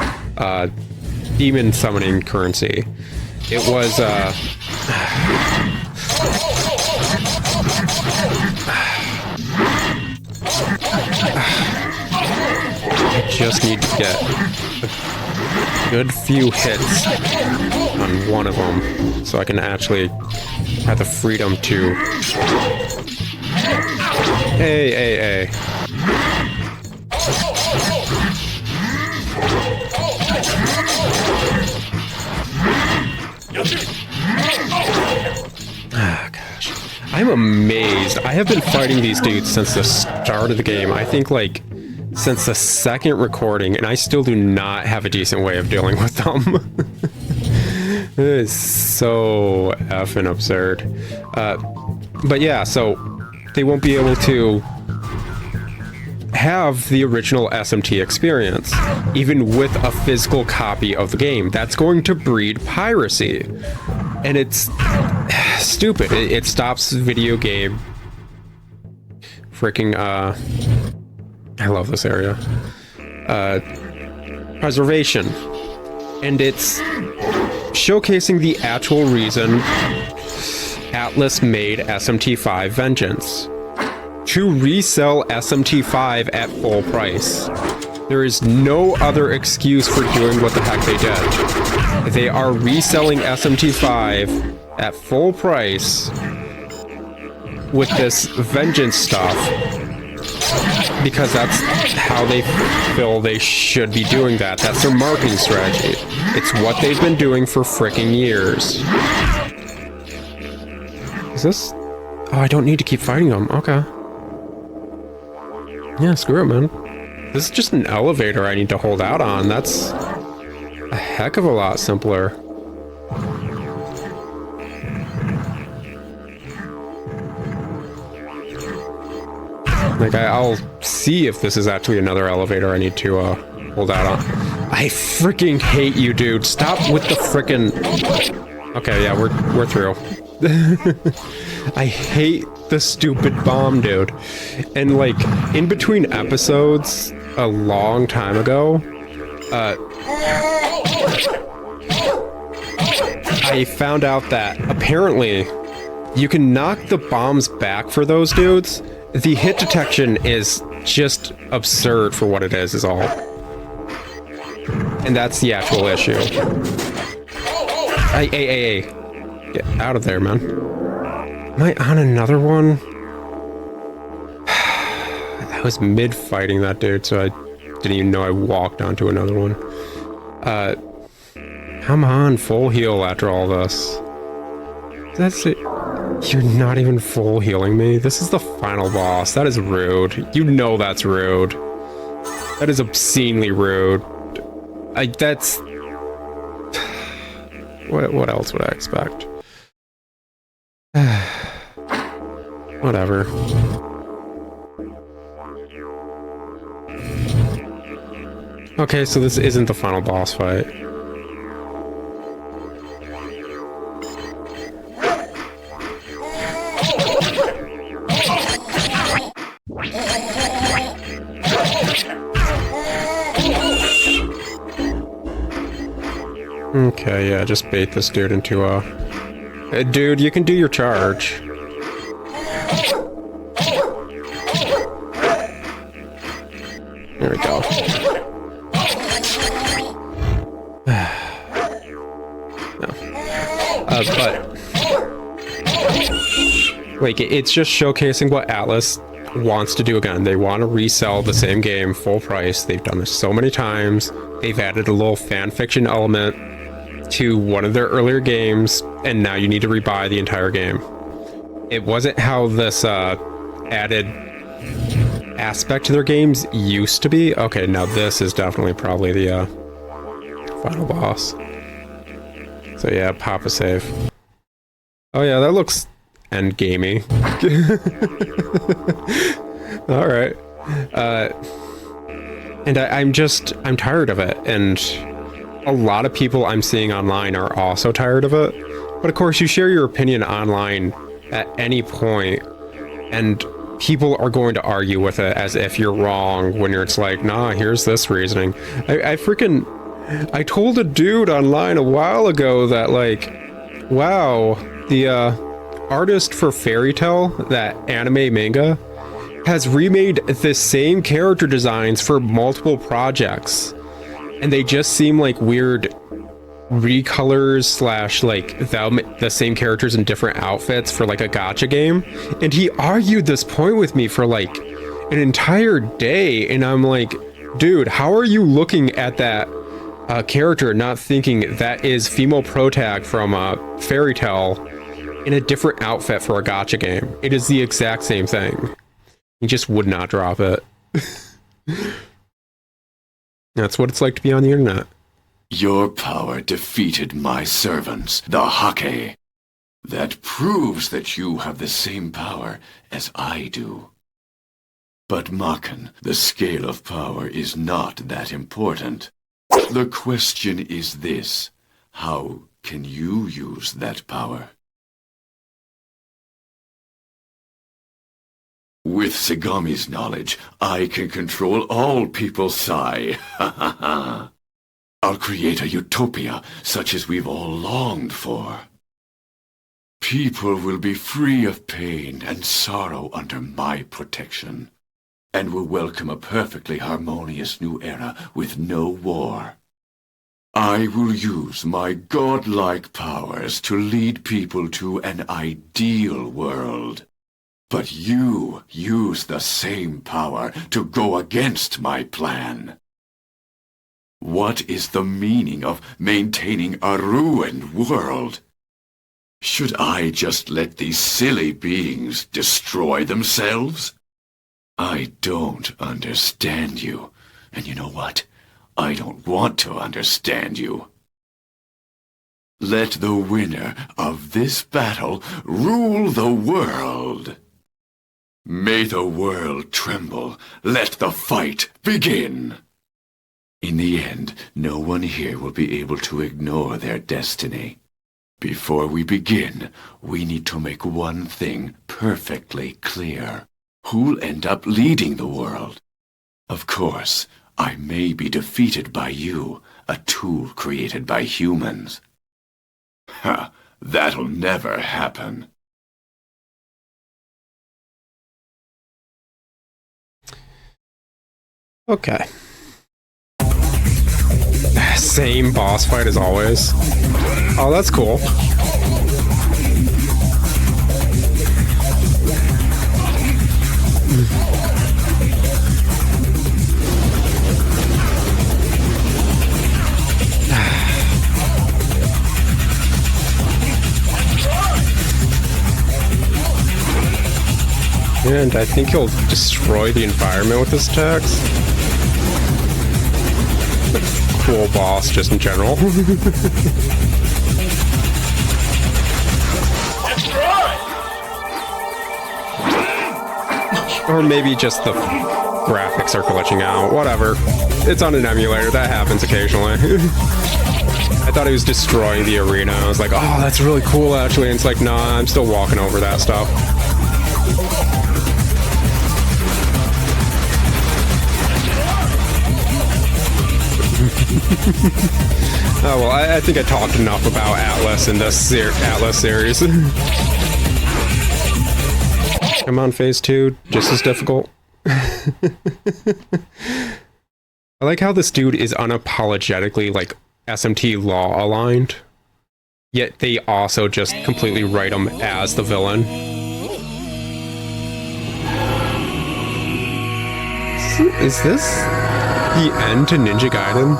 Speaker 2: demon summoning currency. It was, I just need to get a good few hits on one of them so I can actually have the freedom to... Hey. Ah, gosh. I'm amazed. I have been fighting these dudes since the start of the game. I think, like, since the second recording, and I still do not have a decent way of dealing with them. It is so effing absurd. But yeah, so they won't be able to have the original SMT experience, even with a physical copy of the game. That's going to breed piracy. And it's stupid. It stops video game freaking, I love this area. Preservation. And it's showcasing the actual reason Atlas made SMT5 Vengeance. To resell SMT5 at full price. There is no other excuse for doing what the heck they did. They are reselling SMT5 at full price with this Vengeance stuff because that's how they feel they should be doing that. That's their marketing strategy. It's what they've been doing for frickin' years. Is this... Oh, I don't need to keep fighting them. Okay. Yeah, screw it, man. This is just an elevator I need to hold out on. That's a heck of a lot simpler. Like, I'll see if this is actually another elevator I need to hold out on. I freaking hate you, dude. Stop with the frickin'... Okay, yeah, we're through. I hate the stupid bomb, dude. And, like, in between episodes, a long time ago, I found out that apparently you can knock the bombs back for those dudes. The hit detection is just absurd for what it is all. And that's the actual issue. Hey. Get out of there, man. Am I on another one? I was mid-fighting that dude, so I didn't even know I walked onto another one. Come on, full heal after all this. That's it. You're not even full healing me? This is the final boss. That is rude. You know that's rude. That is obscenely rude. That's... What else would I expect? Whatever. Okay, so this isn't the final boss fight. Okay, yeah, just bait this dude into a... dude, you can do your charge. There we go. No. But... like, it's just showcasing what Atlas wants to do again. They want to resell the same game full price. They've done this so many times. They've added a little fan fiction element to one of their earlier games, and now you need to rebuy the entire game. It wasn't how this added aspect to their games used to be. Okay, now this is definitely probably the final boss. So yeah, pop a save. Oh yeah, that looks endgamey. Alright. And I'm tired of it. And a lot of people I'm seeing online are also tired of it. But of course, you share your opinion online at any point, and people are going to argue with it as if you're wrong when it's like, nah, here's this reasoning. I told a dude online a while ago that, like, wow, the artist for Fairy Tail, that anime manga, has remade the same character designs for multiple projects, and they just seem like weird recolors slash like the same characters in different outfits for like a gacha game. And he argued this point with me for like an entire day, and I'm like, dude, how are you looking at that character not thinking that is female protag from Fairy Tail in a different outfit for a gacha game? It is the exact same thing. He just would not drop it. That's what it's like to be on the internet.
Speaker 5: Your power defeated my servants, the Hake. That proves that you have the same power as I do. But Maken, the scale of power is not that important. The question is this: how can you use that power? With Sagami's knowledge, I can control all people's Psi. Ha ha ha. I'll create a utopia such as we've all longed for. People will be free of pain and sorrow under my protection, and will welcome a perfectly harmonious new era with no war. I will use my godlike powers to lead people to an ideal world. But you use the same power to go against my plan. What is the meaning of maintaining a ruined world? Should I just let these silly beings destroy themselves? I don't understand you, and you know what? I don't want to understand you. Let the winner of this battle rule the world. May the world tremble. Let the fight begin. In the end, no one here will be able to ignore their destiny. Before we begin, we need to make one thing perfectly clear. Who'll end up leading the world? Of course, I may be defeated by you, a tool created by humans. Ha! That'll never happen.
Speaker 2: Okay. Same boss fight as always. Oh, that's cool. And I think he'll destroy the environment with his attacks. Cool boss, just in general. Or maybe just the graphics are glitching out. Whatever. It's on an emulator. That happens occasionally. I thought he was destroying the arena. I was like, oh, that's really cool, actually. And it's like, nah, I'm still walking over that stuff. Oh, well, I think I talked enough about Atlas in this Atlas series. Come on, phase 2, just as difficult. I like how this dude is unapologetically, like, SMT law aligned, yet they also just completely write him as the villain. Is this the end to Ninja Gaiden?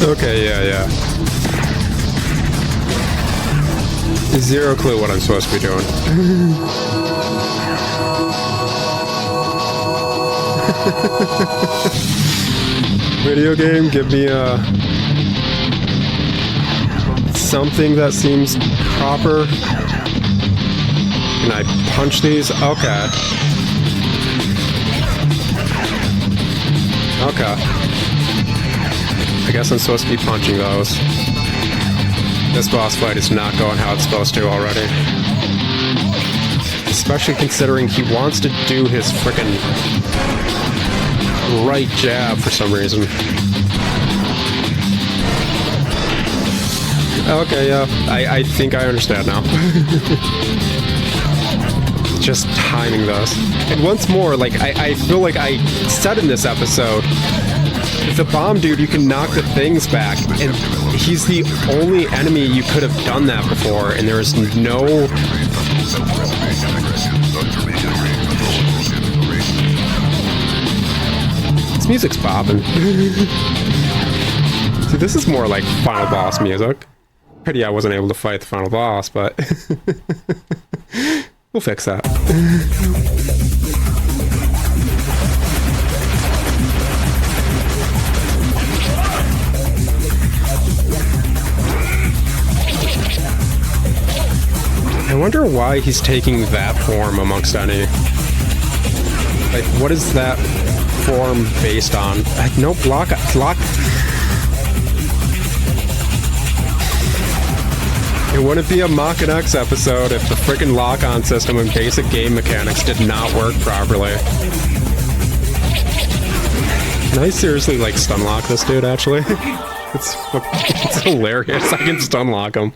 Speaker 2: Okay, yeah. Zero clue what I'm supposed to be doing. Video game, give me something that seems proper. Can I punch these? Okay. Okay. I guess I'm supposed to be punching those. This boss fight is not going how it's supposed to already. Especially considering he wants to do his frickin' right jab for some reason. Okay, yeah. I think I understand now. Just timing those. And once more, like, I feel like I said in this episode, the bomb dude, you can knock the things back, and he's the only enemy you could have done that before, and there is no... This music's popping. See, this is more like final boss music. Pity I wasn't able to fight the final boss, but... we'll fix that. I wonder why he's taking that form amongst any. Like, what is that form based on? No, block. It wouldn't be a Maken X episode if the freaking lock-on system and basic game mechanics did not work properly. Can I seriously, like, stun lock this dude, actually? It's hilarious. I can stun lock him.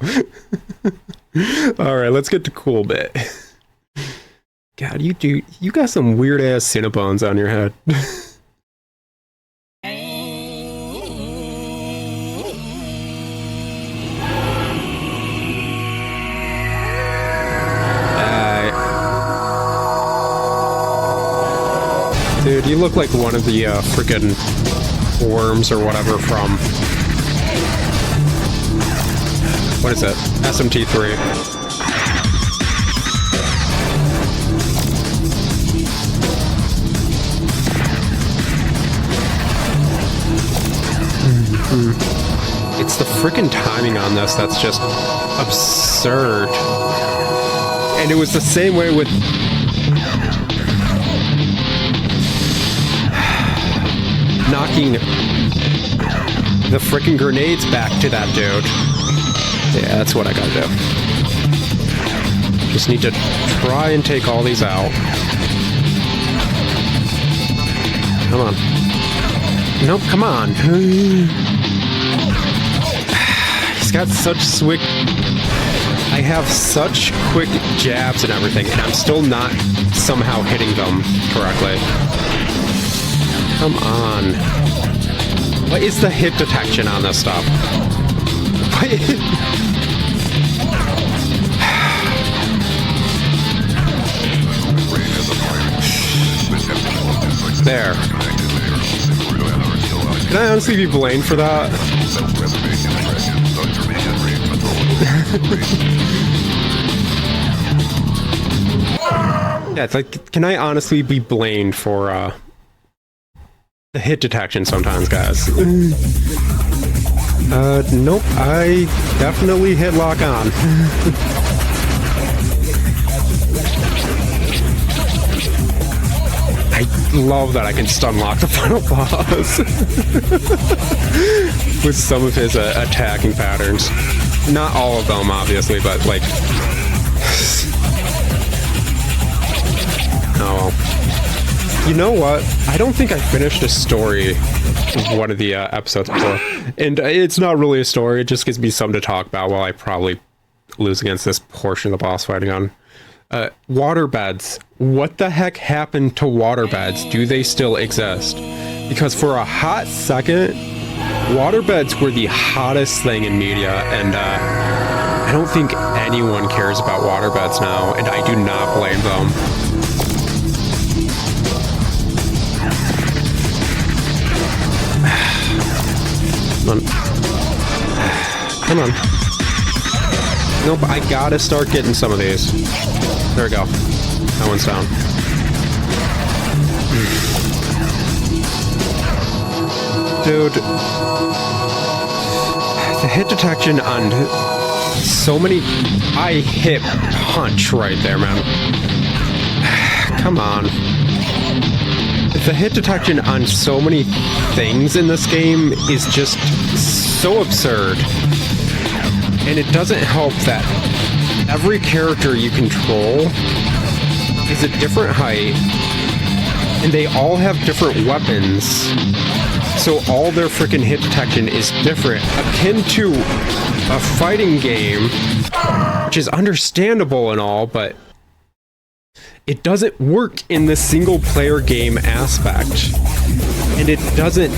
Speaker 2: Alright, let's get to cool bit. God, you got some weird-ass Cinnabons on your head. Dude, you look like one of the freaking worms or whatever from... What is it? SMT3. It's the freaking timing on this that's just absurd. And it was the same way with... knocking the freaking grenades back to that dude. Yeah, that's what I gotta do. Just need to try and take all these out. Come on. Nope, come on. He's got such quick... I have such quick jabs and everything, and I'm still not somehow hitting them correctly. Come on. What is the hit detection on this stuff? There. Can I honestly be blamed for that? Yeah, it's like, can I honestly be blamed for, the hit detection sometimes, guys? Nope, I definitely hit lock on. I love that I can stun lock the final boss with some of his attacking patterns. Not all of them, obviously, but like... Oh well. You know what? I don't think I finished a story one of the episodes before. And it's not really a story, it just gives me something to talk about while I probably lose against this portion of the boss fighting on. Waterbeds. What the heck happened to waterbeds? Do they still exist? Because for a hot second, waterbeds were the hottest thing in media, and I don't think anyone cares about waterbeds now, and I do not blame them. Come on. Come on. Nope, I gotta start getting some of these. There we go. That one's down. Dude, the hit detection on so many... I hit punch right there, man. Come on. The hit detection on so many things in this game is just so absurd. And it doesn't help that every character you control is a different height, and they all have different weapons. So all their freaking hit detection is different, akin to a fighting game, which is understandable and all, but it doesn't work in the single player game aspect. And it doesn't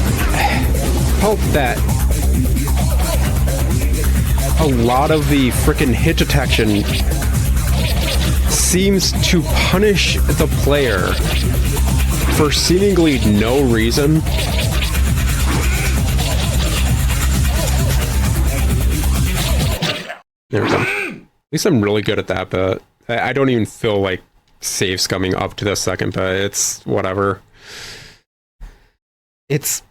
Speaker 2: help that a lot of the frickin' hit detection seems to punish the player for seemingly no reason. There we go. At least I'm really good at that, but I don't even feel like save scumming up to this second, but it's whatever. It's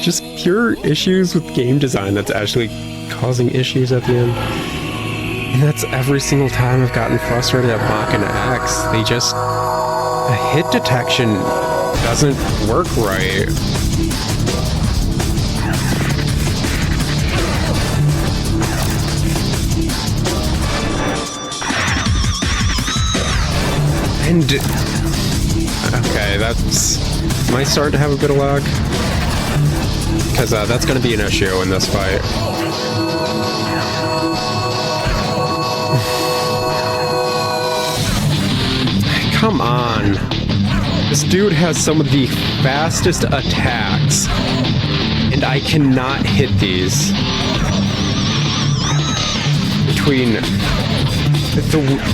Speaker 2: just pure issues with game design that's actually causing issues at the end. And that's every single time I've gotten frustrated at Maken X. They just... the hit detection doesn't work right. And... okay, that's... am I starting to have a bit of lag? Because that's going to be an issue in this fight. Come on. This dude has some of the fastest attacks, and I cannot hit these.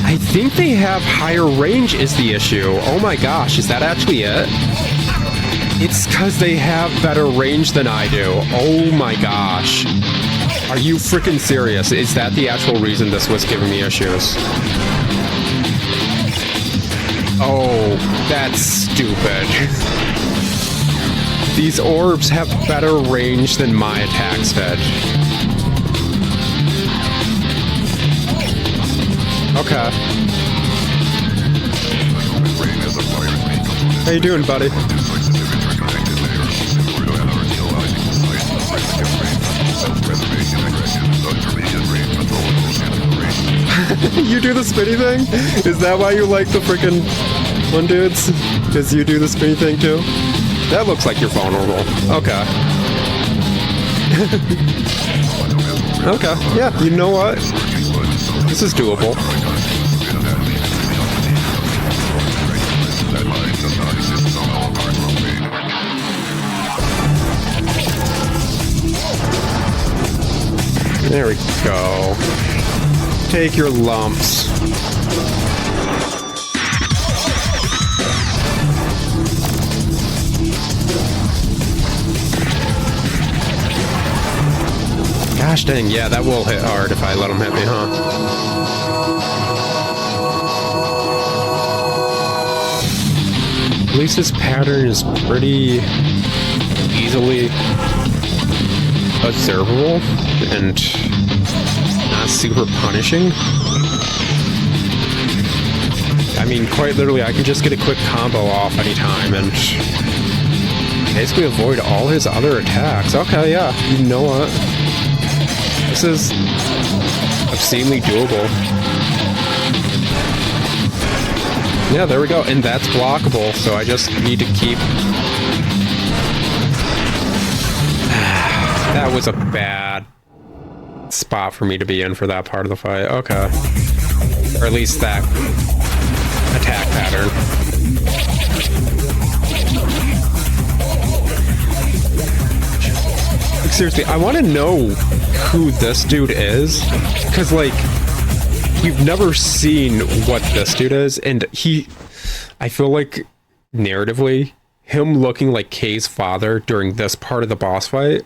Speaker 2: I think they have higher range is the issue. Oh my gosh, is that actually it? It's because they have better range than I do. Oh my gosh. Are you freaking serious? Is that the actual reason this was giving me issues? Oh, that's stupid. These orbs have better range than my attacks did. Okay. How you doing, buddy? You do the spinny thing? Is that why you like the frickin' one dudes? Because you do the spinny thing too? That looks like you're vulnerable. Okay. Okay, yeah, you know what? This is doable. There we go. Take your lumps. Gosh dang, yeah, that will hit hard if I let him hit me, huh? At least this pattern is pretty easily observable and not super punishing. I mean, quite literally, I can just get a quick combo off anytime and basically avoid all his other attacks. Okay, yeah, you know what? This is obscenely doable. Yeah, there we go. And that's blockable, so I just need to keep... That was a bad spot for me to be in for that part of the fight. Okay. Or at least that attack pattern. Like, seriously, I want to know who this dude is, because, like, we've never seen what this dude is, and I feel like, narratively, him looking like Kay's father during this part of the boss fight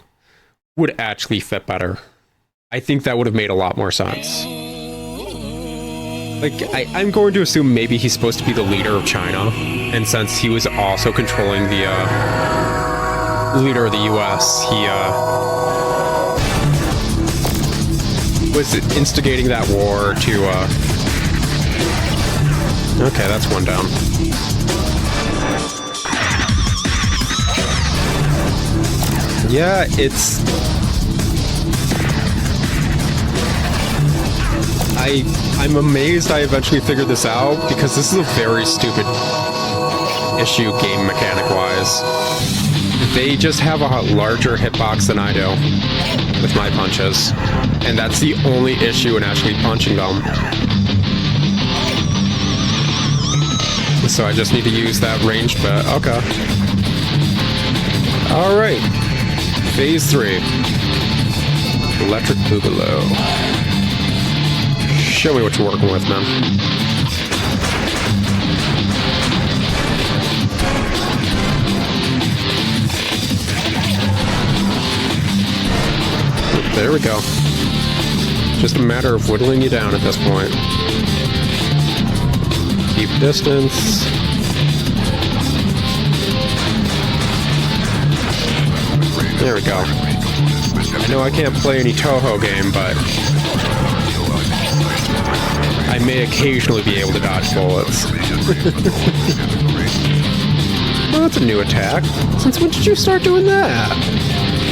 Speaker 2: would actually fit better. I think that would have made a lot more sense. Like, I'm going to assume maybe he's supposed to be the leader of China, and since he was also controlling the leader of the U.S. He was instigating that war to. Okay, that's one down. Yeah, it's. I'm amazed I eventually figured this out, because this is a very stupid issue game mechanic-wise. They just have a larger hitbox than I do with my punches, and that's the only issue in actually punching them. So I just need to use that ranged bit. Okay. Alright. Phase 3. Electric Boogaloo. Show me what you're working with, man. There we go. Just a matter of whittling you down at this point. Keep distance. There we go. I know I can't play any Toho game, but I may occasionally be able to dodge bullets. Well, that's a new attack. Since when did you start doing that?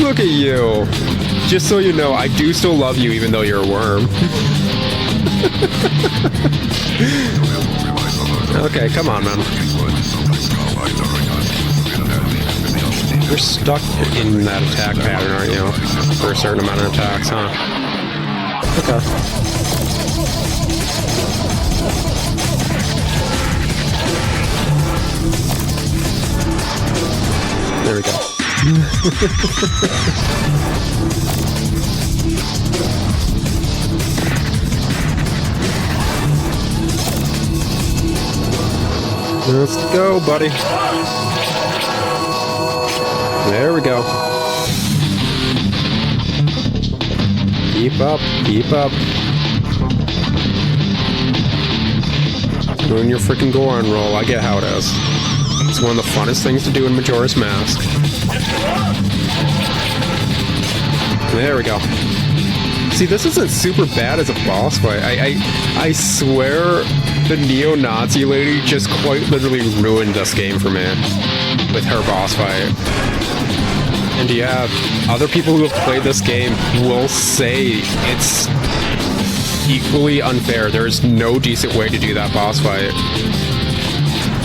Speaker 2: Look at you. Just so you know, I do still love you even though you're a worm. Okay, come on, man. You're stuck in that attack pattern, aren't you? For a certain amount of attacks, huh? Okay. There we go. Let's go, buddy. There we go. Keep up, keep up. Doing your freaking Goron roll, I get how it is. It's one of the funnest things to do in Majora's Mask. There we go. See, this isn't super bad as a boss fight. I swear the neo-Nazi lady just quite literally ruined this game for me with her boss fight. And yeah, other people who have played this game will say it's equally unfair. There's no decent way to do that boss fight.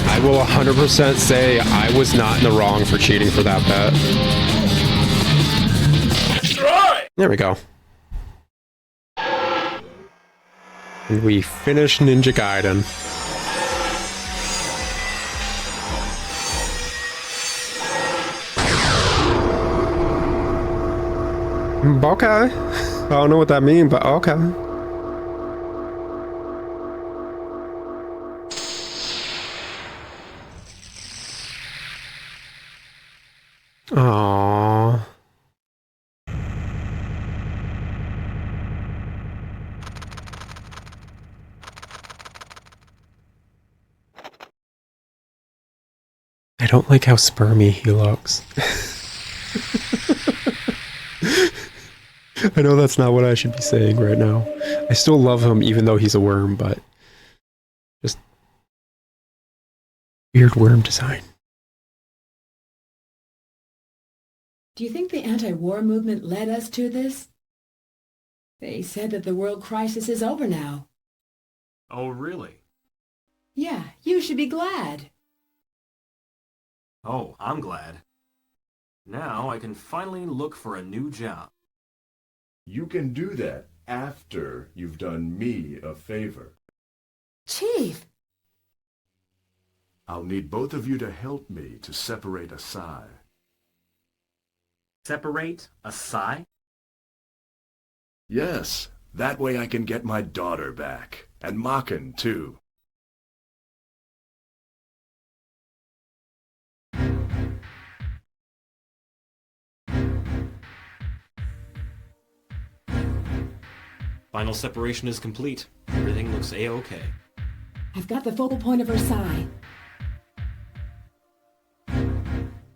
Speaker 2: I will 100% say I was not in the wrong for cheating for that bet. There we go. And we finish Ninja Gaiden. Okay. I don't know what that means, but okay. Aww. I don't like how spermy he looks. I know that's not what I should be saying right now. I still love him even though he's a worm, but just weird worm design.
Speaker 4: Do you think the anti-war movement led us to this? They said that the world crisis is over now.
Speaker 3: Oh, really?
Speaker 4: Yeah, you should be glad.
Speaker 3: Oh, I'm glad. Now I can finally look for a new job.
Speaker 17: You can do that after you've done me a favor.
Speaker 4: Chief!
Speaker 17: I'll need both of you to help me to separate Asai.
Speaker 3: Separate Asai?
Speaker 17: Yes, that way I can get my daughter back. And Maken, too.
Speaker 3: Final separation is complete. Everything looks A-okay.
Speaker 4: I've got the focal point of her side.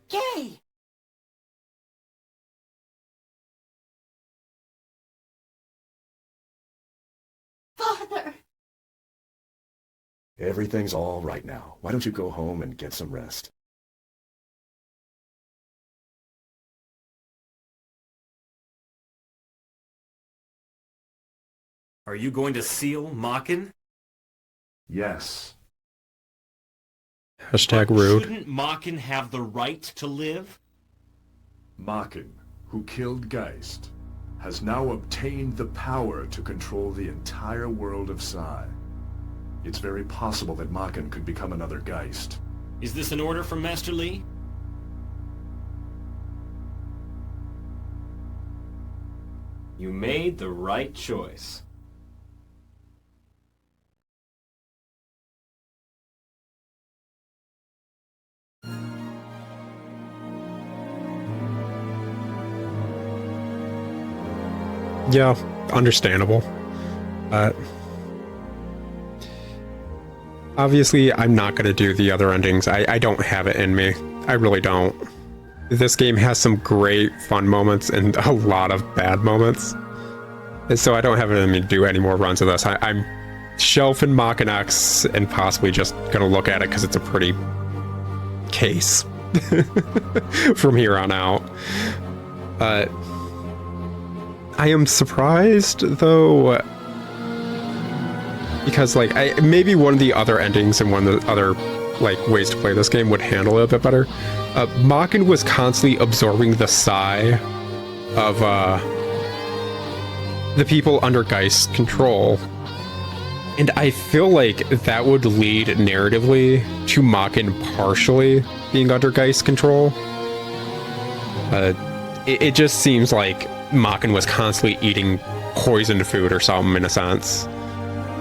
Speaker 8: Kay!
Speaker 20: Everything's all right now. Why don't you go home and get some rest?
Speaker 3: Are you going to seal Maken?
Speaker 20: Yes.
Speaker 2: Hashtag rude.
Speaker 3: Shouldn't Maken have the right to live?
Speaker 17: Maken, who killed Geist, has now obtained the power to control the entire world of Psi. It's very possible that Maken could become another Geist.
Speaker 3: Is this an order from Master Li? You made the right choice.
Speaker 2: Yeah, understandable. Obviously, I'm not going to do the other endings. I don't have it in me. I really don't. This game has some great fun moments and a lot of bad moments. And so I don't have it in me to do any more runs of this. I'm shelving Maken X and possibly just going to look at it because it's a pretty case from here on out. I am surprised, though, because, like, maybe one of the other endings and one of the other, like, ways to play this game would handle it a bit better. Maken was constantly absorbing the psi of, the people under Geist's control. And I feel like that would lead narratively to Maken partially being under Geist's control. It just seems like Maken was constantly eating poisoned food or something, in a sense,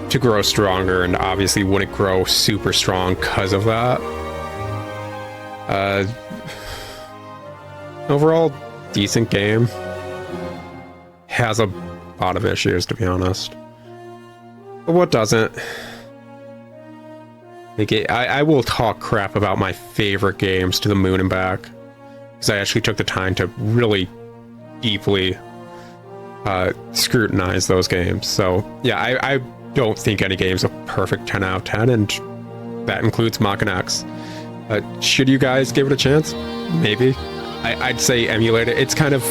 Speaker 2: to grow stronger, and obviously wouldn't grow super strong because of that. Overall, decent game. Has a lot of issues, to be honest. But what doesn't? Like, I will talk crap about my favorite games to the moon and back, because I actually took the time to really deeply scrutinize those games. So yeah, I don't think any game's a perfect 10 out of 10, and that includes Maken X. Should you guys give it a chance? Maybe. I'd say emulate it. It's kind of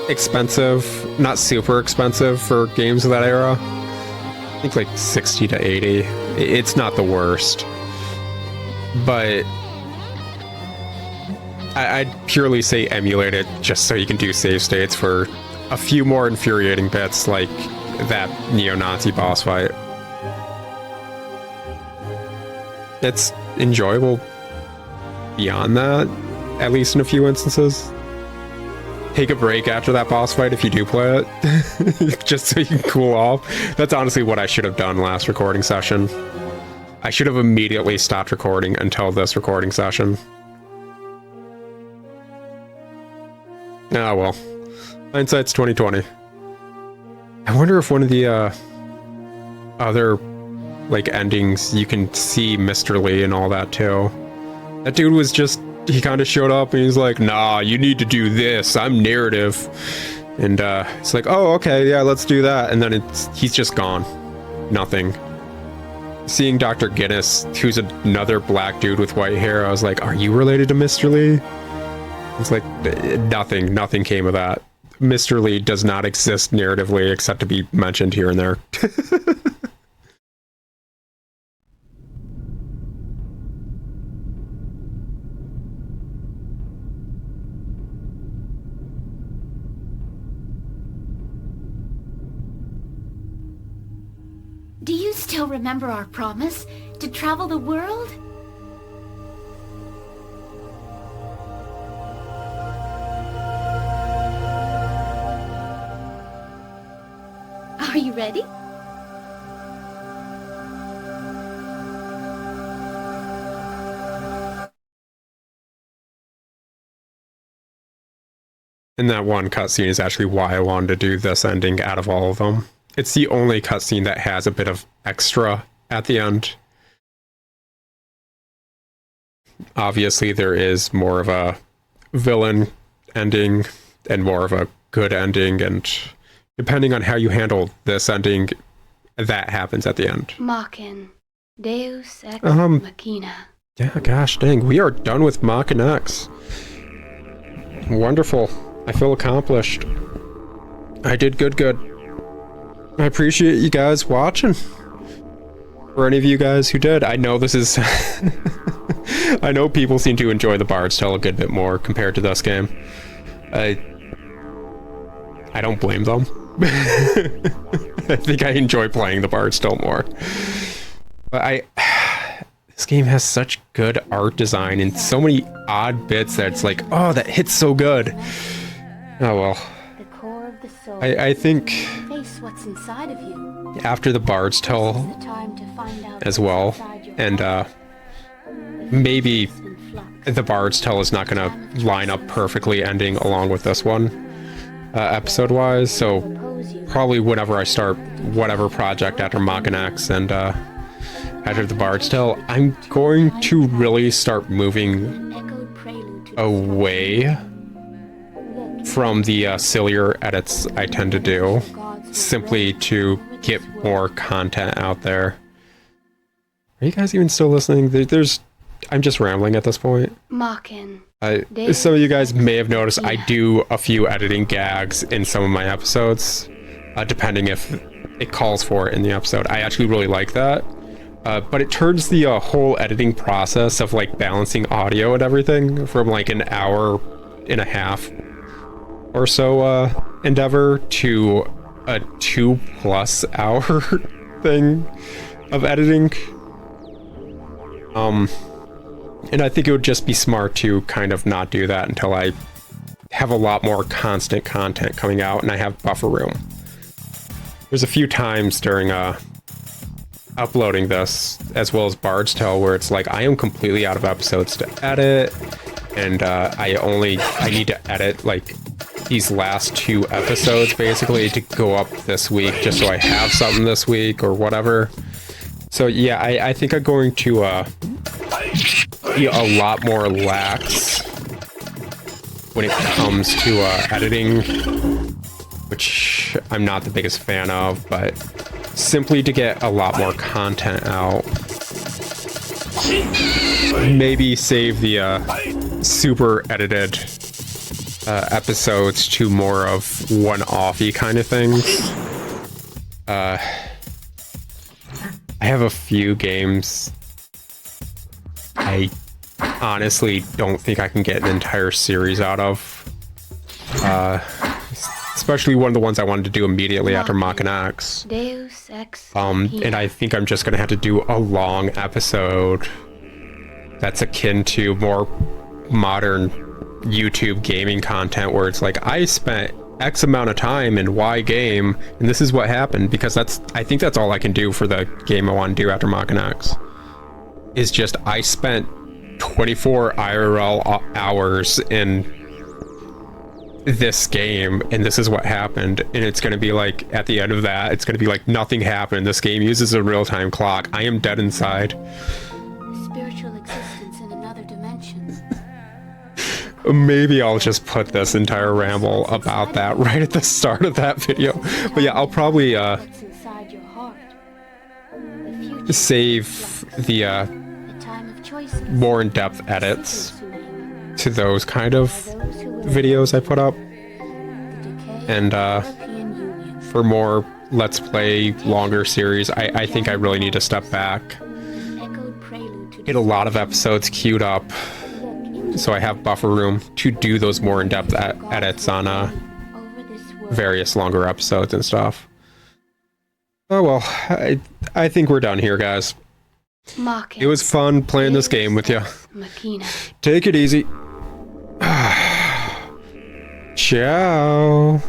Speaker 2: expensive, not super expensive for games of that era. I think like 60 to 80. It's not the worst, but I'd purely say emulate it just so you can do save states for a few more infuriating bits, like that neo-Nazi boss fight. It's enjoyable beyond that, at least in a few instances. Take a break after that boss fight if you do play it, just so you can cool off. That's honestly what I should have done last recording session. I should have immediately stopped recording until this recording session. Ah, well. Hindsight's 2020. I wonder if one of the other, like, endings you can see Mr. Lee and all that too. That dude was just, he kind of showed up and he's like, nah, you need to do this, I'm narrative. And it's like, oh, okay, yeah, let's do that. And then he's just gone. Nothing. Seeing Dr. Guinness, who's another black dude with white hair, I was like, are you related to Mr. Lee? It's like, nothing came of that. Mr. Lee does not exist narratively except to be mentioned here and there.
Speaker 1: Do you still remember our promise to travel the world? Are you ready?
Speaker 2: And that one cutscene is actually why I wanted to do this ending out of all of them. It's the only cutscene that has a bit of extra at the end. Obviously, there is more of a villain ending and more of a good ending, and depending on how you handle this ending, that happens at the end.
Speaker 1: Maken,
Speaker 12: Deus ex machina.
Speaker 2: Yeah, gosh dang, we are done with Maken X. Wonderful. I feel accomplished. I did good. I appreciate you guys watching. For any of you guys who did, I know this is... I know people seem to enjoy the Bard's Tale a good bit more compared to this game. I don't blame them. I think I enjoy playing the Bard's Tale more. But this game has such good art design and so many odd bits that it's like, oh, that hits so good. Oh well.
Speaker 1: The core of the soul.
Speaker 2: I think
Speaker 1: Face what's inside of you.
Speaker 2: after the Bard's Tale
Speaker 1: The time to find out
Speaker 2: as well,
Speaker 1: what's inside your
Speaker 2: and
Speaker 1: heart.
Speaker 2: maybe the Bard's Tale is not gonna line up perfectly ending along with this one, episode-wise, so probably whenever I start whatever project after Maken X and after the Bard's Tale, I'm going to really start moving away from the sillier edits I tend to do, simply to get more content out there. Are you guys even still listening? I'm just rambling at this point.
Speaker 1: Maken.
Speaker 2: Some of you guys may have noticed I do a few editing gags in some of my episodes, depending if it calls for it in the episode. I actually really like that. But it turns the whole editing process of like balancing audio and everything from like an hour and a half or so endeavor to a 2+ hour thing of editing. And I think it would just be smart to kind of not do that until I have a lot more constant content coming out and I have buffer room. There's a few times during uploading this, as well as Bard's Tale, where it's like I am completely out of episodes to edit, and I need to edit like these last 2 episodes basically to go up this week, just so I have something this week or whatever. So yeah, I think I'm going to be a lot more lax when it comes to editing, which I'm not the biggest fan of, but simply to get a lot more content out. Maybe save the super edited episodes to more of one-offy kind of things. I have a few games I honestly don't think I can get an entire series out of. Especially one of the ones I wanted to do immediately after Maken X.
Speaker 1: Deus ex
Speaker 2: And I think I'm just gonna have to do a long episode that's akin to more modern YouTube gaming content, where it's like I spent X amount of time in Y game and this is what happened, because I think that's all I can do for the game I want to do after Maken X. Is just I spent 24 IRL hours in this game and this is what happened, and it's going to be like at the end of that it's going to be like nothing happened. This game uses a real-time clock. I am dead inside.
Speaker 1: Spiritual existence in another dimension.
Speaker 2: Maybe I'll just put this entire ramble about that right at the start of that video. But yeah, I'll probably save the more in-depth edits to those kind of videos I put up, and for more Let's Play longer series, I think I really need to step back, get a lot of episodes queued up so I have buffer room to do those more in-depth edits on various longer episodes and stuff. Oh well, I think we're done here, guys. It was fun playing this game with you. Take it easy. Ciao.